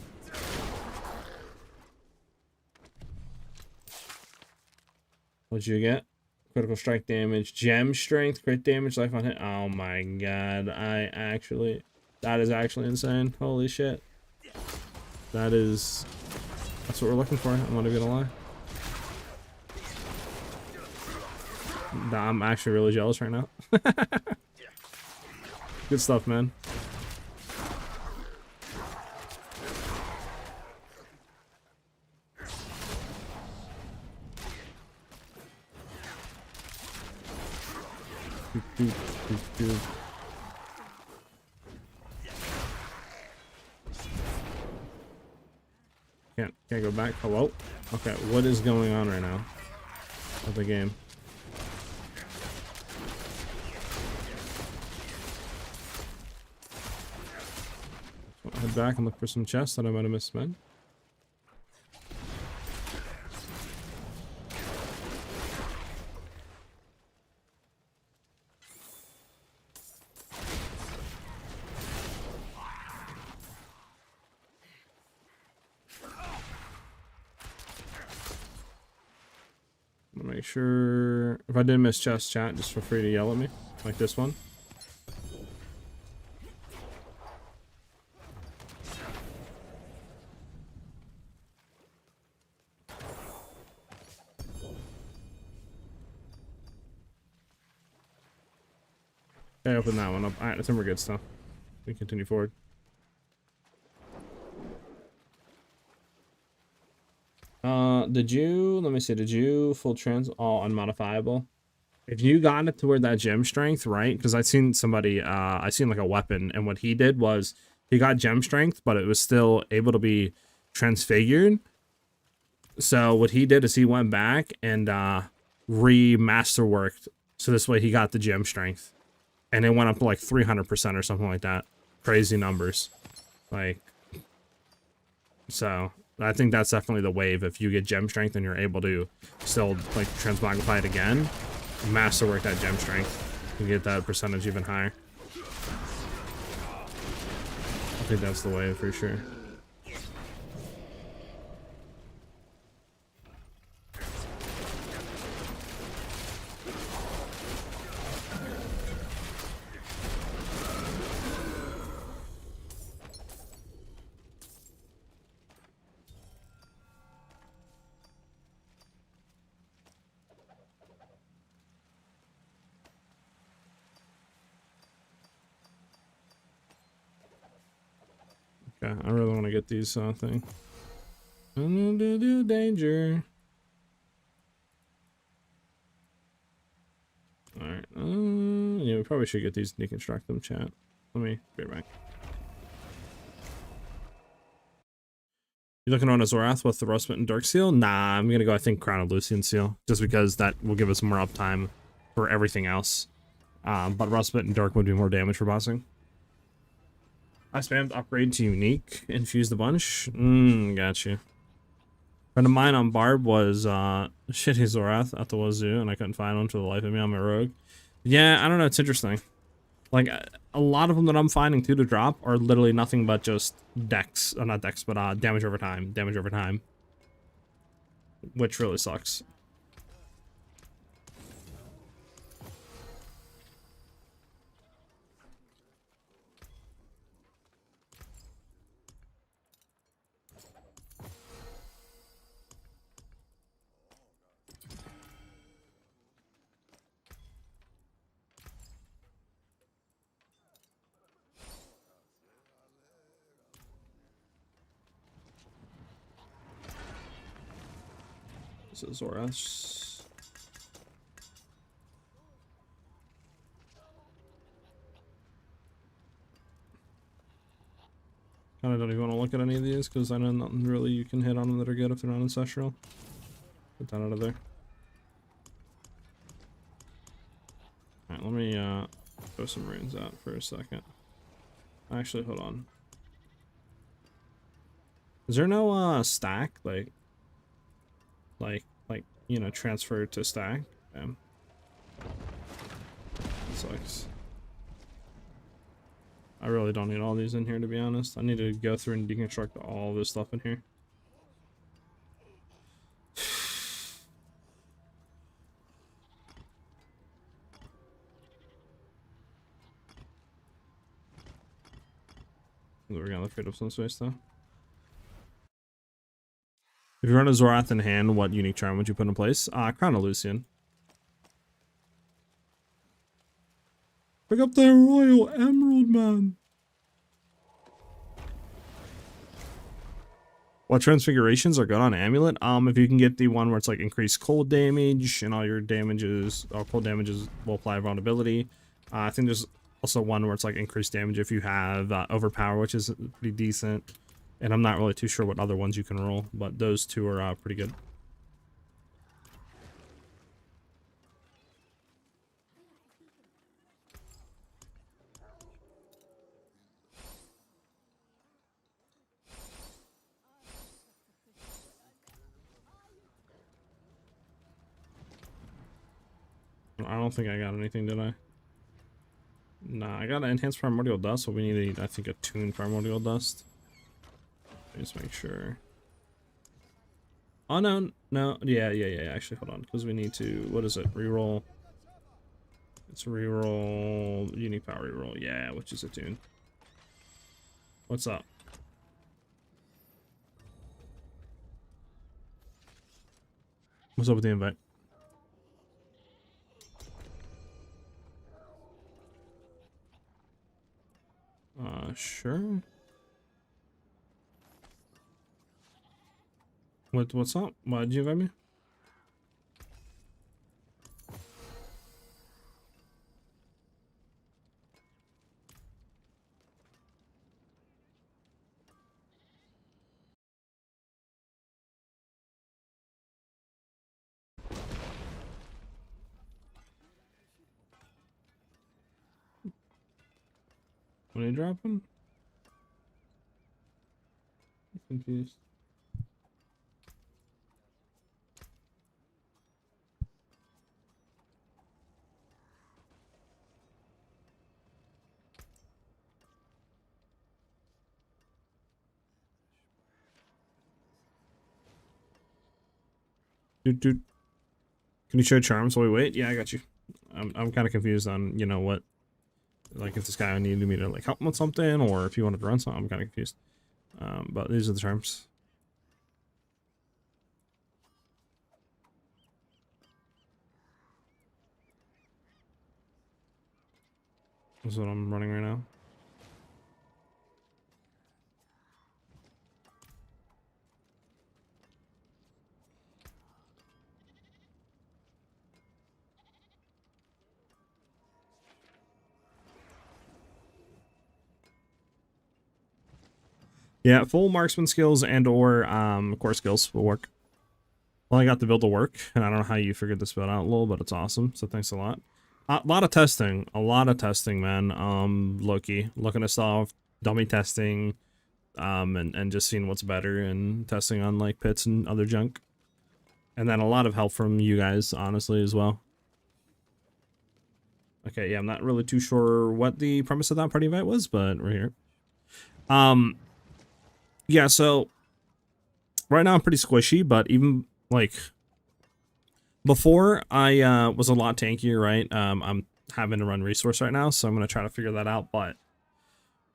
What'd you get? Critical strike damage, gem strength, crit damage, life on hit. Oh my god, that is actually insane. Holy shit. That's what we're looking for, I'm not even gonna lie. I'm actually really jealous right now. Good stuff, man. Can't go back. Hello? Okay, what is going on right now with the game? I'll head back and look for some chests that I might have missed, man. Make sure if I did miss chest, chat, just feel free to yell at me like this one. Okay, open that one up. Alright, I think we're good still. We continue forward. Did you full trans all unmodifiable? If you got it to where that gem strength, right? Because I seen somebody, I seen like a weapon, and what he did was he got gem strength, but it was still able to be transfigured. So what he did is he went back and remasterworked. So this way he got the gem strength. And it went up to like 300% or something like that. Crazy numbers. Like, so I think that's definitely the wave. If you get gem strength and you're able to still like transmogrify it again, masterwork that gem strength. You get that percentage even higher. I think that's the wave for sure. Okay, I really want to get these thing. Danger. Alright, yeah, we probably should get these and deconstruct them, chat. Let me be right back. You looking on Azorath with the Rustmint and Dark Seal? Nah, I'm gonna go, I think, Crown of Lucian Seal, just because that will give us more uptime for everything else. But Rustmint and Dark would do more damage for bossing. I spammed upgrade to unique, infused a bunch. Gotcha. Friend of mine on Barb was shitty Azorath at the wazoo, and I couldn't find one for the life of me on my rogue. Yeah, I don't know, it's interesting. Like, a lot of them that I'm finding too to drop are literally nothing but just dex, not dex, but damage over time, which really sucks. This is Zorath. Kinda don't even want to look at any of these because I know nothing really you can hit on them that are good if they're not ancestral. Put that out of there. Alright, let me throw some runes out for a second. Actually, hold on. Is there no stack like you know, transfer to stack? Damn. That sucks. I really don't need all these in here, to be honest. I need to go through and deconstruct all this stuff in here. We're gonna free up some space though. If you run a Zorath in hand, what unique charm would you put in place? Crown of Lucian. Pick up that Royal Emerald, man. What transfigurations are good on Amulet? If you can get the one where it's like increased cold damage and all your damages, or cold damages will apply vulnerability. I think there's also one where it's like increased damage if you have overpower, which is pretty decent. And I'm not really too sure what other ones you can roll, but those two are pretty good. I don't think I got anything, did I? Nah, I got an enhanced primordial dust, so we need, I think, a tuned primordial dust. Let me just make sure. Oh, no, yeah, actually, hold on, because we need to, what is it, reroll? It's reroll, unique power reroll, yeah, which is a tune. What's up? What's up with the invite? Sure. What's up? Why did you invite me? What are you dropping? I'm confused. Dude. Can you show charms while we wait? Yeah, I got you. I'm kind of confused on, you know, what, like, if this guy needed me to, like, help him with something, or if he wanted to run something. I'm kind of confused. But these are the charms. This is what I'm running right now. Yeah, full marksman skills and or core skills will work. Well, I got the build to work, and I don't know how you figured this build out, lol, but it's awesome. So thanks a lot. A lot of testing, man. Loki, looking to solve dummy testing, and just seeing what's better and testing on like pits and other junk, and then a lot of help from you guys, honestly, as well. Okay, yeah, I'm not really too sure what the premise of that party event was, but we're here. Yeah, so right now I'm pretty squishy, but even like before I was a lot tankier, right? I'm having to run resource right now, so I'm gonna try to figure that out. But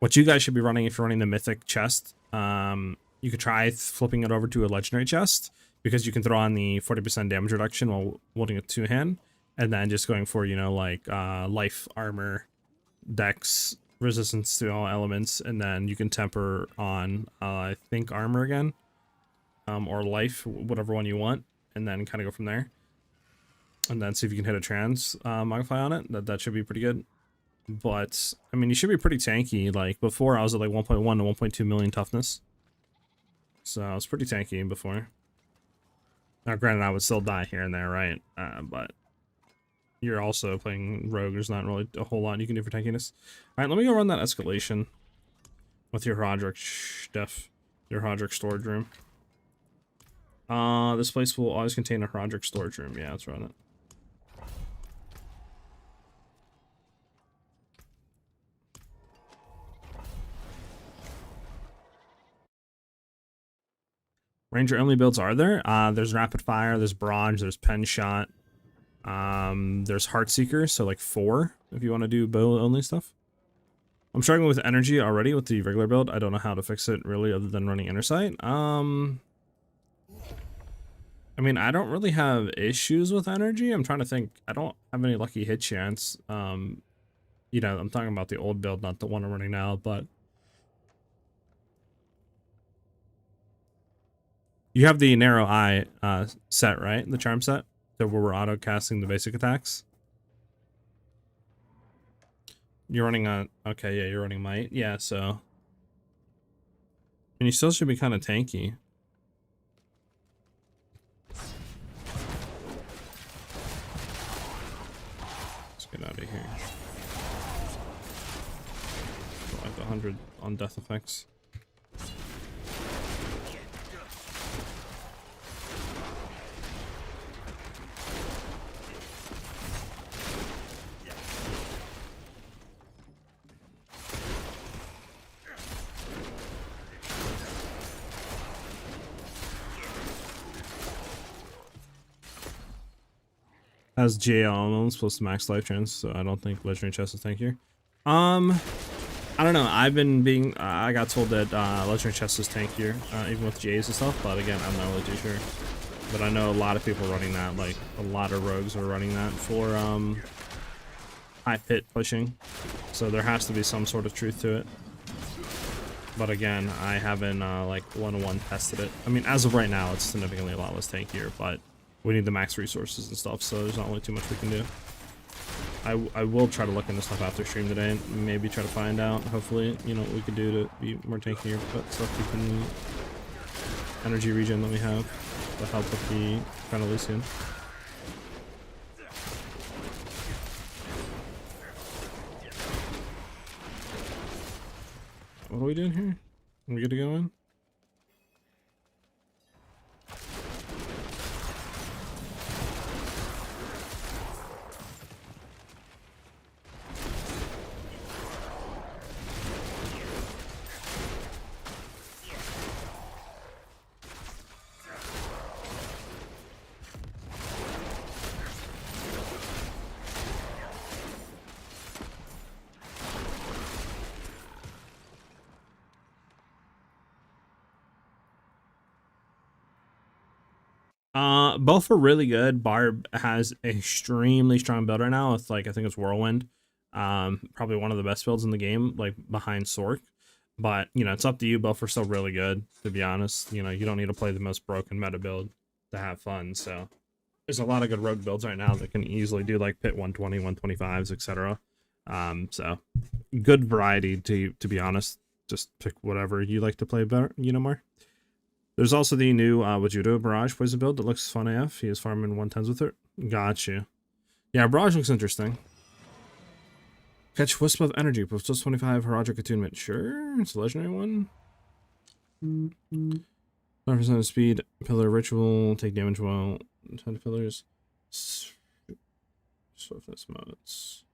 what you guys should be running if you're running the mythic chest, you could try flipping it over to a legendary chest, because you can throw on the 40% damage reduction while holding a two-hand, and then just going for, you know, like life, armor, dex, resistance to all elements, and then you can temper on I think armor again, or life, whatever one you want, and then kind of go from there, and then see if you can hit a trans modify on it. That should be pretty good. But I mean, you should be pretty tanky. Like before, I was at like 1.1 to 1.2 million toughness, so I was pretty tanky before. Now granted, I would still die here and there, right? But you're also playing rogue. There's not really a whole lot you can do for tankiness. All right, let me go run that escalation with your Roderick stuff, your Roderick storage room. This place will always contain a Roderick storage room. Yeah, let's run it. Ranger only builds are there? There's rapid fire, there's barrage, there's Penshot, there's Heartseeker, so like 4 if you want to do bow only stuff. I'm struggling with energy already with the regular build. I don't know how to fix it really, other than running inner sight. I mean, I don't really have issues with energy. I'm trying to think. I don't have any lucky hit chance. You know, I'm talking about the old build, not the one I'm running now, but you have the narrow eye set, right? The charm set, where we're auto casting the basic attacks. You're running on, okay, yeah, you're running might, yeah. So, and you still should be kind of tanky. Let's get out of here. Like 100 on death effects. Has GA almost plus to max life chance, so I don't think legendary chest is tankier. I don't know. I've been being I got told that legendary chest is tankier, even with GAs and stuff. But again, I'm not really too sure. But I know a lot of people running that. Like a lot of rogues are running that for high pit pushing. So there has to be some sort of truth to it. But again, I haven't like one-on-one tested it. I mean, as of right now, it's significantly a lot less tankier, but we need the max resources and stuff, so there's not really too much we can do. I will try to look into stuff after stream today and maybe try to find out, hopefully, you know, what we could do to be more tankier, but stuff we can energy regen that we have to help with the Crown of Lucian. What are we doing here? Are we good to go in? Both are really good. Barb has an extremely strong build right now. It's like, I think it's Whirlwind. Probably one of the best builds in the game, like behind Sork. But, you know, it's up to you. Both are still really good, to be honest. You know, you don't need to play the most broken meta build to have fun. So there's a lot of good rogue builds right now that can easily do like pit 120, 125s, etc. So good variety to be honest. Just pick whatever you like to play better, you know, more. There's also the new Wajudo Barrage poison build that looks fun AF. He is farming 110s with it. Got you. Yeah, Barrage looks interesting. Catch Wisp of Energy, plus 25 Heraldric Attunement. Sure, it's a legendary one. 5% of speed, Pillar Ritual, take damage while 10 pillars. Swiftness modes.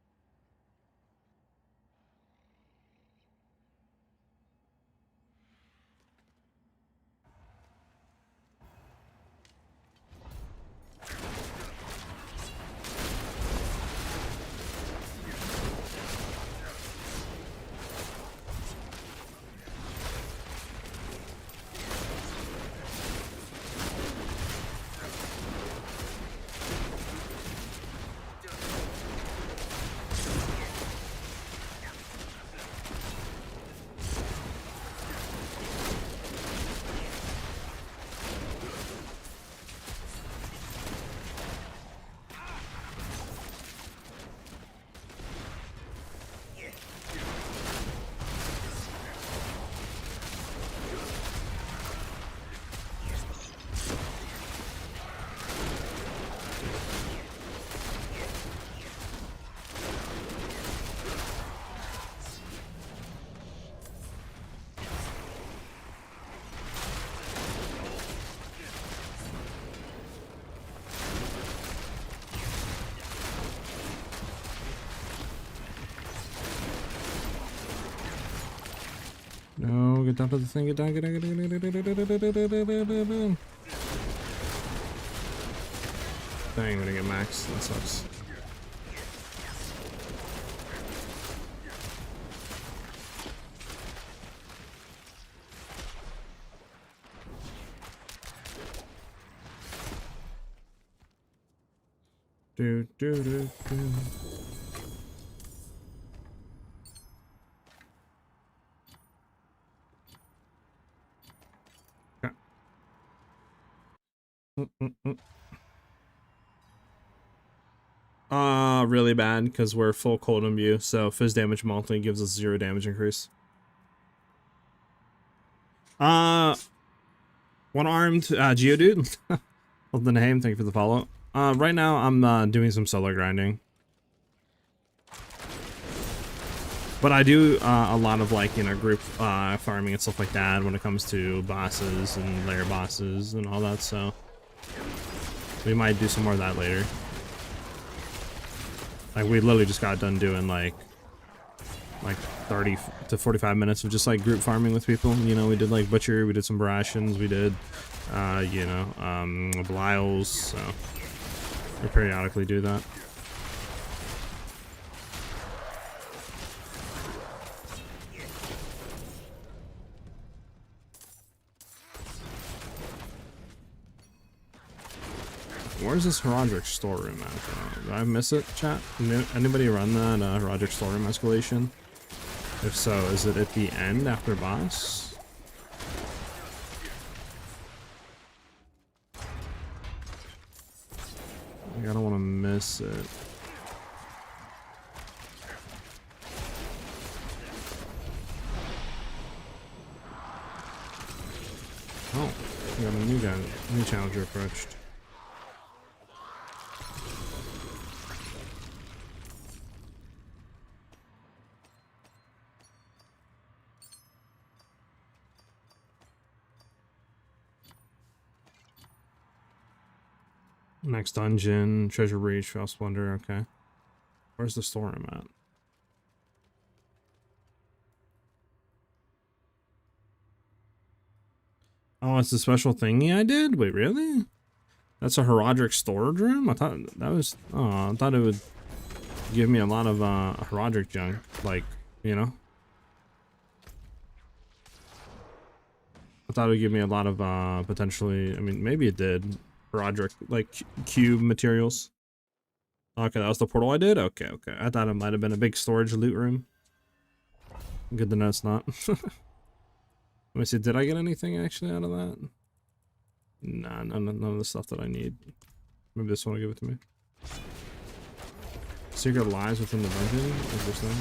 No, get down to the thing, get down, get down, get down, get down, get down, get down, get down. Dang, I'm gonna get maxed. That sucks. Do do do do. Really bad because we're full cold imbue, so fizz damage multi gives us 0 damage increase. One armed Geodude. Love the name. Thank you for the follow. Right now I'm doing some solo grinding, but I do a lot of like, you know, group farming and stuff like that when it comes to bosses and lair bosses and all that. So we might do some more of that later. Like, we literally just got done doing like 30 to 45 minutes of just like group farming with people. You know, we did like Butcher, we did some Barashans, we did, you know, Belials, so we periodically do that. Where's this Heraldric storeroom at? Did I miss it, chat? Anybody run that Heraldric storeroom escalation? If so, is it at the end after boss? I don't want to miss it. Oh, we got a new challenger approached. Next dungeon, Treasure Breach, Fell Splendor, okay. Where's the store I'm at? Oh, it's a special thingy I did? Wait, really? That's a Herodic storage room? I thought that was... Oh, I thought it would give me a lot of Herodic junk. Like, you know? I thought it would give me a lot of potentially... I mean, maybe it did. Herodic, like, cube materials. Okay, that was the portal I did? Okay, okay. I thought it might have been a big storage loot room. Good to know it's not. Let me see, did I get anything actually out of that? Nah, none of the stuff that I need. Maybe this one will give it to me. Secret lies within the dungeon? Is this thing?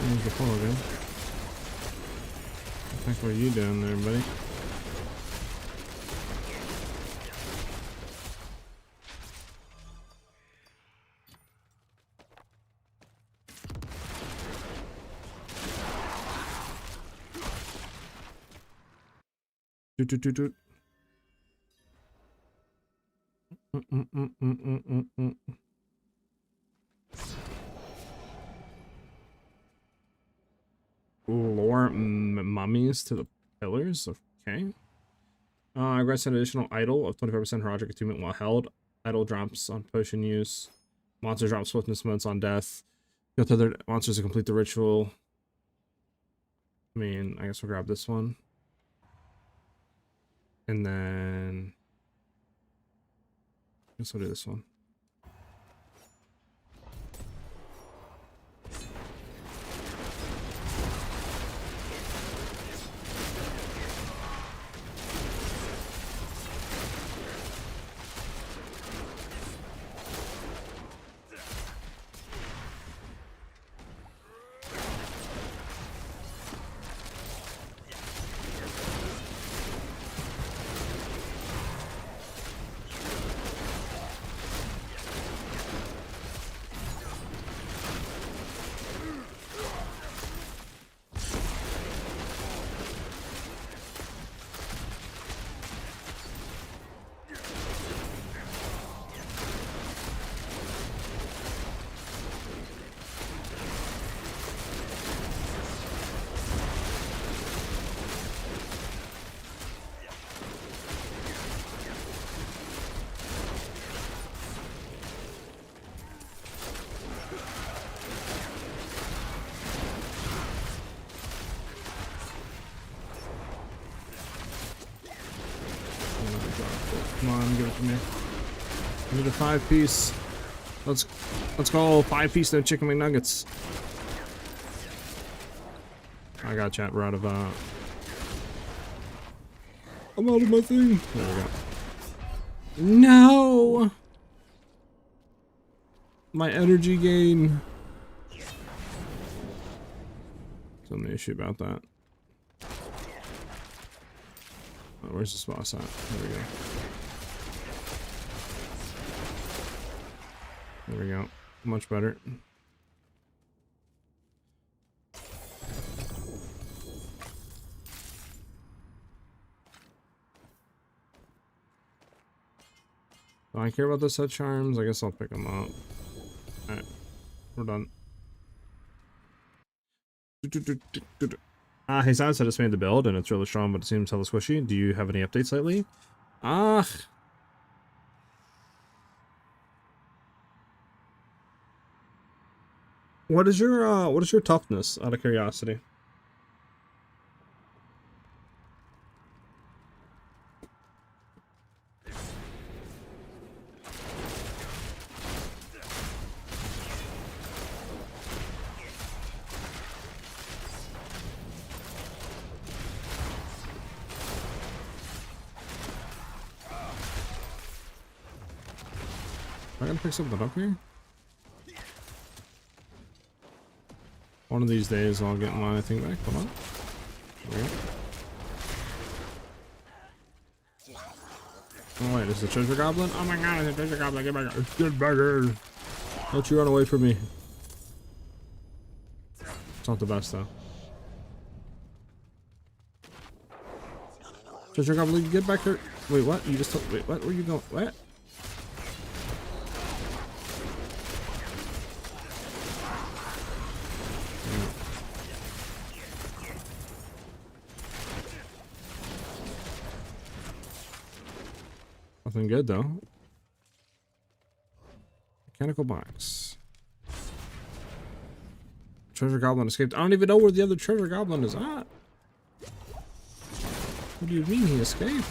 There's the portal again. What are you doing there, buddy? Doot, doot, doot, doot. Lure mummies to the pillars. Okay. I grants an additional idol of 25% Herodic attunement while held. Idol drops on potion use. Monster drops swiftness modes on death. Go to other monsters to complete the ritual. I mean, I guess we'll grab this one. And then I guess we'll do this one. Come on, give it to me. Give me the 5-piece. Let's go 5-piece no chicken McNuggets. I got chat. We're out of I'm out of my thing. There we go. No! My energy gain. Some issue about that. Oh, where's this boss at? There we go. There we go. Much better. Do I care about the set charms? I guess I'll pick them up. Alright. We're done. Hey, SiahZ just made the build and it's really strong, but it seems hella squishy. Do you have any updates lately? What is your toughness, out of curiosity? Am I gonna pick something up here? I One of these days I'll get my thing back. Hold on. There we go. Oh wait, is the treasure goblin? Oh my god, it's a treasure goblin. Get back here. Get back here. Don't you run away from me. It's not the best though. Treasure goblin, get back here. Wait, what? You just told, wait, what? Where are you going? What? Nothing good though. Mechanical box. Treasure goblin escaped. I don't even know where the other treasure goblin is at. What do you mean he escaped?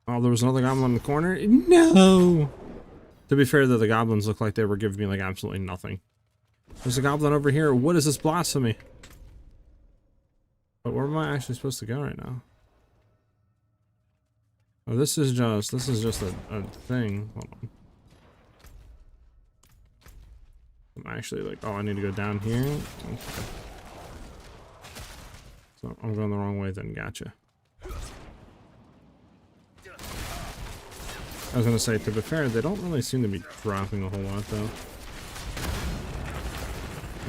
Oh, there was another goblin in the corner? No! To be fair though, the goblins look like they were giving me like absolutely nothing. There's a goblin over here. What is this blasphemy? But where am I actually supposed to go right now? Oh, this is just a thing. Hold on. I'm actually like, oh, I need to go down here. Okay. So I'm going the wrong way then, gotcha. I was gonna say, to be fair, they don't really seem to be dropping a whole lot though.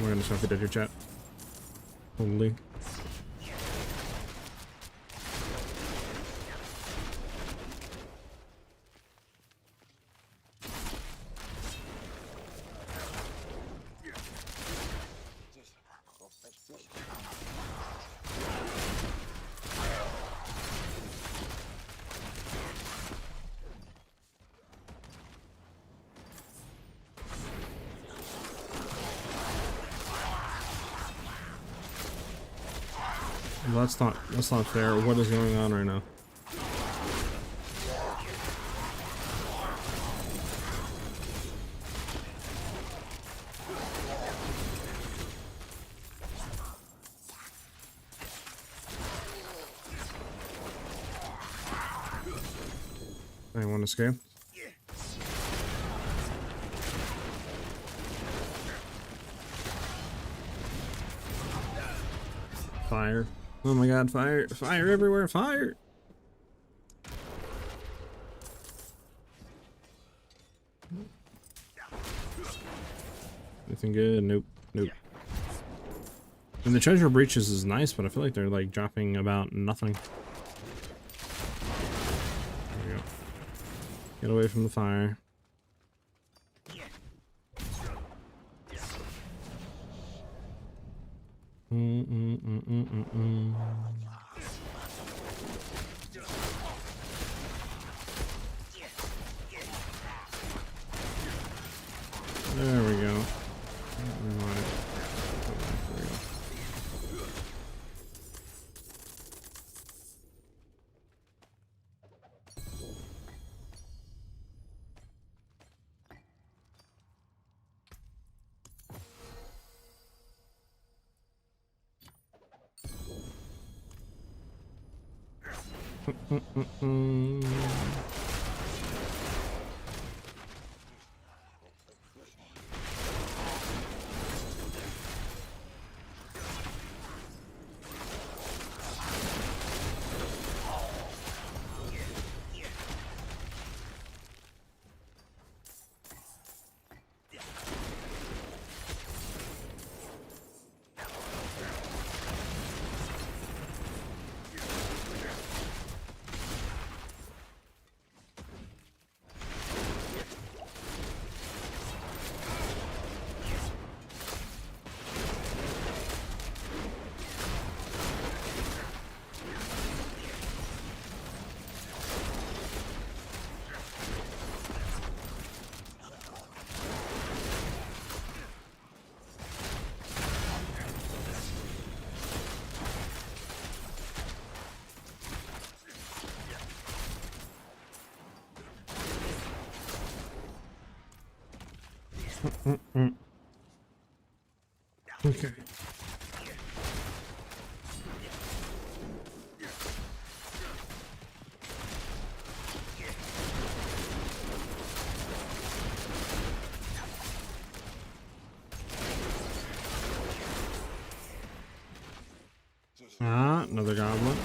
We're gonna jump it at your chat. Holy. Well, that's not fair. What is going on right now? Anyone escape? Fire. Oh my god, fire. Fire everywhere, fire! Anything good? Nope. Nope. And the treasure breaches is nice, but I feel like they're like dropping about nothing. There we go. Get away from the fire. There we go. Okay. Ah, another goblin.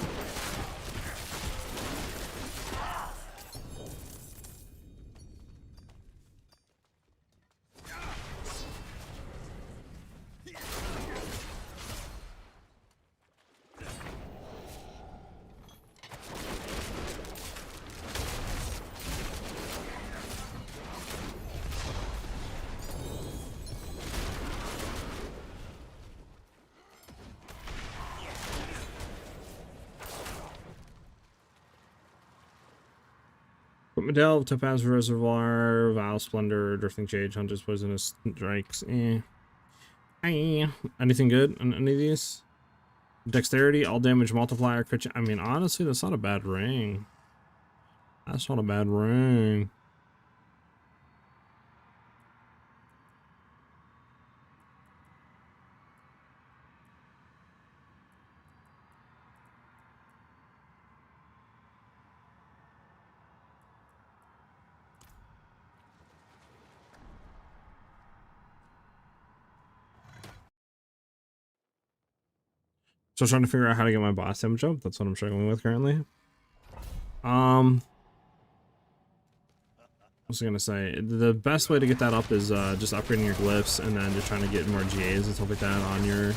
Medell, Topaz Reservoir, Vile Splendor, Drifting Shade, Hunters, Poisonous Strikes. Anything good on any of these? Dexterity, all damage multiplier. I mean, honestly, that's not a bad ring. That's not a bad ring. So trying to figure out how to get my boss damage up. That's what I'm struggling with currently. I was gonna say the best way to get that up is just upgrading your glyphs and then just trying to get more GAs and stuff like that on your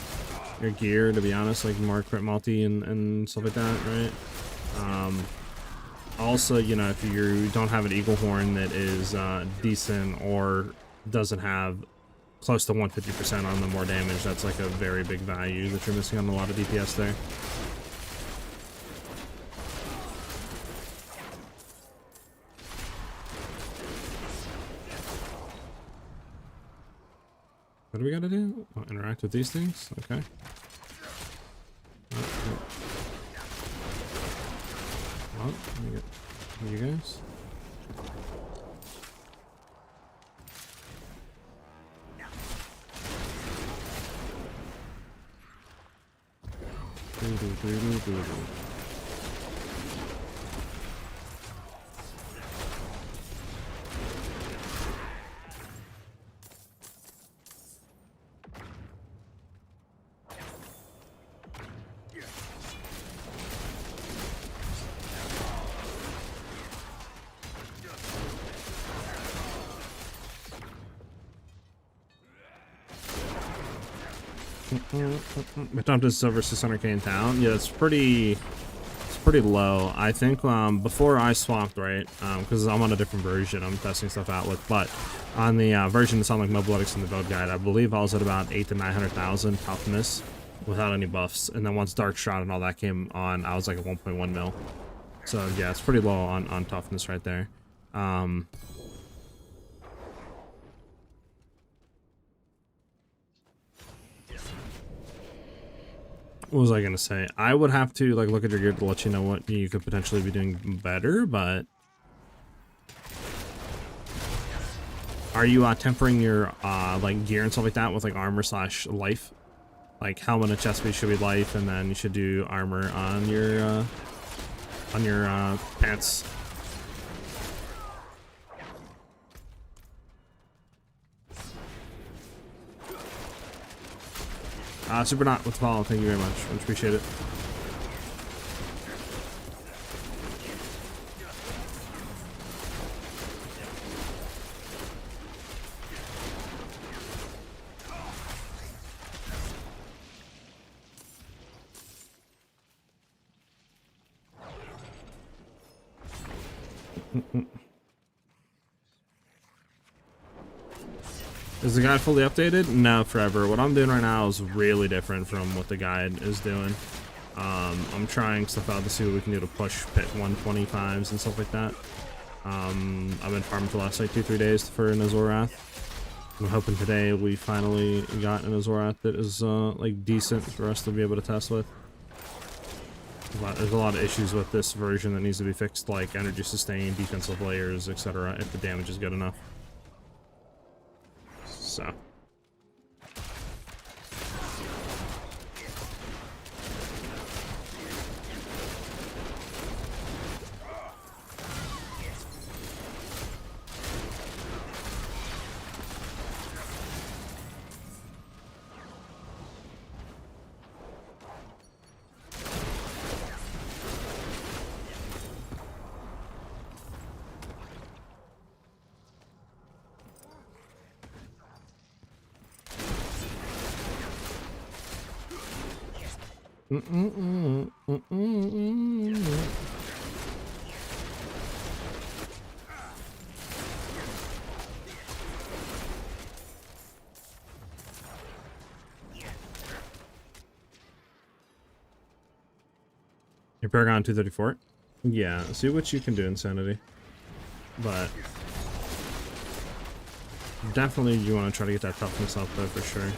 gear. To be honest, like more crit multi and stuff like that, right? Also, you know, if you don't have an eagle horn that is decent or doesn't have close to 150% on the more damage, that's like a very big value that you're missing on a lot of DPS there. What do we gotta do? Oh, interact with these things? Okay. Well, let me get you guys. Attempted over 600k in town. Yeah, it's pretty low. I think before I swapped, right, because I'm on a different version I'm testing stuff out with, but on the version that's on like Mobiletics in the build guide, I believe I was at about 800,000 to 900,000 toughness without any buffs, and then once Dark Shroud and all that came on, I was like at 1.1 mil. So yeah, it's pretty low on toughness right there. What was I gonna say? I would have to like look at your gear to let you know what you could potentially be doing better, but are you tempering your like gear and stuff like that with like armor / life? Like helmet and chest piece should be life, and then you should do armor on your pants. Super not with the follow. Thank you very much. I appreciate it. Is the guide fully updated? No, forever. What I'm doing right now is really different from what the guide is doing. I'm trying stuff out to see what we can do to push pit 125s and stuff like that. I've been farming for the last like 2-3 days for an Azorath. I'm hoping today we finally got an Azorath that is like decent for us to be able to test with. There's a lot of issues with this version that needs to be fixed, like energy sustain, defensive layers, etc. if the damage is good enough. So. Your Paragon 234? Yeah, see what you can do, Insanity. But definitely you want to try to get that toughness up though for sure.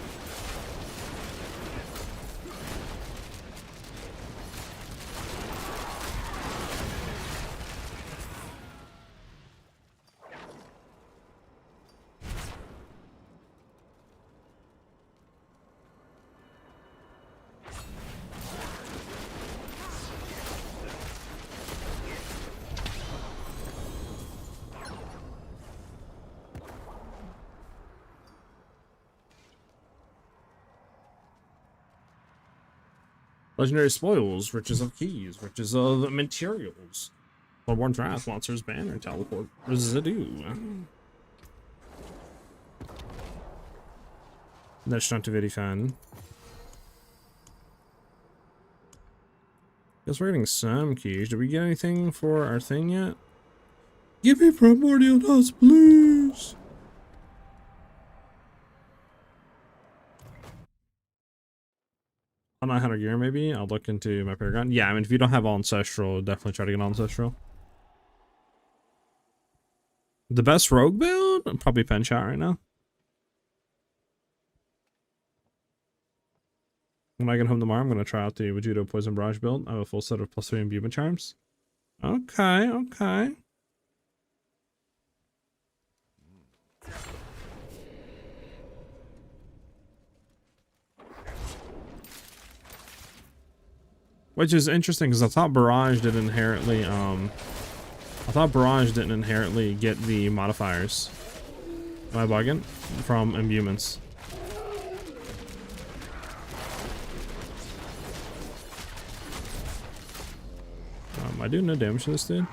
Legendary spoils, riches of keys, riches of materials. Bloodborne Wrath, Monster's Banner, Teleport Residue. That's not too very fun. Guess we're getting some keys. Did we get anything for our thing yet? Give me primordial dust, please! On 900 gear, maybe? I'll look into my Paragon. Yeah, I mean, if you don't have Ancestral, definitely try to get Ancestral. The best rogue build? Probably Penshot right now. When I get home tomorrow, I'm going to try out the Vegito Poison Barrage build. I have a full set of +3 imbuement charms. Okay, okay. Which is interesting because I thought Barrage didn't inherently get the modifiers. Am I bugging? From imbuments. I do no damage to this dude.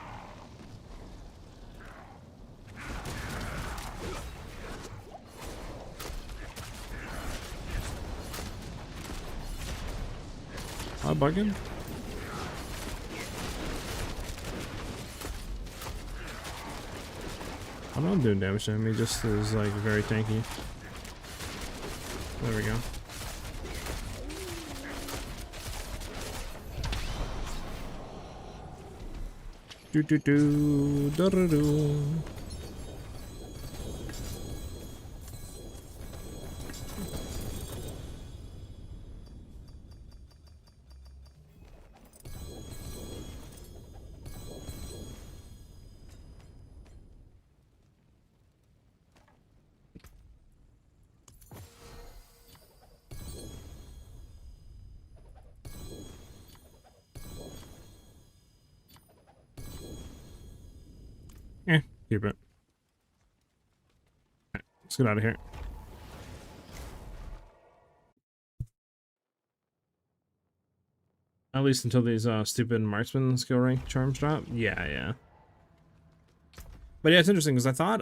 Am I bugging? I know I'm doing damage to him, he just is like very tanky. There we go. Do do do do do do. Keep it. Right, let's get out of here. At least until these stupid marksman skill rank charms drop. Yeah. But yeah, it's interesting because I thought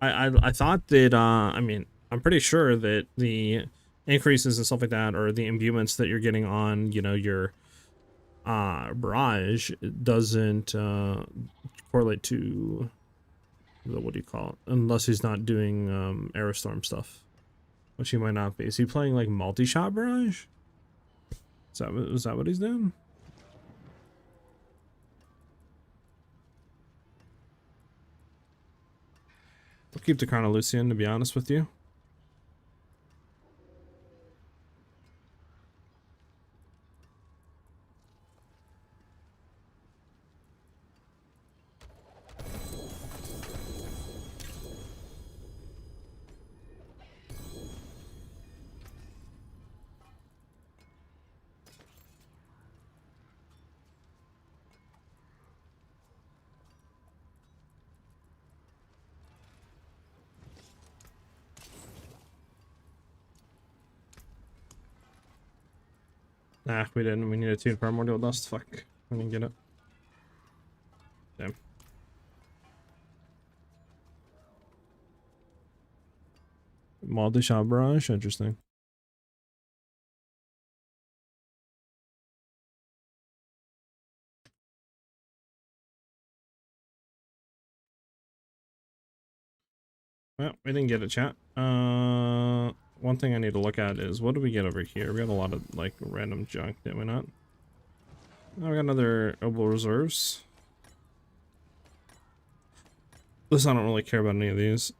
I thought that I mean, I'm pretty sure that the increases and stuff like that, or the imbuements that you're getting on, you know, your barrage doesn't correlate to the, what do you call it, unless he's not doing Aerostorm stuff, which he might not be. Is he playing like multi-shot barrage? Is that what he's doing? I'll keep the Chrono Lucian, to be honest with you. Nah, we didn't. We need a 2 primordial dust. Fuck. I didn't get it. Damn. Multi-shot barrage? Interesting. Well, we didn't get it, chat. One thing I need to look at is what do we get over here? We got a lot of like random junk, did we not? Oh, we got another Obel Reserves. Listen, I don't really care about any of these.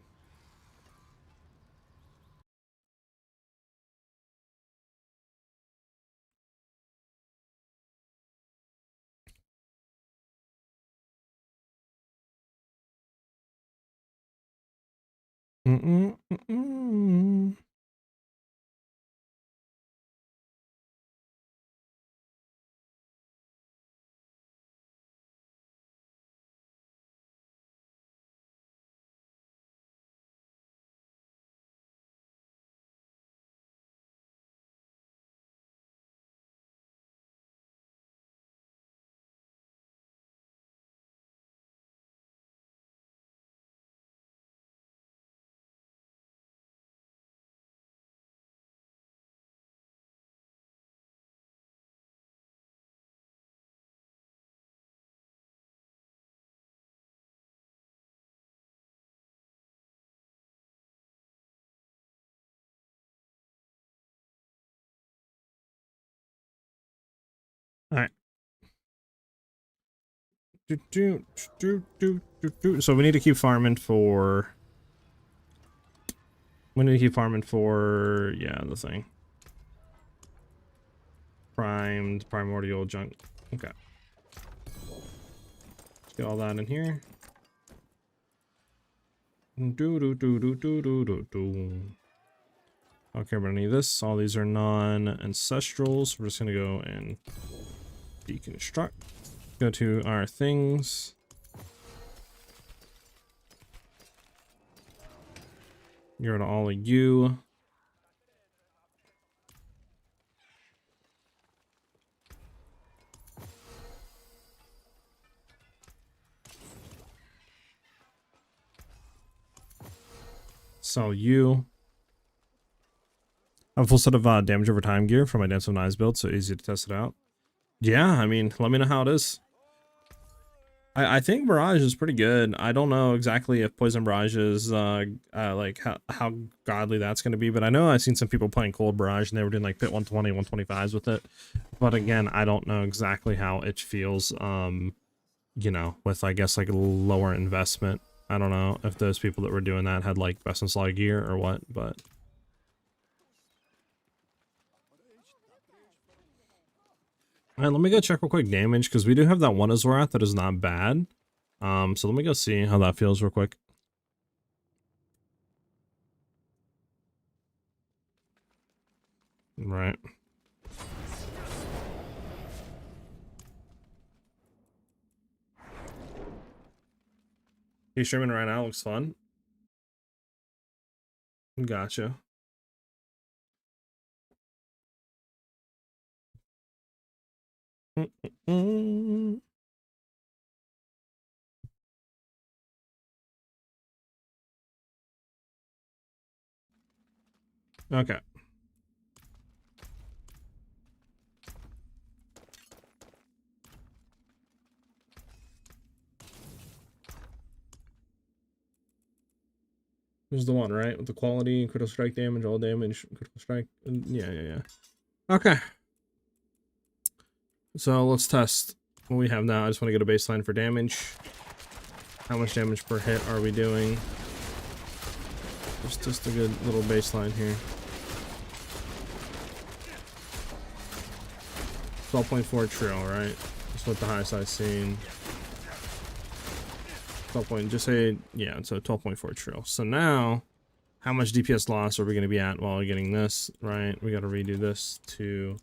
All right. So we need to keep farming for. We need to keep farming for, yeah, the thing. Primed, primordial junk. Okay. Let's get all that in here. I don't care about any of this. All these are non-ancestrals. We're just gonna go and deconstruct. Go to our things. Go to all of you. Sell you. I have a full set of damage over time gear for my Dance of Knives build, so easy to test it out. Yeah, I mean, let me know how it is. I think Barrage is pretty good. I don't know exactly if Poison Barrage is like how godly that's going to be, but I know I've seen some people playing Cold Barrage and they were doing like pit 120, 125s with it. But again, I don't know exactly how it feels, you know, with I guess like a lower investment. I don't know if those people that were doing that had like best in slot gear or what, but all right, let me go check real quick damage because we do have that one Azorath that is not bad. So let me go see how that feels real quick. Right. You streaming right now? Looks fun. Gotcha. Okay. This is the one, right? With the quality, critical strike damage, all damage, critical strike. Yeah. Okay. So let's test what we have now. I just want to get a baseline for damage. How much damage per hit are we doing? Just a good little baseline here. 12.4 trill, right? That's what the highest I've seen. 12 just say, yeah, so 12.4 trill. So now, how much DPS loss are we going to be at while getting this, right? We got to redo this to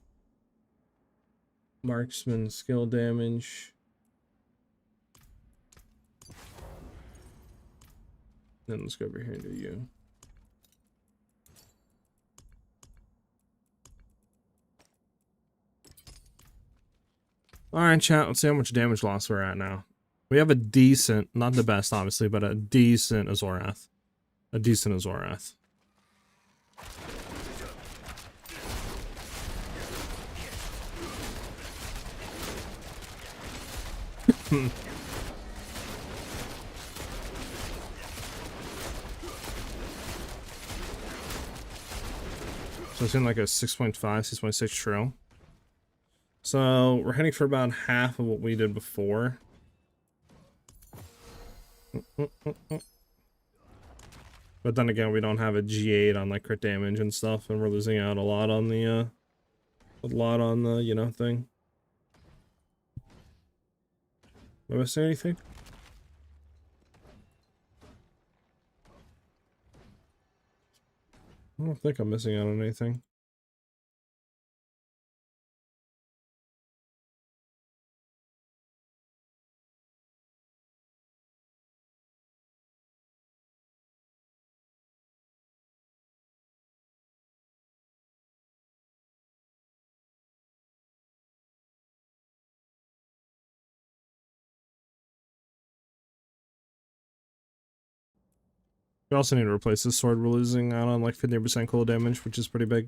marksman skill damage. Then let's go over here and do you. Alright, chat, let's see how much damage loss we're at now. We have a decent, not the best obviously, but a decent Azorath. A decent Azorath. So it's in like a 6.5, 6.6 trill. So we're heading for about half of what we did before. But then again, we don't have a G8 on like crit damage and stuff, and we're losing out a lot on the you know, thing. Am I missing anything? I don't think I'm missing out on anything. We also need to replace this sword. We're losing out on like 50% cool damage, which is pretty big.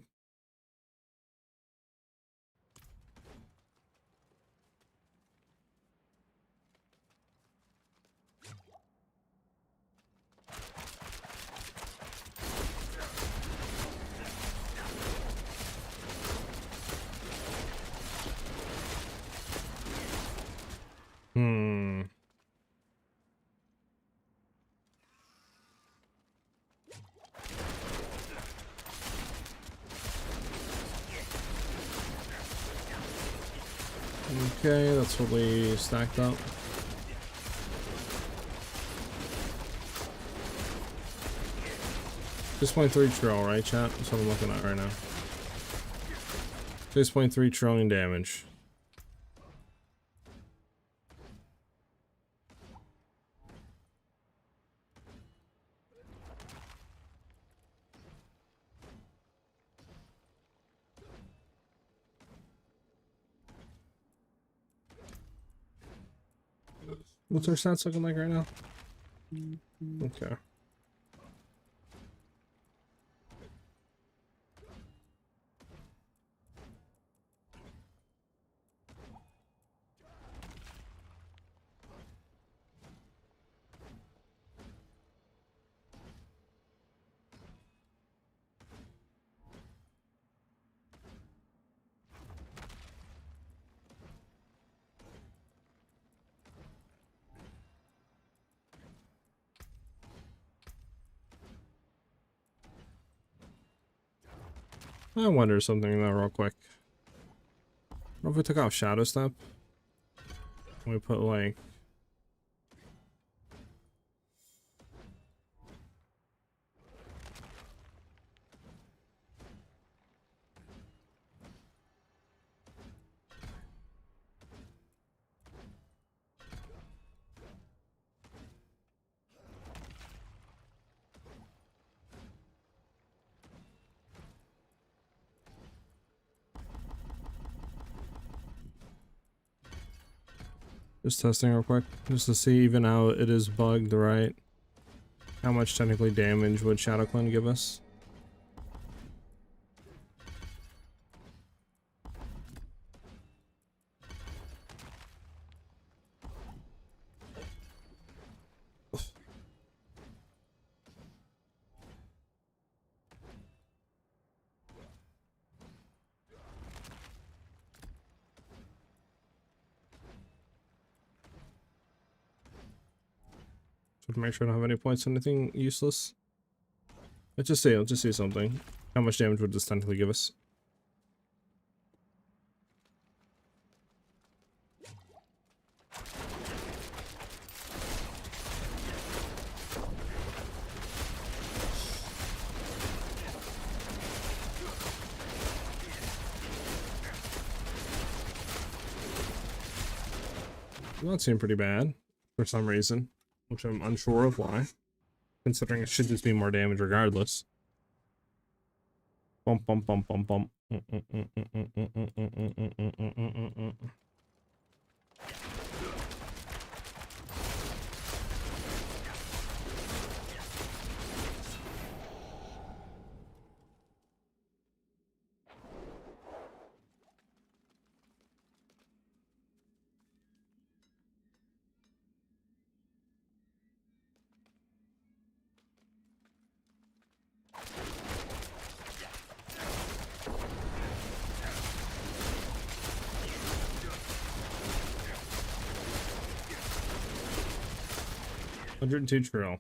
Okay, that's what we stacked up. $6.3 trill, right, chat? That's what I'm looking at right now. 6.3 trillion damage. What's our stats looking like right now? Okay. I wonder something though real quick. What if we took off Shadow Step? And we put like... Just testing real quick, just to see even how it is bugged, right? How much technically damage would Shadow Clone give us? So to make sure I don't have any points, anything useless. Let's just see something. How much damage would this technically give us? Well, that seemed pretty bad for some reason, which I'm unsure of why, considering it should just be more damage regardless. Bump, bump, bump, bump, bump. 102 Trill.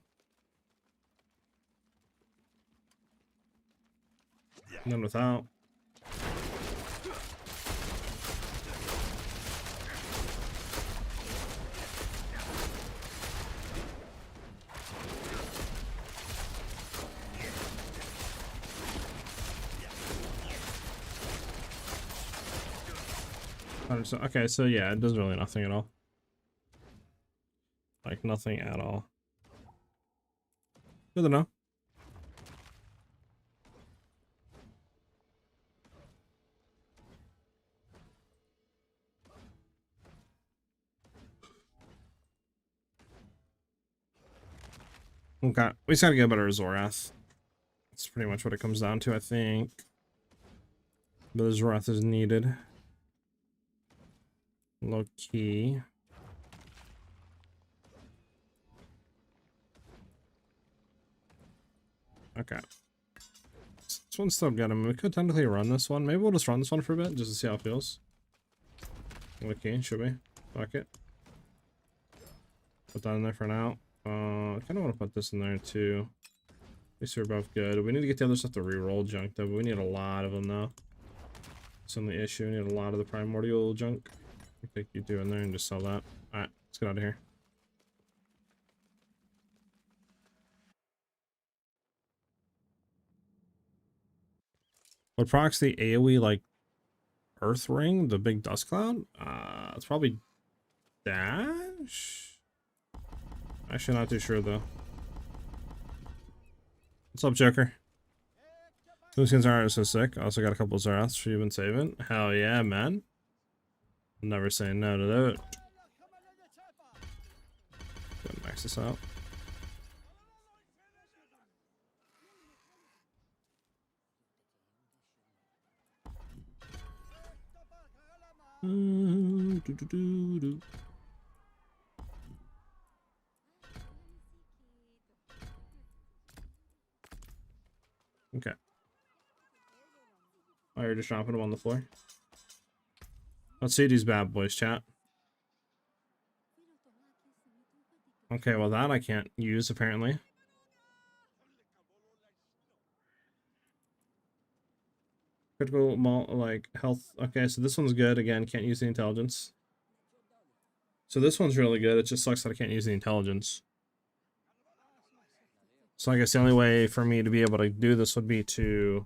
None without. Okay, so yeah, it does really nothing at all. Like, nothing at all. Good to know. Okay, we just gotta get better Azorath. That's pretty much what it comes down to, I think. But Azorath is needed. Low key. Okay. This one's still good. I mean, we could technically run this one. Maybe we'll just run this one for a bit, just to see how it feels. Okay, should we? Fuck it. Put that in there for now. I kind of want to put this in there too. At least we're both good. We need to get the other stuff to reroll junk though, but we need a lot of them now. That's the only issue. We need a lot of the primordial junk. I think you do in there and just sell that. Alright, let's get out of here. What procs the AoE like Earth Ring, the big dust cloud? It's probably Dash? Actually, not too sure though. What's up, Joker? Those skins are so sick. Also got a couple of Azoraths you've been saving. Hell yeah, man. Never saying no to that. Go max this out. Okay. Oh, you're just dropping them on the floor. Let's see these bad boys, chat. Okay, well that I can't use apparently. Critical like health. Okay, so this one's good. Again, can't use the intelligence. So this one's really good. It just sucks that I can't use the intelligence. So I guess the only way for me to be able to do this would be to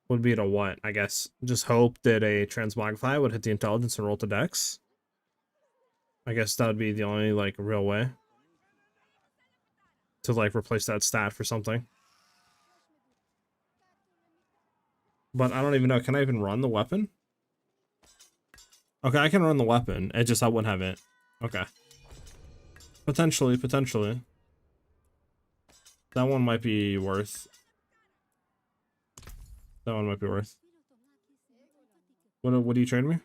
what? I guess just hope that a transmogrify would hit the intelligence and roll to dex. I guess that would be the only like real way to like replace that stat for something. But I don't even know. Can I even run the weapon? Okay, I can run the weapon. It just I wouldn't have it. Okay. Potentially. That one might be worth. That one might be worth. What do you trade me?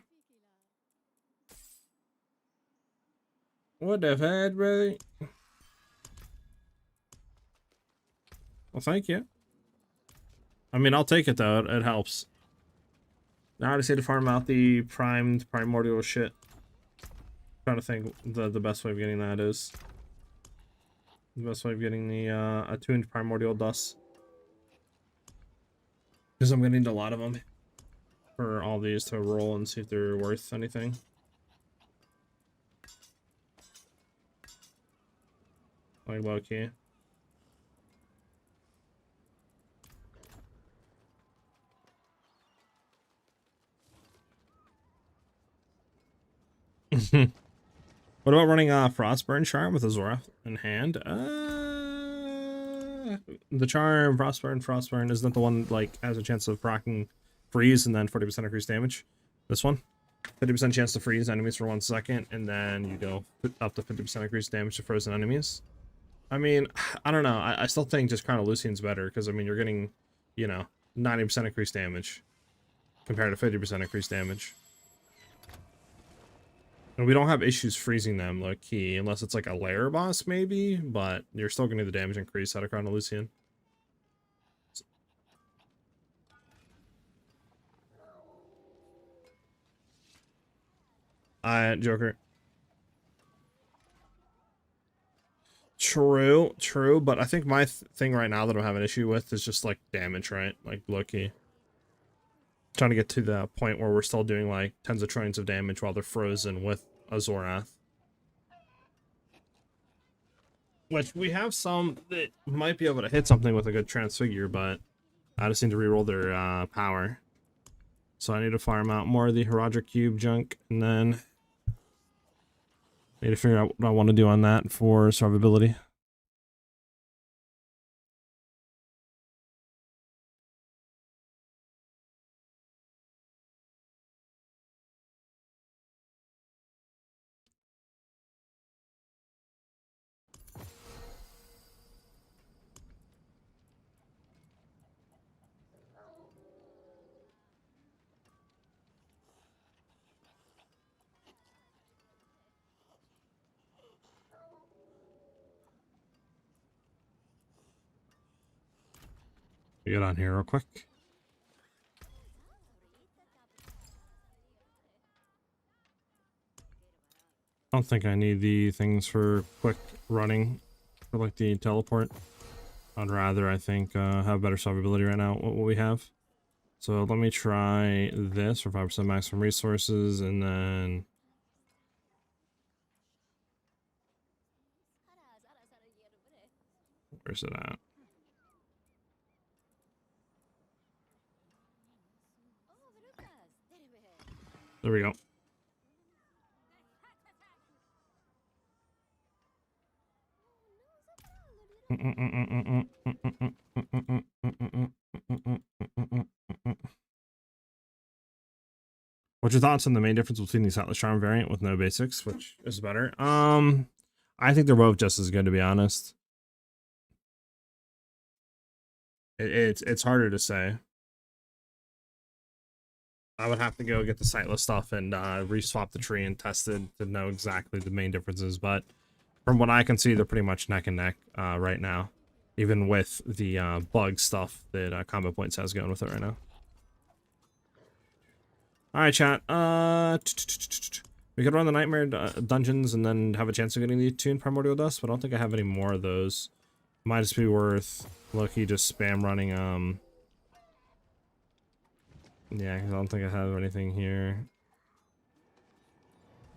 What the heck, brother? Well, thank you. I mean, I'll take it though. It helps. Now I just need to farm out the primed primordial shit. Trying to think the best way of getting that is. The best way of getting the attuned primordial dust. Because I'm gonna need a lot of them for all these to roll and see if they're worth anything. Like low key. What about running Frostburn Charm with Azorath in hand? The Charm, Frostburn, isn't that the one like has a chance of proccing freeze and then 40% increased damage? This one? 50% chance to freeze enemies for 1 second, and then you go up to 50% increased damage to frozen enemies. I mean, I don't know. I still think just Crown of Lucian's better, because I mean you're getting, you know, 90% increased damage compared to 50% increased damage. And we don't have issues freezing them, low key, unless it's like a lair boss, maybe, but you're still gonna get the damage increase out of Crown of Lucian. Joker. True, but I think my thing right now that I'm having an issue with is just like damage, right? Like low-key. Trying to get to the point where we're still doing like tens of trillions of damage while they're frozen with Azorath. Which we have some that might be able to hit something with a good transfigure, but I just need to reroll their power. So I need to farm out more of the Herodric Cube junk, and then need to figure out what I want to do on that for survivability. Get on here real quick. I don't think I need the things for quick running for like the teleport. I'd rather, I think, have better survivability right now, what we have. So let me try this for 5% maximum resources, and then... Where's it at? There we go. What's your thoughts on the main difference between the Sightless Charm variant with no basics, which is better? I think they're both just as good, to be honest. It's harder to say. I would have to go get the Sightless stuff and re-swap the tree and test it to know exactly the main differences, but from what I can see, they're pretty much neck and neck right now, even with the bug stuff that Combat Points has going with it right now. All right, chat. We could run the Nightmare dungeons and then have a chance of getting the Attuned Primordial Dust, but I don't think I have any more of those. Might just be worth Loki just spam running. Yeah, because I don't think I have anything here.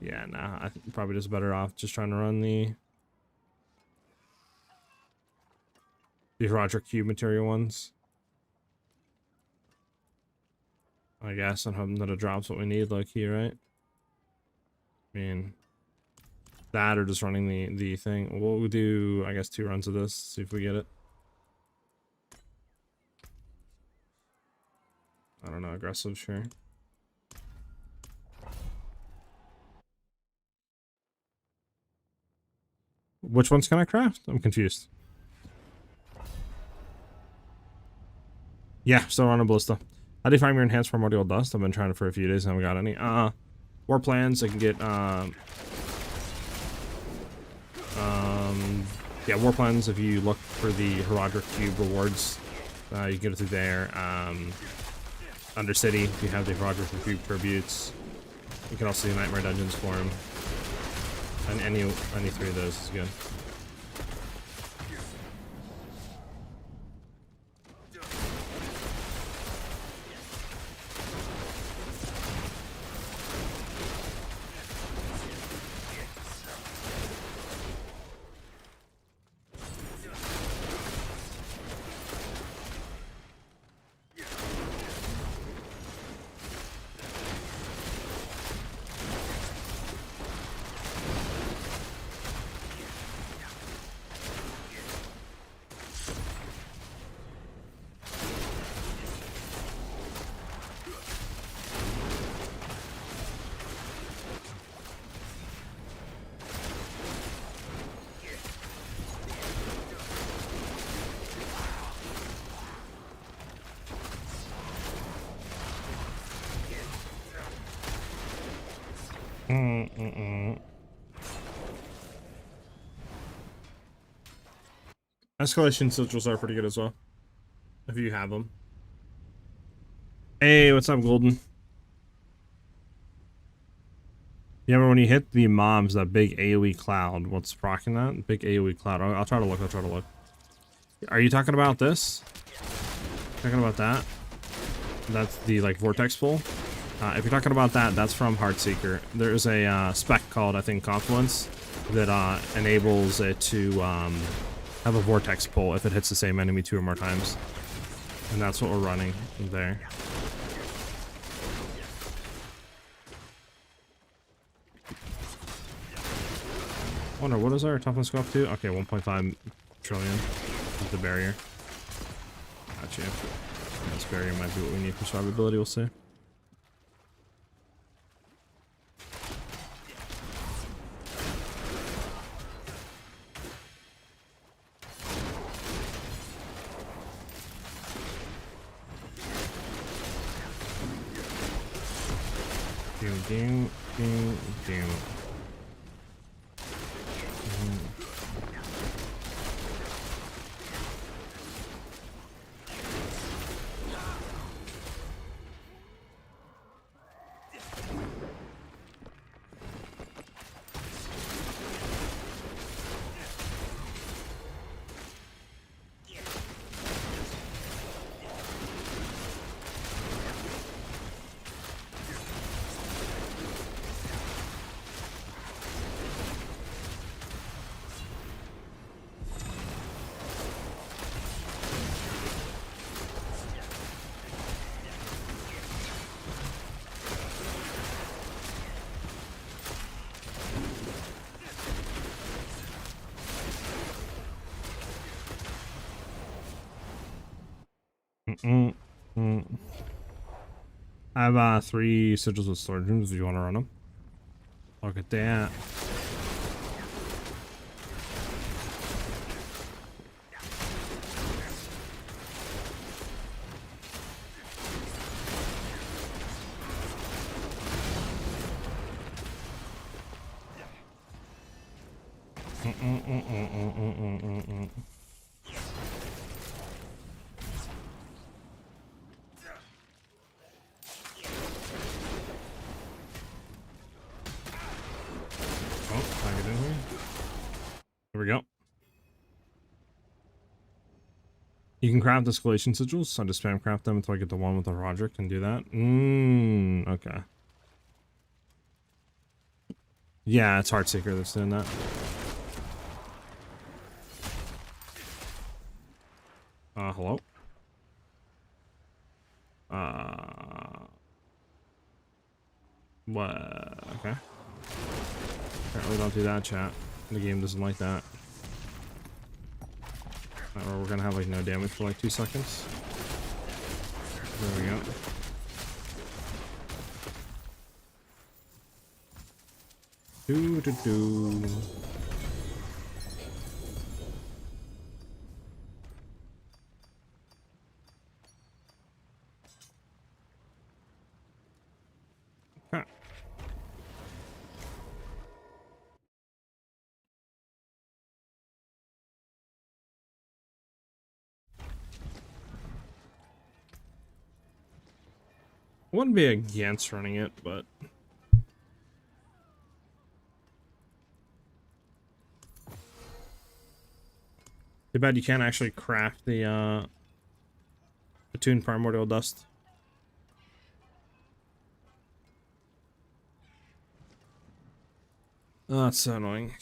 Yeah, nah, I think probably just better off just trying to run the Roger Cube material ones. I guess, and hoping that it drops what we need, like here, right? I mean, that or just running the thing. We'll do, I guess, 2 runs of this, see if we get it. I don't know, aggressive, sure. Which ones can I craft? I'm confused. Yeah, still running Ballista. How do you find your enhanced primordial dust? I've been trying it for a few days and haven't got any. War plans, I can get yeah, war plans, if you look for the Herodric Cube rewards, you can get it through there. Undercity, if you have the Herodric Cube tributes. You can also do Nightmare Dungeons for him. And any 3 of those is good. Escalation sigils are pretty good as well, if you have them. Hey, what's up, Golden? You remember when you hit the mobs, that big AoE cloud? What's proccing that? Big AoE cloud. I'll try to look. I'll try to look. Are you talking about this? Talking about that? That's the like vortex pull. If you're talking about that, that's from Heartseeker. There's a spec called, I think, Confluence that enables it to have a vortex pull if it hits the same enemy 2 or more times. And that's what we're running there. I wonder, what does our toughness go up to? Okay, 1.5 trillion is the barrier. Gotcha. This barrier might be what we need for survivability, we'll see. Doom. I have 3 sigils with storage rooms if you want to run them. Look at that. There we go. You can craft escalation sigils, so I just spam craft them until I get the one with the Roderick and do that. Okay. Yeah, it's Heartseeker that's doing that. Hello? What? Okay. Apparently don't do that, chat. The game doesn't like that. Or we're gonna have like no damage for like 2 seconds. There we go. Do. Huh. I wouldn't be against running it, but too bad you can't actually craft the attuned primordial dust. Oh, that's so annoying.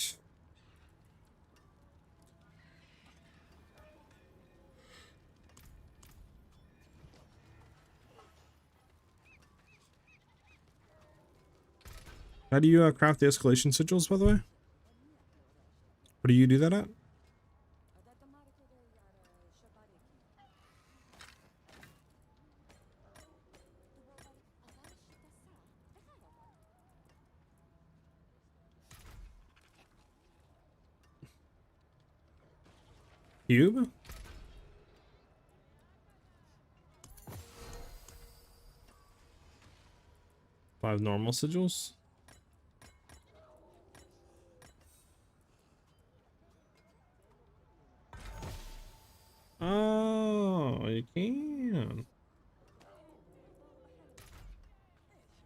How do you craft the escalation sigils, by the way? Where do you do that at? Cube? Five normal sigils? Oh, you can.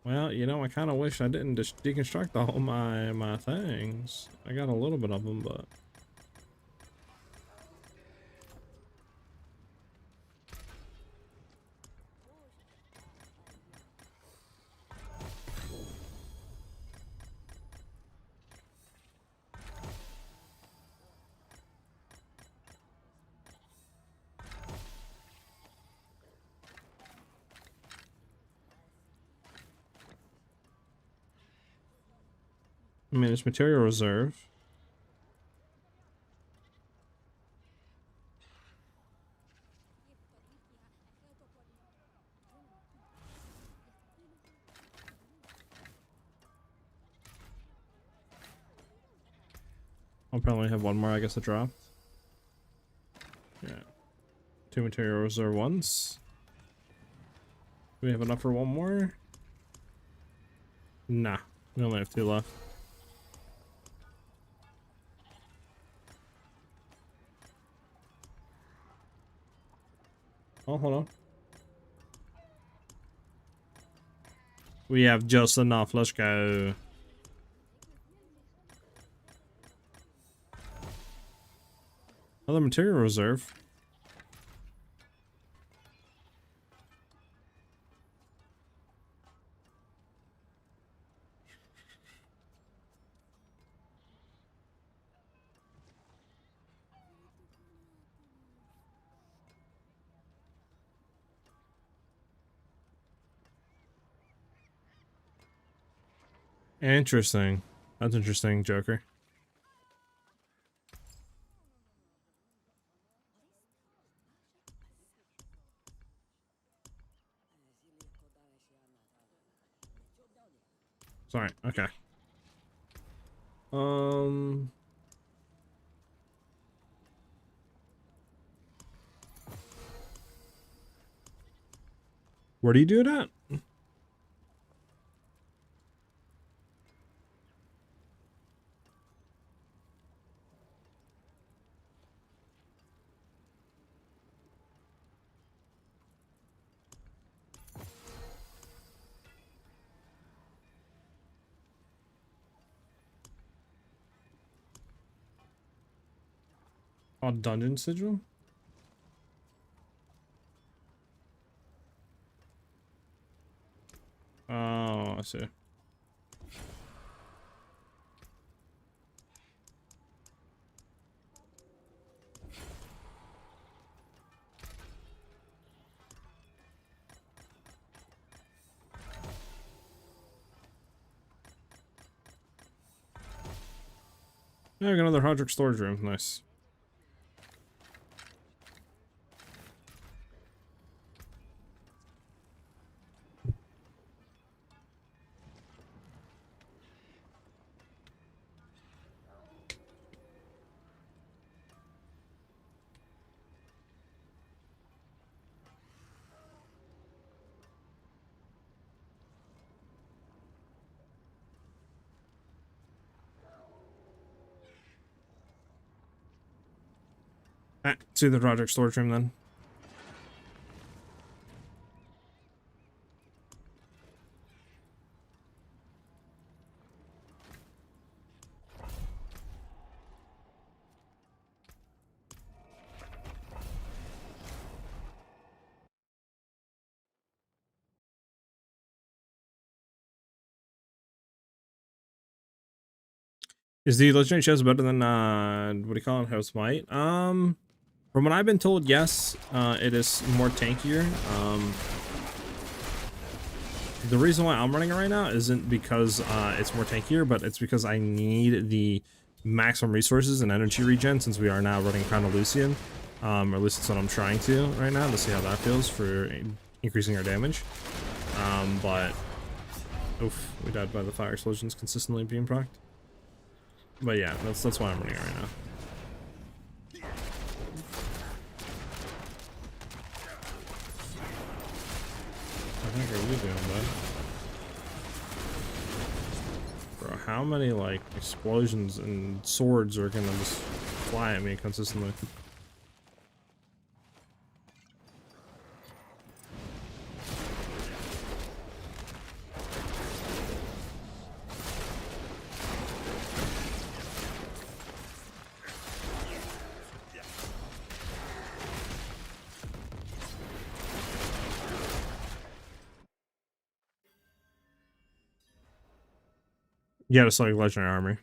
Well, you know, I kind of wish I didn't just deconstruct all my things. I got a little bit of them, but I mean, it's material reserve. I'll probably have one more, I guess, to drop. Yeah. 2 material reserve ones. Do we have enough for one more? Nah. We only have 2 left. Oh, hold on. We have just enough. Let's go. Another material reserve. Interesting. That's interesting, Joker. Sorry. Okay. Where do you do it at? Oh, dungeon sigil? Oh, I see. Yeah, I got another Hodrick storage room. Nice. Ah, to the Roderick storage room then. Is the legendary chest better than what do you call it, House Might? From what I've been told, yes, it is more tankier. The reason why I'm running it right now isn't because it's more tankier, but it's because I need the maximum resources and energy regen since we are now running Crown of Lucian. Or at least that's what I'm trying to right now to see how that feels for increasing our damage. But oof, we died by the fire explosions consistently being procced. But yeah, that's why I'm running it right now. What the heck are you doing, bud? Bro, how many, like, explosions and swords are gonna just fly at me consistently? You gotta select legendary armor.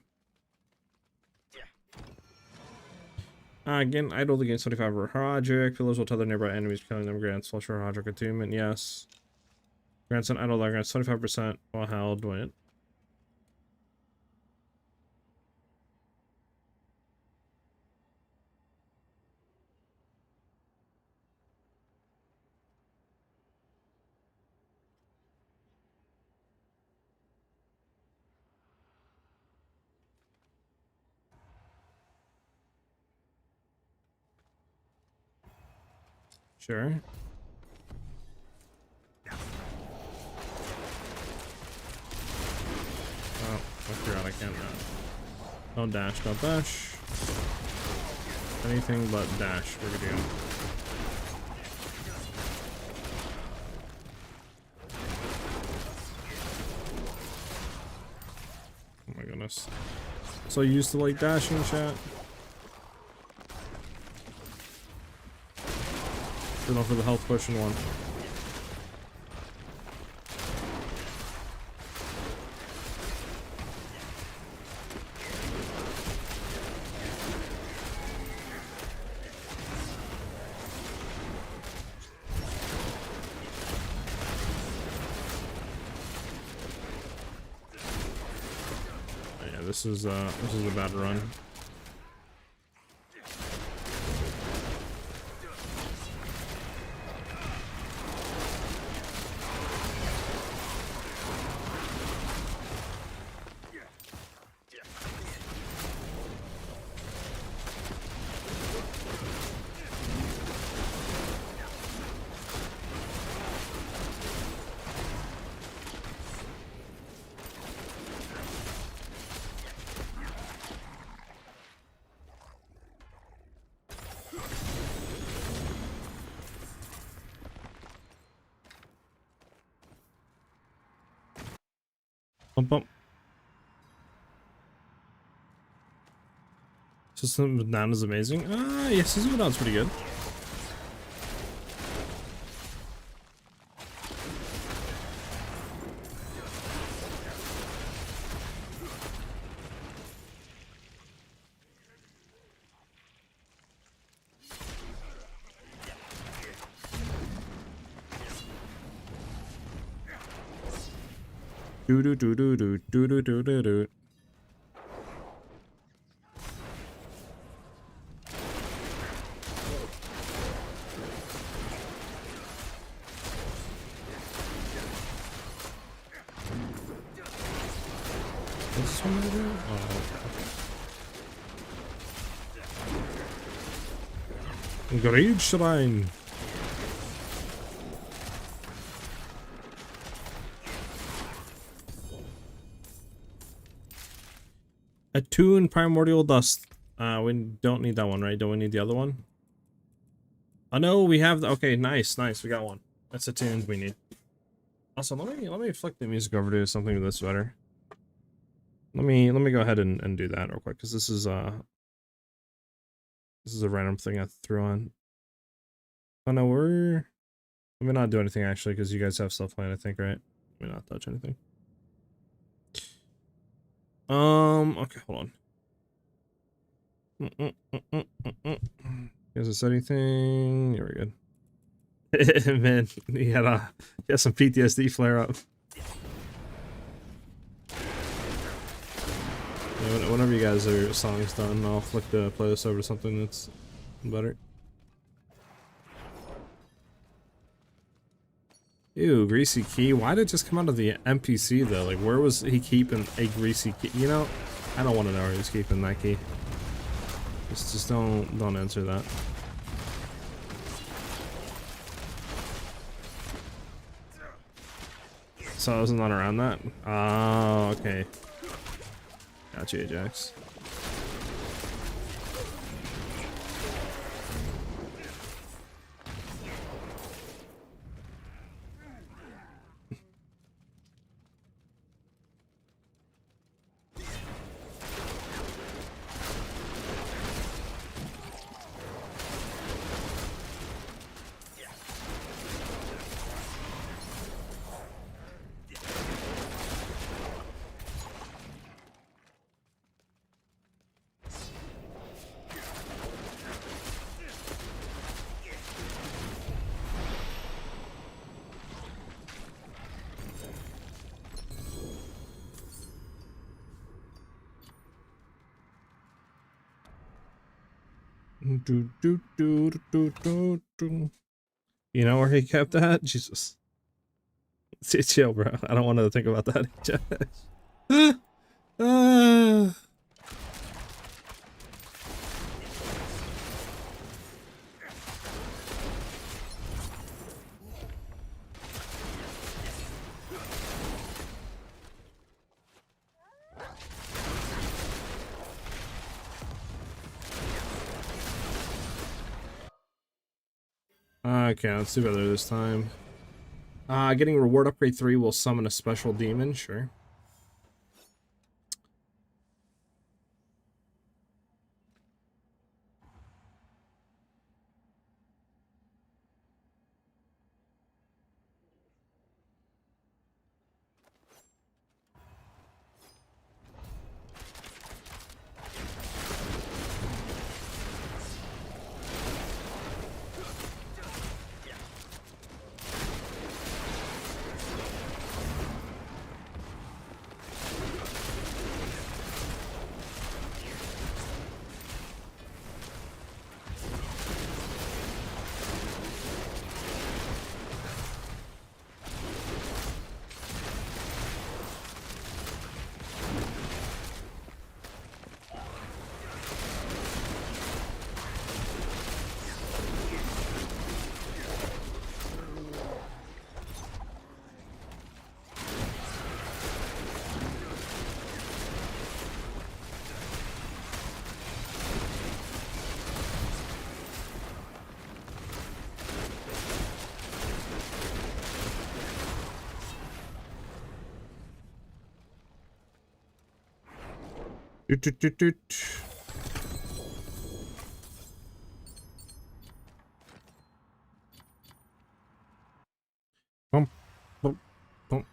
Again, idle against 25 Roderick. Pillars will tether nearby enemies, killing them grants flush or Roderick attunement. Yes. Grants an idle that grants 25% while held. Wait. Sure. Oh, I forgot I can't. Don't dash, don't dash. Anything but dash. We're good. Oh my goodness. So used to like dashing, chat. Going for the health push in one. Yeah, this is a bad run. Bump bump. System with Nan is amazing. Yes, System with Nan's pretty good. Do do do do do do do do do do. What's this one gonna do? Oh, okay. Great Shrine. Attune Primordial Dust. We don't need that one, right? Don't we need the other one? Oh no, we have the, okay, nice, nice, we got one. That's attuned we need. Also, let me flick the music over to something that's better. Let me go ahead and do that real quick, because this is a random thing I threw on. Oh no, let me not do anything actually, because you guys have stuff planned, I think, right? Let me not touch anything. Okay, hold on. Guys, said anything? Yeah, we're good. Man, he had some PTSD flare up. Yeah, whenever you guys are songs done, I'll flick the playlist over to something that's better. Ew, greasy key. Why did it just come out of the NPC though? Like, where was he keeping a greasy key? You know, I don't want to know where he's keeping that key. Just don't answer that. So I was not around that. Oh, okay. Gotcha, Ajax. Do, do, do, do, do, do. You know where he kept that? Jesus. Chill, bro. I don't want to think about that. Okay, let's do better this time. Getting reward upgrade 3 will summon a special demon, sure. Doot, doot, doot, doot. Bump, bump, bump.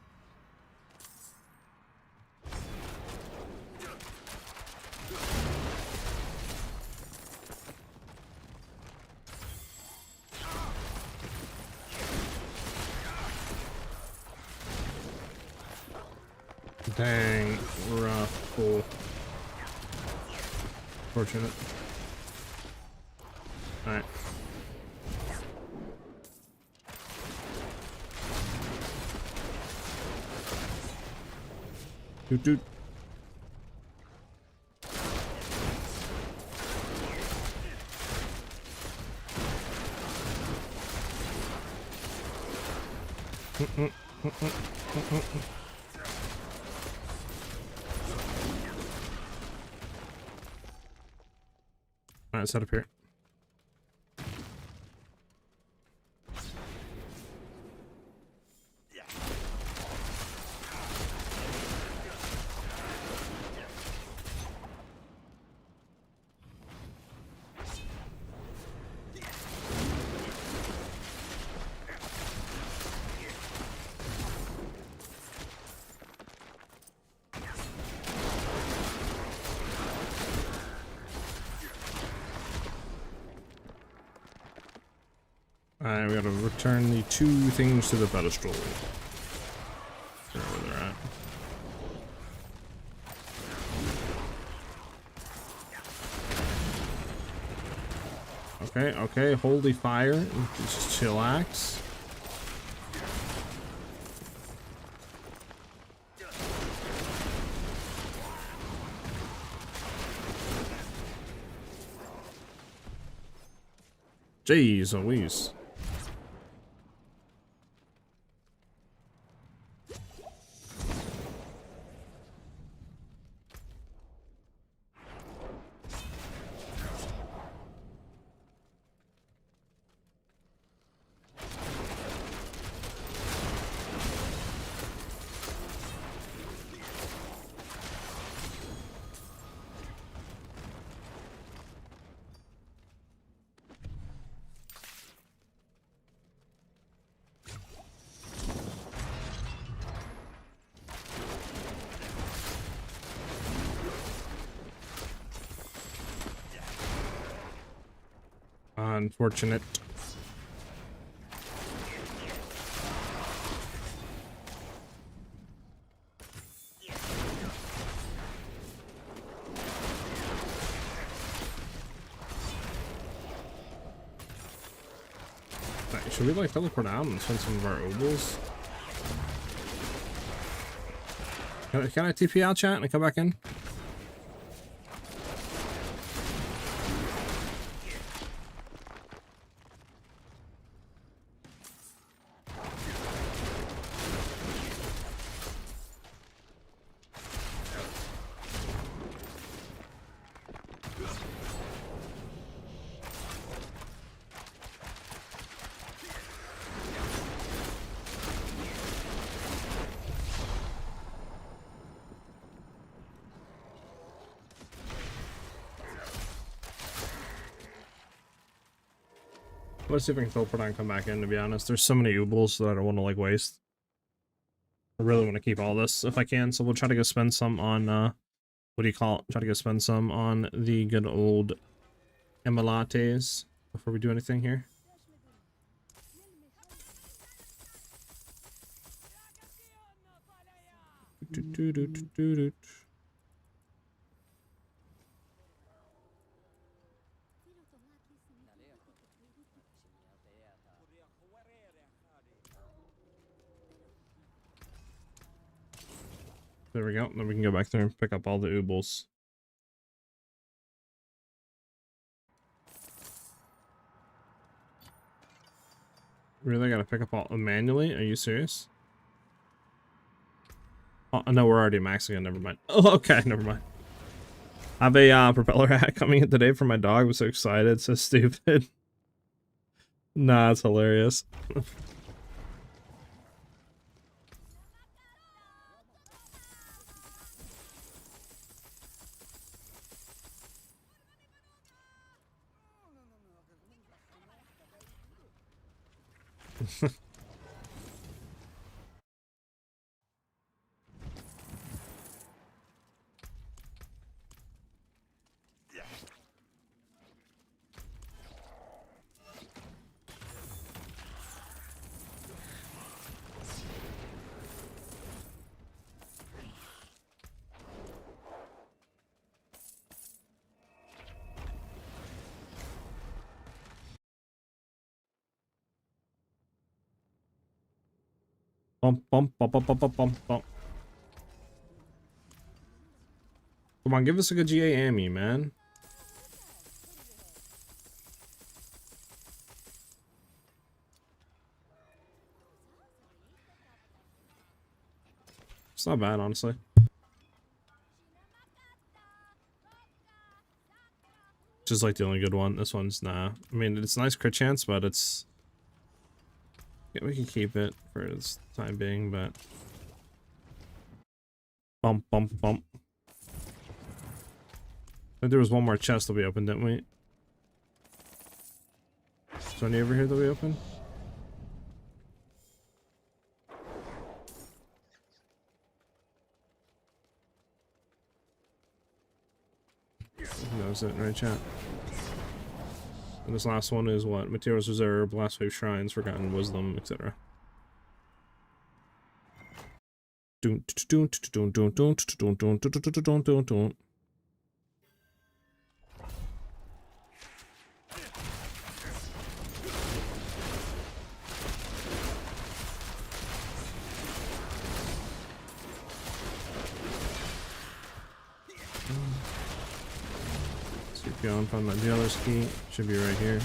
Dang, rough, cool. Fortunate. Alright. Doot doot. Alright, set up here. Alright, we gotta return the 2 things to the pedestal. Where they're at. Okay, okay, holy fire. Just chillax. Jeez Louise. Unfortunate. should we like teleport out and spend some of our obols? Can I TP out, chat, and come back in? Let's see if I can teleport out and come back in, to be honest. There's so many obols that I don't want to like waste. I really want to keep all this if I can, so we'll try to go spend some on what do you call it? Try to go spend some on the good old emulates before we do anything here. There we go. Then we can go back there and pick up all the obols. Really gotta pick up all manually? Are you serious? Oh, no, we're already maxing it. Never mind. Oh, okay, never mind. I have a propeller hat coming in today for my dog. I'm so excited. So stupid. Nah, it's hilarious. Bump, bump, bump, bump, bump, bump, bump, bump. Come on, give us a good GA Ammy, man. It's not bad, honestly. Just like the only good one. This one's nah. I mean, it's a nice crit chance, but it's... Yeah, we can keep it for this time being, but... Bump, bump, bump. I think there was one more chest that we opened, didn't we? Is there any over here that we opened? That was it, right, chat? And this last one is what? Materials Reserve, Last Wave Shrines, Forgotten Wisdom, etc. Go and find that dealer's key. Should be right here.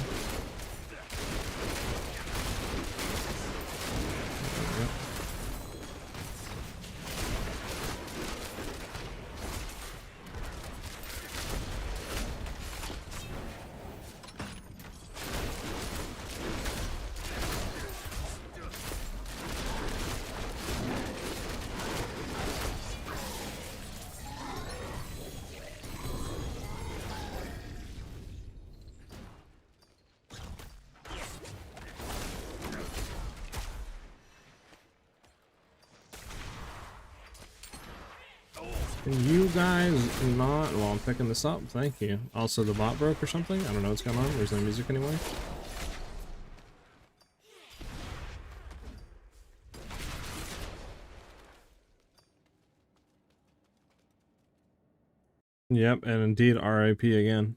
Can you guys not... Well, I'm picking this up. Thank you. Also, the bot broke or something? I don't know what's going on. There's no music anymore. Yep, and indeed RIP again.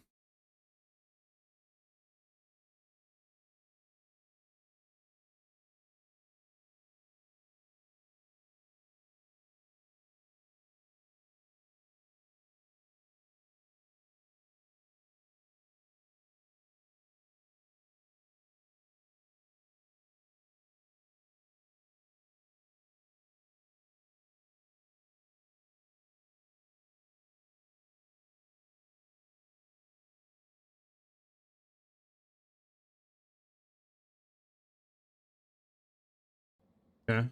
Okay.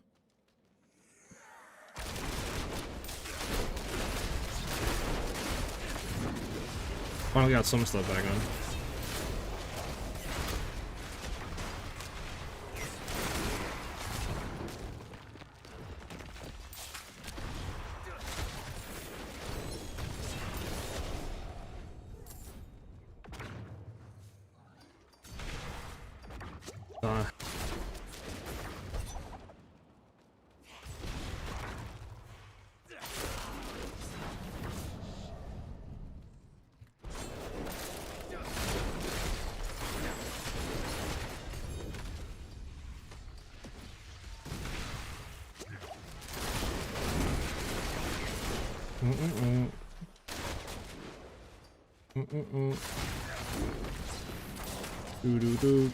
Finally got some stuff back on. Do do do.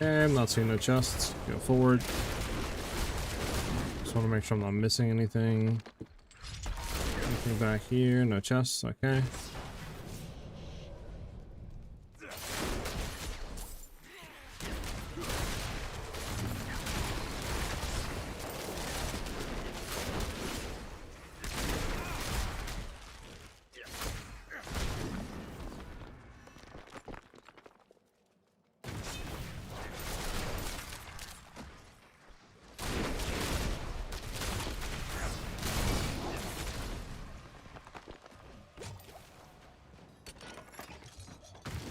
Okay, I'm not seeing no chests. Go forward. Just want to make sure I'm not missing anything. Anything back here? No chests. Okay.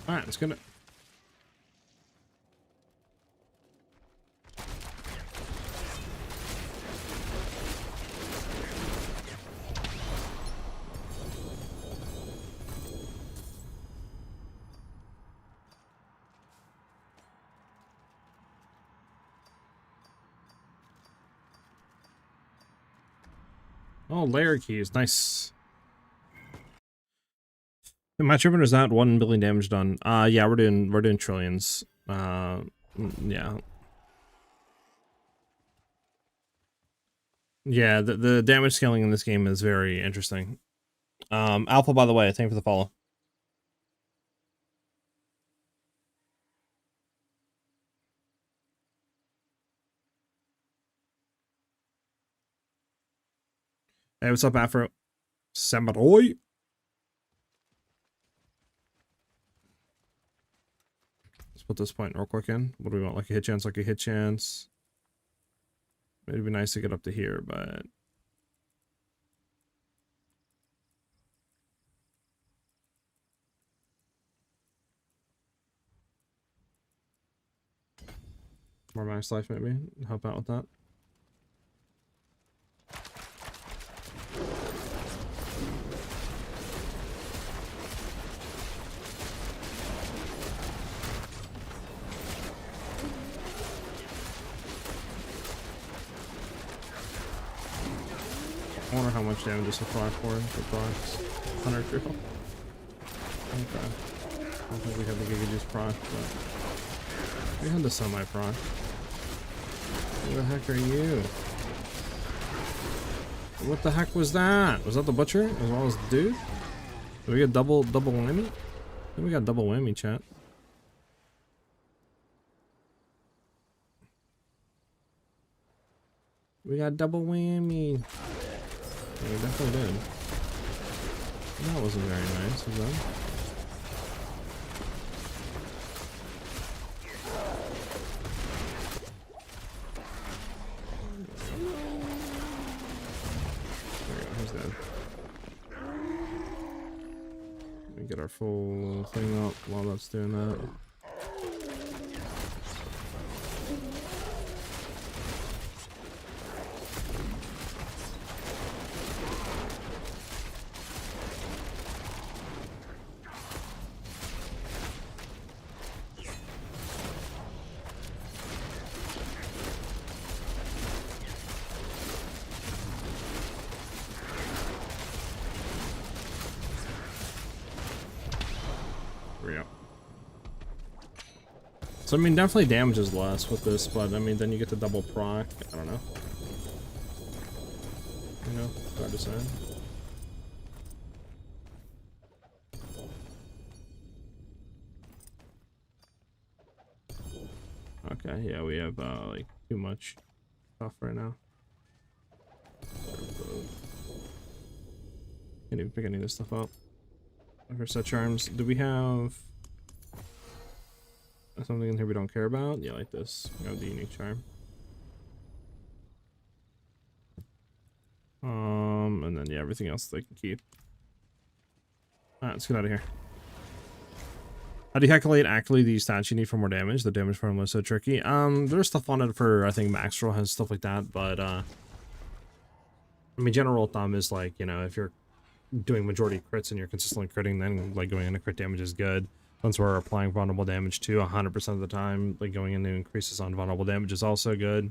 Alright, let's get it. Oh, layer keys. Nice. My tribune is not 1 billion damage done. Yeah, we're doing trillions. Yeah. Yeah, the damage scaling in this game is very interesting. Alpha, by the way, thank you for the follow. Hey, what's up, Afro? Samurai. Let's put this point real quick in. What do we want? Like a hit chance, like a hit chance. It'd be nice to get up to here, but more max life maybe. Help out with that. I wonder how much damage this will proc for procs. 100 drill. Okay. I don't think we have the Giga Juice proc, but we had the semi proc. Who the heck are you? What the heck was that? Was that the butcher as well as the dude? Did we get double whammy? I think we got double whammy, chat. We got double whammy. Yeah, we definitely did. That wasn't very nice of them. get our full thing up while that's doing that. So, I mean, definitely damage is less with this, but I mean, then you get the double proc. I don't know. You know, hard to say. Okay, yeah, we have like too much stuff right now. Can't even pick any of this stuff up. For set charms, do we have something in here we don't care about? Yeah, like this. We have the unique charm. And then yeah, everything else they can keep. Alright, let's get out of here. How do you calculate actually the stats you need for more damage? The damage formula is so tricky. There's stuff on it for, I think, max roll has stuff like that, but I mean, general rule of thumb is like, you know, if you're doing majority crits and you're consistently critting, then like going into crit damage is good. Once we're applying vulnerable damage to 100% of the time, like going into increases on vulnerable damage is also good.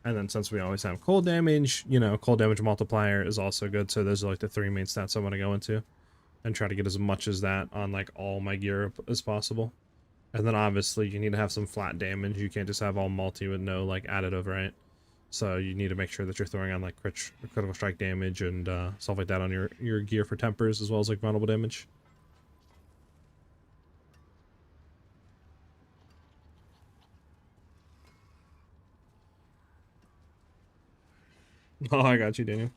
And then since we always have cold damage, you know, cold damage multiplier is also good. So those are like the 3 main stats I want to go into and try to get as much as that on like all my gear as possible. And then obviously you need to have some flat damage. You can't just have all multi with no like additive, right? So you need to make sure that you're throwing on like critical strike damage and stuff like that on your gear for tempers, as well as like vulnerable damage. Oh, I got you, Daniel.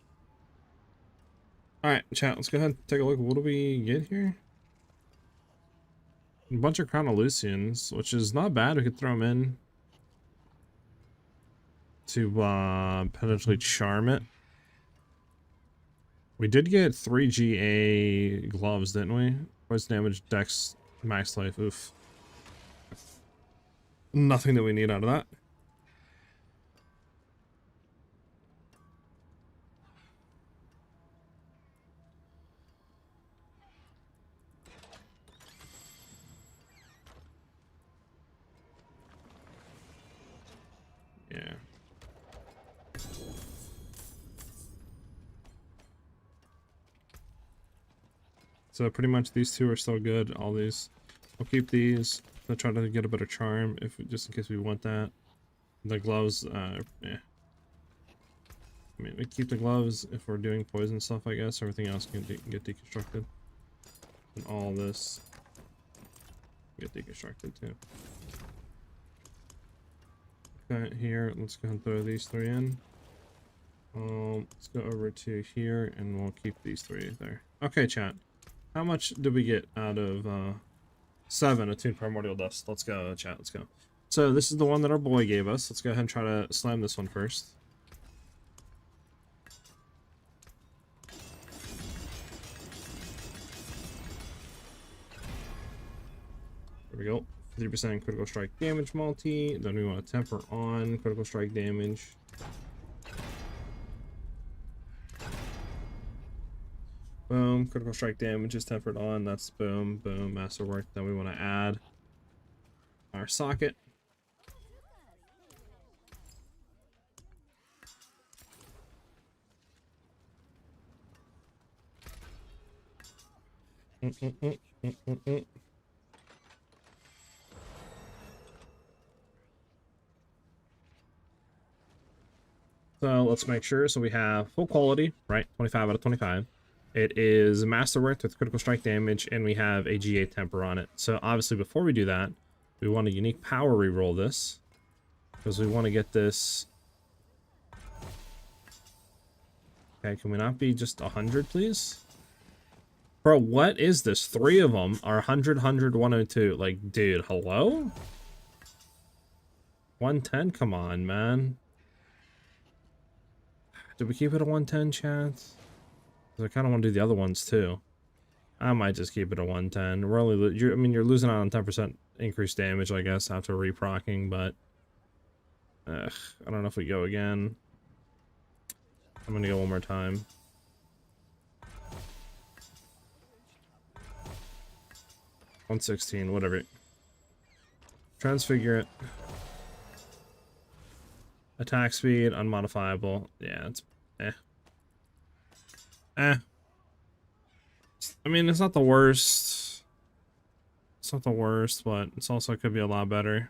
Alright, chat, let's go ahead and take a look. What do we get here? A bunch of Crown of Lucians, which is not bad. We could throw them in to potentially charm it. We did get 3 GA gloves, didn't we? Poison damage, dex, max life, oof. Nothing that we need out of that. Yeah. So pretty much these two are still good. All these, I'll keep these. I'll try to get a better charm if just in case we want that. The gloves, yeah. I mean, we keep the gloves if we're doing poison stuff, I guess. Everything else can get deconstructed. And all this get deconstructed too. Okay, here, let's go ahead and throw these 3 in. Let's go over to here and we'll keep these 3 there. Okay, chat. How much did we get out of 7 attuned primordial dust? Let's go, chat, let's go. So this is the one that our boy gave us. Let's go ahead and try to slam this one first. There we go. 3% critical strike damage multi. Then we want to temper on critical strike damage. Boom. Critical strike damage is tempered on. That's boom, boom, masterwork. Then we want to add our socket. So let's make sure. So we have full quality, right? 25 out of 25. It is masterwork with critical strike damage, and we have a GA temper on it. So obviously before we do that, we want a unique power reroll this, because we want to get this. Okay, can we not be just 100, please? Bro, what is this? 3 of them are 100, 100, 102. Like, dude, hello? 110? Come on, man. Did we keep it at 110, chat? Because I kind of want to do the other ones, too. I might just keep it at 110. We're only, I mean, you're losing out on 10% increased damage, I guess, after reprocking, but I don't know if we go again. I'm gonna go one more time. $116, whatever. Transfigure it. Attack speed, unmodifiable. Yeah, it's I mean, it's not the worst. It's not the worst, but it's also could be a lot better.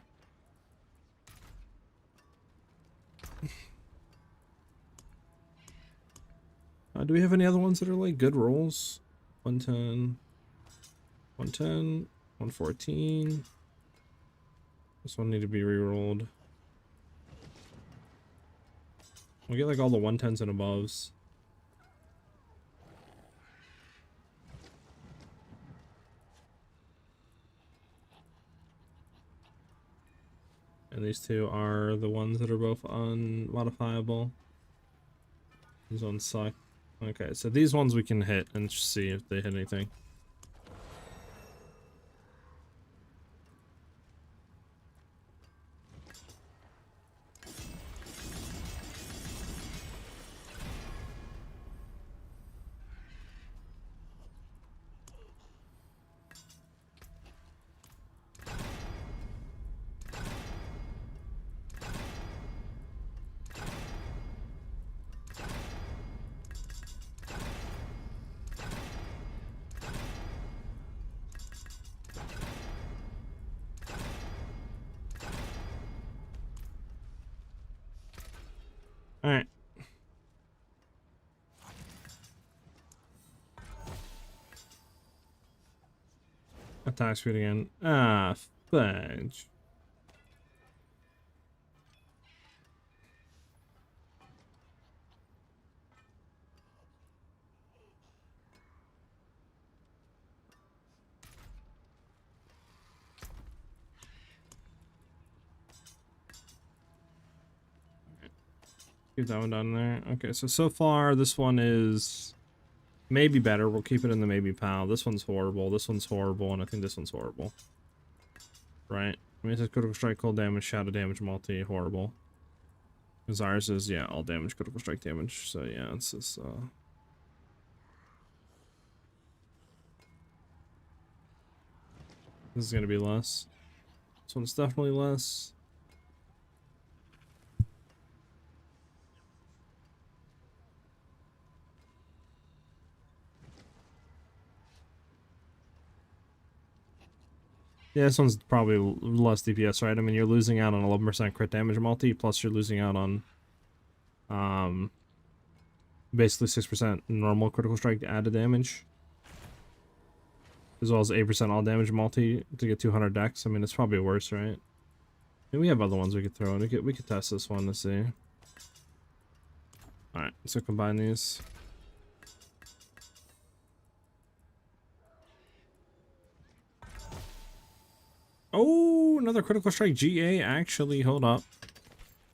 Do we have any other ones that are like good rolls? 110, 110, 114. This one need to be re-rolled. We'll get like all the 110s and aboves. And these two are the ones that are both unmodifiable. These ones suck. Okay, so these ones we can hit and see if they hit anything. Alright. Attack speed again. Ah, fudge. Keep that one down there. Okay, so far this one is maybe better. We'll keep it in the maybe pile. This one's horrible. This one's horrible, and I think this one's horrible. Right? I mean, it says critical strike, cold damage, shadow damage, multi, horrible. Because ours is, yeah, all damage, critical strike damage. So yeah, it's just this is gonna be less. This one's definitely less. Yeah, this one's probably less DPS, right? I mean, you're losing out on 11% crit damage multi, plus you're losing out on, basically 6% normal critical strike added damage. As well as 8% all damage multi to get 200 dex. I mean, it's probably worse, right? And we have other ones we could throw in. We could test this one to see. Alright, so combine these. Oh, another critical strike GA. Actually, hold up.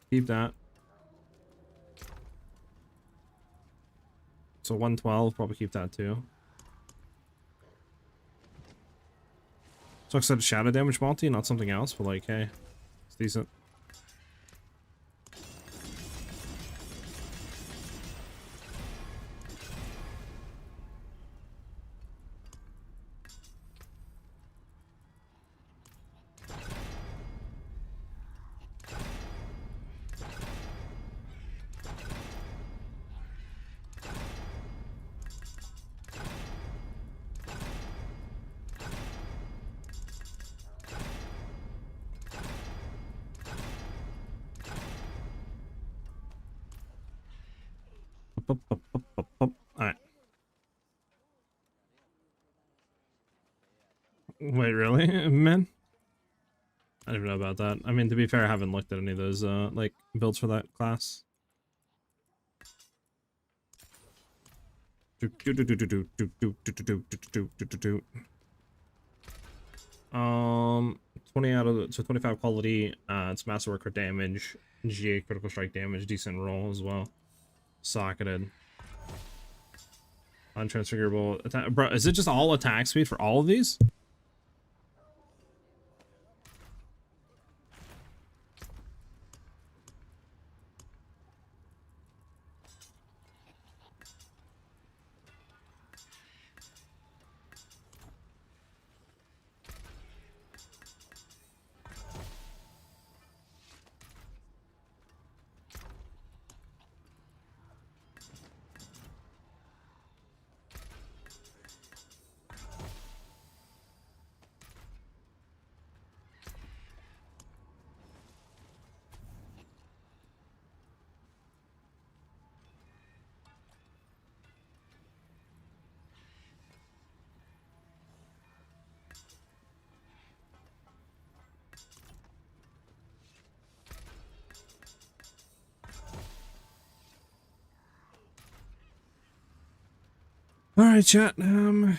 Keep that. So 112, probably keep that too. So I said shadow damage multi, not something else, but like, hey, it's decent. Alright. Wait, really? Man? I don't even know about that. I mean, to be fair, I haven't looked at any of those, like, builds for that class. 20 out of the, so 25 quality, it's master worker damage, GA critical strike damage, decent roll as well. Socketed. Untransfigurable attack. Bro, is it just all attack speed for all of these? All right, chat. Maybe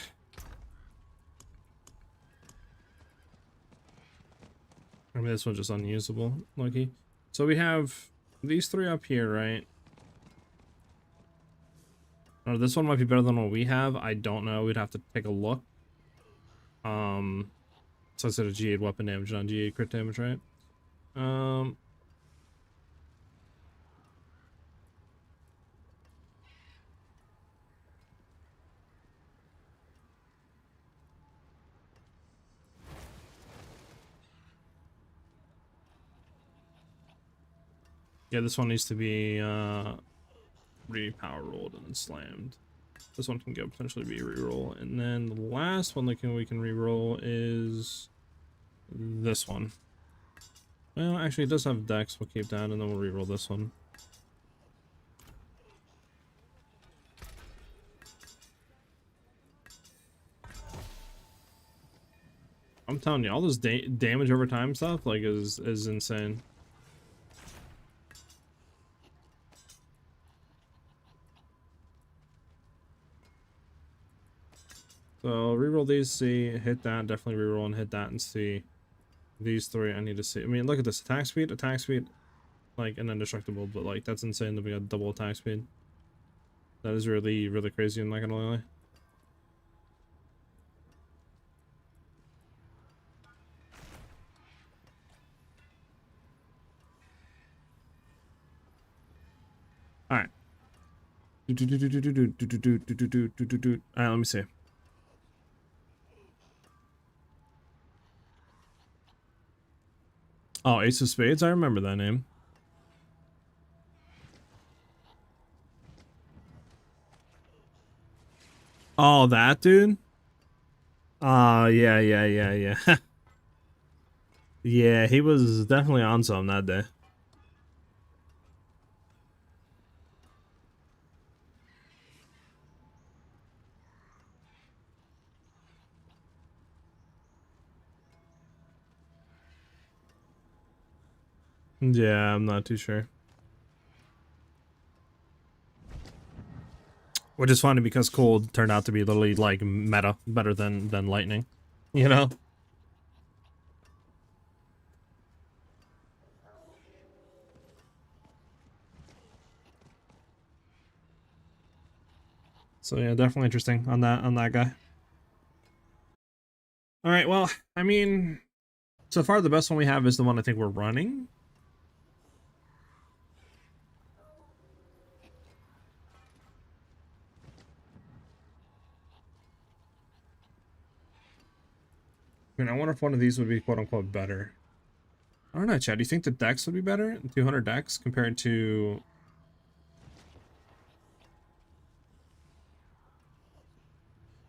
this one's just unusable, lucky. So we have these three up here, right? Oh, this one might be better than what we have. I don't know. We'd have to take a look. So instead of G8 weapon damage, not G8 crit damage, right? Yeah, this one needs to be re-power rolled and slammed. This one can go potentially be re-roll, and then the last one that we can re-roll is this one. Well, actually, it does have Dex. We'll keep that, and then we'll re-roll this one. I'm telling you, all this damage over time stuff like is insane. So reroll these, see, hit that, definitely reroll and hit that and see. These three I need to see. I mean, look at this attack speed, like an indestructible, but like that's insane that we got double attack speed. That is really, really crazy, I'm not gonna lie. Alright. Alright, let me see. Oh, Ace of Spades, I remember that name. Oh, that dude? Yeah. Yeah, he was definitely on some that day. Yeah, I'm not too sure. Which is funny because cold turned out to be literally like meta, better than lightning, you know? So yeah, definitely interesting on that guy. All right, well, I mean, so far the best one we have is the one I think we're running. I mean, I wonder if one of these would be quote unquote better. I don't know, Chad. Do you think the Dex would be better? 200 Dex compared to...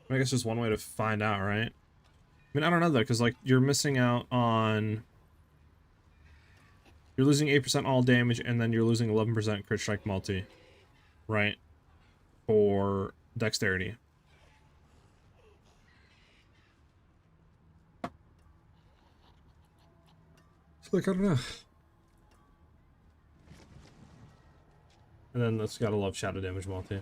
I guess there's one way to find out, right? I mean, I don't know though, because like you're missing out on... You're losing 8% all damage, and then you're losing 11% crit strike multi, right? For dexterity. Like, I don't know. And then that's gotta love shadow damage multi.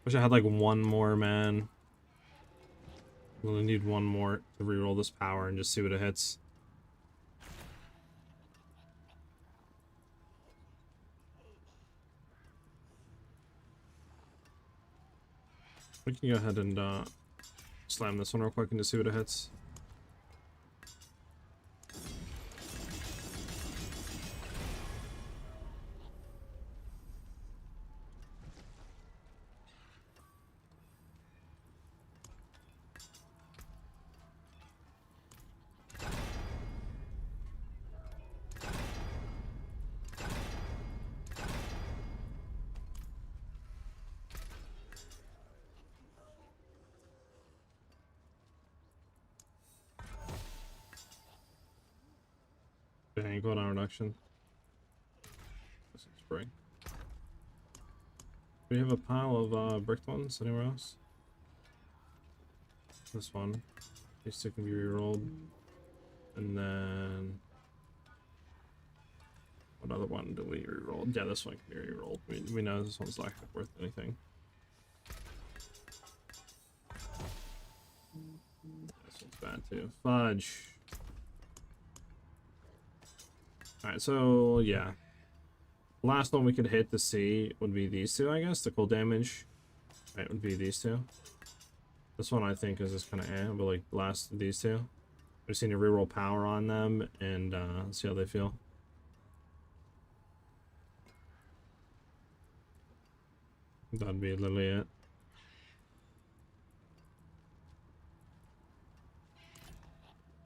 Wish I had like one more, man. I'm gonna need one more to reroll this power and just see what it hits. We can go ahead and slam this one real quick and just see what it hits. Dang, cooldown reduction. This is break. Do we have a pile of bricked ones anywhere else? This one. These two can be rerolled. And then... what other one do we reroll? Yeah, this one can be rerolled. We know this one's not worth anything. This one's bad too. Fudge. Alright, so yeah. Last one we could hit to see would be these two, I guess. The cold damage. Right, would be these two. This one I think is just kind of eh, but like last of these two. We just need to reroll power on them and see how they feel. That'd be literally it.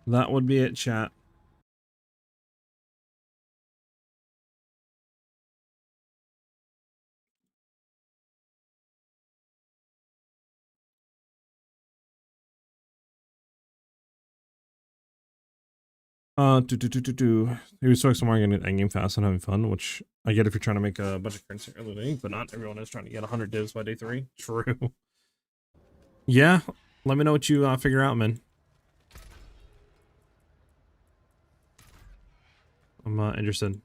That would be it, chat. He was talking somewhere getting endgame fast and having fun, which I get if you're trying to make a bunch of currency early, but not everyone is trying to get 100 divs by day 3. True. Yeah, let me know what you figure out, man. I'm interested.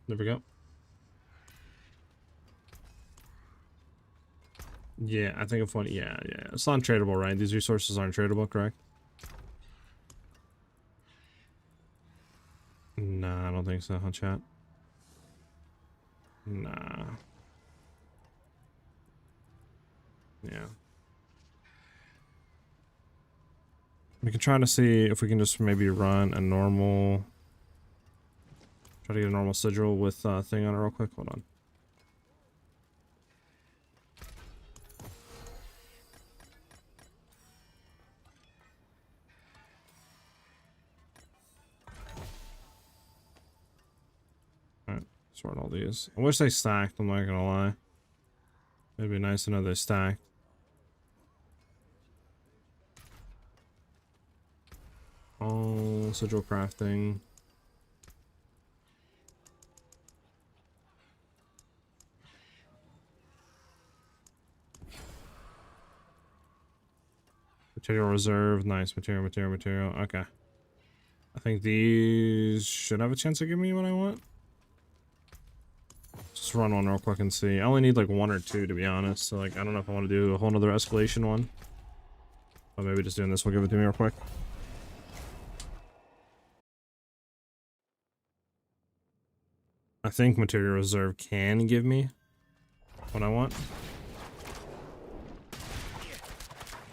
There we go. Yeah, I think if one, yeah. It's not tradable, right? These resources aren't tradable, correct? Nah, I don't think so, huh, chat? Nah. Yeah. We can try to see if we can just maybe run a normal... Try to get a normal sigil with thing on it real quick. Hold on. Alright, sort all these. I wish they stacked, I'm not gonna lie. It'd be nice to know they stacked. Oh, sigil crafting. Material reserve, nice. Material. Okay. I think these should have a chance to give me what I want. Just run one real quick and see. I only need like 1 or 2 to be honest. So like I don't know if I want to do a whole nother escalation one. But maybe just doing this will give it to me real quick. I think material reserve can give me what I want.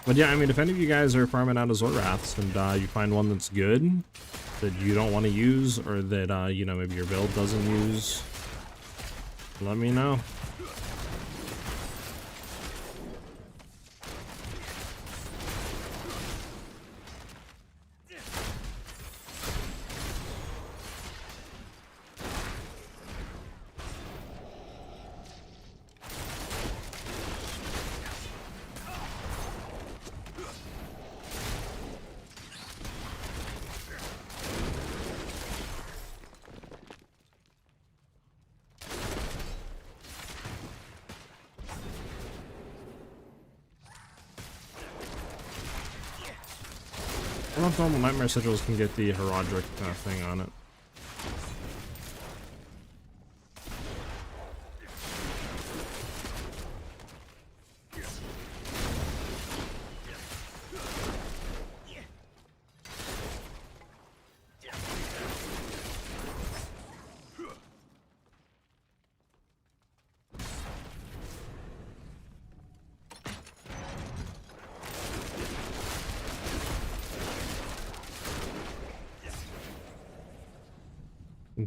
But yeah, I mean, if any of you guys are farming out of Azoraths and you find one that's good, that you don't want to use, or that, you know, maybe your build doesn't use, let me know. don't know if normal nightmare sigils can get the heraldric thing on it.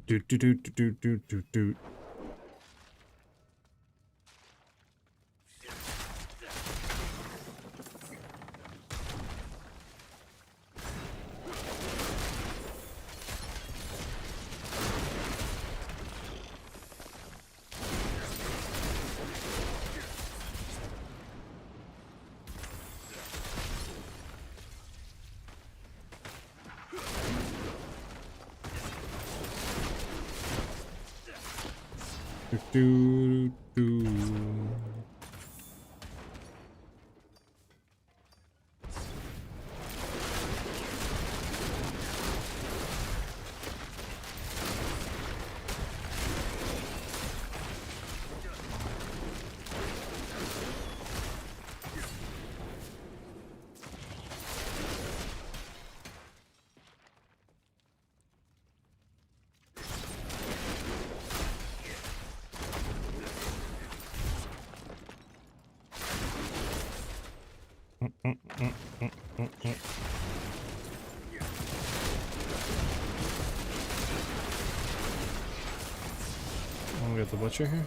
Doot doot doot doot doot doot doot. Do, do. I'll get the butcher here.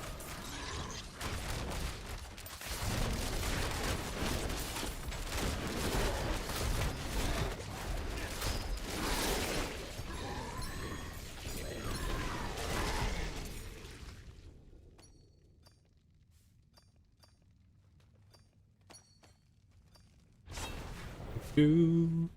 Do.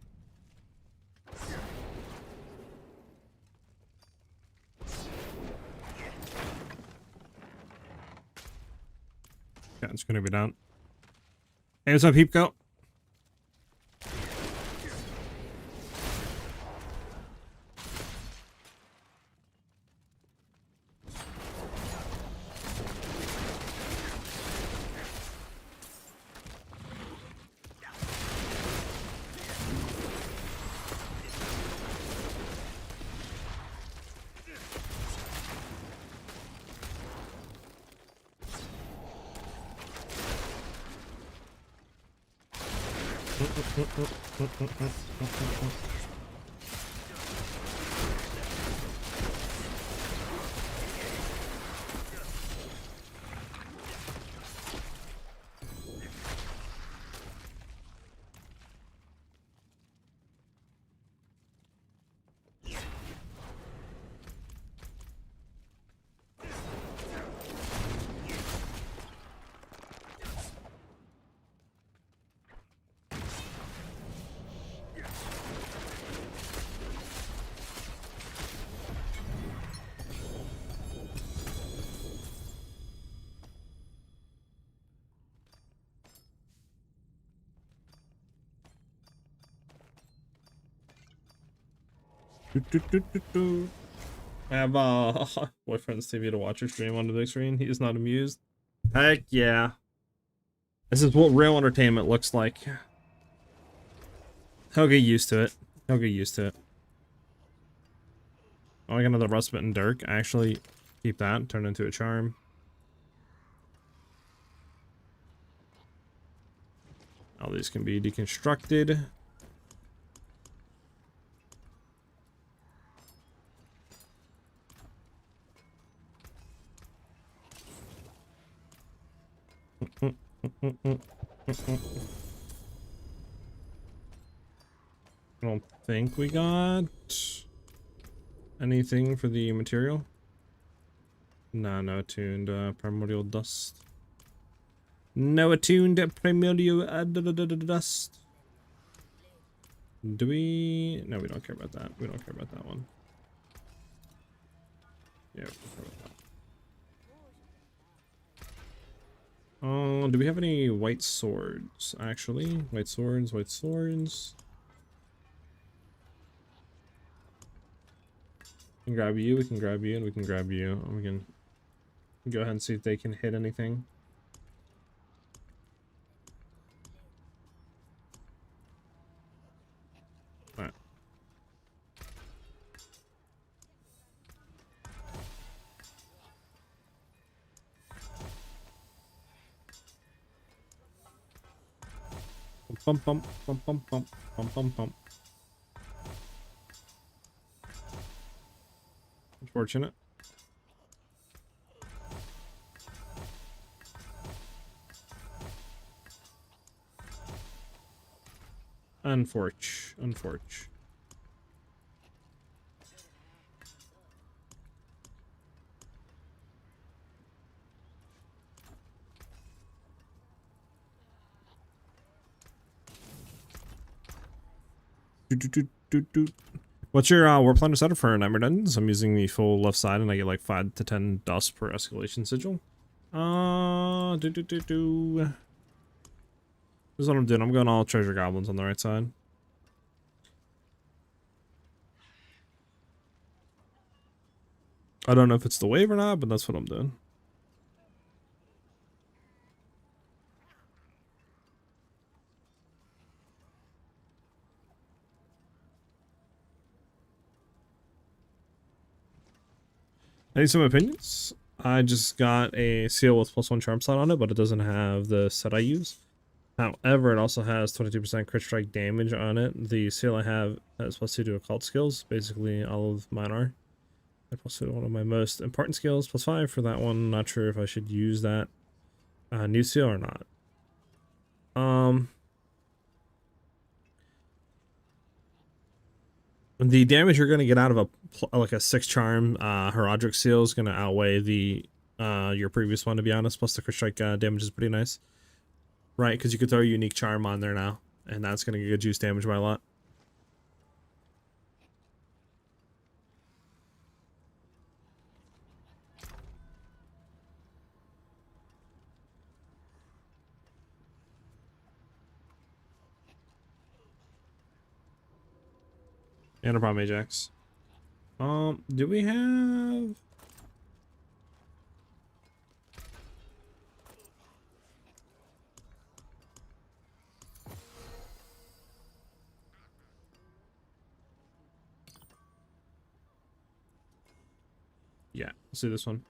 Yeah, it's gonna be down. Hey, what's up, Peepco? I have boyfriend's TV to watch her stream on the big screen. He is not amused. Heck yeah. This is what real entertainment looks like. He'll get used to it. He'll get used to it. Oh, I got another Rustbit and Dirk. I actually keep that, turn it into a charm. All these can be deconstructed. I don't think we got anything for the material. Nah, no attuned primordial dust. No attuned primordial dust. Do we? No, we don't care about that. We don't care about that one. Yeah, we don't care about that. Oh, do we have any white swords? Actually, white swords, white swords. We can grab you, we can grab you, and we can grab you. And we can go ahead and see if they can hit anything. Alright. Bump, bump, bump, bump, bump, bump, bump, bump. Unfortunate. Unfortunate. What's your war planner setup for Nightmare Dungeons? I'm using the full left side and I get like 5 to 10 dust per escalation sigil. This is what I'm doing. I'm going all treasure goblins on the right side. I don't know if it's the wave or not, but that's what I'm doing. I need some opinions. I just got a seal with +1 charm slot on it, but it doesn't have the set I use. However, it also has 22% crit strike damage on it. The seal I have is +2 to occult skills. Basically, all of mine are. +2 one of my most important skills. +5 for that one. Not sure if I should use that new seal or not. The damage you're going to get out of a 6 charm Herodric seal is going to outweigh the your previous one, to be honest. Plus the crit strike damage is pretty nice, right? Because you could throw a unique charm on there now, and that's going to get juice damage by a lot. And a problem, Ajax. Do we have... Yeah, let's do this one.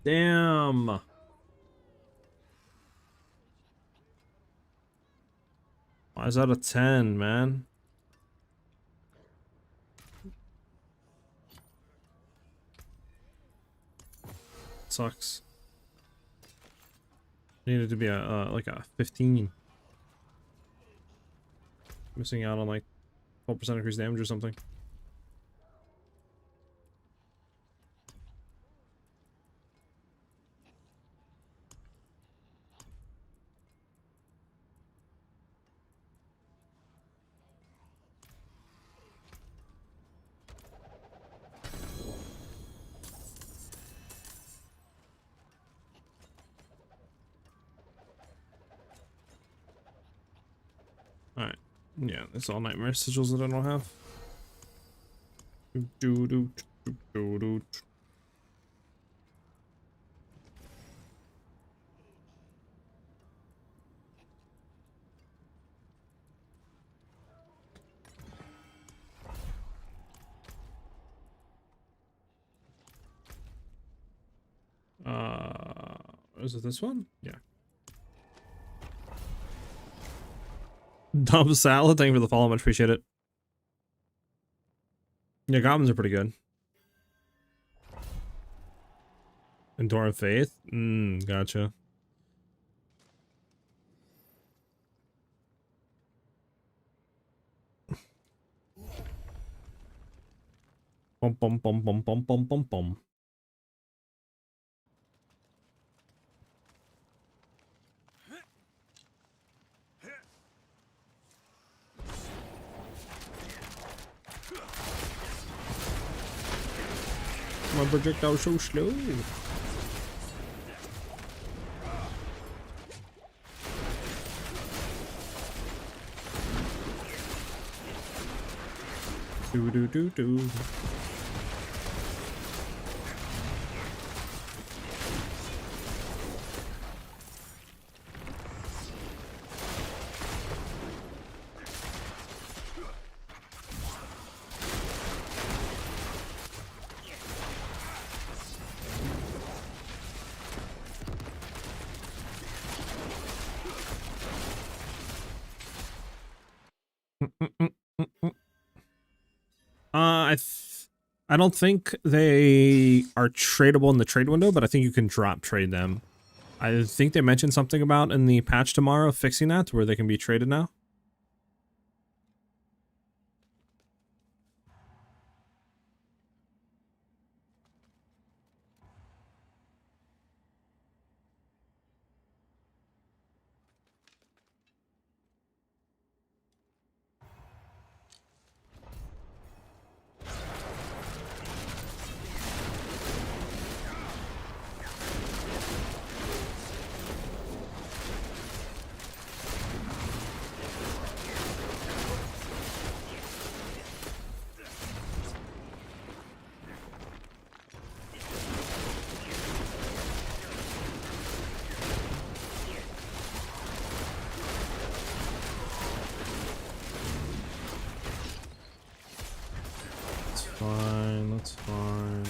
Damn. Why is that a 10, man? Sucks. Needed to be a like a 15. Missing out on like 12% increased damage or something. Alright. Yeah, it's all nightmare sigils that I don't have. Is it this one? Yeah. Dumb salad, thank you for the follow, much appreciate it. Yeah, goblins are pretty good. Endurance Faith? Gotcha. Bum bum bum bum bum bum bum bum. My projectile so slow. Do do do do. I don't think they are tradable in the trade window, but I think you can drop trade them. I think they mentioned something about in the patch tomorrow fixing that where they can be traded now. Fine, that's fine.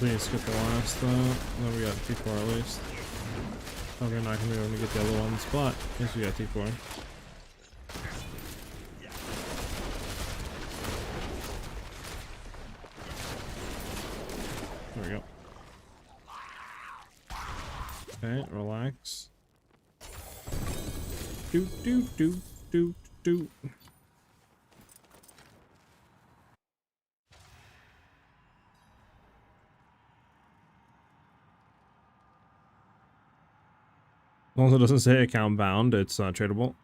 We need to skip the last though. Then we got T4 at least. Okay, not gonna be able to get the other ones, but at least we got T4. There we go. Okay, relax. Do do do do do. As long as it doesn't say account bound, it's tradable.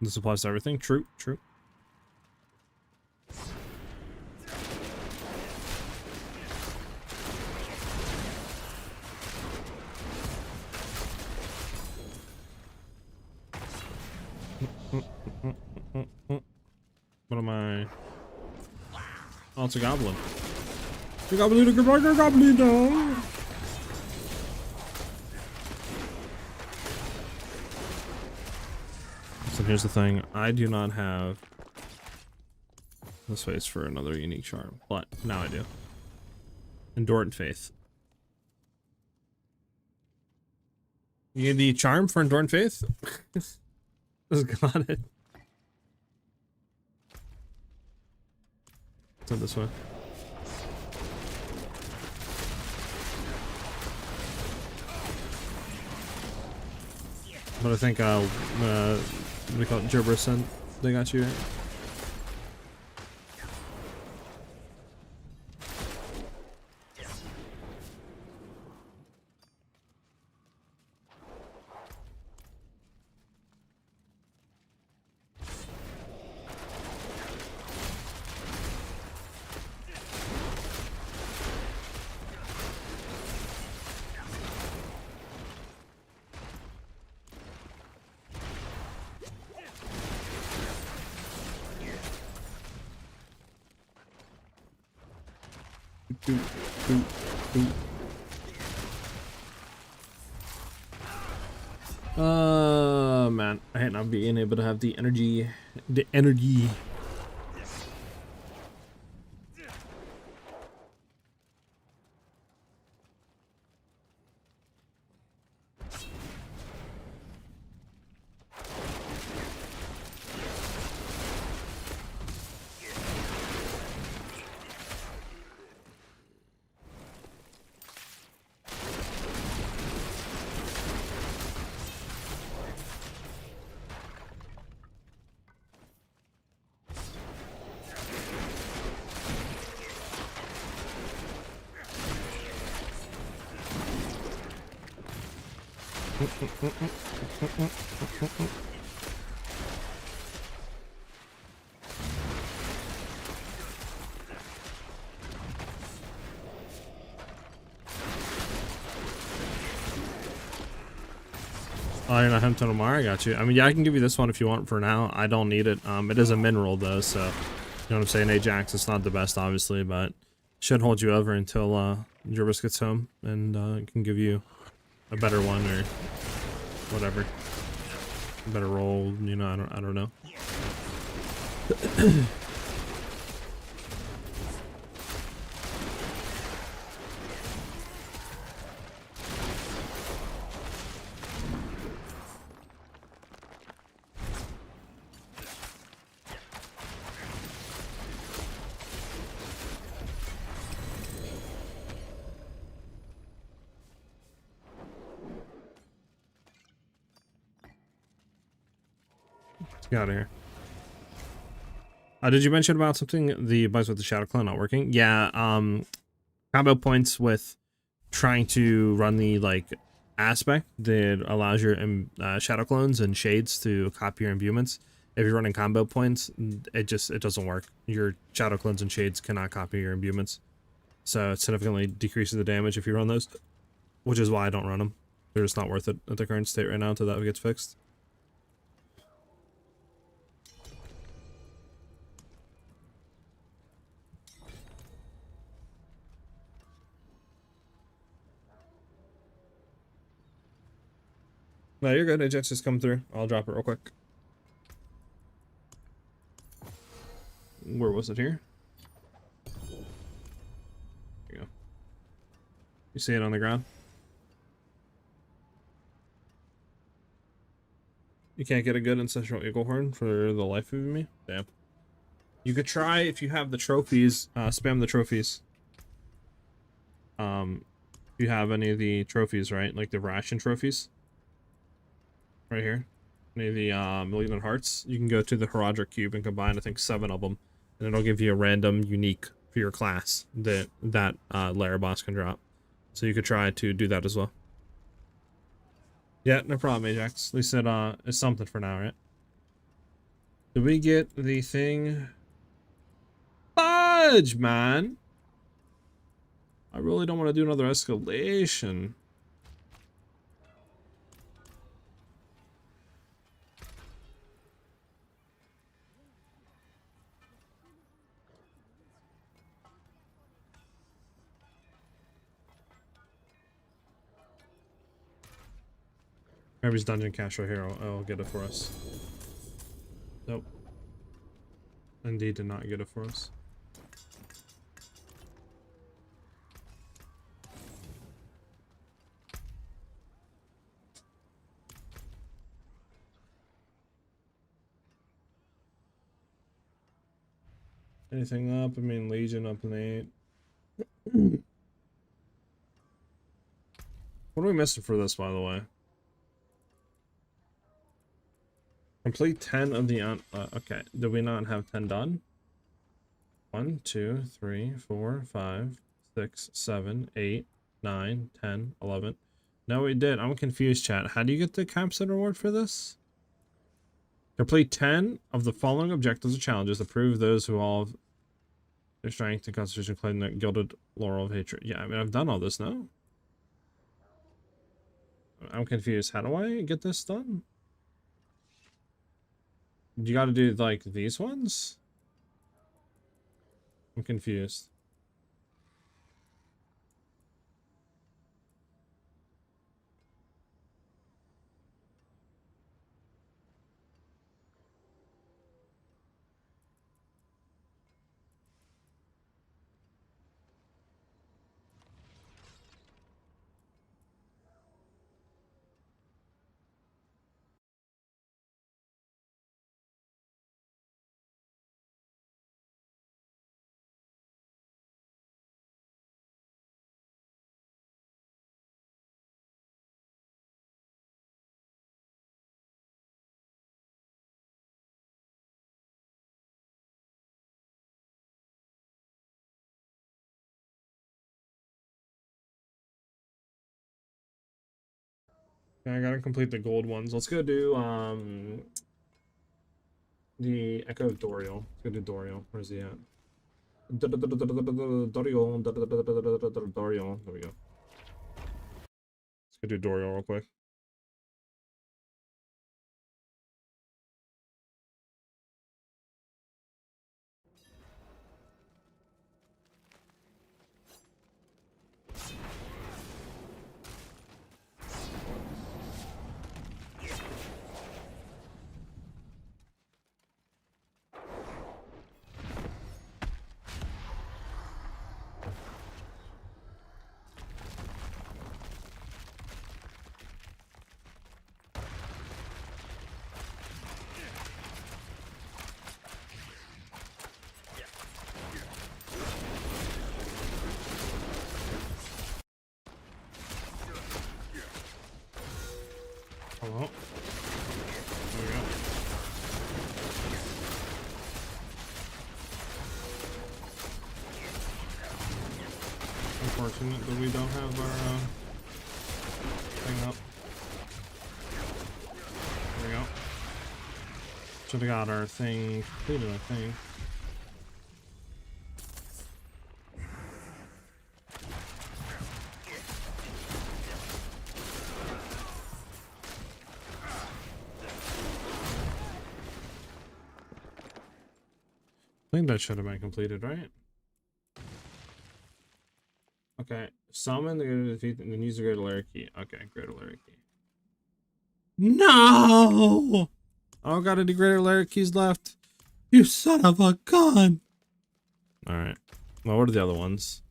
This applies to everything. True, true. What am I? Oh, it's a goblin. The goblin, the goblin, no. So here's the thing, I do not have the space for another unique charm, but now I do. Endurant Faith. You need the charm for Endurant Faith? Just got it. Let's head this way. But I think what do we call it? Gerberson. They got you, right? Man, I hate not being able to have the energy. Oh, you're not Hempton tomorrow? I got you. I mean, yeah, I can give you this one if you want for now. I don't need it. It is a mineral though, so you know what I'm saying. Ajax, it's not the best, obviously, but should hold you over until Jervis gets home and can give you a better one or whatever, a better roll. You know, I don't know. Let's get out of here. Did you mention about something? The bugs with the Shadow Clone not working? Yeah, combo points with trying to run the, like, aspect that allows your Shadow Clones and Shades to copy your imbuements. If you're running combo points, it doesn't work. Your Shadow Clones and Shades cannot copy your imbuements. So it significantly decreases the damage if you run those, which is why I don't run them. They're just not worth it at the current state right now until that gets fixed. No, you're good. Ajax just come through. I'll drop it real quick. Where was it here? There you go. You see it on the ground? You can't get a good ancestral eagle horn for the life of me? Damn. You could try, if you have the trophies, spam the trophies. If you have any of the trophies, right? Like the ration trophies. Right here. Any of the Malignant Hearts. You can go to the Herodric Cube and combine, I think, 7 of them. And it'll give you a random unique for your class that lair boss can drop. So you could try to do that as well. Yeah, no problem, Ajax. At least it is something for now, right? Did we get the thing? Fudge, man! I really don't want to do another escalation. Maybe Dungeon Cash right here. I'll get it for us. Nope. Indeed did not get it for us. Anything up? I mean, Legion up in 8. What are we missing for this, by the way? Complete 10 of the okay. Did we not have 10 done? 1, 2, 3, 4, 5, 6, 7, 8, 9, 10, 11. No, we did. I'm confused, chat. How do you get the capstone reward for this? Complete 10 of the following objectives or challenges to prove those who all have their strength and constitution claim the gilded laurel of hatred. Yeah, I mean, I've done all this now. I'm confused. How do I get this done? You gotta do, like, these ones? I'm confused. I gotta complete the gold ones. Let's go do the Echo of Doriel. Let's go do Doriel. Where's he at? Doriel. Doriel. There we go. Let's go do Doriel real quick. Hello. There we go. Unfortunate that we don't have our thing up. There we go. Should have got our thing completed, I think. I think that should have been completed, right? Okay. Summon the greater defeat and then use the greater layer key. Okay, greater layer key. No! Oh, got any greater layer keys left? You son of a gun! Alright. Well, what are the other ones?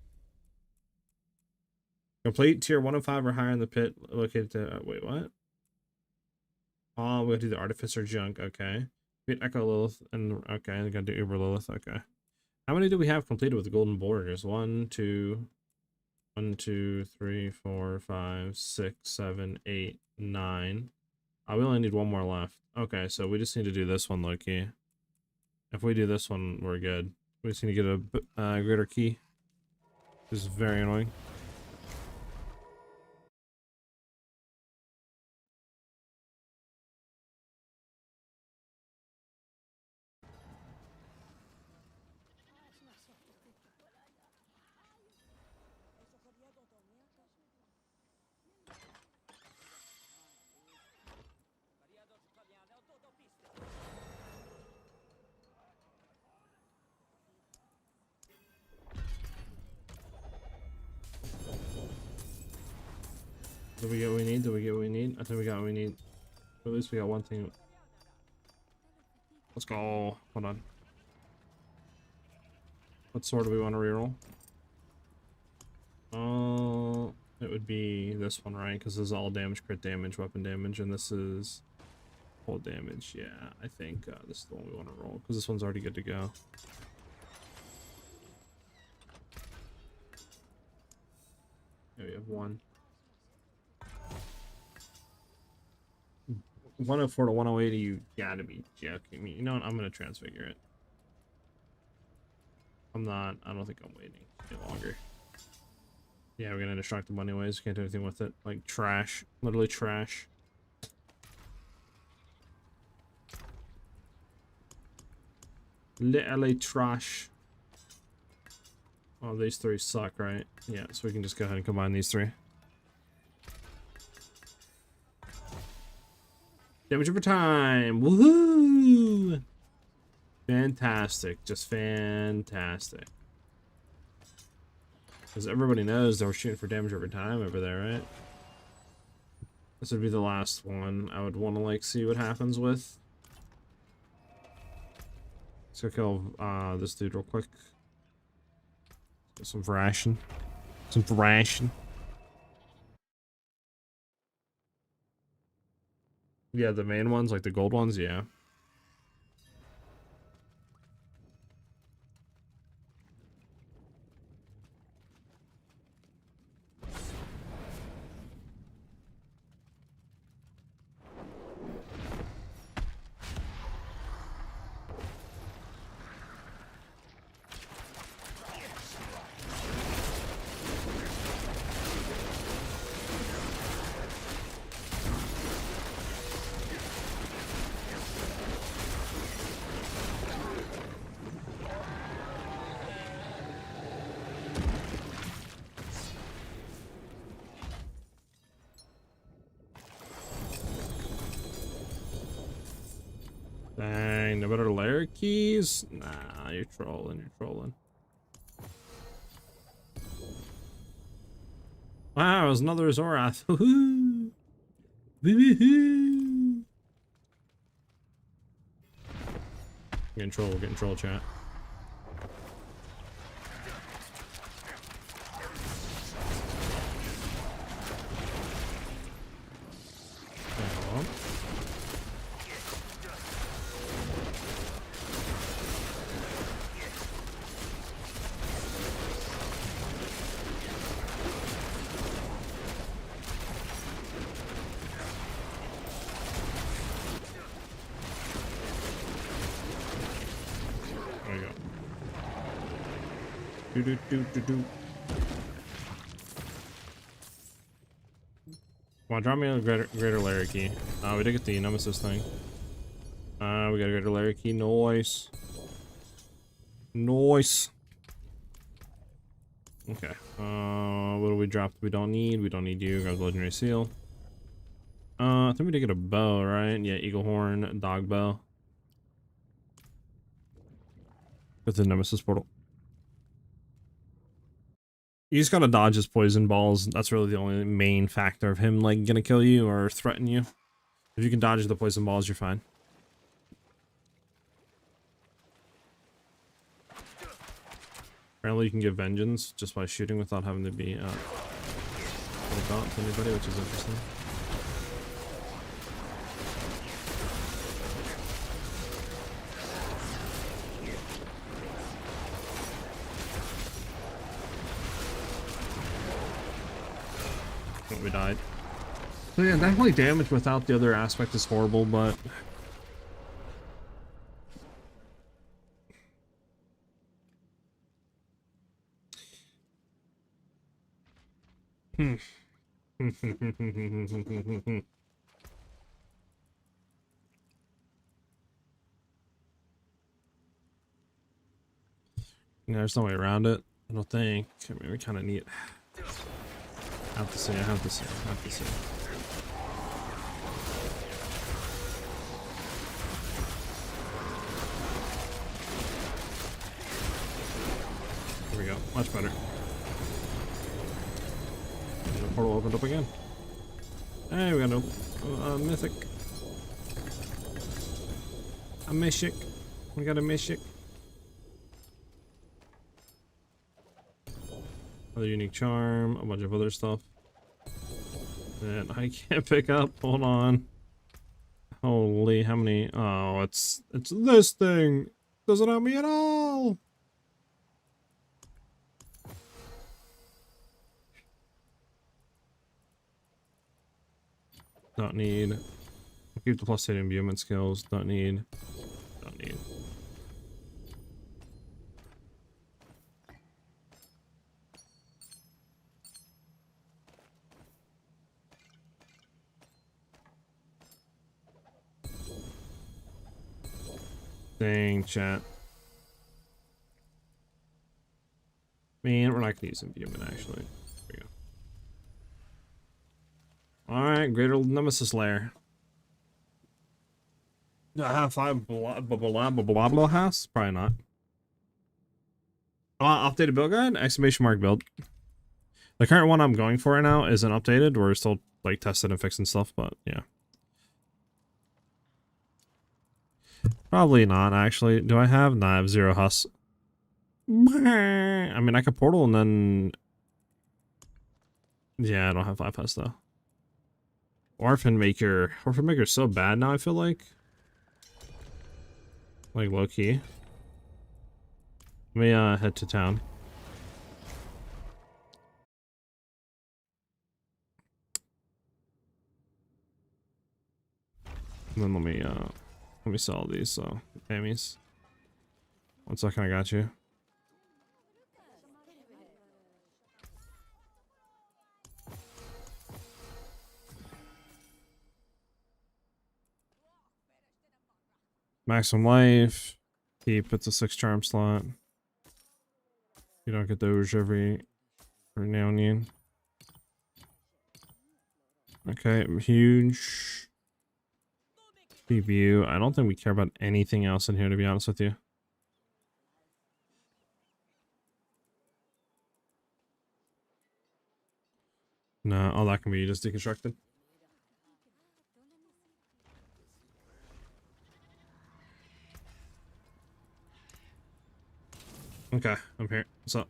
Complete tier 105 or higher in the pit located to wait, what? Oh, we gotta do the artificer junk, okay. Beat Echo Lilith and okay, we gotta do Uber Lilith, okay. How many do we have completed with the golden borders? 1, 2, 3, 4, 5, 6, 7, 8, 9. We only need one more left. Okay, so we just need to do this one, Loki. If we do this one, we're good. We just need to get a greater key. This is very annoying. Did we get what we need? Did we get what we need? I think we got what we need. At least we got one thing. Let's go. Hold on. What sword do we want to reroll? It would be this one, right? Because this is all damage, crit damage, weapon damage, and this is full damage. Yeah, I think this is the one we want to roll because this one's already good to go. Yeah, we have one. 104 to 108, you gotta be joking me. You know what? I'm gonna transfigure it. I'm not. I don't think I'm waiting any longer. Yeah, we're gonna distract them anyways. Can't do anything with it. Like trash. Literally trash. Literally trash. Oh, these three suck, right? Yeah, so we can just go ahead and combine these three. Damage over time! Woohoo! Fantastic. Just fantastic. Because everybody knows that we're shooting for damage over time over there, right? This would be the last one I would want to, like, see what happens with. Let's go kill this dude real quick. Get some ration. Some ration. Yeah, the main ones, like the gold ones, yeah. better layer keys? Nah, you're trolling, you're trolling. Wow, it was another Azorath. Woohoo! Woohoo! Getting troll, chat. There you go. Do do do do do. Come on, drop me a greater layer key. We did get the nemesis thing. We got a greater layer key. Nice. Nice. Okay. What do we drop? We don't need. We don't need you. Grab the legendary seal. I think we did get a bow, right? Yeah, eagle horn, dog bow. With the nemesis portal. You just gotta dodge his poison balls. That's really the only main factor of him, like, gonna kill you or threaten you. If you can dodge the poison balls, you're fine. Apparently you can give vengeance just by shooting without having to be, pulled out to anybody, which is interesting. We died. So yeah, definitely damage without the other aspect is horrible, but there's no way around it. I don't think. I mean, we kind of need. I have to see. I have to see. I have to see. Here we go. Much better. And the portal opened up again. Hey, we got a mythic. A mythic. We got a mythic. Another unique charm, a bunch of other stuff. And I can't pick up. Hold on. Holy, how many? Oh, it's this thing. Doesn't have me at all. Don't need. Keep the plus 8 imbuement skills. Don't need. Don't need. Dang, chat. Man, we're not gonna use imbuement actually. There we go. Alright, greater nemesis lair. Do I have 5 blah house? Probably not. Updated build guide? Exclamation mark build. The current one I'm going for right now isn't updated. We're still like testing and fixing stuff, but yeah. Probably not actually. Do I have? Nah, I have 0 hus. I mean, I could portal and then. Yeah, I don't have 5 hus though. Orphan Maker. Orphan Maker's so bad now, I feel like. Like low key. Let me head to town. And then let me sell these Amy's. 1 second, I got you. Maximum life. Keep, it's a 6 charm slot. You don't get those every now and then. Okay, huge. Preview. I don't think we care about anything else in here, to be honest with you. No, all that can be just deconstructed. Okay, I'm here. What's up?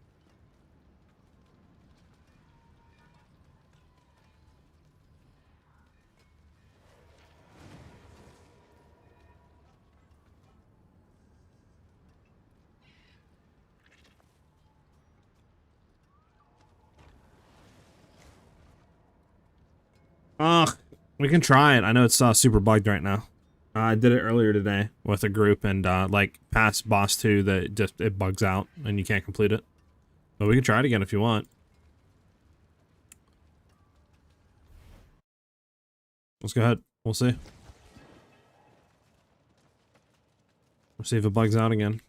Ugh, we can try it. I know it's super bugged right now. I did it earlier today with a group, and like past boss 2, that just it bugs out and you can't complete it. But we can try it again if you want. Let's go ahead. We'll see. We'll see if it bugs out again.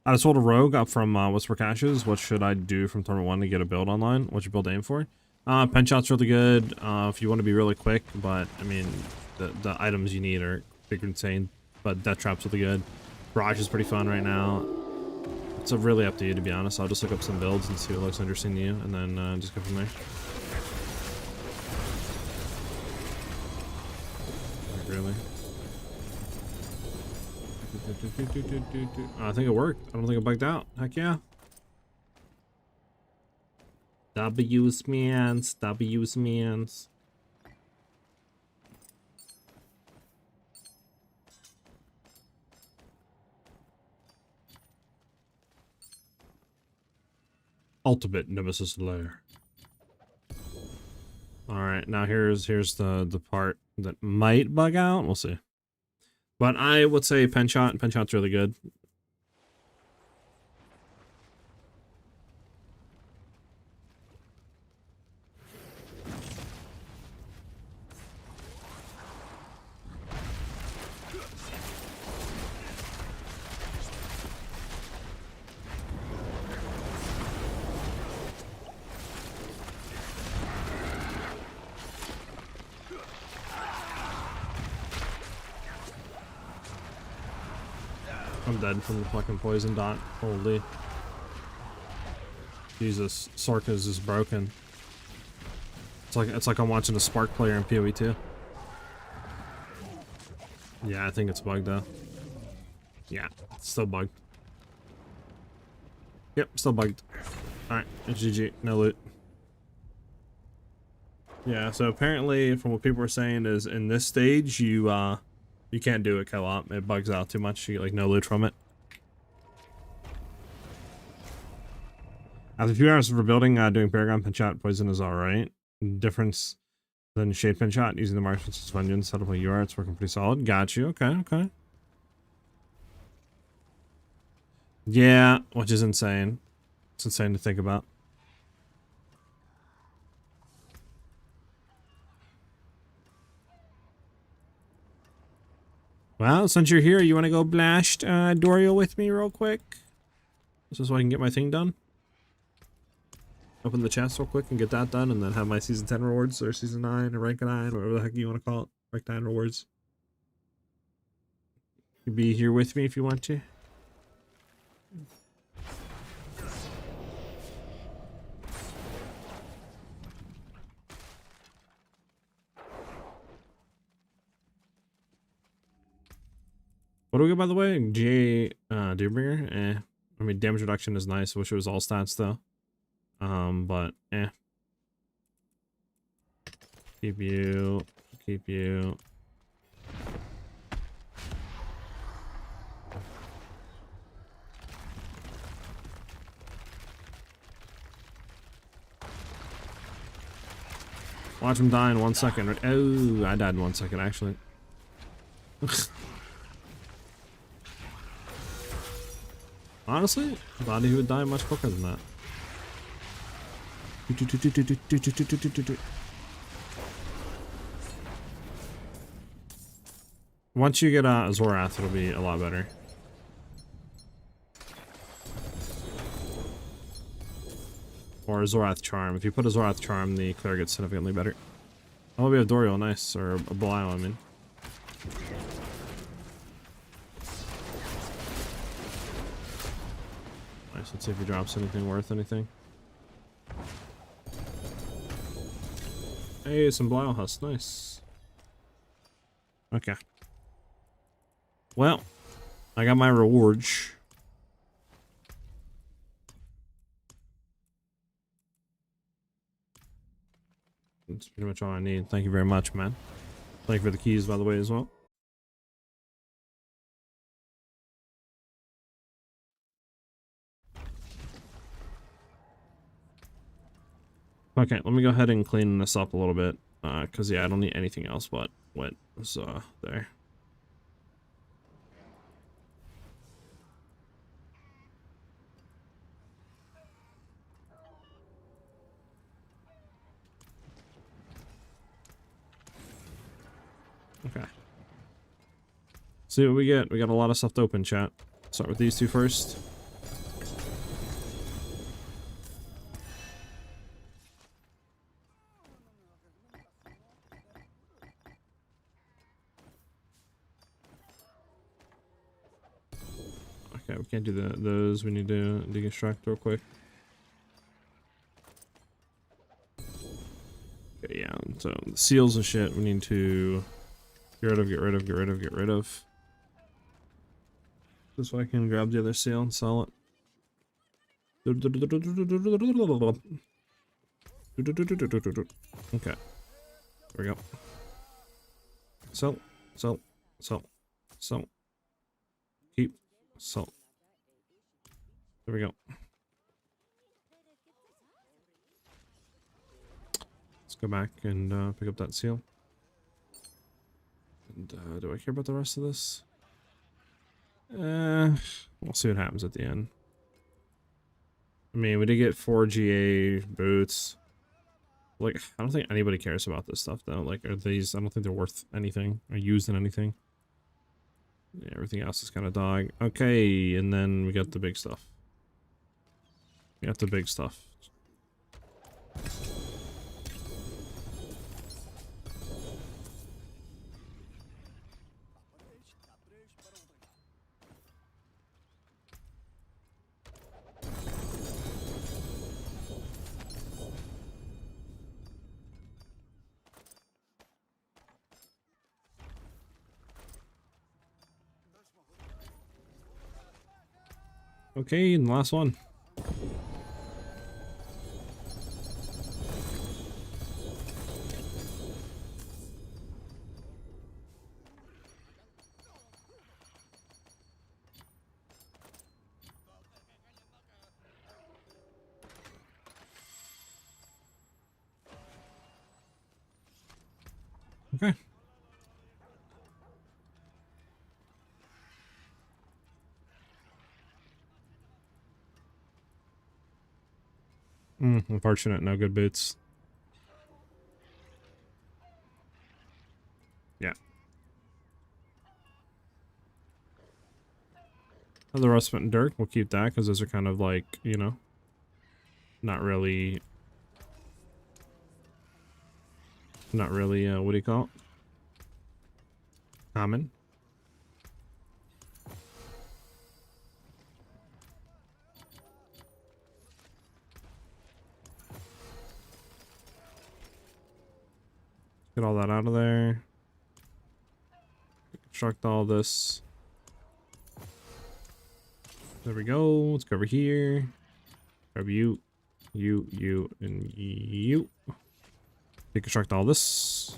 I just sold a rogue up from Whisper Caches. What should I do from Tournament 1 to get a build online? What's your build aim for? Penshot's really good if you want to be really quick, but I mean, the items you need are big and insane. But Death Trap's really good. Barrage is pretty fun right now. It's really up to you, to be honest. I'll just look up some builds and see what looks interesting to you, and then just go from there. Like, really? I think it worked. I don't think it bugged out. Heck yeah. W's mans. W's mans. Ultimate Nemesis Lair. Alright, now here's the part that might bug out. We'll see. But I would say Penshot. Penshot's really good. I'm dead from the fucking poison dot. Holy. Jesus, Sorka's is broken. It's like I'm watching a Spark player in PoE 2. Yeah, I think it's bugged though. Yeah, it's still bugged. Yep, still bugged. Alright, GG, no loot. Yeah, so apparently from what people were saying is in this stage you can't do it co-op. It bugs out too much. You get like no loot from it. After a few hours of rebuilding, doing Paragon Penshot Poison is alright. Difference than Shade Penshot using the Marksman's Vengeance setup like you are. It's working pretty solid. Got you. Okay, okay. Yeah, which is insane. It's insane to think about. Well, since you're here, you want to go blast Dorio with me real quick? This is so I can get my thing done. Open the chest real quick and get that done, and then have my Season 10 rewards, or Season 9, or Rank 9, or whatever the heck you want to call it. Rank 9 rewards. You be here with me if you want to. What do we get, by the way? GA Deerbringer? Eh. I mean, damage reduction is nice. Wish it was all stats, though. But, eh. Keep you. Keep you. Watch him die in 1 second. Oh, I died in 1 second, actually. Honestly, I thought he would die much quicker than that. Once you get Azorath, it'll be a lot better. Or Azorath Charm. If you put Azorath Charm, the cleric gets significantly better. Oh, we have Doriel, nice. Or Belial, I mean. Nice, let's see if he drops anything worth anything. Hey, some Belial Husk, nice. Okay. Well, I got my rewards. That's pretty much all I need. Thank you very much, man. Thank you for the keys, by the way, as well. Okay, let me go ahead and clean this up a little bit. Because, yeah, I don't need anything else but what was there. Okay. See what we get. We got a lot of stuff to open, chat. Start with these two first. Okay, we can't do those. We need to deconstruct real quick. Okay, yeah. So the seals and shit we need to get rid of. Just so I can grab the other seal and sell it. Okay. There we go. Sell. Keep. Sell. There we go. Let's go back and pick up that seal. And do I care about the rest of this? We'll see what happens at the end. I mean, we did get 4 GA boots. Like, I don't think anybody cares about this stuff, though. Like, are these... I don't think they're worth anything. Or used in anything. Yeah, everything else is kind of dog. Okay, and then we got the big stuff. We got the big stuff. Okay, and the last one. Okay. Unfortunate, no good boots. Yeah. The rustment and dirt, we'll keep that because those are kind of like, you know, not really, what do you call it? Common. Get all that out of there. Construct all this. There we go. Let's go over here. Grab you, and you. Deconstruct all this.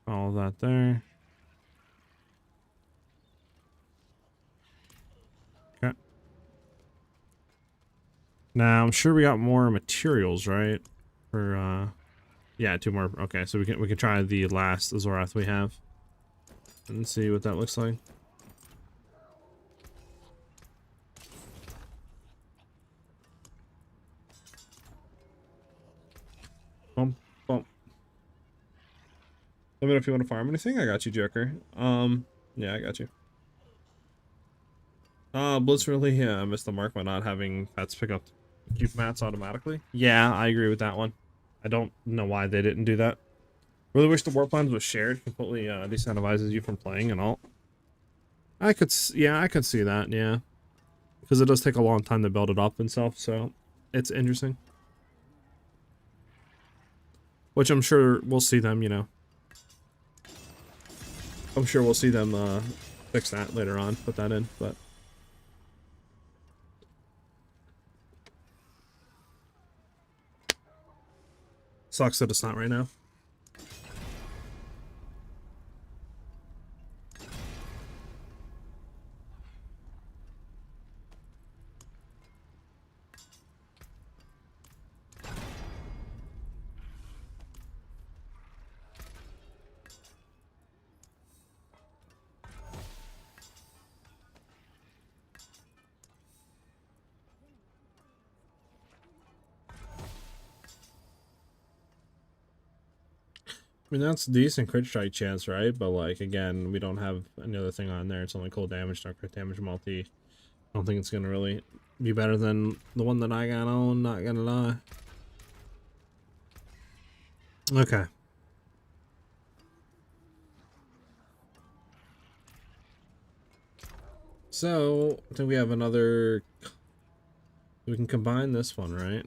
All that there. Okay. Now I'm sure we got more materials, right? For yeah, 2 more. Okay, so we can try the last Azorath we have and see what that looks like. Let me know if you want to farm anything. I got you, Joker. Yeah, I got you. Blitz really, yeah, I missed the mark by not having pets pick up cube mats automatically. Yeah, I agree with that one. I don't know why they didn't do that. Really wish the war plans was shared. Completely decentralizes you from playing and all. I could see that, yeah. Because it does take a long time to build it up and stuff, so it's interesting. Which I'm sure we'll see them, you know. I'm sure we'll see them fix that later on, put that in, but... Sucks that it's not right now. I mean, that's decent crit strike chance, right? But, like, again, we don't have any other thing on there. It's only cold damage, not crit damage multi. I don't think it's gonna really be better than the one that I got on, not gonna lie. Okay. So, I think we have another... We can combine this one, right?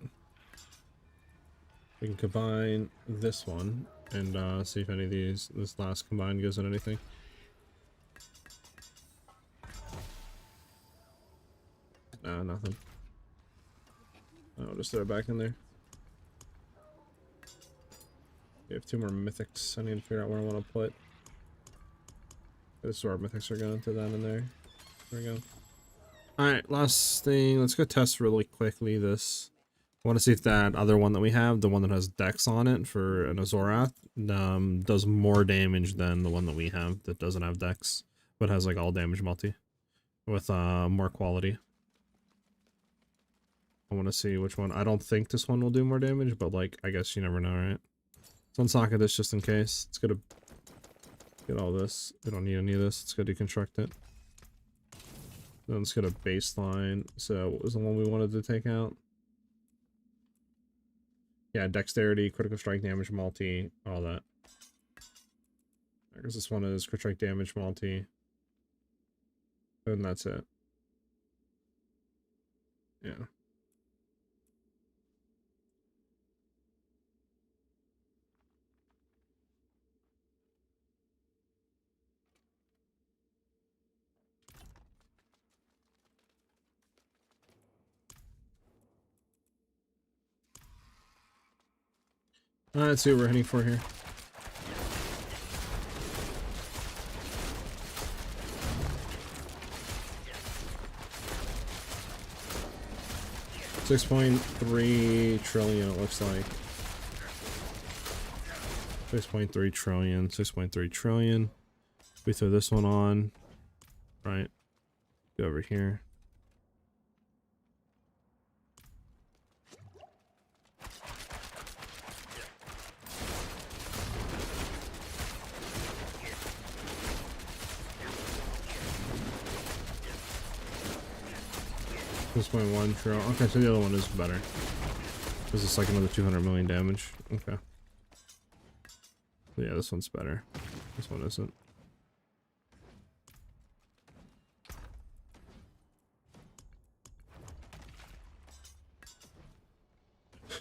We can combine this one and see if any of this last combine gives it anything. No, nothing. I'll just throw it back in there. We have 2 more mythics. I need to figure out where I want to put. This is where our mythics are going, to that in there. There we go. Alright, last thing. Let's go test really quickly this. I want to see if that other one that we have, the one that has Dex on it for an Azorath, does more damage than the one that we have that doesn't have Dex, but has like all damage multi with more quality. I want to see which one. I don't think this one will do more damage, but like, I guess you never know, right? Let's unsocket this just in case. Let's go to get all this. We don't need any of this. Let's go deconstruct it. Then let's go to baseline. So what was the one we wanted to take out? Yeah, dexterity, critical strike damage multi, all that. I guess this one is critical strike damage multi. And that's it. Yeah. Let's see what we're heading for here. $6.3 trillion, it looks like. 6.3 trillion, 6.3 trillion. We throw this one on, right? Go over here. $6.1 trillion. Okay, so the other one is better. This is like another 200 million damage. Okay. Yeah, this one's better. This one isn't.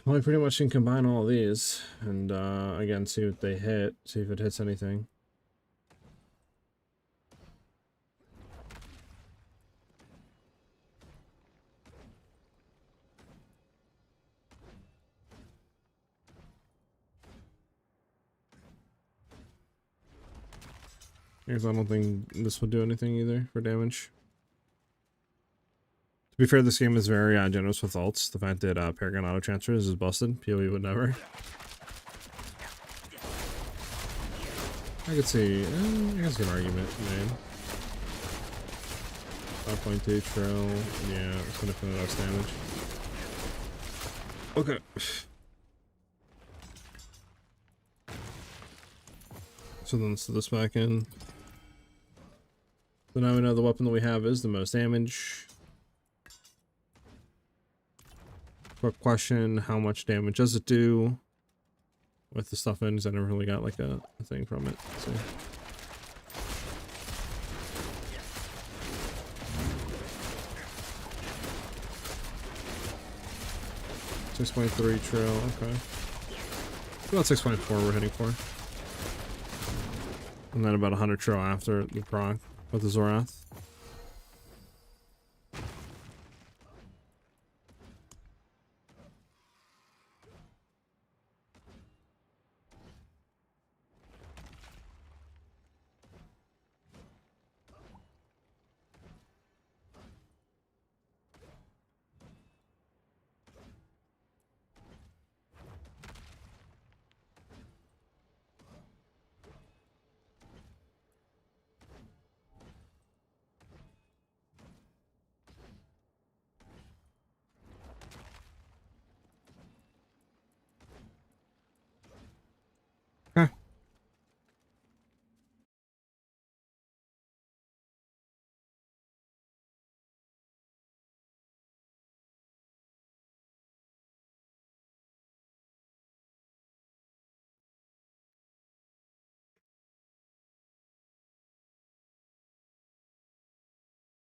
Well, I pretty much can combine all of these and again see what they hit, see if it hits anything. Because I don't think this would do anything either for damage. To be fair, this game is very generous with ults. The fact that Paragon auto transfers is busted. PoE would never. I could see. I guess an argument, man. 5.2 trill. Yeah, it's gonna finish us damage. Okay. So then let's put this back in. So now we know the weapon that we have is the most damage. Quick question, how much damage does it do with the stuff in? Because I never really got like a thing from it. Let's see. $6.3 trill, okay. About 6.4 we're hitting for. And then about 100 trill after the proc with the Azorath. Huh.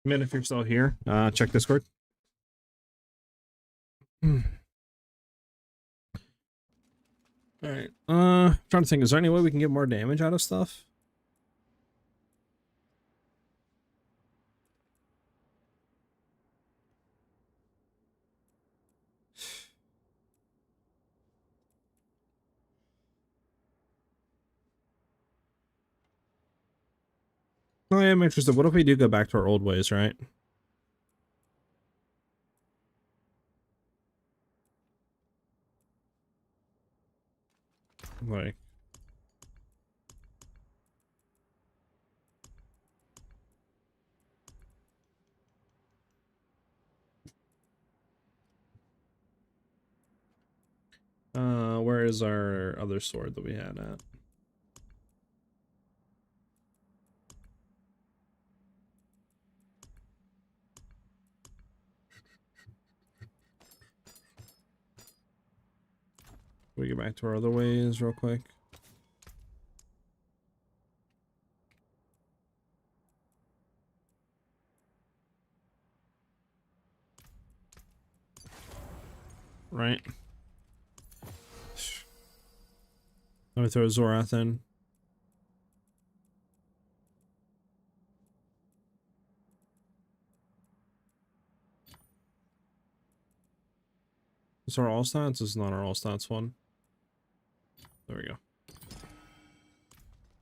Man, if you're still here, check Discord. Alright, trying to think, is there any way we can get more damage out of stuff? Oh, I am interested. What if we do go back to our old ways, right? Like, where is our other sword that we had at? We get back to our other ways real quick. Right. Let me throw Azorath in. Is our all stats? This is not our all stats one. There we go.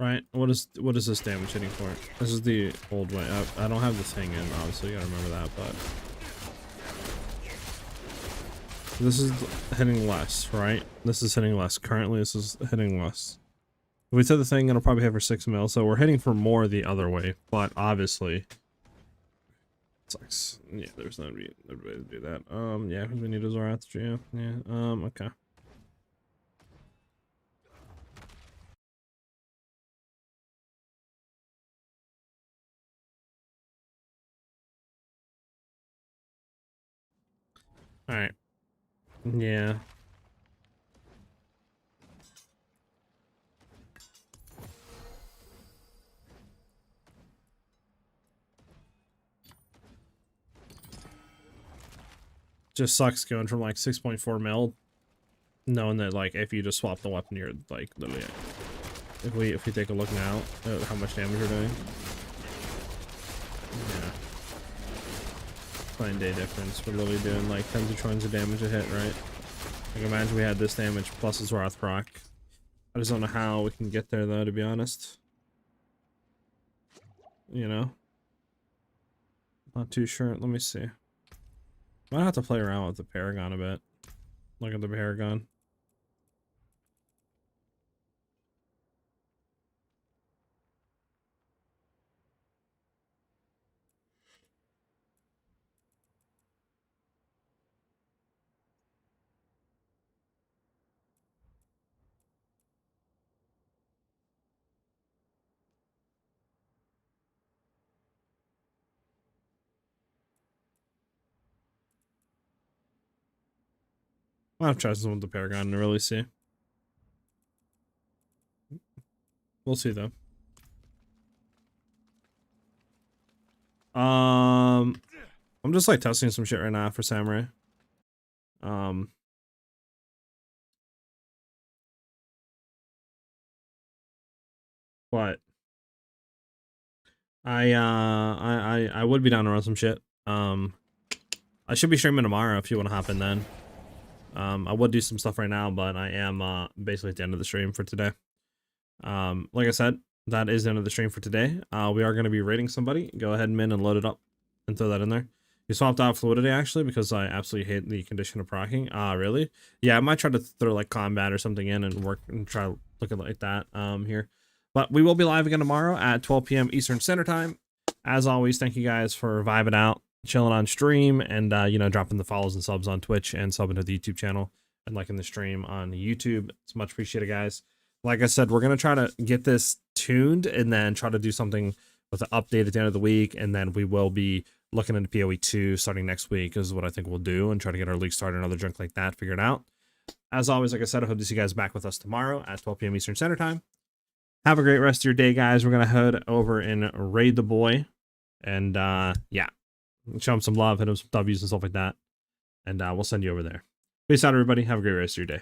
Right. What is this damage hitting for? This is the old way. I don't have the thing in, obviously. You gotta remember that, but this is hitting less, right? This is hitting less. Currently, this is hitting less. If we set the thing, it'll probably hit for 6 mil, so we're hitting for more the other way, but obviously it sucks. Yeah, there's no way to do that. Yeah, because we need Azorath, yeah, okay. Alright. Yeah. Just sucks going from like 6.4 mil, knowing that like if you just swap the weapon, you're like literally. If we take a look now at how much damage we're doing. Yeah. Plain day difference. We're literally doing like tens of trillions of damage a hit, right? Like imagine we had this damage plus his Azorath proc. I just don't know how we can get there though, to be honest. You know? Not too sure. Let me see. Might have to play around with the Paragon a bit. Look at the Paragon. I'll try some with the Paragon to really see. We'll see though. I'm just like testing some shit right now for Samurai. But I would be down to run some shit. I should be streaming tomorrow if you want to hop in then. I would do some stuff right now, but I am basically at the end of the stream for today. Like I said, that is the end of the stream for today. We are going to be raiding somebody. Go ahead, Min, and load it up and throw that in there. You swapped out Fluidity, actually, because I absolutely hate the condition of proccing. Really? Yeah, I might try to throw, like, combat or something in and work and try to look at like that here. But we will be live again tomorrow at 12 p.m. Eastern Standard Time. As always, thank you guys for vibing out, chilling on stream, and, you know, dropping the follows and subs on Twitch and subbing to the YouTube channel and liking the stream on YouTube. It's much appreciated, guys. Like I said, we're going to try to get this tuned and then try to do something with an update at the end of the week. And then we will be looking into PoE 2 starting next week is what I think we'll do, and try to get our league started, another junk like that figured out. As always, like I said, I hope to see you guys back with us tomorrow at 12 p.m. Eastern Standard Time. Have a great rest of your day, guys. We're going to head over and raid the boy. And yeah, show him some love, hit him some W's and stuff like that. And we'll send you over there. Peace out, everybody. Have a great rest of your day.